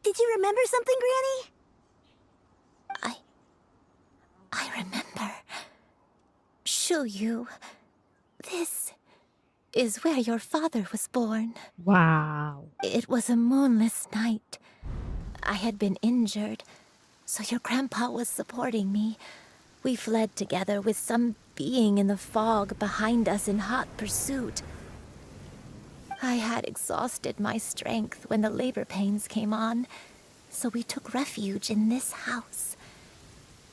Did you remember something, Granny? I remember. Shuyu, this is where your father was born. Wow. It was a moonless night. I had been injured, so your grandpa was supporting me. We fled together with some being in the fog behind us in hot pursuit. I had exhausted my strength when the labor pains came on, so we took refuge in this house.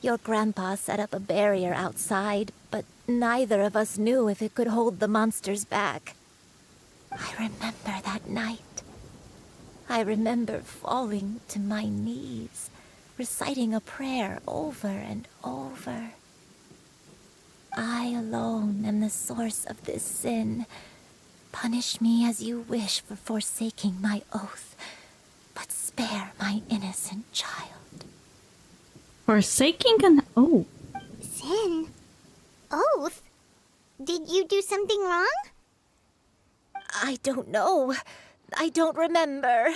Your grandpa set up a barrier outside, but neither of us knew if it could hold the monsters back. I remember that night. I remember falling to my knees, reciting a prayer over and over. I alone am the source of this sin. Punish me as you wish for forsaking my oath, but spare my innocent child. Forsaking an oath? Sin? Oath? Did you do something wrong? I don't know. I don't remember.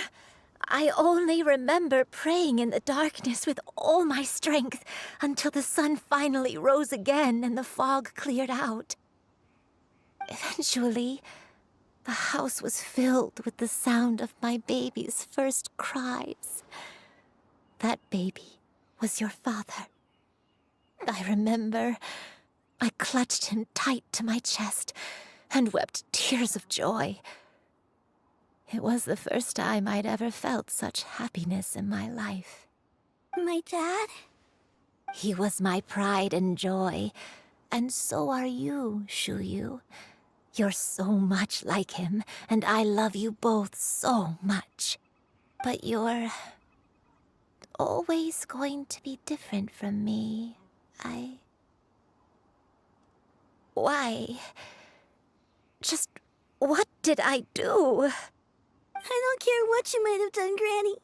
I only remember praying in the darkness with all my strength until the sun finally rose again and the fog cleared out. Eventually, the house was filled with the sound of my baby's first cries. That baby was your father. I remember I clutched him tight to my chest and wept tears of joy. It was the first time I'd ever felt such happiness in my life. My dad? He was my pride and joy, and so are you, Shuyu. You're so much like him, and I love you both so much. But you're always going to be different from me. Why? Just what did I do? I don't care what you might have done, Granny.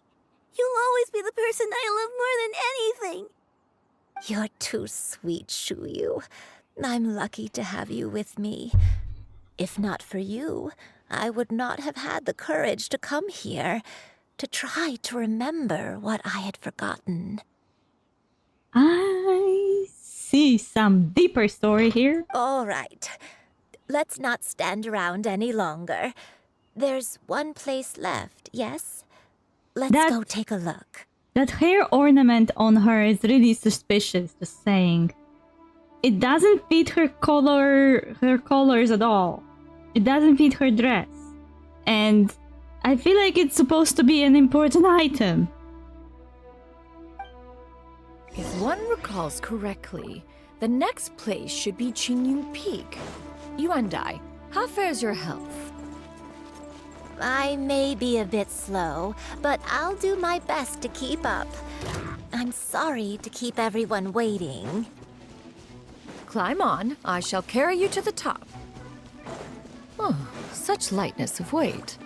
You'll always be the person I love more than anything. You're too sweet, Shuyu. I'm lucky to have you with me. If not for you, I would not have had the courage to come here, to try to remember what I had forgotten. I see some deeper story here. All right. Let's not stand around any longer. There's one place left, yes? Let's go take a look. That hair ornament on her is really suspicious, just saying. It doesn't fit her colors at all. It doesn't fit her dress. And I feel like it's supposed to be an important item. If one recalls correctly, the next place should be Chinyu Peak. Yuandai, how fares your health? I may be a bit slow, but I'll do my best to keep up. I'm sorry to keep everyone waiting. Climb on. I shall carry you to the top. Oh, such lightness of weight.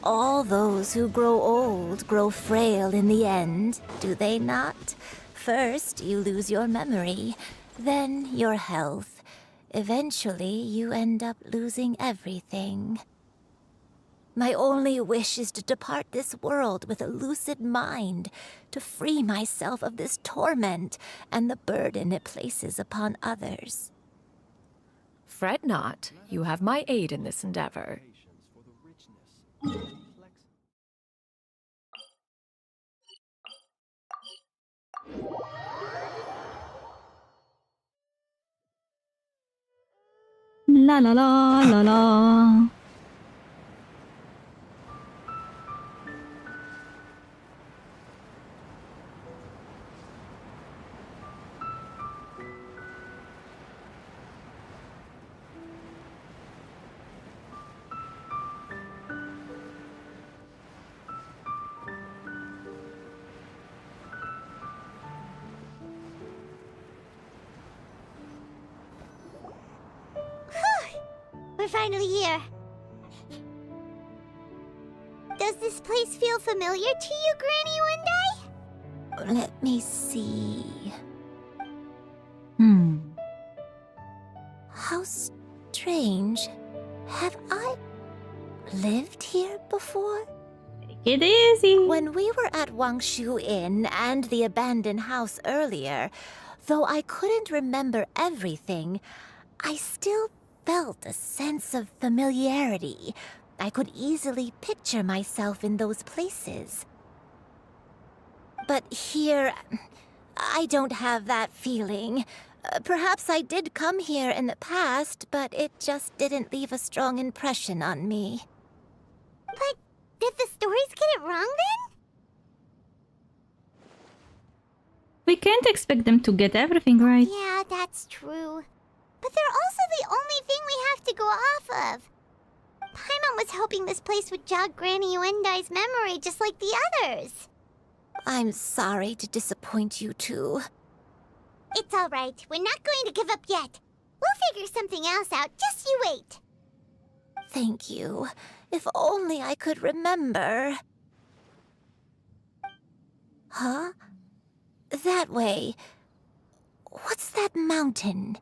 All those who grow old grow frail in the end, do they not? First, you lose your memory, then your health. Eventually, you end up losing everything. My only wish is to depart this world with a lucid mind, to free myself of this torment and the burden it places upon others. Fret not. You have my aid in this endeavor. La la la la la. We're finally here. Does this place feel familiar to you, Granny One Day? Let me see. How strange. Have I lived here before? Take it easy. When we were at Wangshu Inn and the abandoned house earlier, though I couldn't remember everything, I still felt a sense of familiarity. I could easily picture myself in those places. But here, I don't have that feeling. Perhaps I did come here in the past, but it just didn't leave a strong impression on me. But did the stories get it wrong then? We can't expect them to get everything right. Yeah, that's true. But they're also the only thing we have to go off of. Paimon was hoping this place would jog Granny Uendai's memory just like the others. I'm sorry to disappoint you too. It's all right. We're not going to give up yet. We'll figure something else out. Just you wait. Thank you. If only I could remember. Huh? That way. What's that mountain?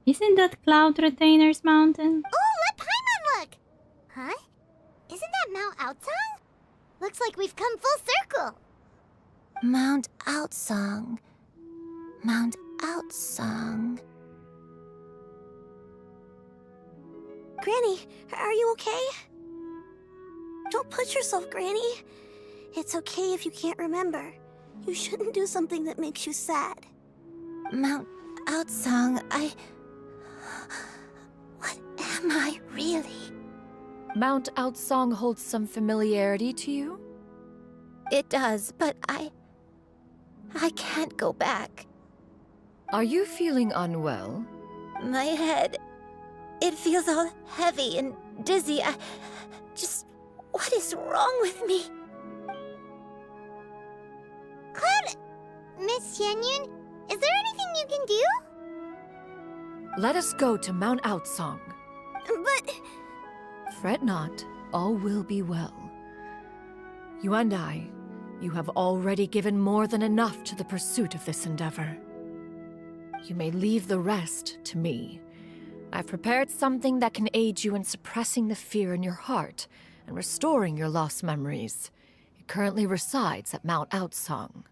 Isn't that Cloud Retainer's mountain? Oh, let Paimon look! Huh? Isn't that Mount Outsong? Looks like we've come full circle. Mount Outsong. Mount Outsong. Granny, are you okay? Don't push yourself, Granny. It's okay if you can't remember. You shouldn't do something that makes you sad. Mount Outsong, What am I really? Mount Outsong holds some familiarity to you? It does, but I can't go back. Are you feeling unwell? My head, it feels all heavy and dizzy. What is wrong with me? Cloud... Miss Xianyun, is there anything you can do? Let us go to Mount Outsong. But... Fret not, all will be well. You and I, you have already given more than enough to the pursuit of this endeavor. You may leave the rest to me. I've prepared something that can aid you in suppressing the fear in your heart and restoring your lost memories. It currently resides at Mount Outsong.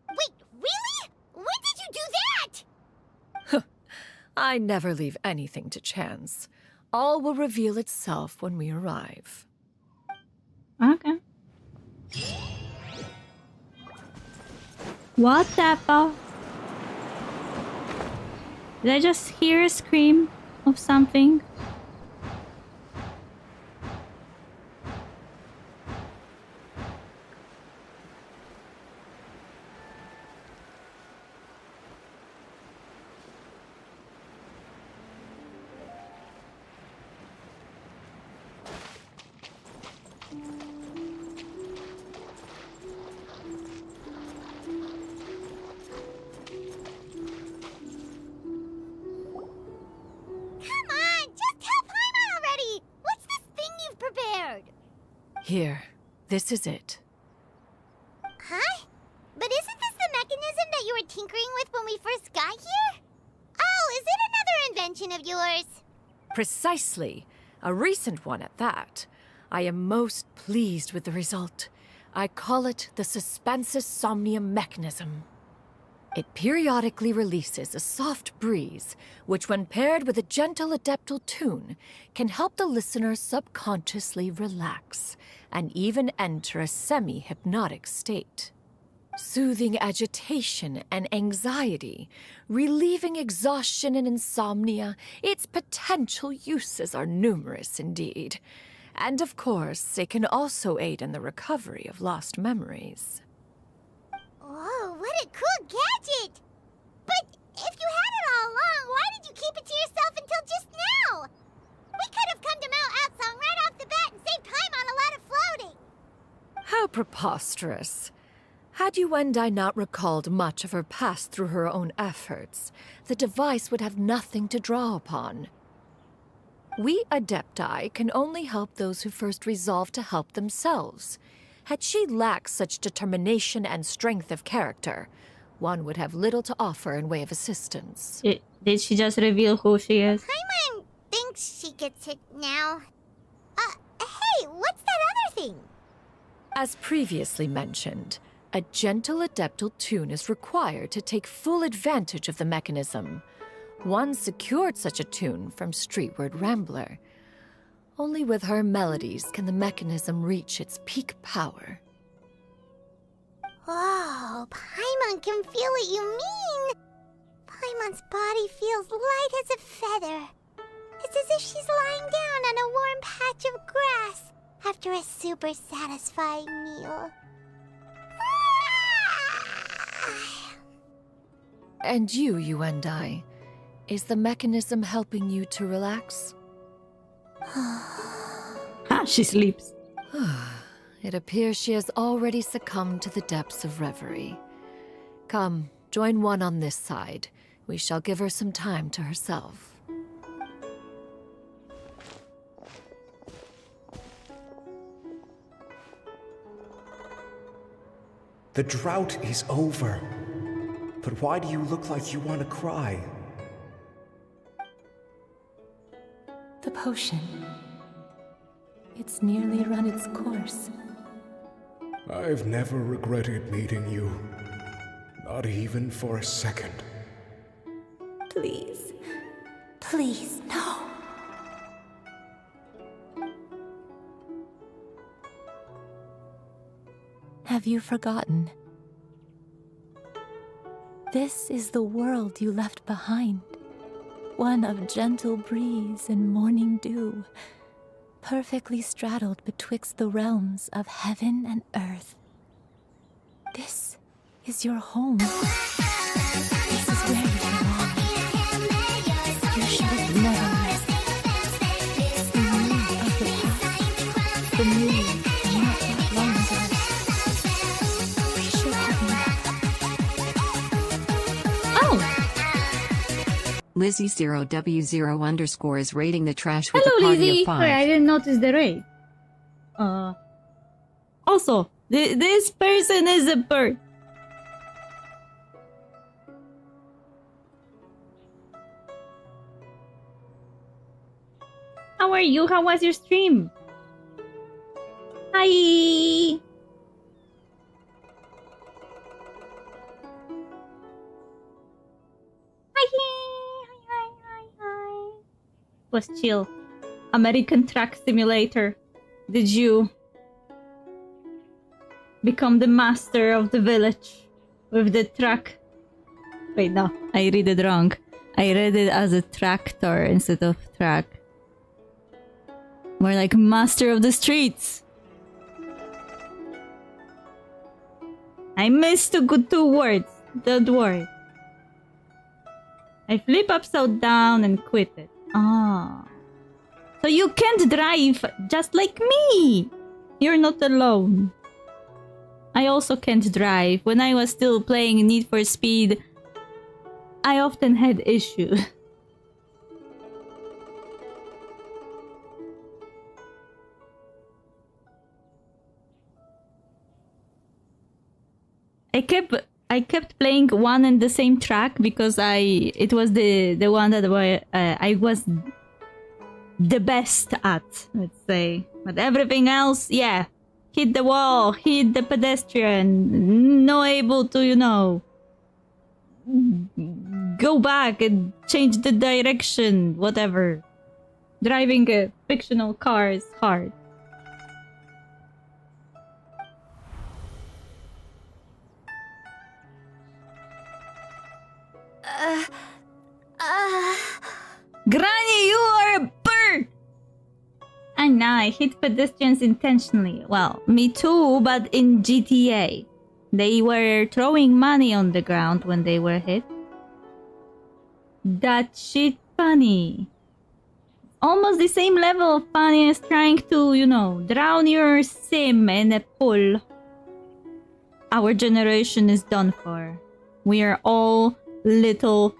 Wait, really? When did you do that? I never leave anything to chance. All will reveal itself when we arrive. Okay. What the fuck? Did I just hear a scream of something? Here, this is it. Huh? But isn't this the mechanism that you were tinkering with when we first got here? Oh, is it another invention of yours? Precisely. A recent one at that. I am most pleased with the result. I call it the Suspensus Somnium mechanism. It periodically releases a soft breeze, which when paired with a gentle adeptal tune, can help the listener subconsciously relax and even enter a semi-hypnotic state. Soothing agitation and anxiety, relieving exhaustion and insomnia, its potential uses are numerous indeed. And of course, it can also aid in the recovery of lost memories. Whoa, what a cool gadget! But if you had it all along, why did you keep it to yourself until just now? We could have come to Mount Outsong right off the bat and saved time on a lot of floating. How preposterous. Had you and I not recalled much of her past through her own efforts, the device would have nothing to draw upon. We Adepti can only help those who first resolve to help themselves. Had she lacked such determination and strength of character, one would have little to offer in way of assistance. Did she just reveal who she is? Paimon thinks she gets it now. Hey, what's that other thing? As previously mentioned, a gentle adeptal tune is required to take full advantage of the mechanism. One secured such a tune from Streetward Rambler. Only with her melodies can the mechanism reach its peak power. Whoa, Paimon can feel what you mean. Paimon's body feels light as a feather. It's as if she's lying down on a warm patch of grass after a super satisfying meal. And you and I, is the mechanism helping you to relax? She sleeps. It appears she has already succumbed to the depths of reverie. Come, join one on this side. We shall give her some time to herself. The drought is over. But why do you look like you want to cry? The potion. It's nearly run its course. I've never regretted meeting you. Not even for a second. Please. Please, no. Have you forgotten? This is the world you left behind. One of gentle breeze and morning dew, perfectly straddled betwixt the realms of heaven and earth. This is your home. This is where you belong. You should have never left. The moon of the past. The moon not that long ago. We should have met. Oh! Lizzie0W0_ is rating the trash with Hello, a party Lizzie. of 5. Sorry, I didn't notice the rate. Also, this person is a bird. How are you? How was your stream? Hi. Hi. Was chill. American Truck Simulator. Did you become the master of the village with the truck? Wait, no, I read it wrong. I read it as a tractor instead of truck. More like master of the streets. I missed two words. Don't worry. I flip upside down and quit it. Ah. So you can't drive just like me. You're not alone. I also can't drive. When I was still playing Need for Speed, I often had issues. I kept playing one and the same track because it was the one that I was the best at, let's say. But everything else, yeah, hit the wall, hit the pedestrian, not able to, you know, go back and change the direction, whatever. Driving a fictional car is hard. Granny, you are a bird! I know, I hit pedestrians intentionally. Well, me too, but in GTA. They were throwing money on the ground when they were hit. That shit funny. Almost the same level of funny as trying to, you know, drown your sim in a pool. Our generation is done for. We are all little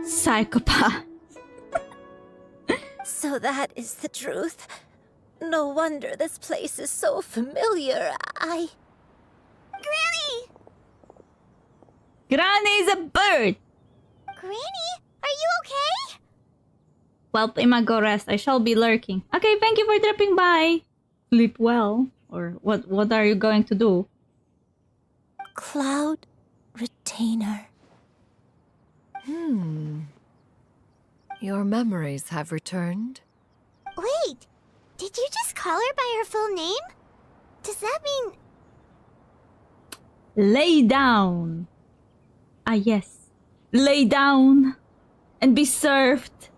psychopaths. So that is the truth. No wonder this place is so familiar. Granny! Granny's a bird! Granny, are you okay? Well, Ima, go rest. I shall be lurking. Okay, thank you for dropping by. Sleep well. Or what are you going to do? Cloud Retainer. Your memories have returned? Wait, did you just call her by her full name? Does that mean... Lay down. Ah, yes. Lay down and be served.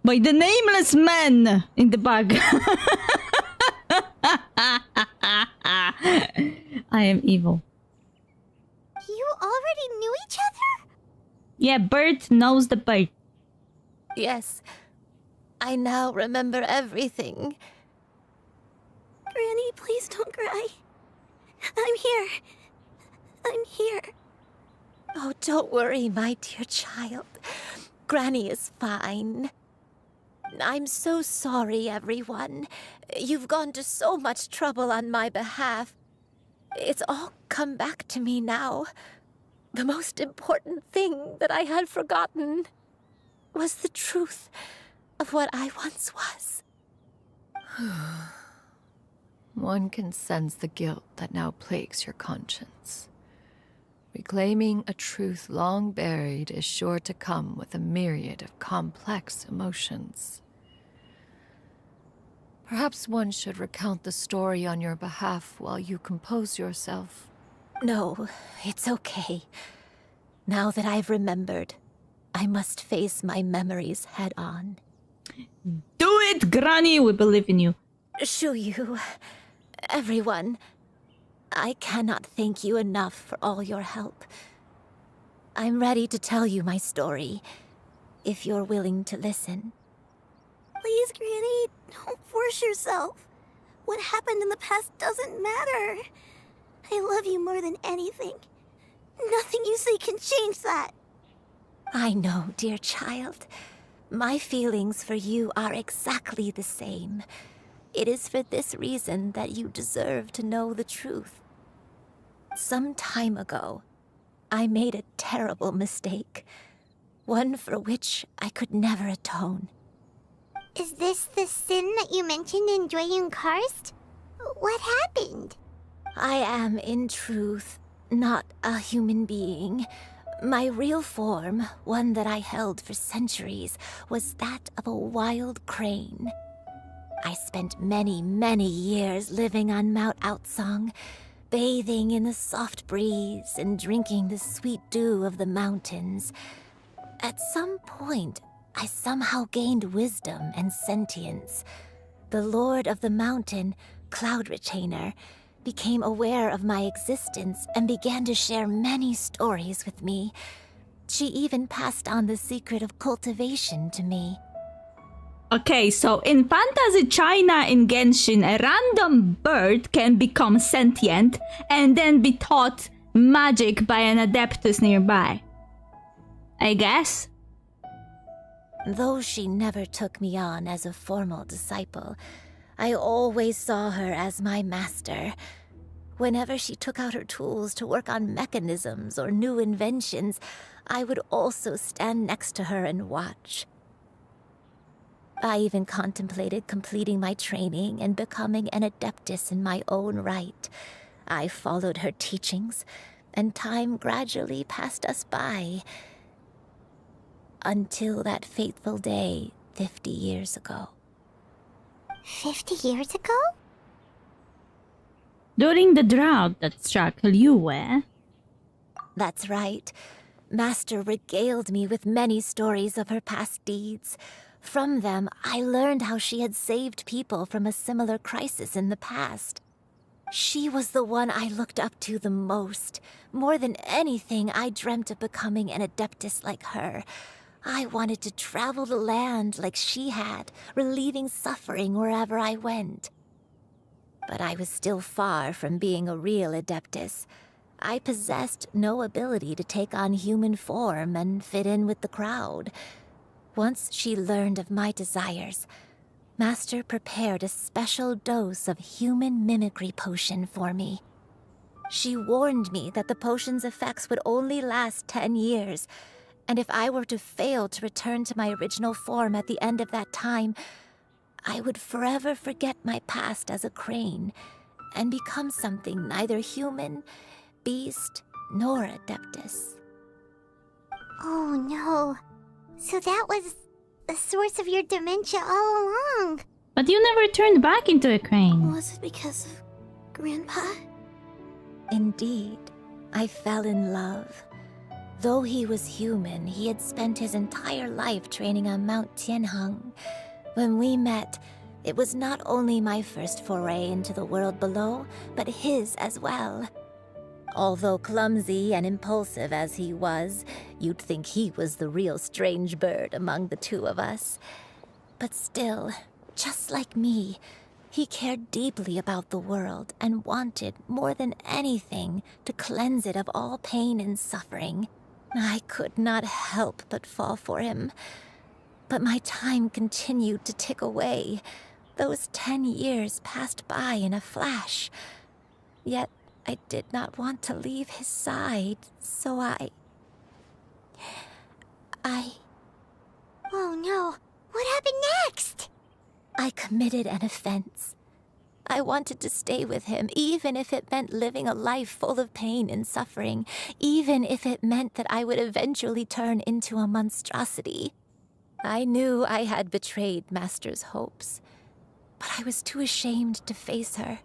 By the nameless man in the bag. I am evil. You already knew each other? Yeah, Bert knows the bird. Yes. I now remember everything. Granny, please don't cry. I'm here. I'm here. Oh, don't worry, my dear child. Granny is fine. I'm so sorry, everyone. You've gone to so much trouble on my behalf. It's all come back to me now. The most important thing that I had forgotten was the truth of what I once was. One can sense the guilt that now plagues your conscience. Reclaiming a truth long buried is sure to come with a myriad of complex emotions. Perhaps one should recount the story on your behalf while you compose yourself. No, it's okay. Now that I've remembered, I must face my memories head on. Do it, Granny! We believe in you. Shuyu, everyone, I cannot thank you enough for all your help. I'm ready to tell you my story, if you're willing to listen. Please, Granny, don't force yourself. What happened in the past doesn't matter. I love you more than anything. Nothing you say can change that. I know, dear child. My feelings for you are exactly the same. It is for this reason that you deserve to know the truth. Some time ago, I made a terrible mistake. One for which I could never atone. Is this the sin that you mentioned in Joyun Karst? What happened? I am, in truth, not a human being. My real form, one that I held for centuries, was that of a wild crane. I spent many, many years living on Mount Outsong, bathing in the soft breeze and drinking the sweet dew of the mountains. At some point, I somehow gained wisdom and sentience. The Lord of the Mountain, Cloud Retainer, became aware of my existence and began to share many stories with me. She even passed on the secret of cultivation to me. Okay, so in Fantasy China in Genshin, a random bird can become sentient and then be taught magic by an adeptus nearby. I guess? Though she never took me on as a formal disciple, I always saw her as my master. Whenever she took out her tools to work on mechanisms or new inventions, I would also stand next to her and watch. I even contemplated completing my training and becoming an adeptus in my own right. I followed her teachings, and time gradually passed us by. Until that fateful day 50 years ago. 50 years ago? During the drought that struck Liyue. That's right. Master regaled me with many stories of her past deeds. From them, I learned how she had saved people from a similar crisis in the past. She was the one I looked up to the most. More than anything, I dreamt of becoming an adeptus like her. I wanted to travel the land like she had, relieving suffering wherever I went. But I was still far from being a real adeptus. I possessed no ability to take on human form and fit in with the crowd. Once she learned of my desires, Master prepared a special dose of human mimicry potion for me. She warned me that the potion's effects would only last 10 years, and if I were to fail to return to my original form at the end of that time, I would forever forget my past as a crane and become something neither human, beast, nor adeptus. Oh no. So that was the source of your dementia all along. But you never turned back into a crane. Was it because of Grandpa? Indeed, I fell in love. Though he was human, he had spent his entire life training on Mount Tianheng. When we met, it was not only my first foray into the world below, but his as well. Although clumsy and impulsive as he was, you'd think he was the real strange bird among the two of us. But still, just like me, he cared deeply about the world and wanted, more than anything, to cleanse it of all pain and suffering. I could not help but fall for him. But my time continued to tick away. Those 10 years passed by in a flash. Yet I did not want to leave his side, so I... Oh no. What happened next? I committed an offense. I wanted to stay with him, even if it meant living a life full of pain and suffering, even if it meant that I would eventually turn into a monstrosity. I knew I had betrayed Master's hopes, but I was too ashamed to face her.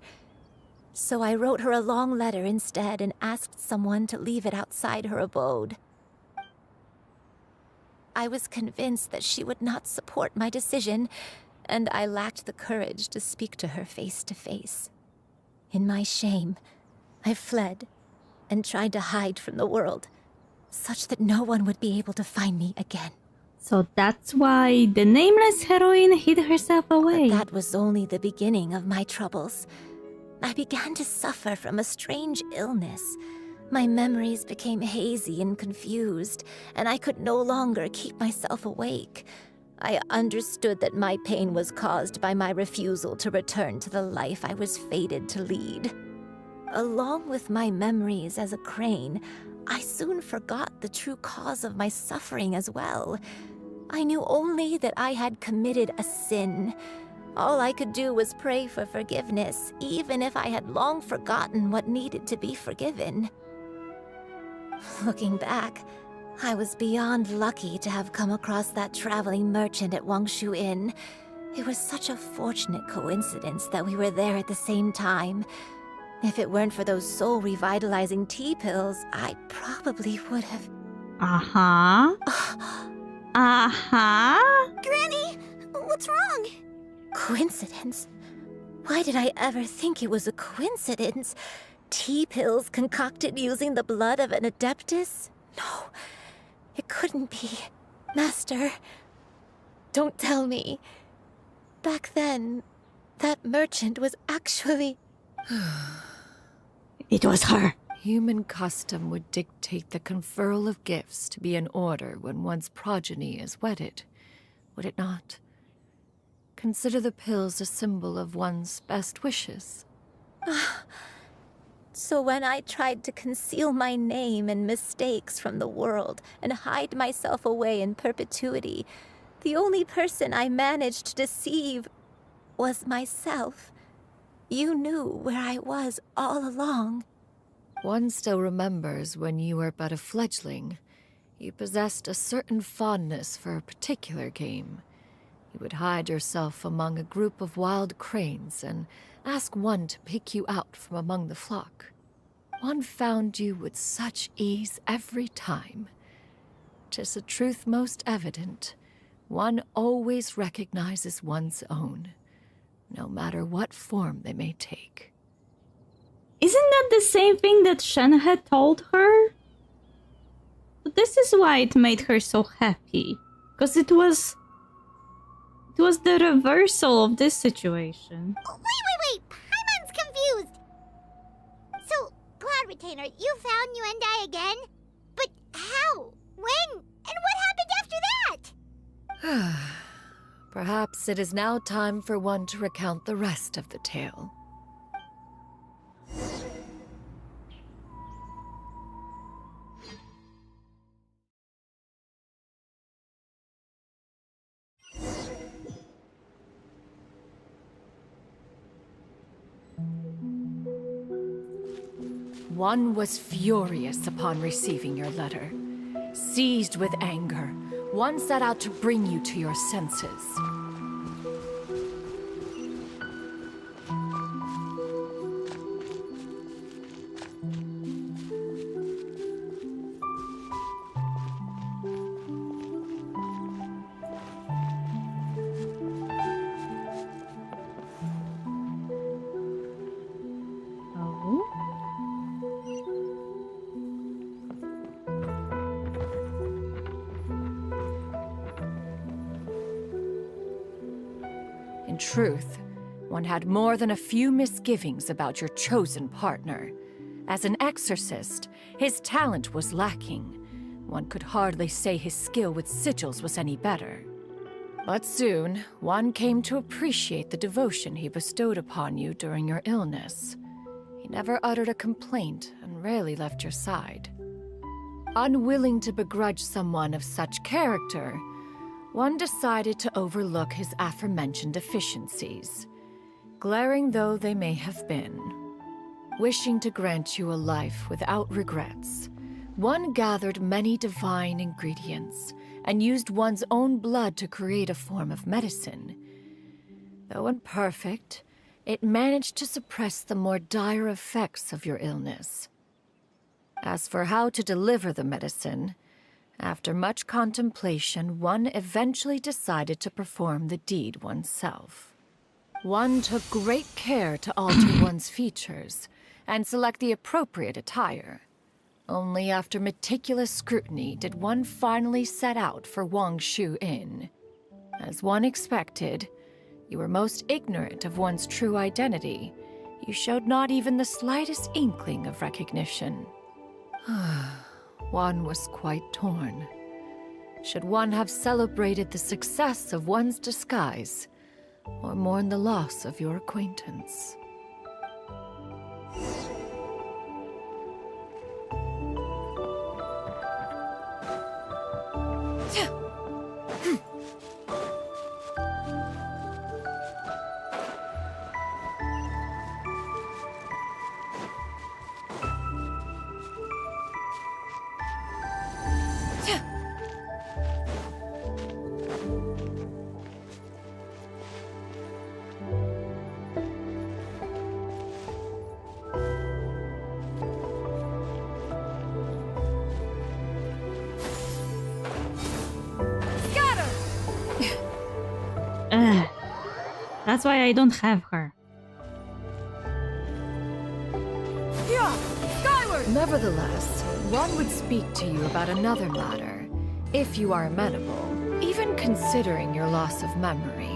So I wrote her a long letter instead and asked someone to leave it outside her abode. I was convinced that she would not support my decision, and I lacked the courage to speak to her face to face. In my shame, I fled and tried to hide from the world, such that no one would be able to find me again. So that's why the nameless heroine hid herself away. But that was only the beginning of my troubles. I began to suffer from a strange illness. My memories became hazy and confused, and I could no longer keep myself awake. I understood that my pain was caused by my refusal to return to the life I was fated to lead. Along with my memories as a crane, I soon forgot the true cause of my suffering as well. I knew only that I had committed a sin. All I could do was pray for forgiveness, even if I had long forgotten what needed to be forgiven. Looking back, I was beyond lucky to have come across that traveling merchant at Wangshu Inn. It was such a fortunate coincidence that we were there at the same time. If it weren't for those soul-revitalizing tea pills, I probably would have... Uh-huh. Uh-huh. Granny, what's wrong? Coincidence? Why did I ever think it was a coincidence? Tea pills concocted using the blood of an adeptus? No, it couldn't be. Master, don't tell me. Back then, that merchant was actually... It was her. Human custom would dictate the conferral of gifts to be in order when one's progeny is wedded, would it not? Consider the pills a symbol of one's best wishes. So when I tried to conceal my name and mistakes from the world and hide myself away in perpetuity, the only person I managed to deceive was myself. You knew where I was all along. One still remembers when you were but a fledgling. You possessed a certain fondness for a particular game. You would hide yourself among a group of wild cranes and ask one to pick you out from among the flock. One found you with such ease every time. 'Tis a truth most evident. One always recognizes one's own, no matter what form they may take. Isn't that the same thing that Shen had told her? But this is why it made her so happy. Because it was the reversal of this situation. Wait! Paimon's confused! So, Cloud Retainer, you found Yuendai again? But how? When? And what happened after that? Perhaps it is now time for one to recount the rest of the tale. One was furious upon receiving your letter. Seized with anger, one set out to bring you to your senses. In truth, one had more than a few misgivings about your chosen partner. As an exorcist, his talent was lacking. One could hardly say his skill with sigils was any better. But soon, one came to appreciate the devotion he bestowed upon you during your illness. He never uttered a complaint and rarely left your side. Unwilling to begrudge someone of such character, one decided to overlook his aforementioned deficiencies, glaring though they may have been. Wishing to grant you a life without regrets, one gathered many divine ingredients and used one's own blood to create a form of medicine. Though imperfect, it managed to suppress the more dire effects of your illness. As for how to deliver the medicine, after much contemplation, one eventually decided to perform the deed oneself. One took great care to alter one's features and select the appropriate attire. Only after meticulous scrutiny did one finally set out for Wangshu Inn. As one expected, you were most ignorant of one's true identity. You showed not even the slightest inkling of recognition. One was quite torn. Should one have celebrated the success of one's disguise, or mourn the loss of your acquaintance? That's why I don't have her. Yeah, skyward! Nevertheless, one would speak to you about another matter, if you are amenable, even considering your loss of memory.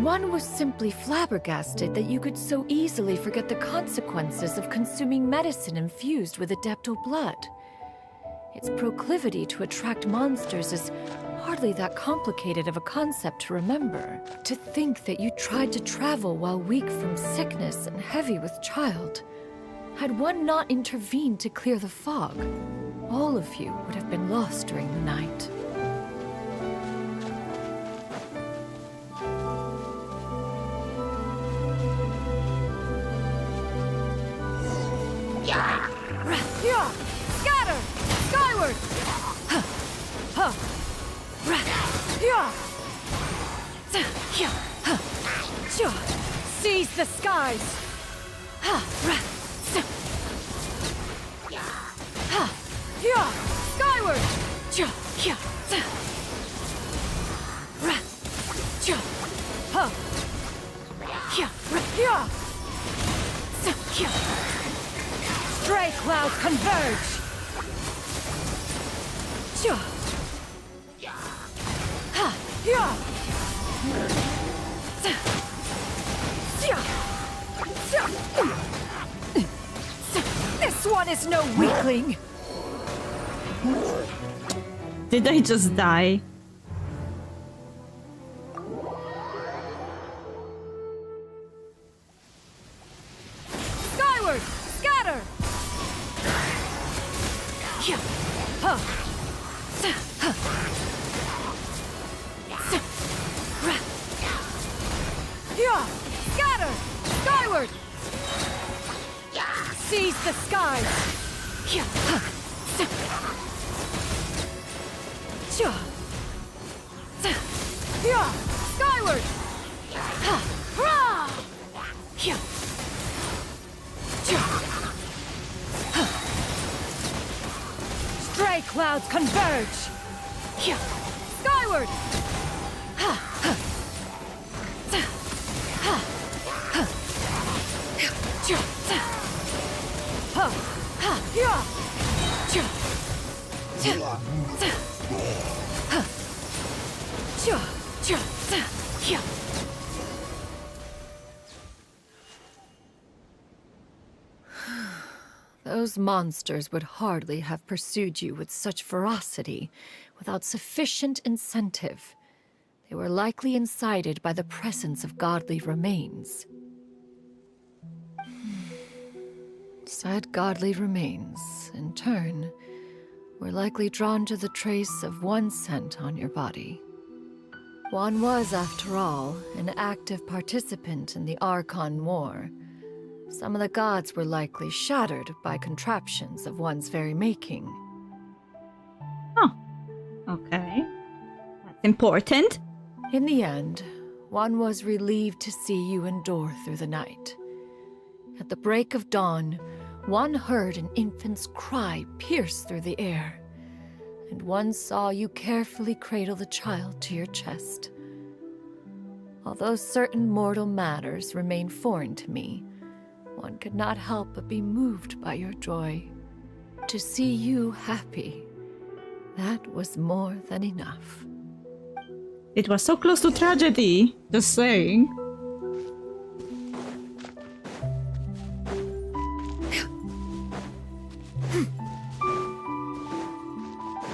One was simply flabbergasted that you could so easily forget the consequences of consuming medicine infused with adeptal blood. Its proclivity to attract monsters is hardly that complicated of a concept to remember. To think that you tried to travel while weak from sickness and heavy with child. Had one not intervened to clear the fog, all of you would have been lost during the night. Yeah! Scatter! Skyward! Seize the skies! Skyward! Stray clouds converge! This one is no weakling! Did I just die? Skyward! Scatter! Scatter! Skyward! Seize the skies! Skyward! Stray clouds converge! Skyward! Those monsters would hardly have pursued you with such ferocity without sufficient incentive. They were likely incited by the presence of godly remains. Said godly remains, in turn, were likely drawn to the trace of one scent on your body. One was, after all, an active participant in the Archon War. Some of the gods were likely shattered by contraptions of one's very making. Oh, okay. That's important. In the end, one was relieved to see you endure through the night. At the break of dawn, one heard an infant's cry pierce through the air, and one saw you carefully cradle the child to your chest. Although certain mortal matters remain foreign to me, one could not help but be moved by your joy. To see you happy, that was more than enough. It was so close to tragedy, just saying.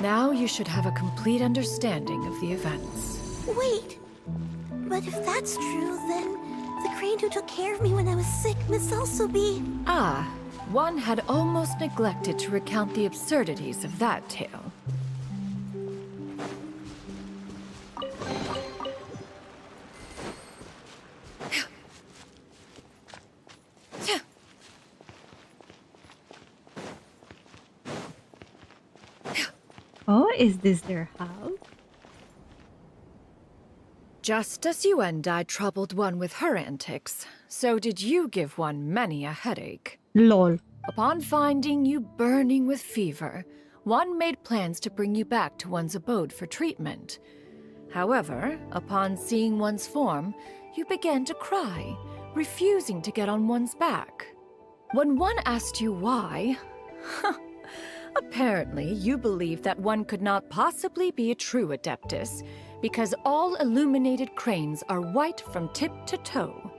Now you should have a complete understanding of the events. Wait, but if that's true, then the crane who took care of me when I was sick must also be... Ah, one had almost neglected to recount the absurdities of that tale. Oh, is this their house? Just as you and I troubled one with her antics, so did you give one many a headache. Lol. Upon finding you burning with fever, one made plans to bring you back to one's abode for treatment. However, upon seeing one's form, you began to cry, refusing to get on one's back. When one asked you why, apparently you believed that one could not possibly be a true Adeptus, because all illuminated cranes are white from tip to toe.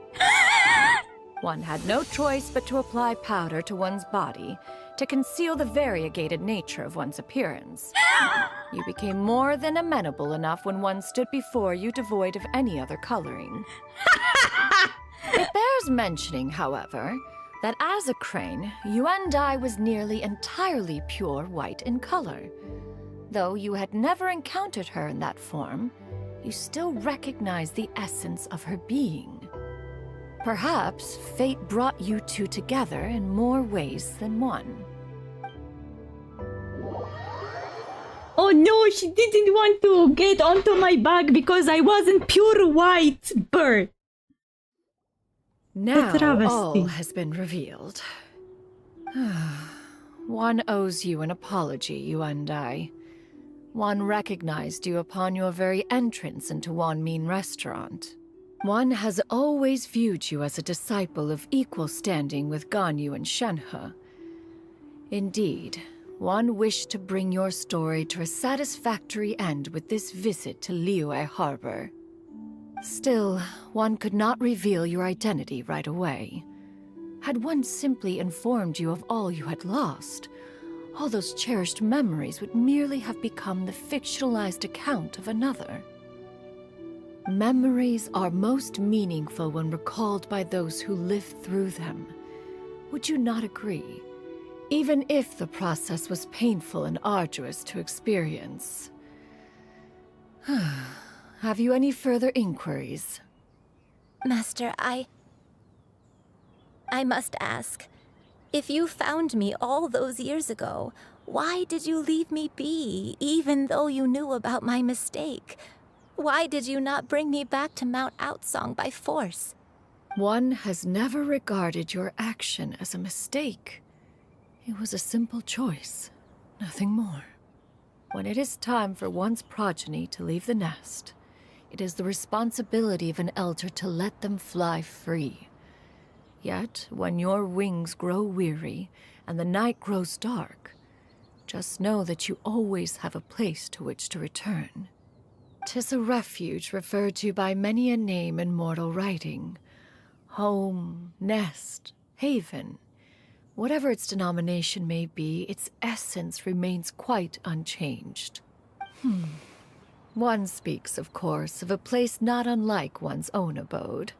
One had no choice but to apply powder to one's body, to conceal the variegated nature of one's appearance. You became more than amenable enough when one stood before you devoid of any other coloring. It bears mentioning, however, that as a crane, Yuendai was nearly entirely pure white in color. Though you had never encountered her in that form, you still recognized the essence of her being. Perhaps fate brought you two together in more ways than one. Oh no, she didn't want to get onto my back because I wasn't pure white, Bert. Now all has been revealed. One owes you an apology, you and I. One recognized you upon your very entrance into Wanmin restaurant. One has always viewed you as a disciple of equal standing with Ganyu and Shenhe. Indeed, one wished to bring your story to a satisfactory end with this visit to Liyue Harbor. Still, one could not reveal your identity right away. Had one simply informed you of all you had lost, all those cherished memories would merely have become the fictionalized account of another. Memories are most meaningful when recalled by those who lived through them. Would you not agree? Even if the process was painful and arduous to experience. Have you any further inquiries? Master, I must ask. If you found me all those years ago, why did you leave me be, even though you knew about my mistake? Why did you not bring me back to Mount Outsong by force? One has never regarded your action as a mistake. It was a simple choice, nothing more. When it is time for one's progeny to leave the nest, it is the responsibility of an elder to let them fly free. Yet, when your wings grow weary and the night grows dark, just know that you always have a place to which to return. 'Tis a refuge referred to by many a name in mortal writing. Home, nest, haven. Whatever its denomination may be, its essence remains quite unchanged. One speaks, of course, of a place not unlike one's own abode.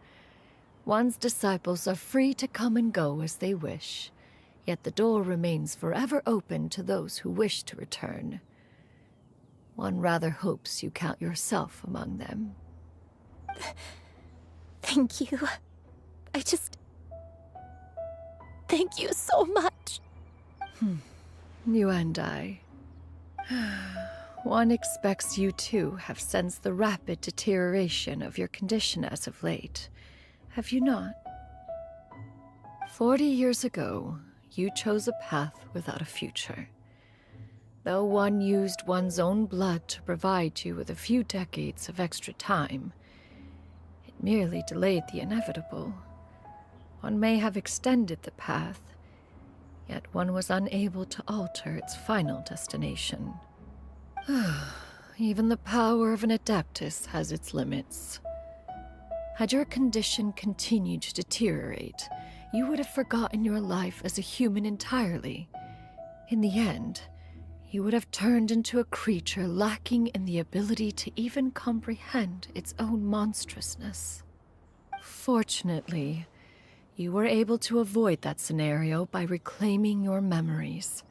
One's disciples are free to come and go as they wish, yet the door remains forever open to those who wish to return. One rather hopes you count yourself among them. Thank you. Thank you so much. You and I. One expects you too have sensed the rapid deterioration of your condition as of late. Have you not? 40 years ago, you chose a path without a future. Though one used one's own blood to provide you with a few decades of extra time, it merely delayed the inevitable. One may have extended the path, yet one was unable to alter its final destination. Even the power of an adeptus has its limits. Had your condition continued to deteriorate, you would have forgotten your life as a human entirely. In the end, you would have turned into a creature lacking in the ability to even comprehend its own monstrousness. Fortunately, you were able to avoid that scenario by reclaiming your memories.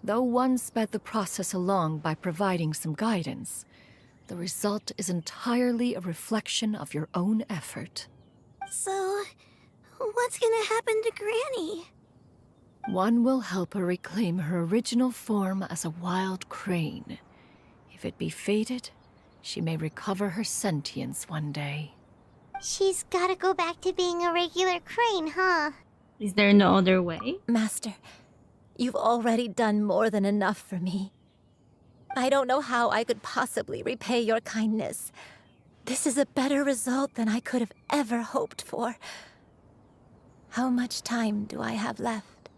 Though one sped the process along by providing some guidance, the result is entirely a reflection of your own effort. So, what's gonna happen to Granny? One will help her reclaim her original form as a wild crane. If it be fated, she may recover her sentience one day. She's gotta go back to being a regular crane, huh? Is there no other way? Master, you've already done more than enough for me. I don't know how I could possibly repay your kindness. This is a better result than I could have ever hoped for. How much time do I have left?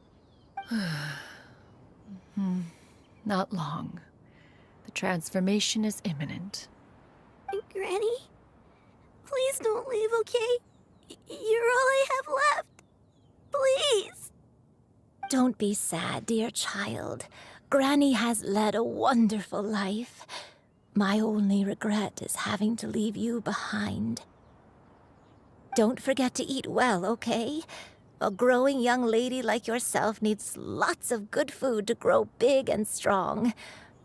Not long. The transformation is imminent. Granny? Please don't leave, okay? You're all I have left. Please. Don't be sad, dear child. Granny has led a wonderful life. My only regret is having to leave you behind. Don't forget to eat well, okay? A growing young lady like yourself needs lots of good food to grow big and strong.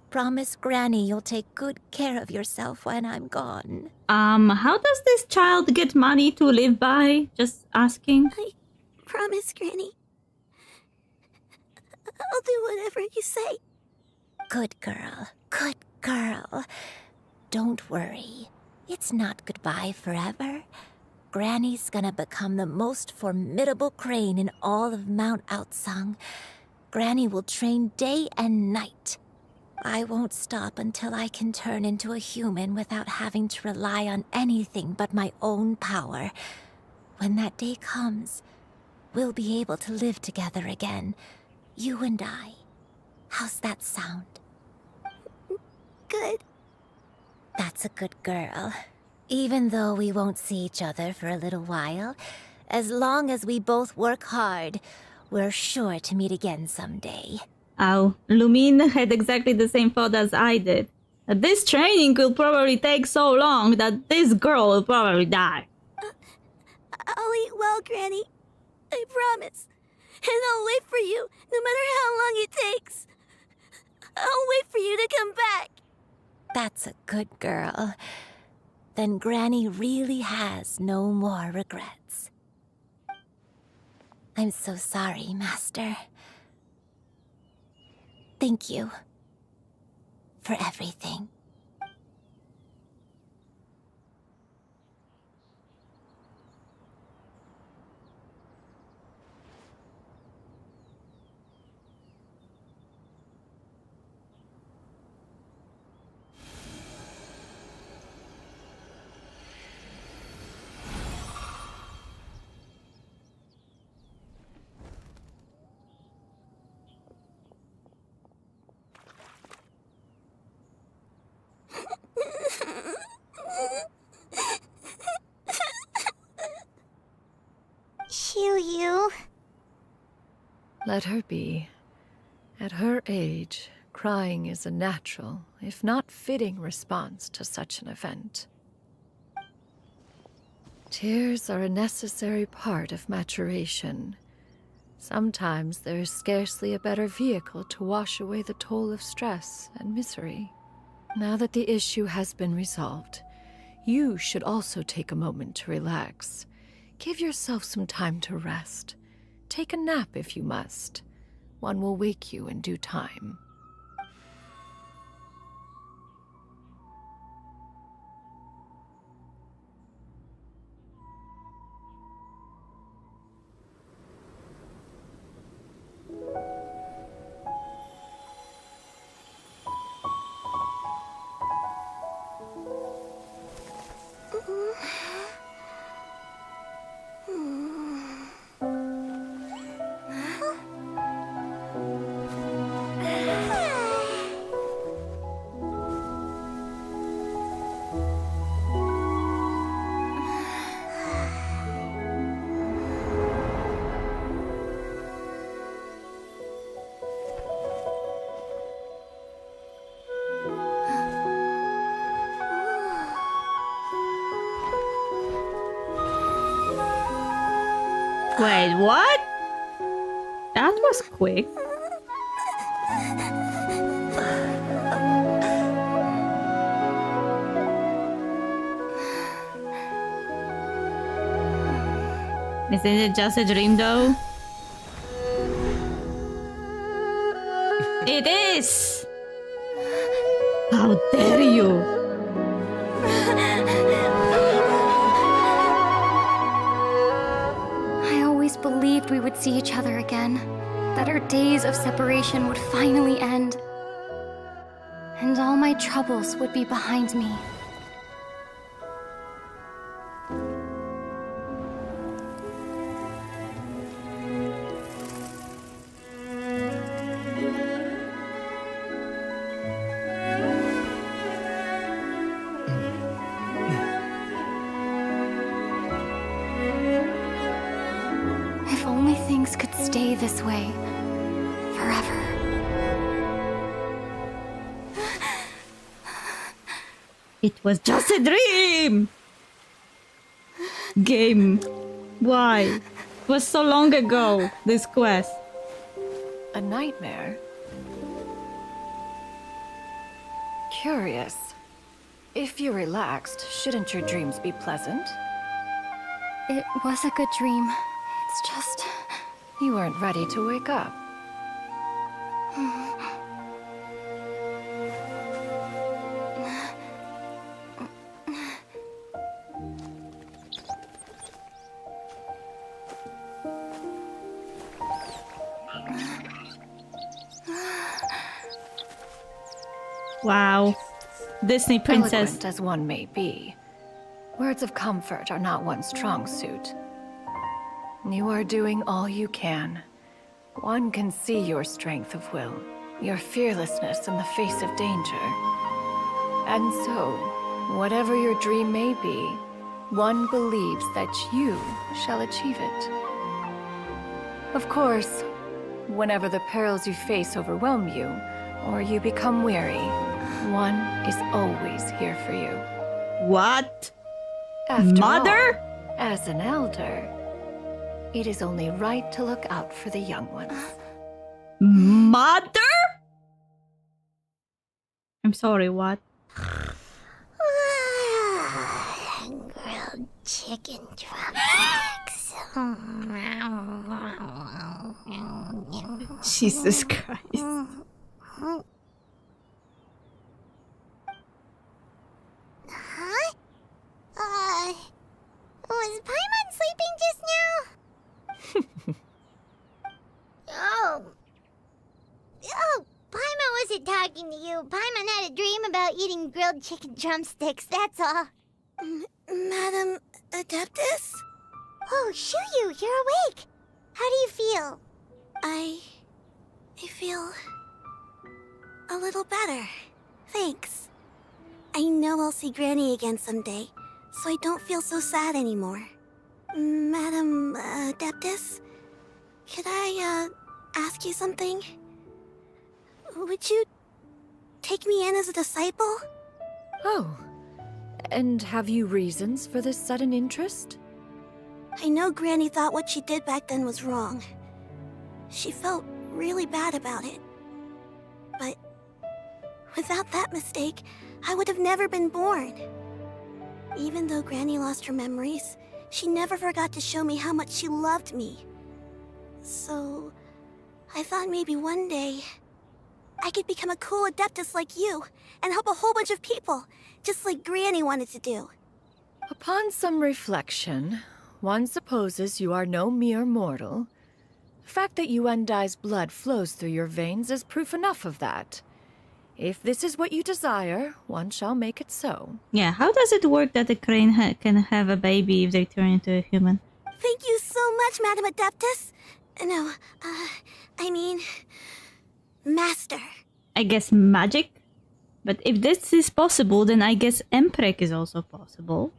Promise Granny you'll take good care of yourself when I'm gone. How does this child get money to live by? Just asking. I promise, Granny. I'll do whatever you say. Good girl. Good girl. Don't worry. It's not goodbye forever. Granny's gonna become the most formidable crane in all of Mount Outsung. Granny will train day and night. I won't stop until I can turn into a human without having to rely on anything but my own power. When that day comes, we'll be able to live together again, you and I. How's that sound? Good. That's a good girl. Even though we won't see each other for a little while, as long as we both work hard, we're sure to meet again someday. Oh, Lumine had exactly the same thought as I did. This training will probably take so long that this girl will probably die. I'll eat well, Granny. I promise. And I'll wait for you, no matter how long it takes. I'll wait for you to come back. That's a good girl. Then Granny really has no more regrets. I'm so sorry, Master. Thank you for everything. Xiuyu. Let her be. At her age, crying is a natural, if not fitting, response to such an event. Tears are a necessary part of maturation. Sometimes there is scarcely a better vehicle to wash away the toll of stress and misery. Now that the issue has been resolved, you should also take a moment to relax. Give yourself some time to rest. Take a nap if you must. One will wake you in due time. Wait, what? That was quick. Isn't it just a dream though? It is! How dare you! Believed we would see each other again, that our days of separation would finally end, and all my troubles would be behind me. If only things could stay this way. It was just a dream! Game. Why? It was so long ago, this quest. A nightmare? Curious. If you're relaxed, shouldn't your dreams be pleasant? It was a good dream. It's just... You weren't ready to wake up. Wow. Disney princess. Eloquent as one may be, words of comfort are not one's strong suit. You are doing all you can. One can see your strength of will, your fearlessness in the face of danger. And so, whatever your dream may be, one believes that you shall achieve it. Of course, whenever the perils you face overwhelm you, or you become weary, one is always here for you. What? After Mother? all, as an elder, it is only right to look out for the young ones. Mother? I'm sorry, what? Grilled chicken drumsticks. Jesus Christ. Huh? Was Paimon sleeping just now? Oh, Paimon wasn't talking to you. Paimon had a dream about eating grilled chicken drumsticks, that's all. Madam Adeptus? Oh, Shuyu, you're awake. How do you feel? I feel a little better. Thanks. I know I'll see Granny again someday, so I don't feel so sad anymore. Madam Adeptus, could I ask you something? Would you take me in as a disciple? Oh, and have you reasons for this sudden interest? I know Granny thought what she did back then was wrong. She felt really bad about it. But without that mistake, I would have never been born. Even though Granny lost her memories, she never forgot to show me how much she loved me. So, I thought maybe one day I could become a cool Adeptus like you and help a whole bunch of people, just like Granny wanted to do. Upon some reflection, one supposes you are no mere mortal. The fact that Yuendai's blood flows through your veins is proof enough of that. If this is what you desire, one shall make it so. Yeah, how does it work that a crane can have a baby if they turn into a human? Thank you so much, Madam Adeptus. No, I mean... Master. I guess magic? But if this is possible, then I guess Emprek is also possible.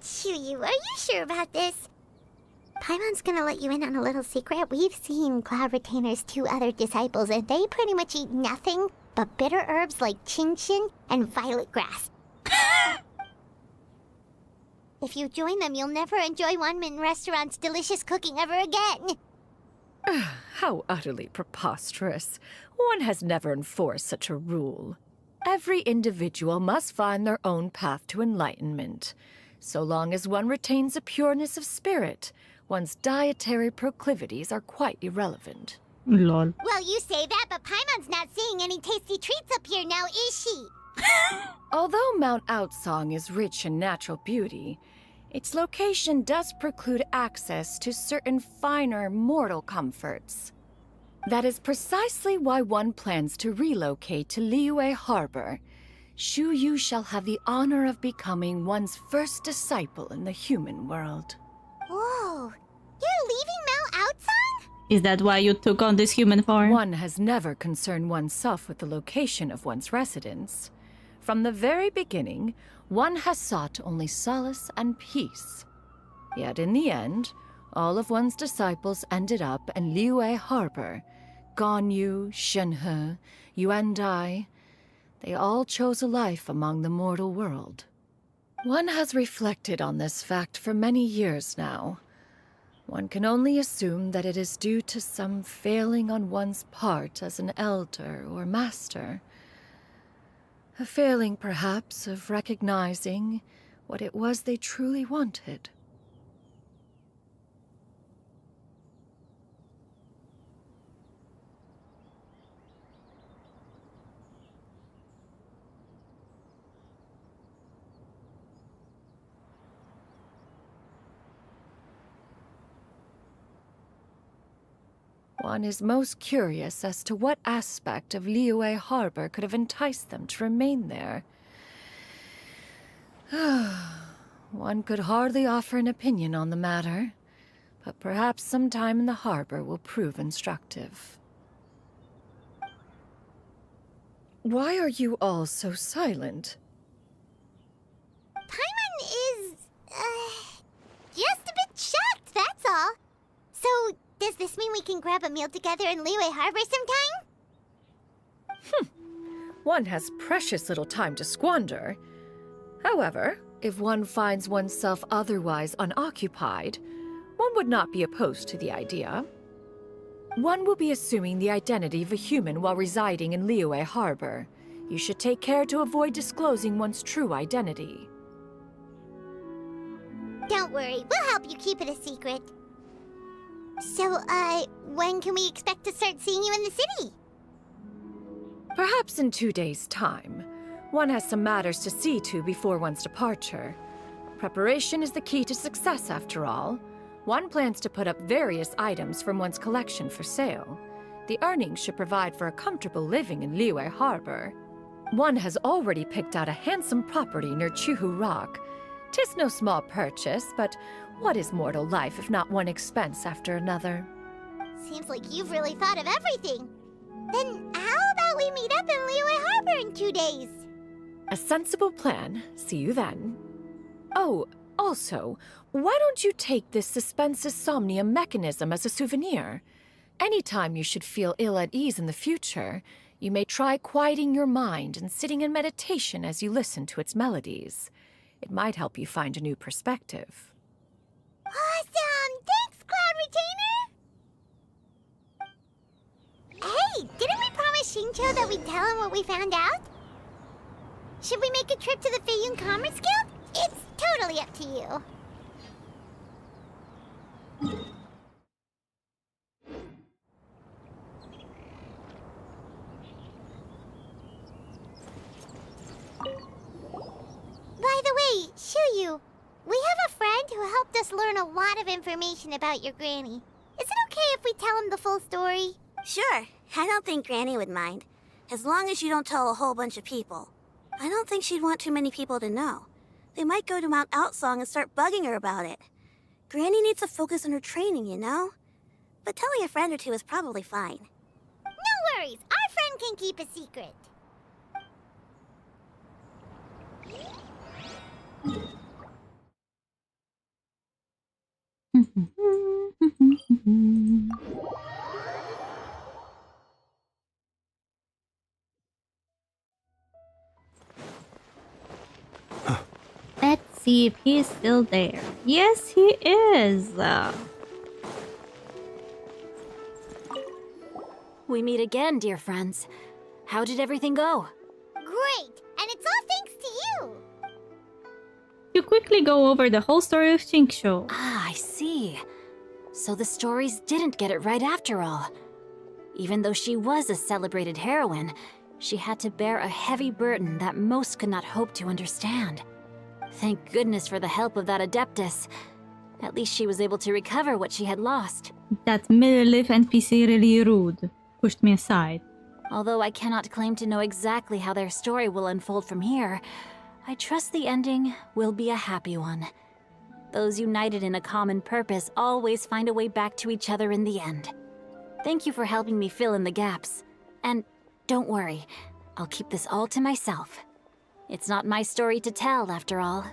Chuyu, are you sure about this? Paimon's gonna let you in on a little secret. We've seen Cloud Retainer's 2 other disciples, and they pretty much eat nothing but bitter herbs like chinchin and violet grass. If you join them, you'll never enjoy Wanmin Restaurant's delicious cooking ever again. How utterly preposterous. One has never enforced such a rule. Every individual must find their own path to enlightenment. So long as one retains a pureness of spirit, one's dietary proclivities are quite irrelevant. Lol. Well, you say that, but Paimon's not seeing any tasty treats up here now, is she? Although Mount Outsong is rich in natural beauty, its location does preclude access to certain finer mortal comforts. That is precisely why one plans to relocate to Liyue Harbor. Shuyu shall have the honor of becoming one's first disciple in the human world. Whoa, you're leaving Mount Outsong? Is that why you took on this human form? One has never concerned oneself with the location of one's residence. From the very beginning, one has sought only solace and peace. Yet in the end, all of one's disciples ended up in Liyue Harbor. Ganyu, Shenhe, Yuendai. They all chose a life among the mortal world. One has reflected on this fact for many years now. One can only assume that it is due to some failing on one's part as an elder or master. A failing, perhaps, of recognizing what it was they truly wanted. One is most curious as to what aspect of Liyue Harbor could have enticed them to remain there. One could hardly offer an opinion on the matter, but perhaps some time in the harbor will prove instructive. Why are you all so silent? Paimon is, just a bit shocked, that's all. So, does this mean we can grab a meal together in Liyue Harbor sometime? One has precious little time to squander. However, if one finds oneself otherwise unoccupied, one would not be opposed to the idea. One will be assuming the identity of a human while residing in Liyue Harbor. You should take care to avoid disclosing one's true identity. Don't worry, we'll help you keep it a secret. So, when can we expect to start seeing you in the city? Perhaps in 2 days' time. One has some matters to see to before one's departure. Preparation is the key to success, after all. One plans to put up various items from one's collection for sale. The earnings should provide for a comfortable living in Liyue Harbor. One has already picked out a handsome property near Chuhu Rock. 'Tis no small purchase, but what is mortal life if not one expense after another? Seems like you've really thought of everything. Then how about we meet up in Liyue Harbor in 2 days? A sensible plan. See you then. Oh, also, why don't you take this suspense somnium mechanism as a souvenir? Anytime you should feel ill at ease in the future, you may try quieting your mind and sitting in meditation as you listen to its melodies. It might help you find a new perspective. Awesome! Thanks, Cloud Retainer! Hey, didn't we promise Shincho that we'd tell him what we found out? Should we make a trip to the Feiyun Commerce Guild? It's totally up to you. By the way, Shuyu, we have a friend who helped us learn a lot of information about your granny. Is it okay if we tell him the full story? Sure, I don't think Granny would mind. As long as you don't tell a whole bunch of people. I don't think she'd want too many people to know. They might go to Mount Outsong and start bugging her about it. Granny needs to focus on her training, you know? But telling a friend or two is probably fine. No worries, our friend can keep a secret. Let's see if he's still there. Yes, he is. We meet again, dear friends. How did everything go? Great, and it's all thanks to you. You quickly go over the whole story of Shinksho. Ah, I see. So the stories didn't get it right after all. Even though she was a celebrated heroine, she had to bear a heavy burden that most could not hope to understand. Thank goodness for the help of that Adeptus. At least she was able to recover what she had lost. That middle-life NPC really rude. Pushed me aside. Although I cannot claim to know exactly how their story will unfold from here, I trust the ending will be a happy one. Those united in a common purpose always find a way back to each other in the end. Thank you for helping me fill in the gaps. And don't worry, I'll keep this all to myself. It's not my story to tell, after all.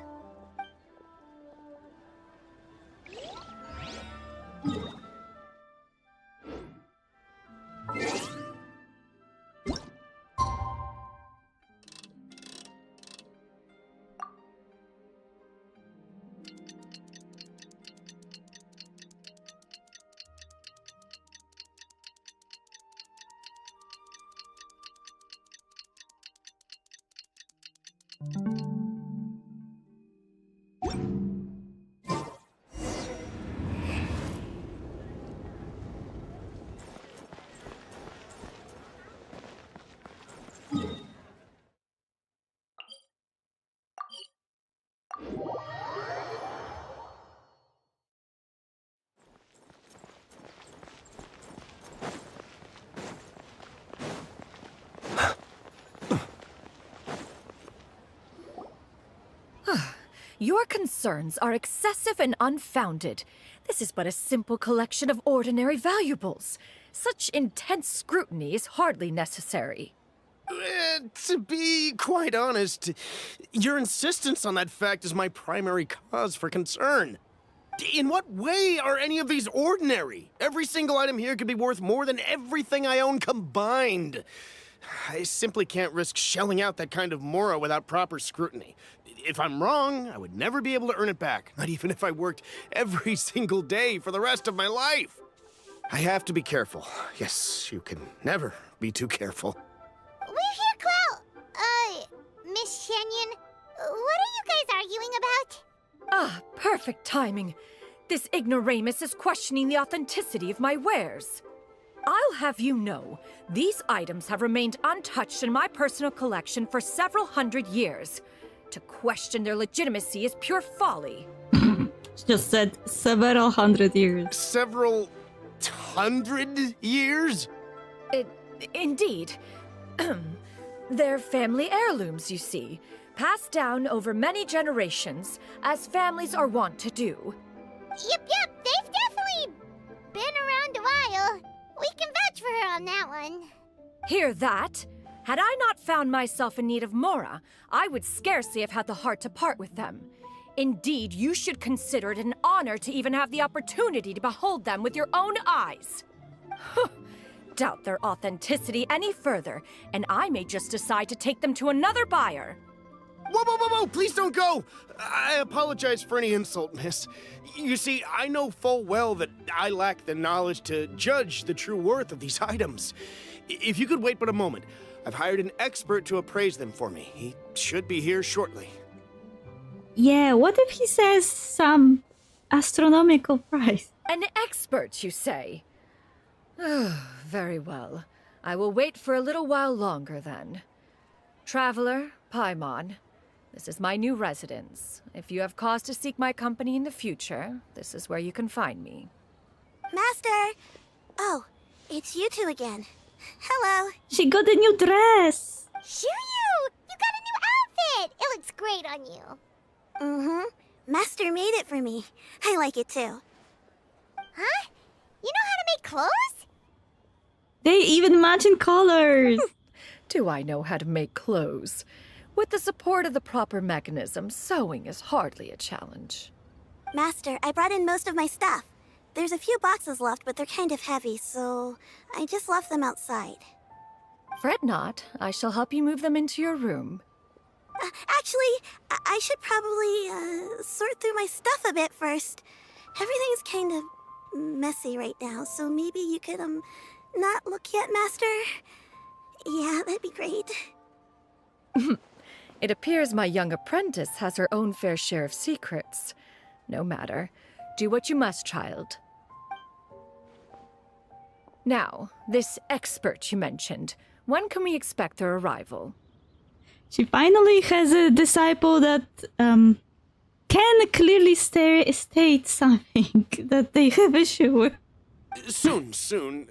Your concerns are excessive and unfounded. This is but a simple collection of ordinary valuables. Such intense scrutiny is hardly necessary. To be quite honest, your insistence on that fact is my primary cause for concern. In what way are any of these ordinary? Every single item here could be worth more than everything I own combined. I simply can't risk shelling out that kind of mora without proper scrutiny. If I'm wrong, I would never be able to earn it back, not even if I worked every single day for the rest of my life. I have to be careful. Yes, you can never be too careful. We're here, Clow. Miss Shenyan, what are you guys arguing about? Ah, perfect timing. This ignoramus is questioning the authenticity of my wares. I'll have you know, these items have remained untouched in my personal collection for several hundred years. To question their legitimacy is pure folly. Just said several hundred years. Several hundred years? Indeed. They're family heirlooms, you see, passed down over many generations, as families are wont to do. Yep, they've definitely been around a while. We can vouch for her on that one. Hear that? Had I not found myself in need of mora, I would scarcely have had the heart to part with them. Indeed, you should consider it an honor to even have the opportunity to behold them with your own eyes. Doubt their authenticity any further, and I may just decide to take them to another buyer. Whoa, please don't go! I apologize for any insult, miss. You see, I know full well that I lack the knowledge to judge the true worth of these items. If you could wait but a moment, I've hired an expert to appraise them for me. He should be here shortly. Yeah, what if he says some astronomical price? An expert, you say? Very well. I will wait for a little while longer, then. Traveler, Paimon, this is my new residence. If you have cause to seek my company in the future, this is where you can find me. Master! Oh, it's you two again. Hello. She got a new dress. Shoo you! You got a new outfit! It looks great on you. Mm-hmm. Master made it for me. I like it too. Huh? You know how to make clothes? They even match in colors. Do I know how to make clothes? With the support of the proper mechanism, sewing is hardly a challenge. Master, I brought in most of my stuff. There's a few boxes left, but they're kind of heavy, so I just left them outside. Fret not. I shall help you move them into your room. Actually, I should probably sort through my stuff a bit first. Everything's kind of messy right now, so maybe you could, not look yet, Master? Yeah, that'd be great. It appears my young apprentice has her own fair share of secrets. No matter. Do what you must, child. Now, this expert you mentioned, when can we expect their arrival? She finally has a disciple that can clearly state something that they have issue with. Soon.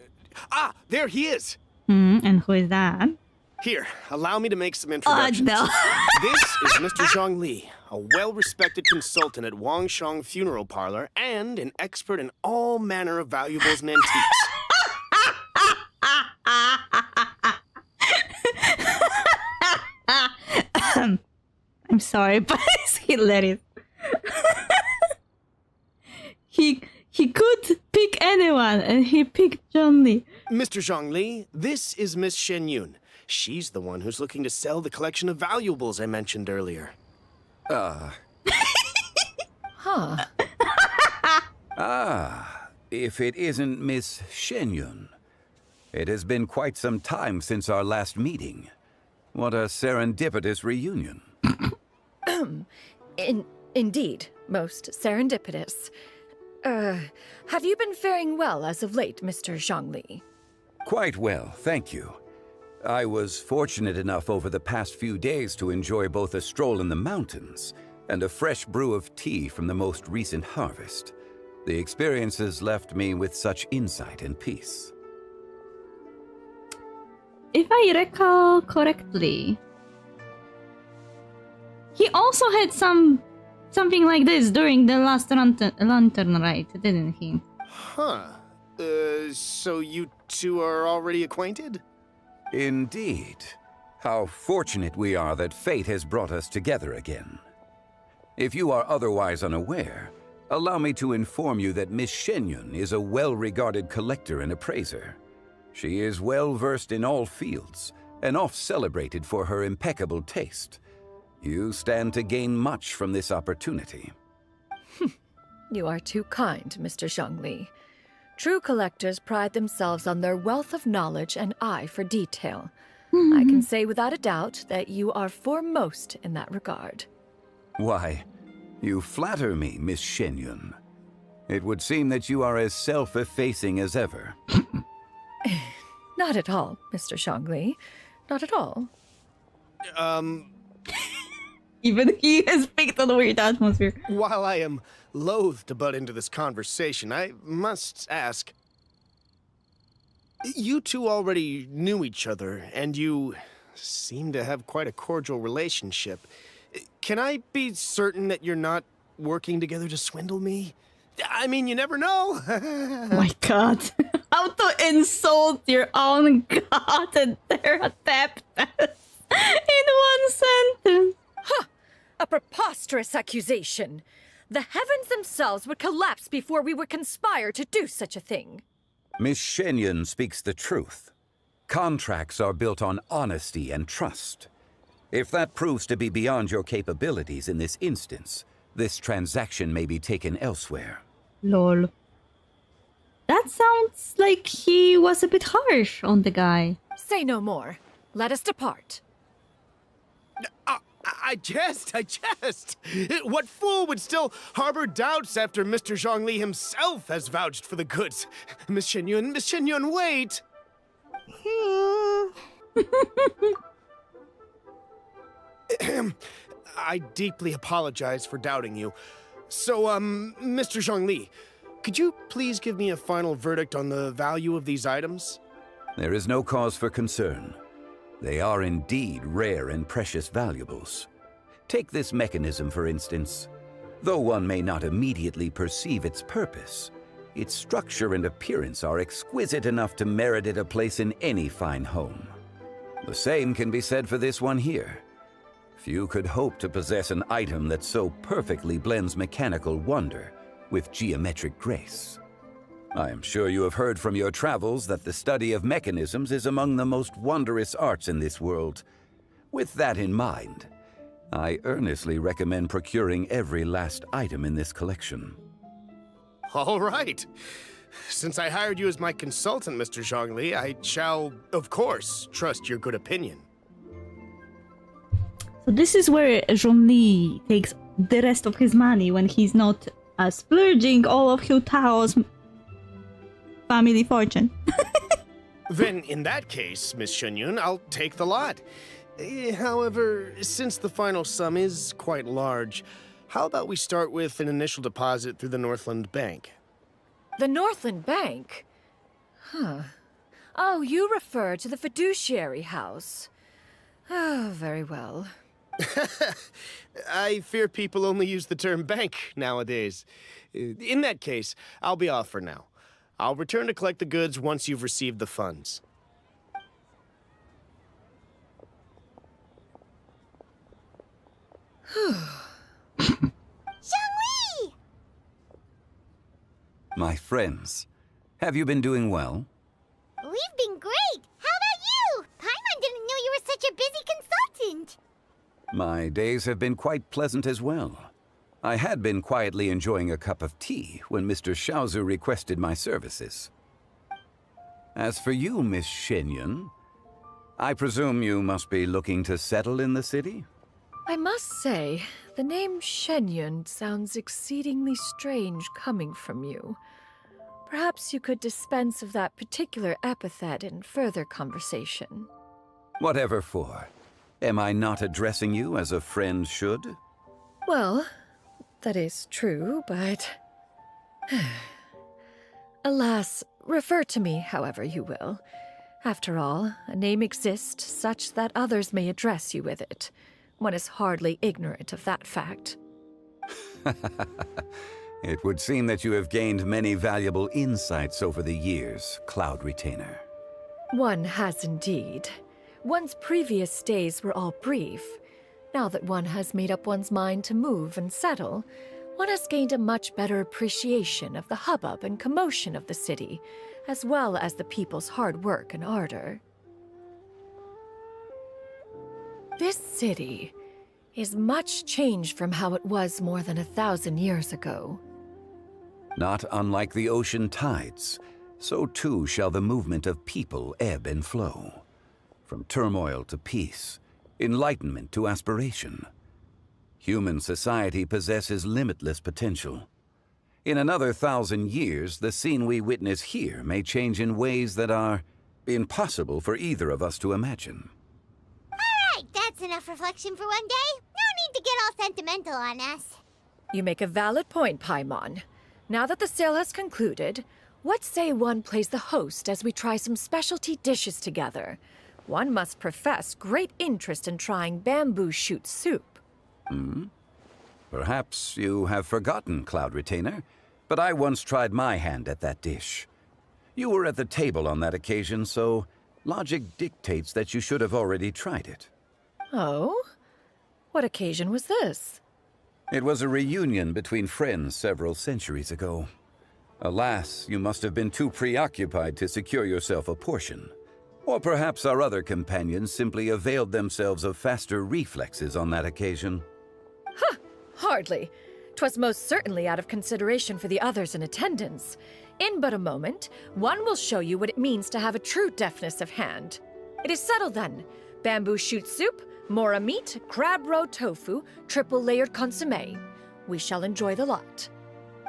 Ah, there he is! And who is that? Here, allow me to make some introductions. No. This is Mr. Zhang Li, a well-respected consultant at Wangshang Funeral Parlor and an expert in all manner of valuables and antiques. I'm sorry, but it's hilarious. He could pick anyone, and he picked Zhang Li. Mr. Zhang Li, this is Miss Shen Yun. She's the one who's looking to sell the collection of valuables I mentioned earlier. Huh. If it isn't Miss Shenyun. It has been quite some time since our last meeting. What a serendipitous reunion. Indeed, most serendipitous. Have you been faring well as of late, Mr. Zhongli? Quite well, thank you. I was fortunate enough over the past few days to enjoy both a stroll in the mountains and a fresh brew of tea from the most recent harvest. The experiences left me with such insight and peace. If I recall correctly, he also had something like this during the last lantern rite, didn't he? Huh. So you two are already acquainted? Indeed. How fortunate we are that fate has brought us together again. If you are otherwise unaware, allow me to inform you that Miss Shenyun is a well-regarded collector and appraiser. She is well-versed in all fields, and oft-celebrated for her impeccable taste. You stand to gain much from this opportunity. You are too kind, Mr. Zhongli. True collectors pride themselves on their wealth of knowledge and eye for detail. I can say without a doubt that you are foremost in that regard. Why, you flatter me, Miss Shenyun. It would seem that you are as self-effacing as ever. Not at all, Mr. Zhongli. Not at all. Even he has picked on a weird atmosphere. While I am loath to butt into this conversation, I must ask... You two already knew each other, and you seem to have quite a cordial relationship. Can I be certain that you're not working together to swindle me? I mean, you never know. My god. How to insult your own god and their adeptus in one sentence. Huh! A preposterous accusation. The heavens themselves would collapse before we would conspire to do such a thing. Miss Shenyun speaks the truth. Contracts are built on honesty and trust. If that proves to be beyond your capabilities in this instance, this transaction may be taken elsewhere. Lol. That sounds like he was a bit harsh on the guy. Say no more. Let us depart. I jest. What fool would still harbor doubts after Mr. Zhongli himself has vouched for the goods? Miss Shenyun, wait! I deeply apologize for doubting you. So, Mr. Zhongli, could you please give me a final verdict on the value of these items? There is no cause for concern. They are indeed rare and precious valuables. Take this mechanism, for instance. Though one may not immediately perceive its purpose, its structure and appearance are exquisite enough to merit it a place in any fine home. The same can be said for this one here. Few could hope to possess an item that so perfectly blends mechanical wonder with geometric grace. I am sure you have heard from your travels that the study of mechanisms is among the most wondrous arts in this world. With that in mind, I earnestly recommend procuring every last item in this collection. All right. Since I hired you as my consultant, Mr. Zhongli, I shall, of course, trust your good opinion. So this is where Zhongli takes the rest of his money when he's not splurging all of Hu Tao's family fortune. Then, in that case, Miss Shenyun, I'll take the lot. However, since the final sum is quite large, how about we start with an initial deposit through the Northland Bank? The Northland Bank? Huh. Oh, you refer to the fiduciary house. Oh, very well. I fear people only use the term bank nowadays. In that case, I'll be off for now. I'll return to collect the goods once you've received the funds. Zhongli! My friends, have you been doing well? We've been great! How about you? Paimon didn't know you were such a busy consultant! My days have been quite pleasant as well. I had been quietly enjoying a cup of tea when Mr. Xiaozu requested my services. As for you, Miss Shenyun, I presume you must be looking to settle in the city? I must say, The name Shenyun sounds exceedingly strange coming from you. Perhaps you could dispense of that particular epithet in further conversation. Whatever for. Am I not addressing you as a friend should? Well, that is true, but... Alas, refer to me however you will. After all, a name exists such that others may address you with it. One is hardly ignorant of that fact. It would seem that you have gained many valuable insights over the years, Cloud Retainer. One has indeed. One's previous stays were all brief. Now that one has made up one's mind to move and settle, one has gained a much better appreciation of the hubbub and commotion of the city, as well as the people's hard work and ardor. This city is much changed from how it was more than 1,000 years ago. Not unlike the ocean tides, so too shall the movement of people ebb and flow. From turmoil to peace, enlightenment to aspiration. Human society possesses limitless potential. In another 1,000 years, the scene we witness here may change in ways that are impossible for either of us to imagine. Alright, that's enough reflection for one day. No need to get all sentimental on us. You make a valid point, Paimon. Now that the sale has concluded, what say one plays the host as we try some specialty dishes together? One must profess great interest in trying bamboo shoot soup. Perhaps you have forgotten, Cloud Retainer, but I once tried my hand at that dish. You were at the table on that occasion, so logic dictates that you should have already tried it. Oh? What occasion was this? It was a reunion between friends several centuries ago. Alas, you must have been too preoccupied to secure yourself a portion. Or perhaps our other companions simply availed themselves of faster reflexes on that occasion. Huh! Hardly. 'Twas most certainly out of consideration for the others in attendance. In but a moment, one will show you what it means to have a true deftness of hand. It is settled then. Bamboo shoot soup, mora meat, crab roe tofu, triple-layered consommé. We shall enjoy the lot.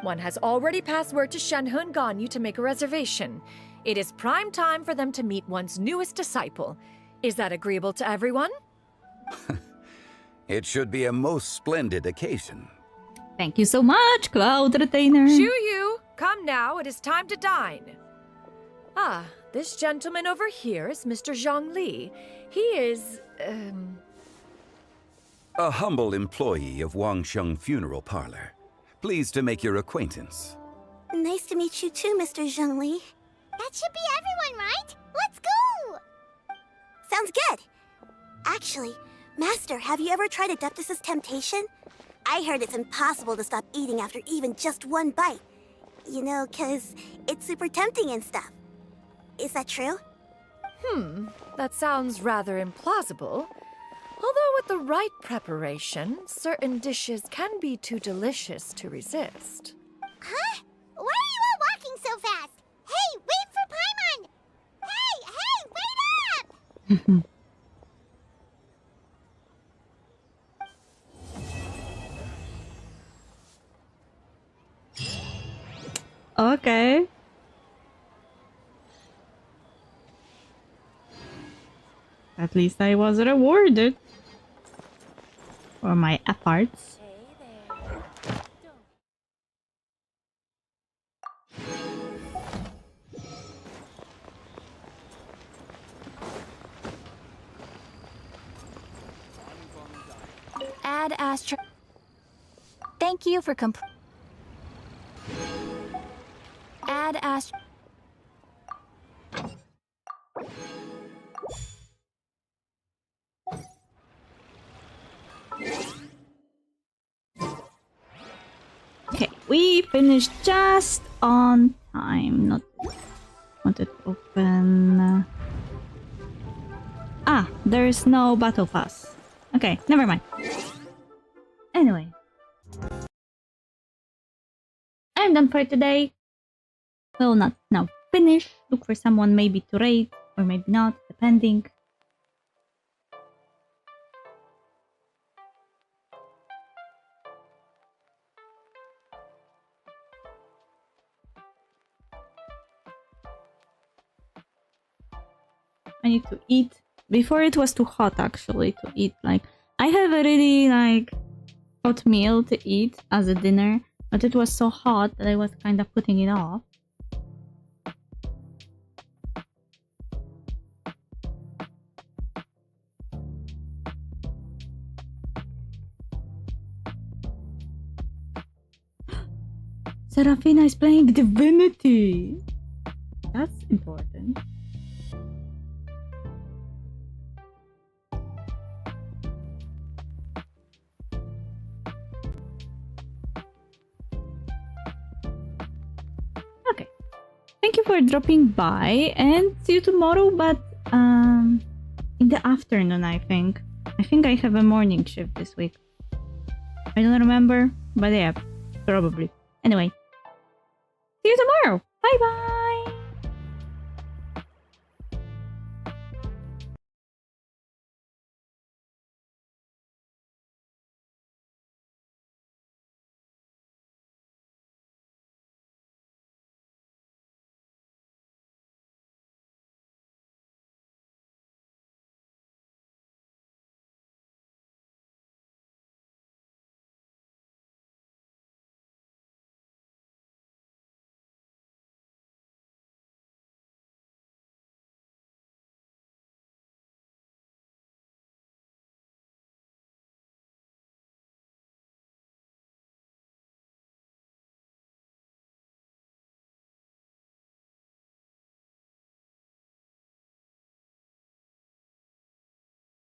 One has already passed word to Shenhe and Ganyu to make a reservation. It is prime time for them to meet one's newest disciple. Is that agreeable to everyone? It should be a most splendid occasion. Thank you so much, Cloud Retainer. Shuyu, come now, it is time to dine. Ah, this gentleman over here is Mr. Zhang Li. He is, A humble employee of Wangsheng Funeral Parlor. Pleased to make your acquaintance. Nice to meet you too, Mr. Zhengli. That should be everyone, right? Let's go! Sounds good. Actually, Master, have you ever tried Adeptus' temptation? I heard it's impossible to stop eating after even just one bite. You know, 'cause it's super tempting and stuff. Is that true? That sounds rather implausible. Although with the right preparation, certain dishes can be too delicious to resist. Huh? Why are you all walking so fast? Hey, wait for Paimon! Hey, wait up! Okay. At least I was rewarded for my efforts. Add Astra. Thank you for Add Astra. Okay, we finished just on time. Not wanted to open. There is no battle pass. Okay, never mind. Anyway, I'm done for today. Will not now finish. Look for someone maybe to raid or maybe not, depending. I need to eat. Before it was too hot actually to eat. Like, I have a really like hot meal to eat as a dinner, but it was so hot that I was kind of putting it off. Serafina is playing Divinity. That's important. Okay. Thank you for dropping by and see you tomorrow, but in the afternoon, I think. I think I have a morning shift this week. I don't remember, but yeah, probably. Anyway, see you tomorrow. Bye bye.